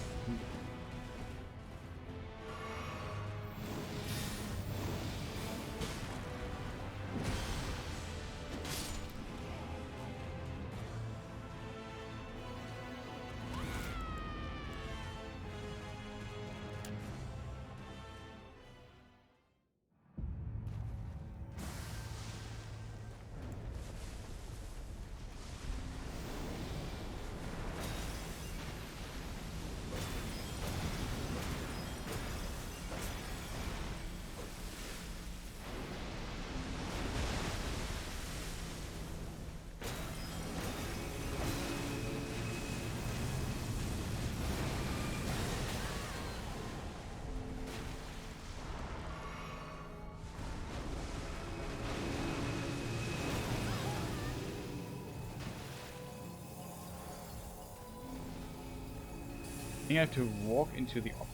[SPEAKER 1] I think I have to walk into the office.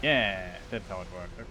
[SPEAKER 1] Yeah, that's how it works. Okay.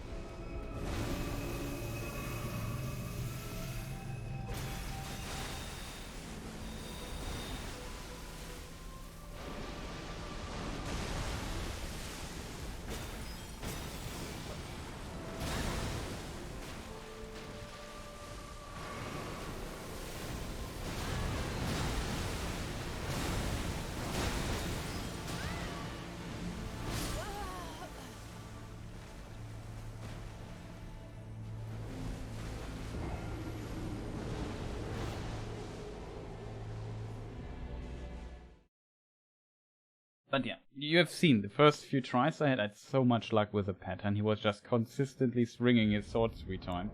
[SPEAKER 1] But yeah, you have seen the first few tries I had so much luck with the pattern. He was just consistently swinging his swords every time.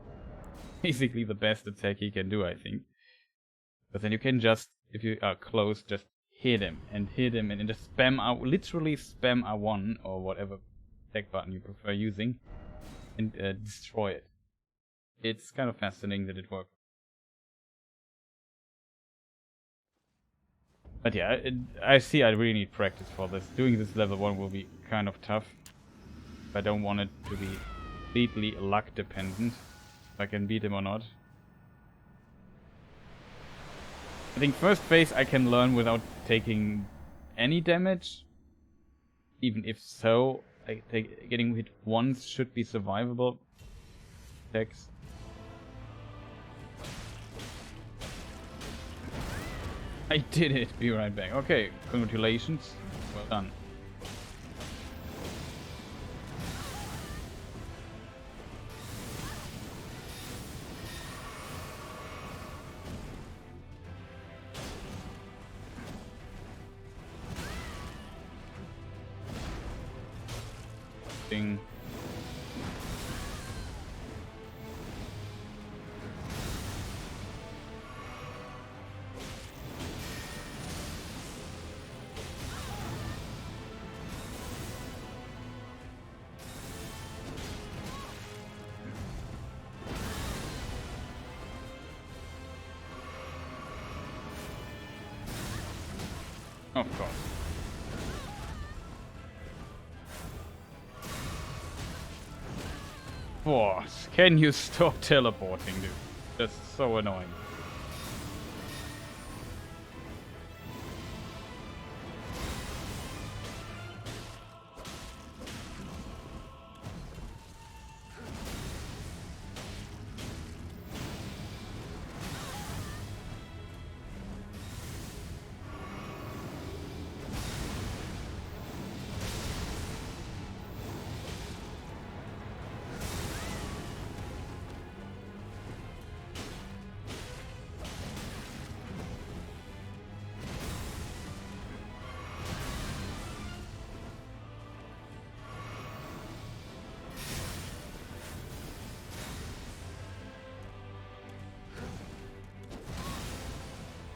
[SPEAKER 1] Basically the best attack he can do, I think. But then you can just, if you are close, just hit him and just spam out, literally spam R1 or whatever attack button you prefer using and destroy it. It's kind of fascinating that it works. But yeah, I see I really need practice for this. Doing this level 1 will be kind of tough. I don't want it to be completely luck dependent. If I can beat him or not. I think first phase I can learn without taking any damage. Even if so, I think getting hit once should be survivable. Attacks. I did it. Be right back. Okay, congratulations. Well done. Ding. Of course. Boss, can you stop teleporting, dude? That's so annoying.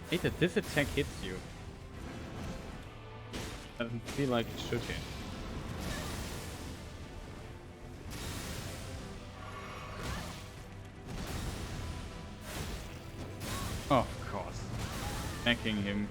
[SPEAKER 1] Hate that this attack hits you. Doesn't feel like it should hit. Of course. Attacking him.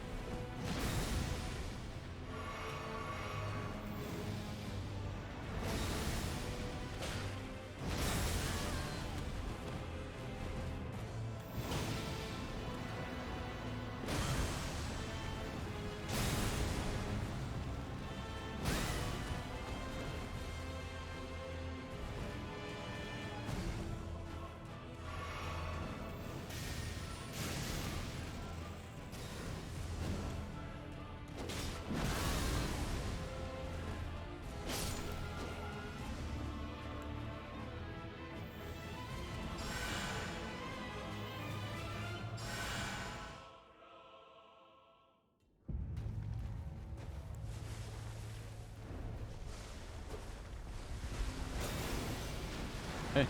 [SPEAKER 1] Hey.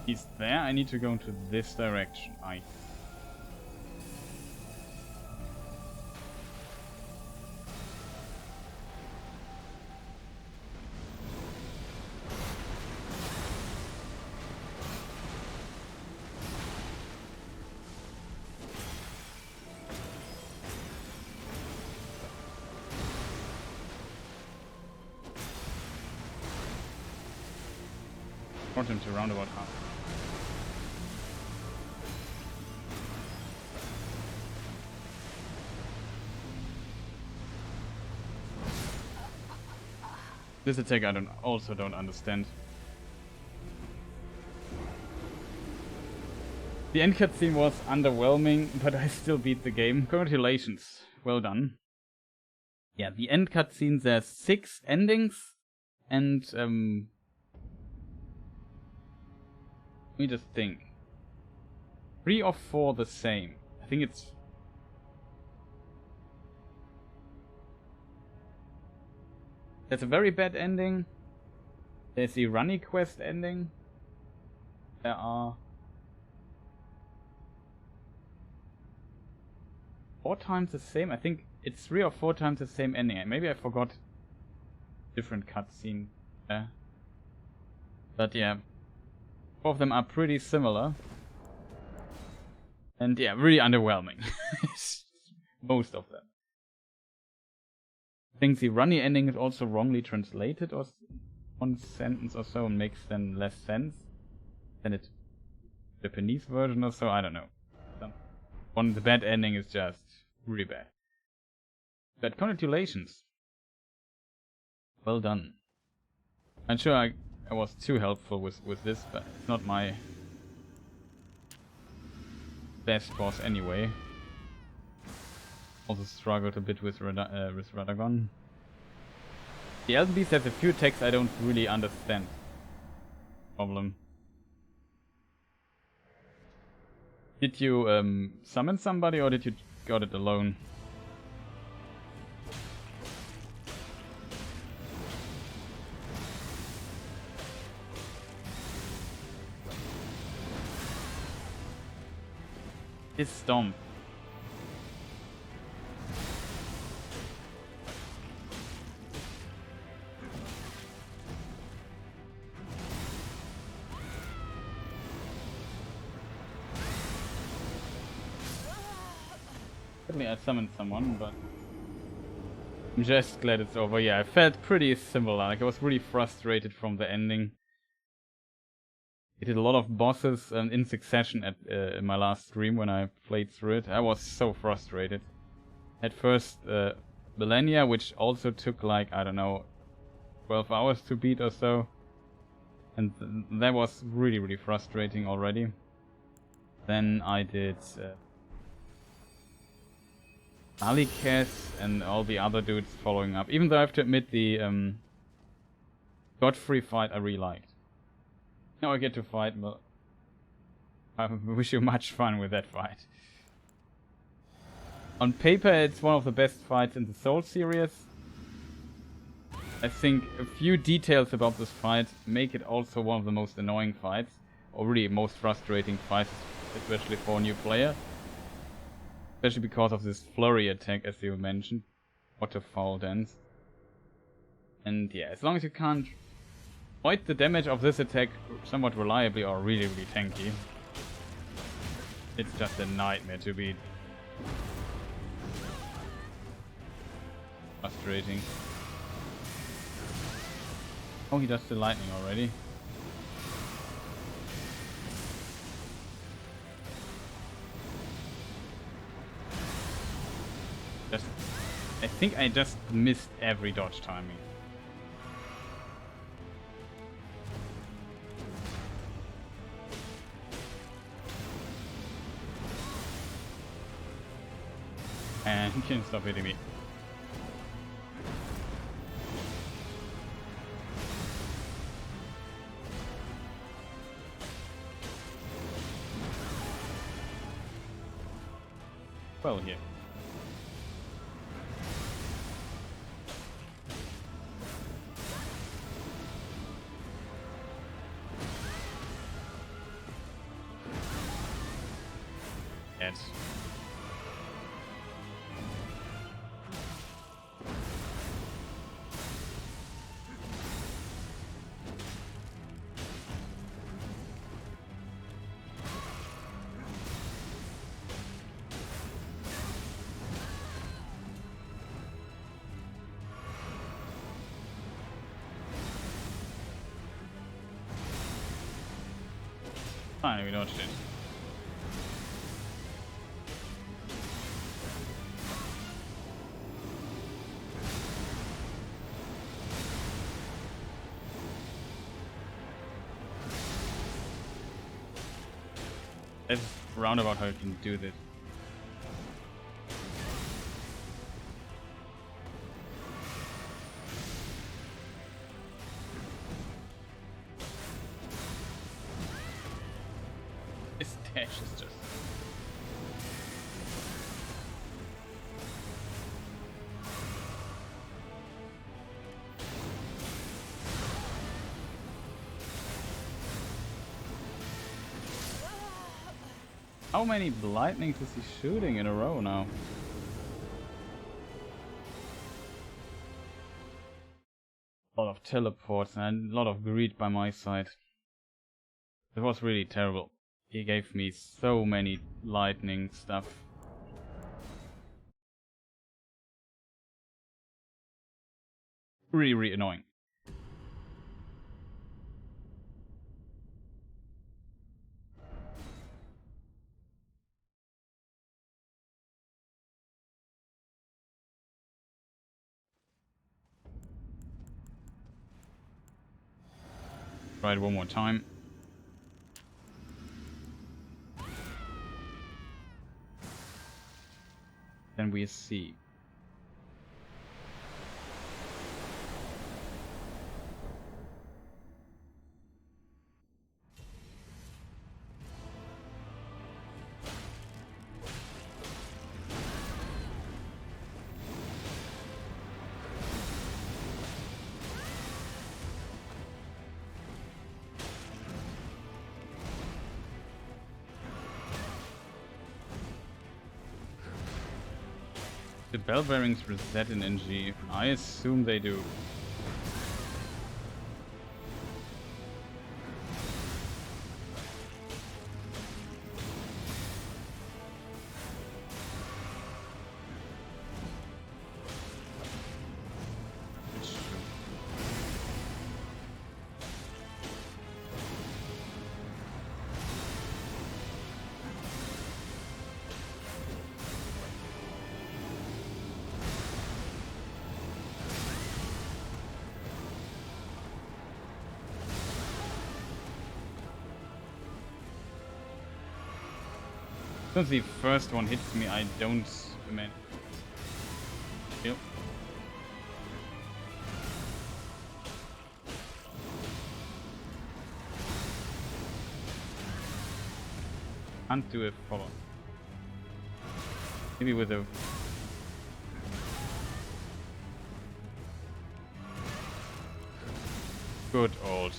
[SPEAKER 1] He's there. I need to go into this direction. Want him to roundabout half. This attack I also don't understand. The end cutscene was underwhelming, but I still beat the game. Congratulations. Well done. Yeah, the end cutscene, there's 6 endings, and let me just think. 3 or 4 the same. I think it's... There's a very bad ending. There's the Runny Quest ending. There are 4 times the same. I think it's 3 or 4 times the same ending. Maybe I forgot different cutscene there. But yeah, 4 of them are pretty similar. And yeah, really underwhelming. Most of them. I think the Runny ending is also wrongly translated, or one sentence or so, and makes then less sense than the Japanese version or so. I don't know. The bad ending is just really bad. But congratulations. Well done. I'm sure I was too helpful with this, but it's not my best boss anyway. Also struggled a bit with Ragagon. The Elden Beast has a few attacks I don't really understand. Problem. Did you summon somebody, or did you got it alone? This stomp. I summoned someone, but I'm just glad it's over. Yeah, I felt pretty similar. Like, I was really frustrated from the ending. I did a lot of bosses in succession at in my last stream when I played through it. I was so frustrated. At first, Malenia, which also took like, I don't know, 12 hours to beat or so. And that was really, really frustrating already. Then I did Maliketh and all the other dudes following up. Even though I have to admit the Godfrey fight I really liked. Now I get to fight, but I wish you much fun with that fight. On paper it's one of the best fights in the Soul series. I think a few details about this fight make it also one of the most annoying fights. Or really most frustrating fights, especially for a new player. Especially because of this flurry attack, as you mentioned. Waterfowl dance. And yeah, as long as you can't avoid the damage of this attack somewhat reliably or really, really tanky, it's just a nightmare to beat. Frustrating. Oh, he does the lightning already. I think I just missed every dodge timing. And he can't stop hitting me. Well, here. Yes. Finally, we dodged it. That's roundabout how you can do this. This dash is just... How many lightnings is he shooting in a row now? A lot of teleports and a lot of greed by my side. It was really terrible. He gave me so many lightning stuff. Really, really annoying. Try it one more time. Then we see. The bell bearings reset in NG. I assume they do. Since the first one hits me, I don't man. Yep. Can't do a follow. Maybe with a good old.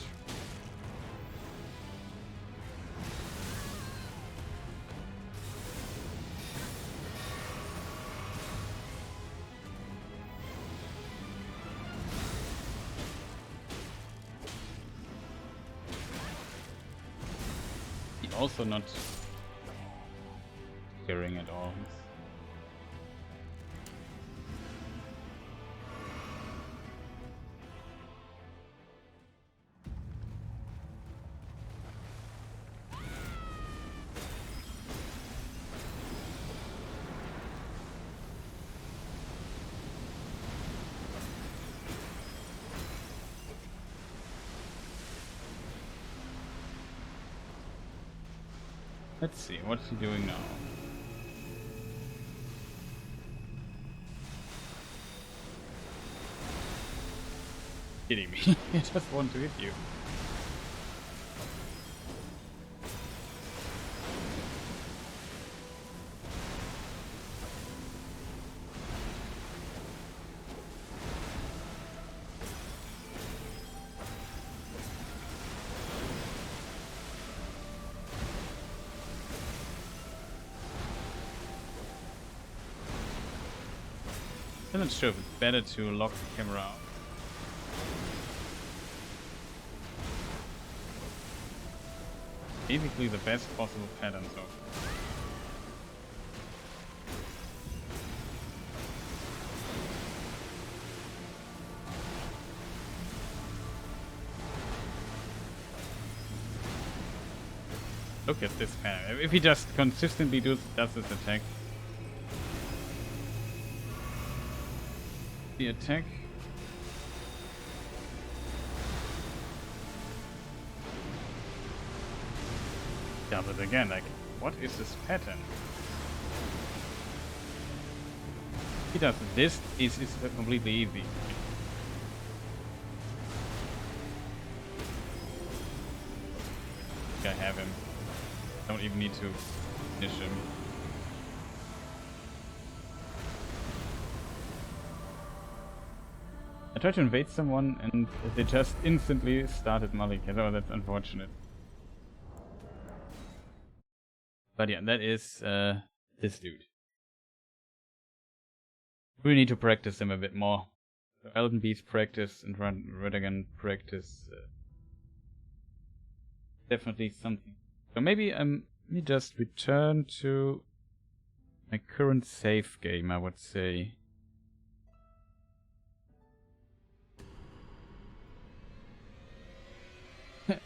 [SPEAKER 1] Also not caring at all. Let's see, what's he doing now? Kidding me? I just want to hit you. I'm not sure if it's better to lock the camera out. Basically the best possible pattern so far. Look at this pattern. If he just consistently does this attack. The attack. Yeah, but again, like, What is this pattern? He does this is completely easy. I have him. Don't even need to finish him. I tried to invade someone and they just instantly started Maliketh. Oh, that's unfortunate. But yeah, that is this dude. We need to practice him a bit more. So Elden Beast practice and Ragagon practice. Definitely something. So maybe let me just return to my current save game, I would say.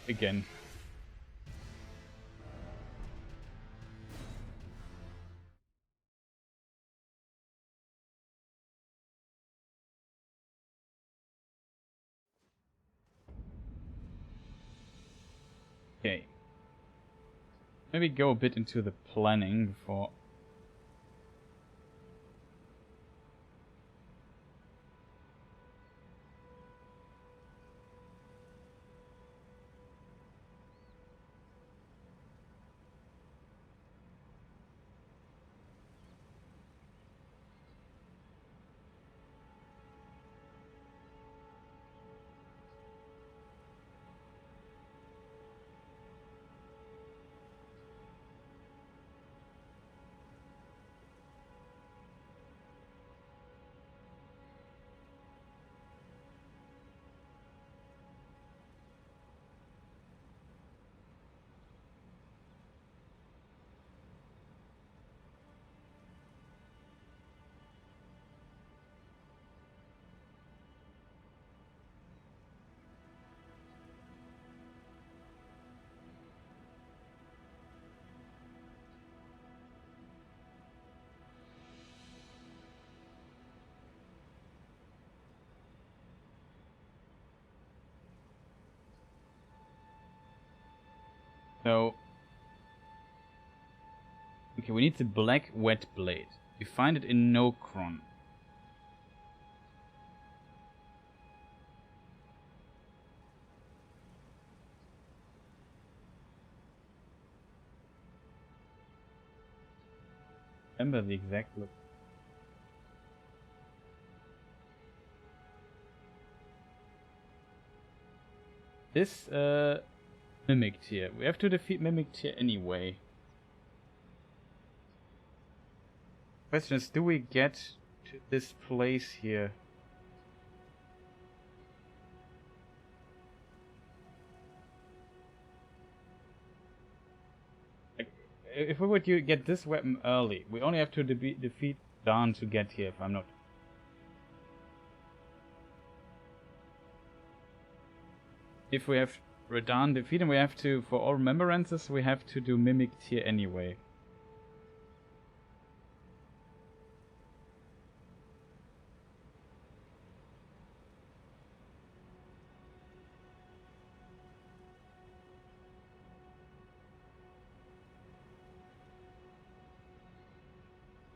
[SPEAKER 1] Again. Okay. Maybe go a bit into the planning before. So, okay, we need the black wet blade. We find it in Nokron. Remember the exact look. This Mimicked here. We have to defeat Mimicked here anyway. Question is, do we get to this place here? Like, if we were to get this weapon early, we only have to defeat Dan to get here, if I'm not. If we have Radahn defeat him, we have to, for all Remembrances, we have to do Mimicked here anyway.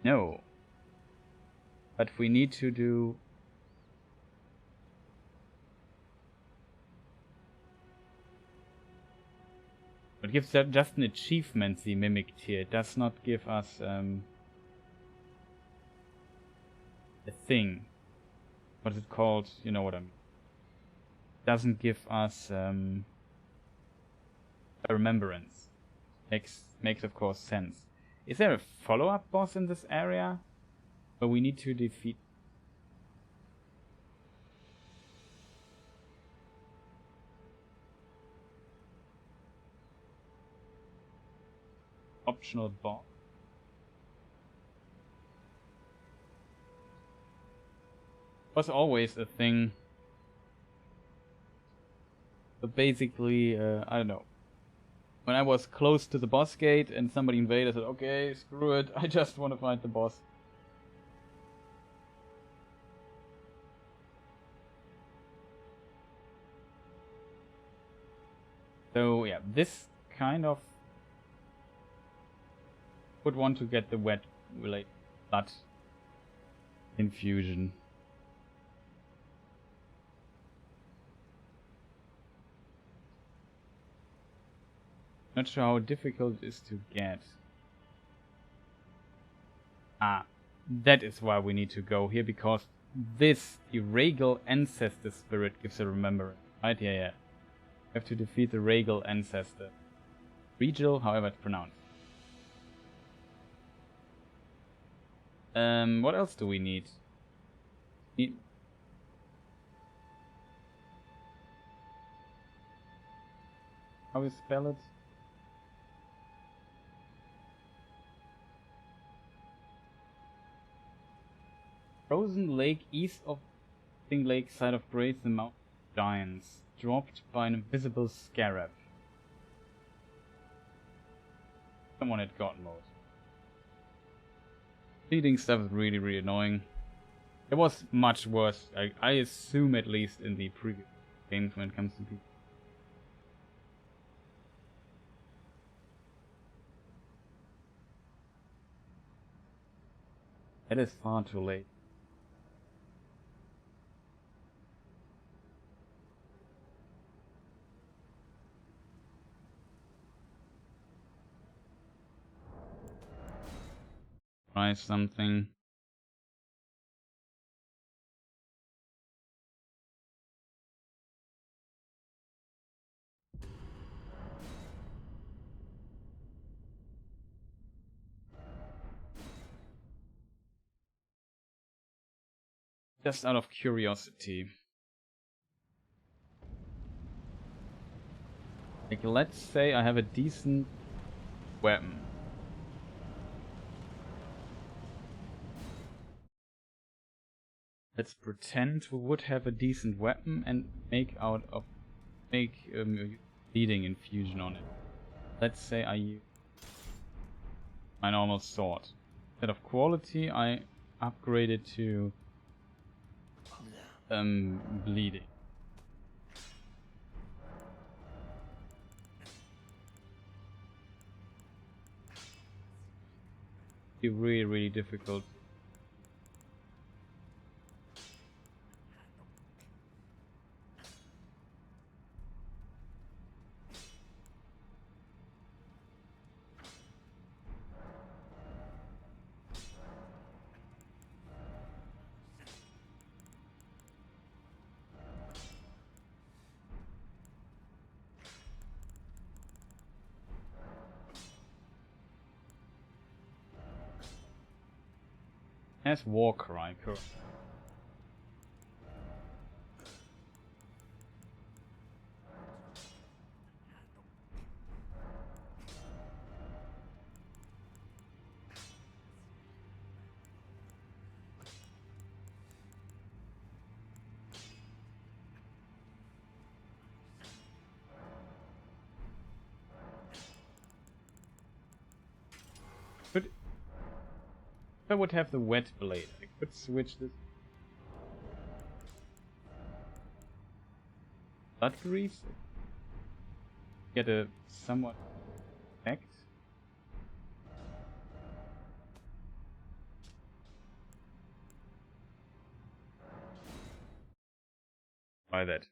[SPEAKER 1] No. But we need to do... It gives that just an achievement, the Mimicked here. It does not give us a thing. What is it called? You know what I mean. Doesn't give us a remembrance. Makes of course sense. Is there a follow-up boss in this area? Where we need to defeat... Optional boss? Was always a thing. But basically, I don't know. When I was close to the boss gate and somebody invaded, I said, okay, screw it, I just want to fight the boss. So yeah, this kind of would want to get the wet related blood infusion. Not sure how difficult it is to get. Ah, that is why we need to go here, because this, the Regal Ancestor Spirit, gives a remembrance. Right? Yeah, yeah. We have to defeat the Regal Ancestor. Regal, however it's pronounced. What else do we need? How do you spell it? Frozen lake east of Thing Lake, side of Grace, the Mountain Giants, dropped by an invisible scarab. Someone had God mode. Bleeding stuff is really, really annoying. It was much worse, I assume, at least in the previous games when it comes to people. It is far too late. Try something. Just out of curiosity. Like, let's say I have a decent weapon. Let's pretend we would have a decent weapon and make bleeding infusion on it. Let's say I use my normal sword. Instead of quality, I upgrade it to bleeding. Be really, really difficult. As Warcry, cool. But if I would have the wet blade, I could switch this. Blood grease? Get a somewhat effect. Try that.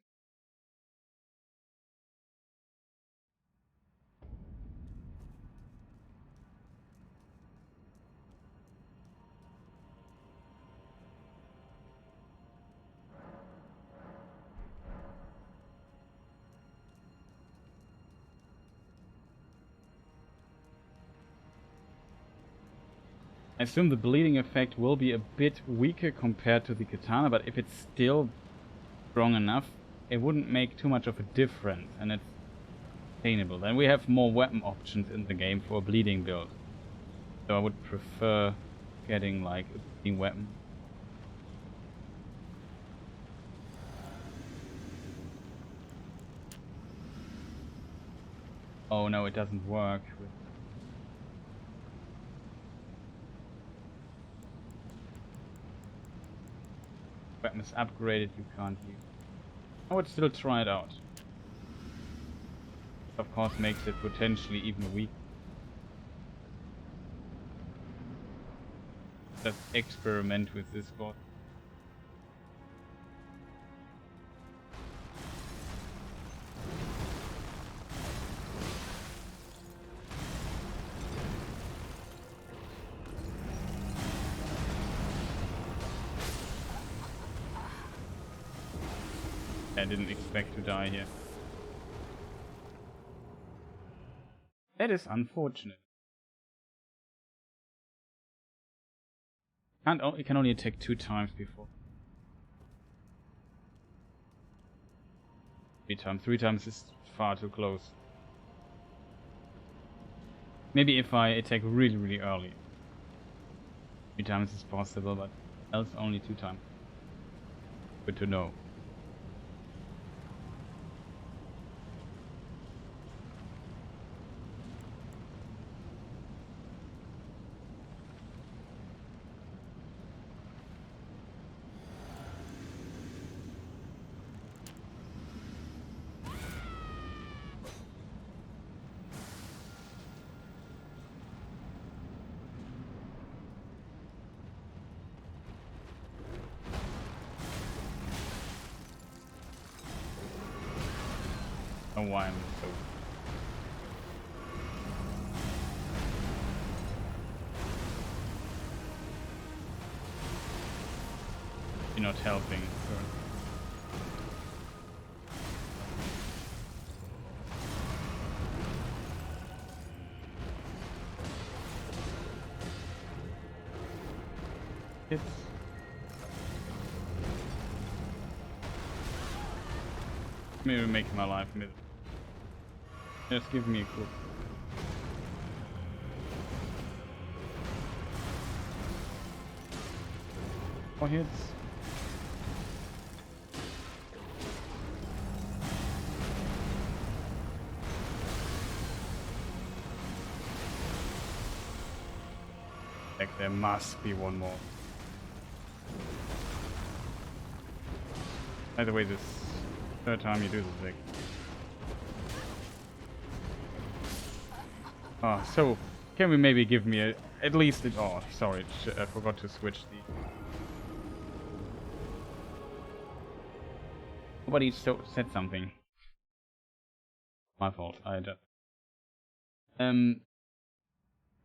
[SPEAKER 1] I assume the bleeding effect will be a bit weaker compared to the katana, but if it's still strong enough, it wouldn't make too much of a difference, and it's attainable. Then we have more weapon options in the game for a bleeding build. So I would prefer getting like a bleeding weapon. Oh no, it doesn't work. Weapon is upgraded, you can't use. I would still try it out. Of course makes it potentially even weak. just experiment with this boss. I didn't expect to die here. That is unfortunate. It can only attack 2 times before. 3 times. 3 times is far too close. Maybe if I attack really, really early. 3 times is possible, but else only 2 times. Good to know. Oh, why I'm so... You're not helping. Sure. It's... Maybe make my life miserable. Just give me a clue. Oh, hits. Like there must be one more. By the way, this third time you do this thing. Oh, so can we maybe give me at least oh, sorry, I forgot to switch the... Nobody said something. My fault, I just...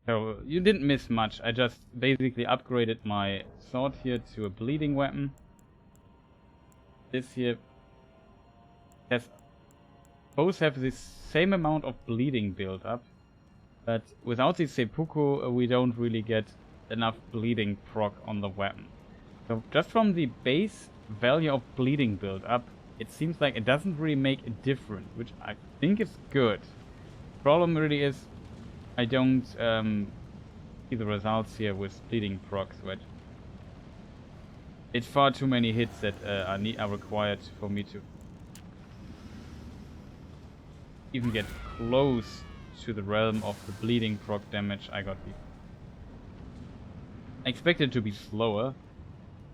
[SPEAKER 1] So, you didn't miss much, I just basically upgraded my sword here to a bleeding weapon. This here... Both have the same amount of bleeding build up. But without the seppuku, we don't really get enough bleeding proc on the weapon. So just from the base value of bleeding build up, it seems like it doesn't really make a difference, which I think is good. Problem really is, I don't see the results here with bleeding procs, which it's far too many hits that are required for me to even get close to the realm of the bleeding proc damage I got before. I expected it to be slower,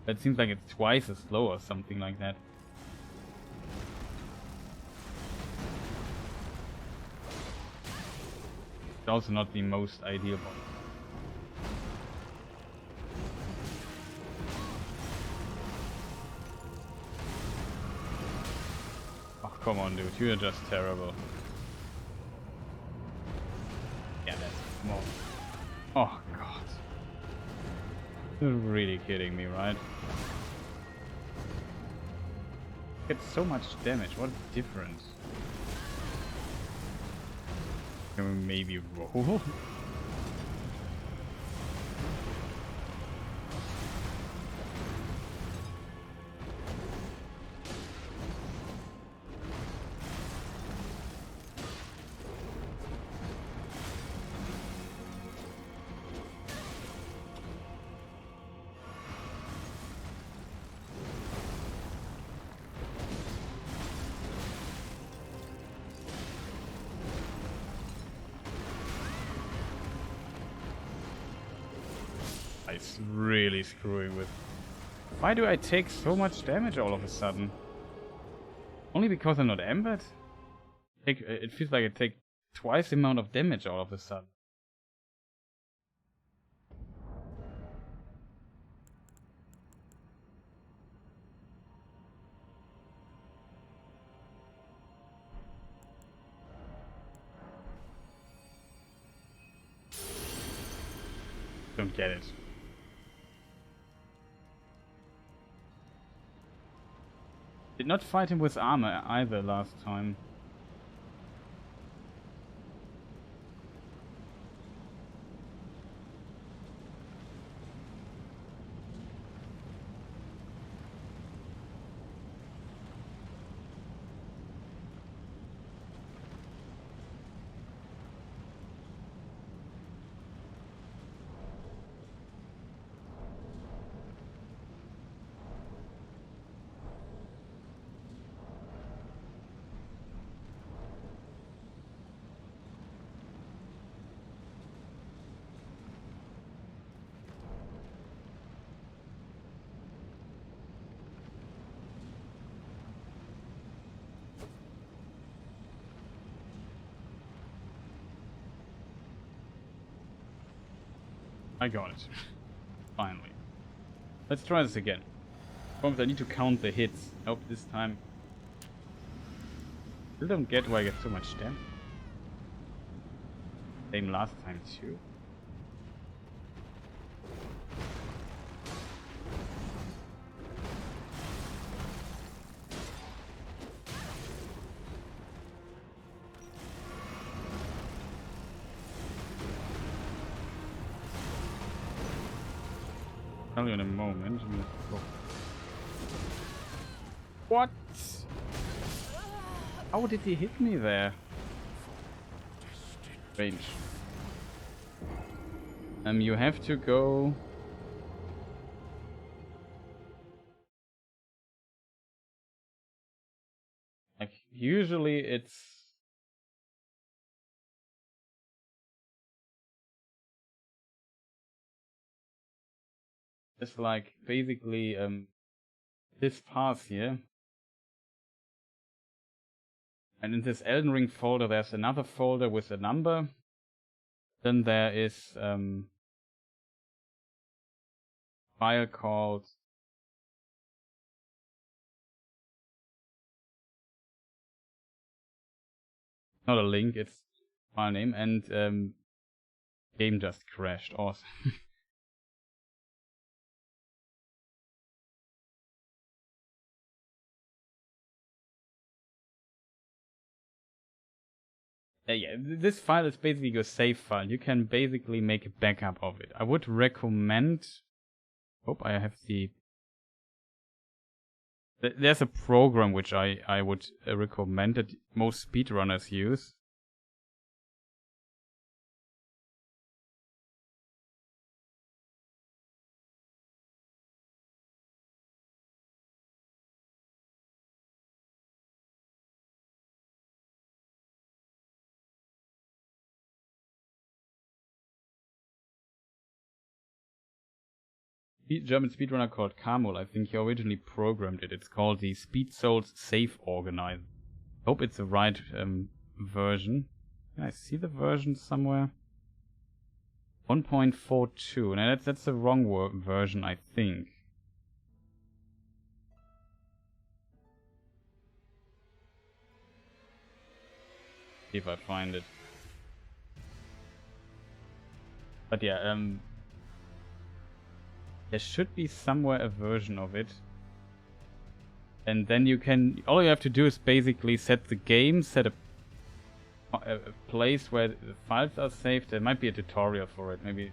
[SPEAKER 1] but it seems like it's twice as slow or something like that. It's also not the most ideal one. Oh, come on, dude, you're just terrible. Yeah, that's more. Oh, God. You're really kidding me, right? Get so much damage, what a difference. Can we maybe roll? It's really screwing with... Why do I take so much damage all of a sudden? Only because I'm not embered? It feels like I take twice the amount of damage all of a sudden. don't get it. Did not fight him with armor either last time. I got it. Finally. Let's try this again. Promise I need to count the hits. Nope, this time. Still don't get why I get so much damage. Same last time too. Tell you in a moment. What? How did he hit me there? Strange. You have to go. Like usually it's. It's like basically this path here. And in this Elden Ring folder there's another folder with a number. Then there is file called not a link, it's file name, and game just crashed. Awesome. Yeah, this file is basically your save file. You can basically make a backup of it. I would recommend. Hope I have the. There's a program which I would recommend that most speedrunners use. German speedrunner called Kamul, I think he originally programmed it. It's called the Speed Souls Save Organizer. Hope it's the right version. Can I see the version somewhere? 1.42. Now that's the wrong version, I think. See if I find it. But yeah, there should be somewhere a version of it. And then you can, all you have to do is basically set the game, set a place where the files are saved. There might be a tutorial for it, maybe.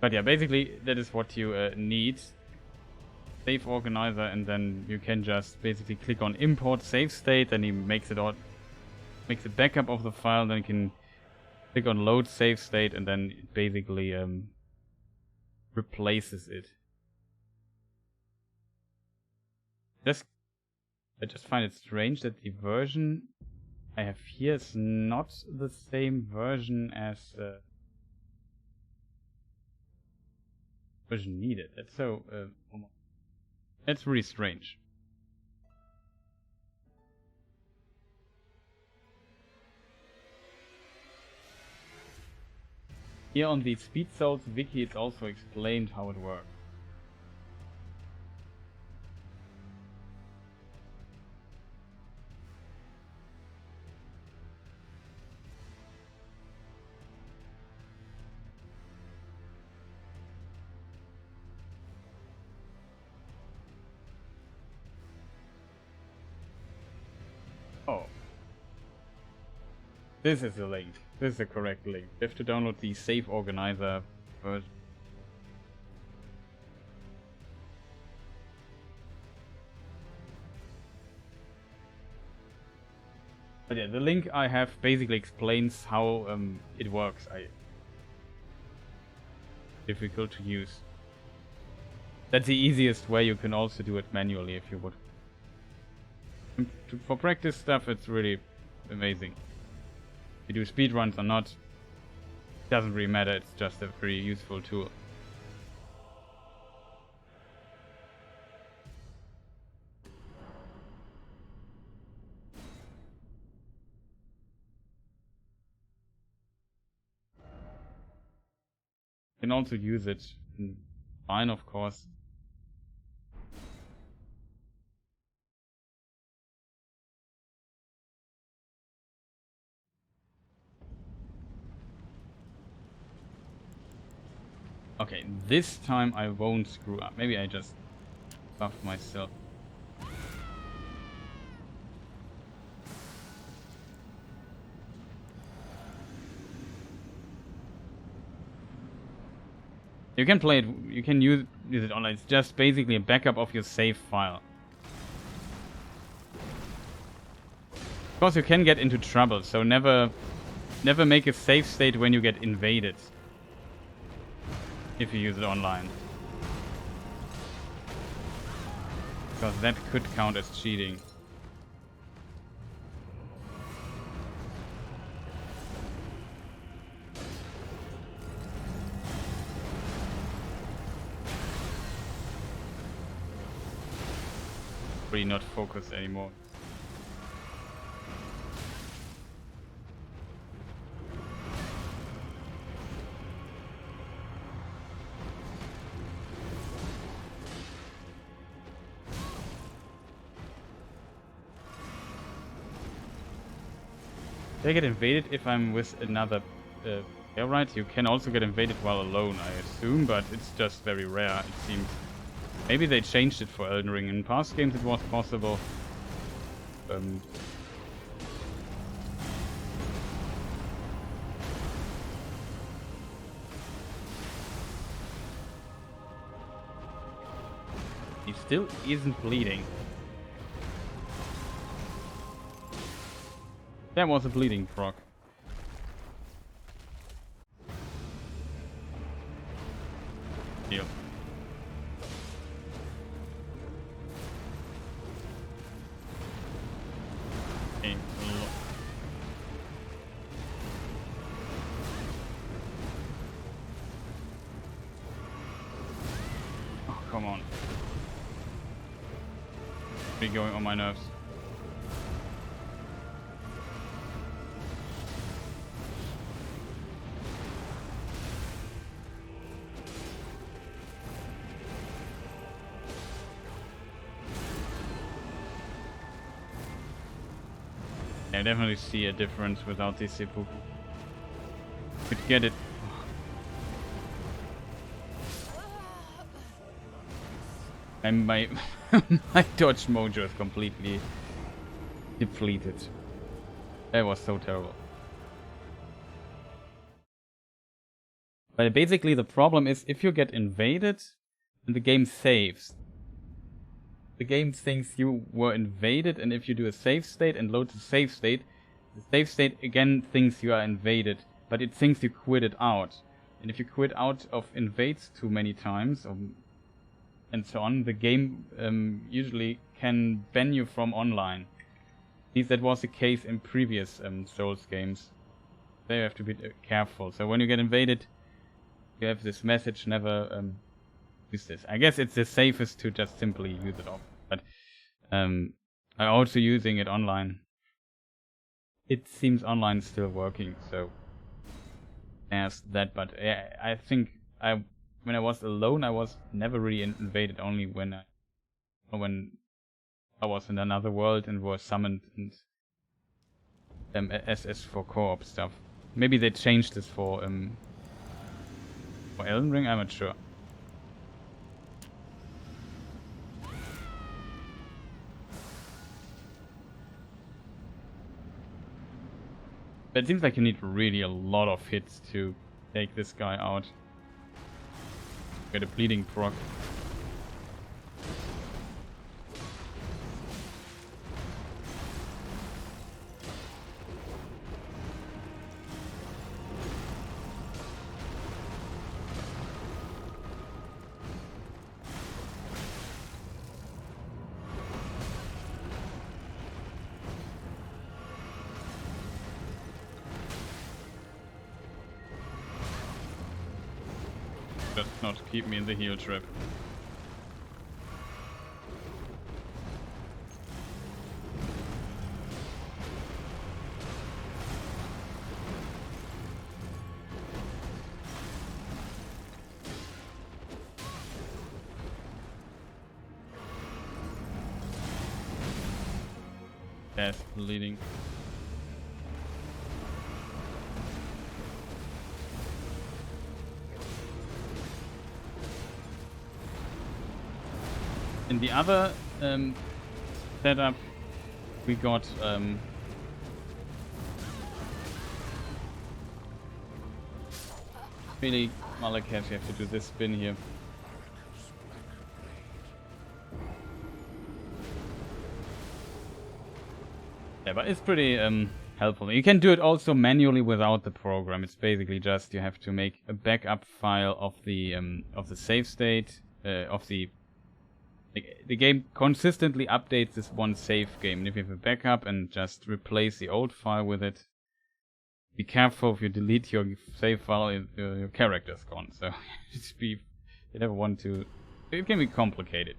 [SPEAKER 1] But yeah, basically that is what you need. Save organizer, and then you can just basically click on import save state, then he makes it all, makes a backup of the file, then you can click on load save state, and then it basically replaces it. I just find it strange that the version I have here is not the same version as version needed. That's so that's really strange. Here on the Speed Souls wiki it's also explained how it works. Oh. This is the link. This is the correct link. You have to download the Save Organizer version. But yeah, the link I have basically explains how it works. Difficult to use. That's the easiest way. You can also do it manually if you would. For practice stuff, it's really amazing. If you do speedruns or not, it doesn't really matter. It's just a very useful tool. You can also use it in fine, of course. Okay, this time I won't screw up. Maybe I just buff myself. You can play it, you can use it online. It's just basically a backup of your save file. Of course you can get into trouble, so never make a save state when you get invaded. If you use it online. Because that could count as cheating. Really not focused anymore. They get invaded if I'm with another player, right? You can also get invaded while alone, I assume, but it's just very rare, it seems. Maybe they changed it for Elden Ring. In past games it was possible. He still isn't bleeding. That was a bleeding frog. Heal. Okay. Oh, come on. Be going on my nerves. I definitely see a difference without the seppuku. Could get it. And my my dodge mojo is completely depleted. That was so terrible. But basically the problem is if you get invaded and the game saves. The game thinks you were invaded, and if you do a save state and load the save state again thinks you are invaded, but it thinks you quitted out. And if you quit out of invades too many times, and so on, the game usually can ban you from online. At least that was the case in previous Souls games. There you have to be careful. So when you get invaded, you have this message, never use this. I guess it's the safest to just simply use it off. But I'm also using it online. It seems online is still working, so as that. But I think when I was alone, I was never really invaded. Only when I was in another world and was summoned and as for co-op stuff. Maybe they changed this for Elden Ring. I'm not sure. But it seems like you need really a lot of hits to take this guy out. Get a bleeding proc. Just not keep me in the heal trap. That's bleeding. In the other setup, we got really Maliketh. You have to do this spin here. Yeah, but it's pretty helpful. You can do it also manually without the program. It's basically just you have to make a backup file of the save state of the game consistently updates this one save game. And if you have a backup and just replace the old file with it, be careful if you delete your save file, your character's gone. So you never want to. It can be complicated.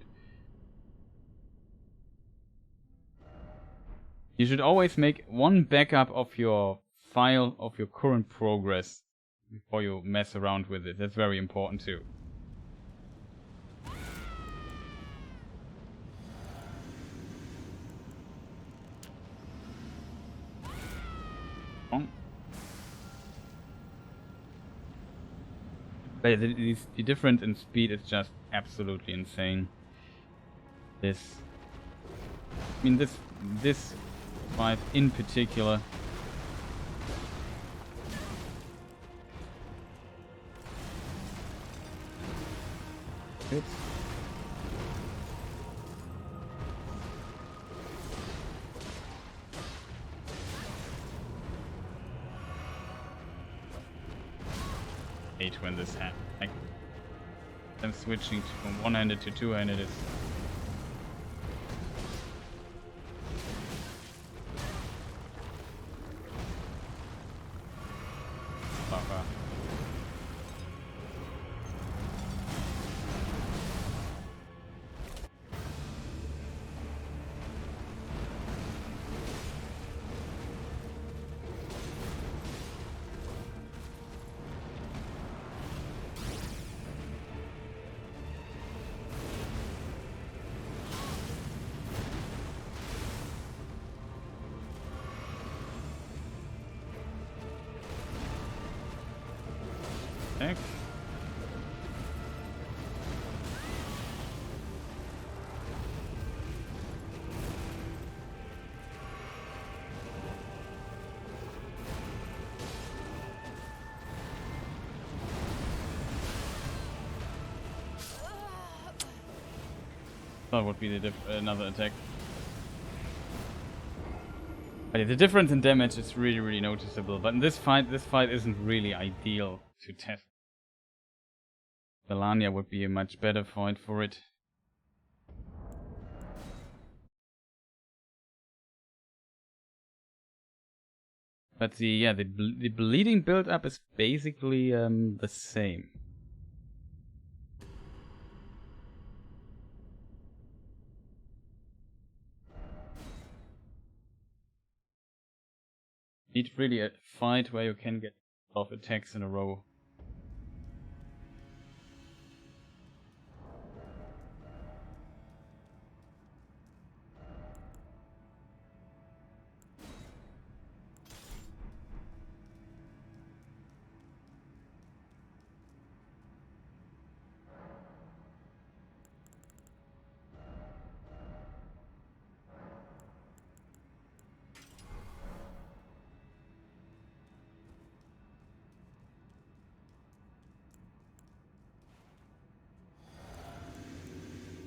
[SPEAKER 1] You should always make one backup of your file of your current progress before you mess around with it. That's very important too. But the difference in speed is just absolutely insane. I mean this fight in particular. Good. When this happens, like I'm switching from one-handed to two-handed is buffer. Heck. That would be another attack. But yeah, the difference in damage is really, really noticeable. But in this fight isn't really ideal to test. Malenia would be a much better fight for it. But the bleeding build up is basically the same. Need really a fight where you can get off attacks in a row.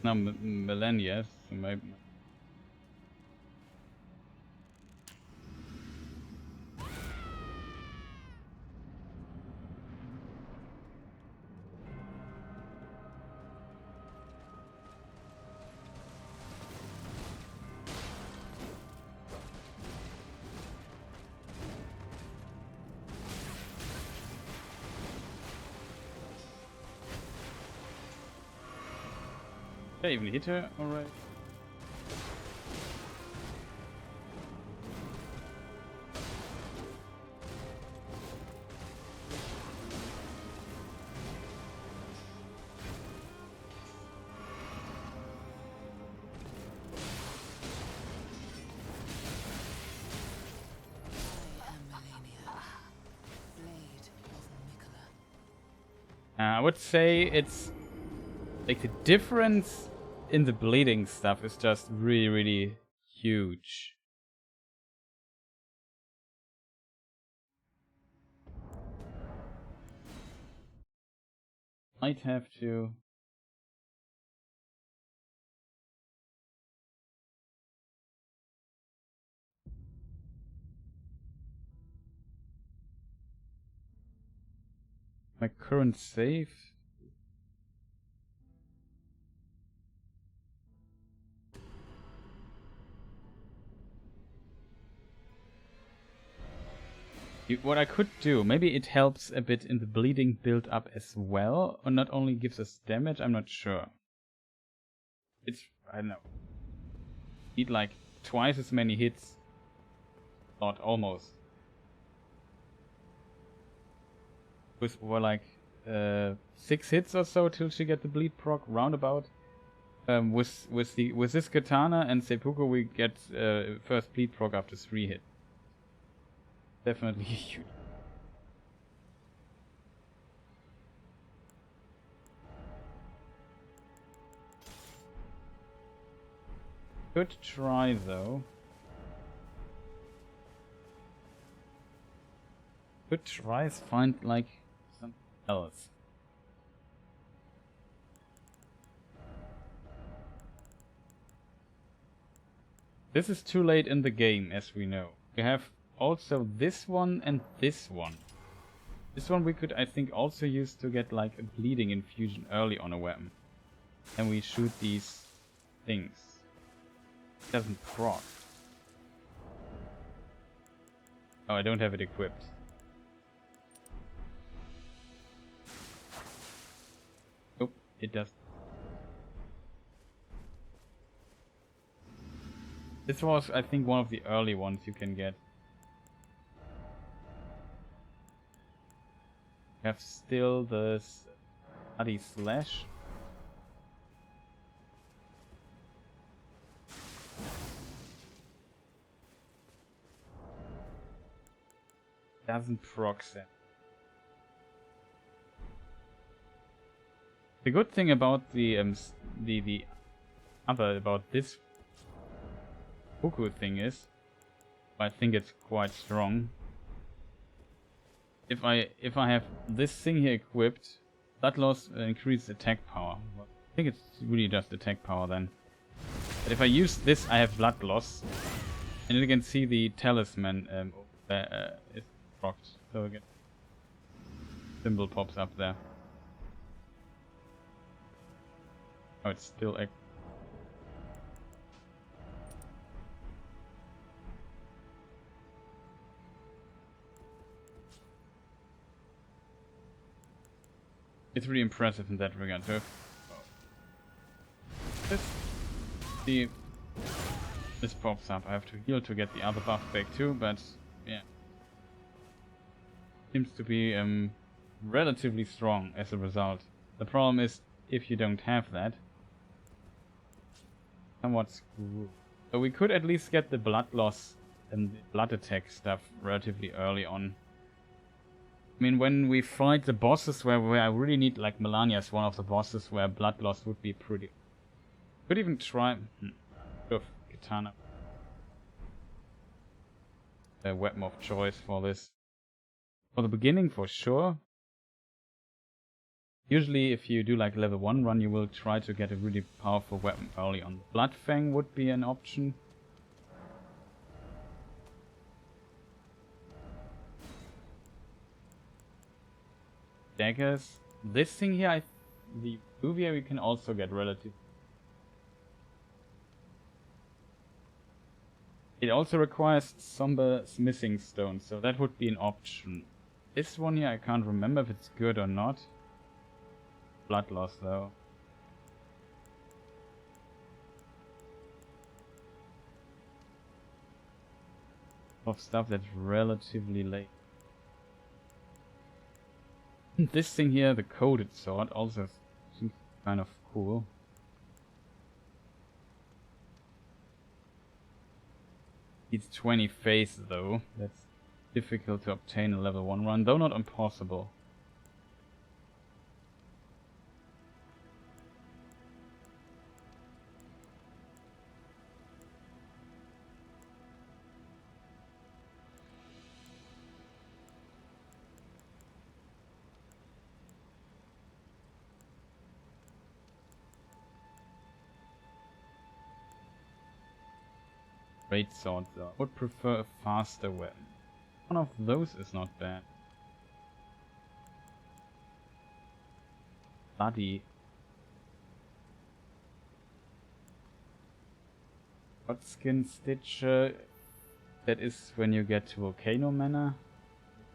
[SPEAKER 1] Now Malenia, so maybe. Did I even hit her alright? I would say it's like the difference in the bleeding stuff is just really, really huge. Might have to. My current save. What I could do, maybe it helps a bit in the bleeding build up as well, or not only gives us damage, I'm not sure. It's, I don't know. Need like twice as many hits. Not almost. With more like 6 hits or so till she get the bleed proc roundabout. With this katana and seppuku we get first bleed proc after 3 hits. Definitely huge. Good try though. Good tries find like something else. This is too late in the game, as we know. We have also this one and this one. This one we could, I think, also use to get like a bleeding infusion early on a weapon. And we shoot these things. It doesn't proc. Oh, I don't have it equipped. Nope, it does. This was, I think, one of the early ones you can get. We have still this bloody slash. Doesn't proc set. The good thing about the other about this Fuku thing is, I think it's quite strong. If I have this thing here equipped, blood loss increases attack power. I think it's really just attack power then. But if I use this, I have blood loss, and you can see the talisman is procced. So again, symbol pops up there. Oh, it's still active. it's really impressive in that regard. So if this pops up, I have to heal to get the other buff back too, but yeah. Seems to be relatively strong as a result. The problem is, if you don't have that, somewhat screwed. So we could at least get the blood loss and the blood attack stuff relatively early on. I mean, when we fight the bosses where I really need, like Malenia is one of the bosses where blood loss would be pretty... Could even try... Katana. A weapon of choice for this. For the beginning, for sure. Usually, if you do like level 1 run, you will try to get a really powerful weapon early on. Bloodfang would be an option. Daggers. This thing here, the Uvia we can also get relative. It also requires somber smithing stone, so that would be an option. This one here, I can't remember if it's good or not. Blood loss though. Of stuff that's relatively late. This thing here, the coated sword, also seems kind of cool. It's 20 face though. That's difficult to obtain in level 1 run, though not impossible. Great sword though. I would prefer a faster weapon. One of those is not bad. Bloody. What skin stitch? That is when you get to Volcano Manor.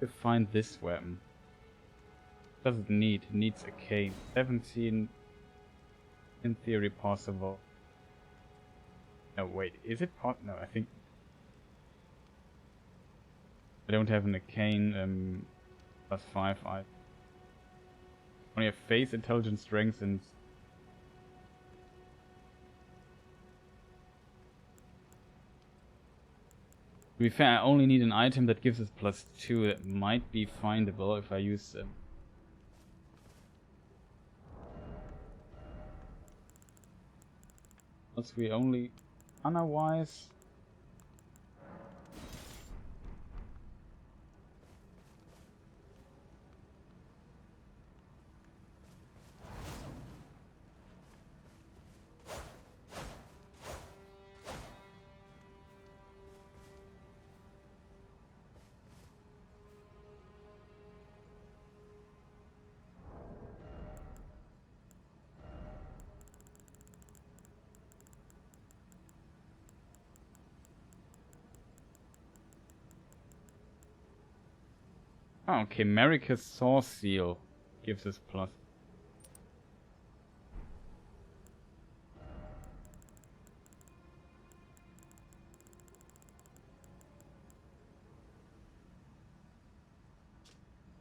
[SPEAKER 1] You find this weapon. Does it need? It needs a cane. 17 in theory possible. No, wait, is it no, I think... I don't have an arcane, +5, I only have face, intelligence, strength, and... To be fair, I only need an item that gives us +2, that might be findable if I use... Else we only... Mana-wise... Oh, okay, Maliketh's Saw Seal gives us +.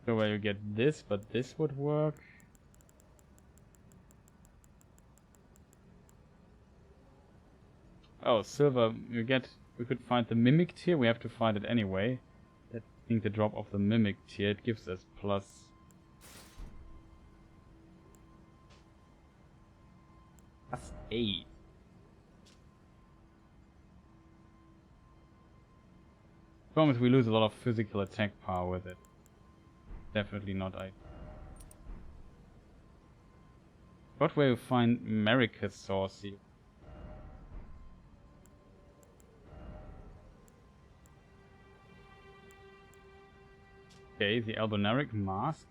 [SPEAKER 1] So where you get this, but this would work. Oh, silver, we could find the Mimic tier, we have to find it anyway. I think the drop of the Mimic tier, it gives us +8. Problem is we lose a lot of physical attack power with it. Definitely not I. What way you find Maliketh's Saw Seal? Okay, the Albinoric mask.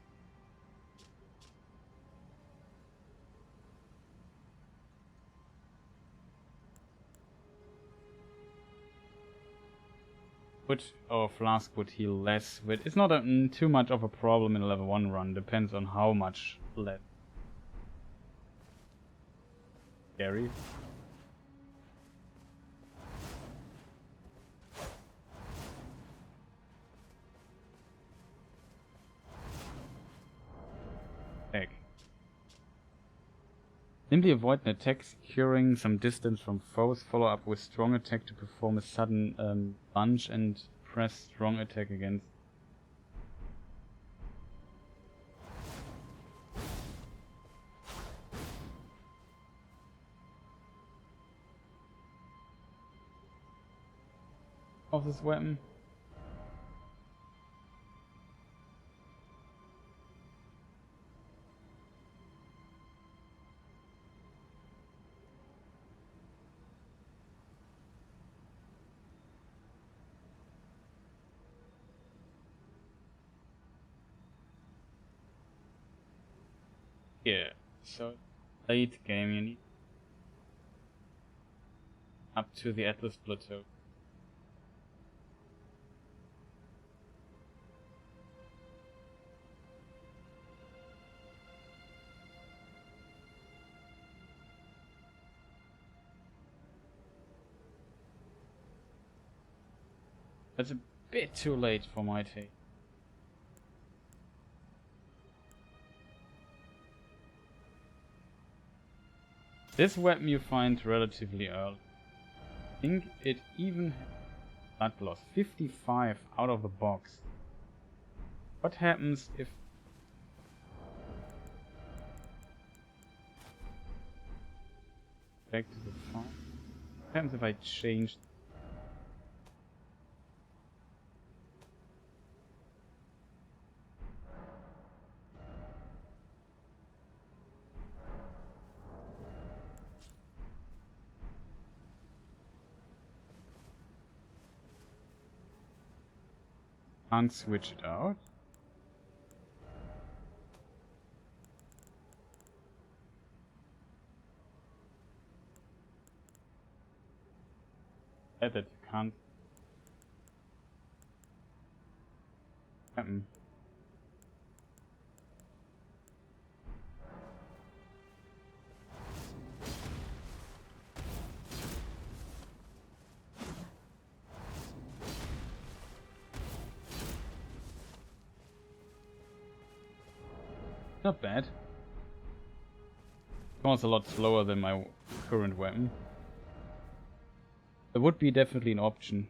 [SPEAKER 1] Or flask would heal less, but it's not too much of a problem in a level 1 run. Depends on how much less scary. Heck. Simply avoid an attack securing some distance from foes, follow up with strong attack to perform a sudden lunge and press strong attack against. Of this weapon. Yeah, so late game you need up to the Atlas Plateau. That's a bit too late for my taste. This weapon you find relatively early. I think it even has blood loss. 55 out of the box. What happens if... Back to the farm. What happens if I change... Can't switch it out. That you can't happen. Not bad. Of course, a lot slower than my current weapon. There would be definitely an option.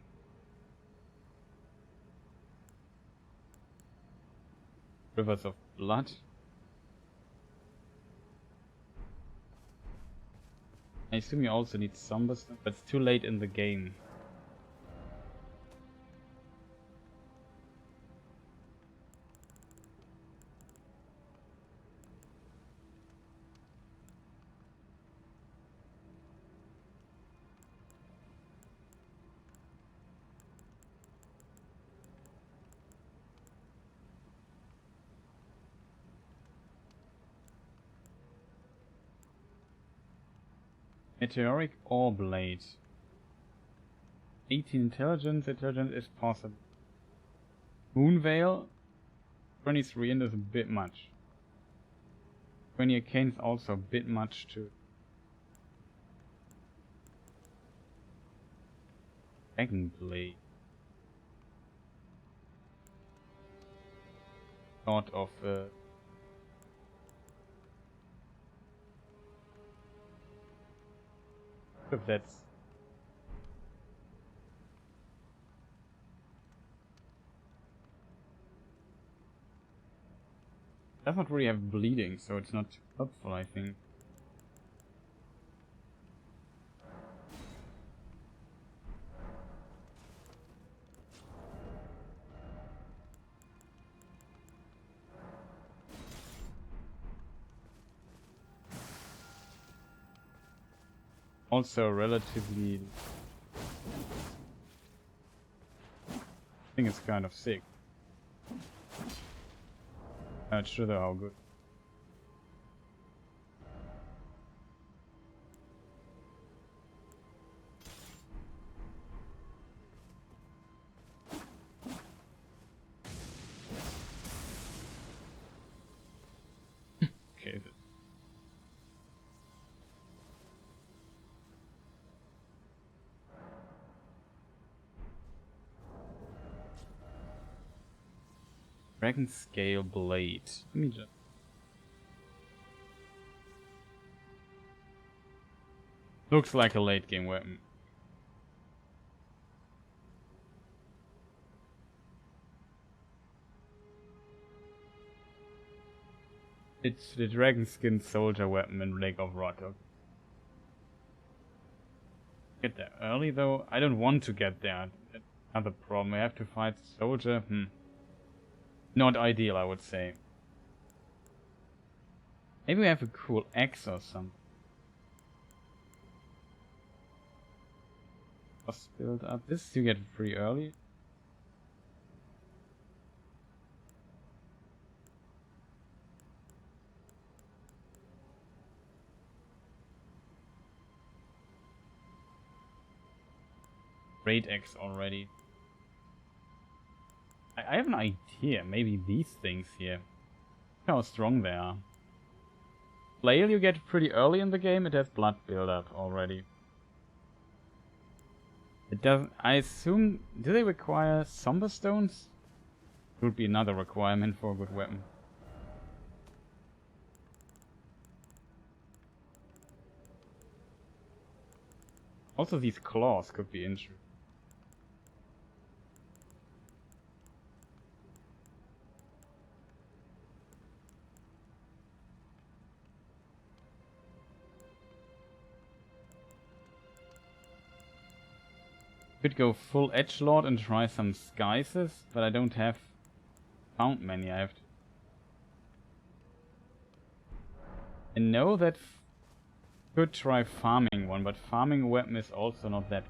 [SPEAKER 1] Rivers of Blood. I assume you also need Somber stuff, but it's too late in the game. Meteoric Ore Blade. 18 intelligence is possible. Moon Veil, 23 and is a bit much. 20 arcane is also a bit much too. Dragon Blade. Sort of if that's does not really have bleeding, so it's not helpful, I think. Also relatively... I think it's kind of sick. Not sure though how good. Dragon Scale Blade. Let me just... Looks like a late game weapon. It's the dragon skin soldier weapon in Lake of Ragagon. Get there early though? I don't want to get there. That's another problem. I have to fight the soldier. Not ideal, I would say. Maybe we have a cool axe or something. Boss build up. This you get pretty early. Great axe already. I have an idea. Maybe these things here. Look how strong they are. Flail you get pretty early in the game. It has blood build up already. It doesn't. I assume. Do they require somber stones? Would be another requirement for a good weapon. Also, these claws could be interesting. Could go full edgelord and try some skies, but I don't have found many. I know that could try farming one, but farming a weapon is also not that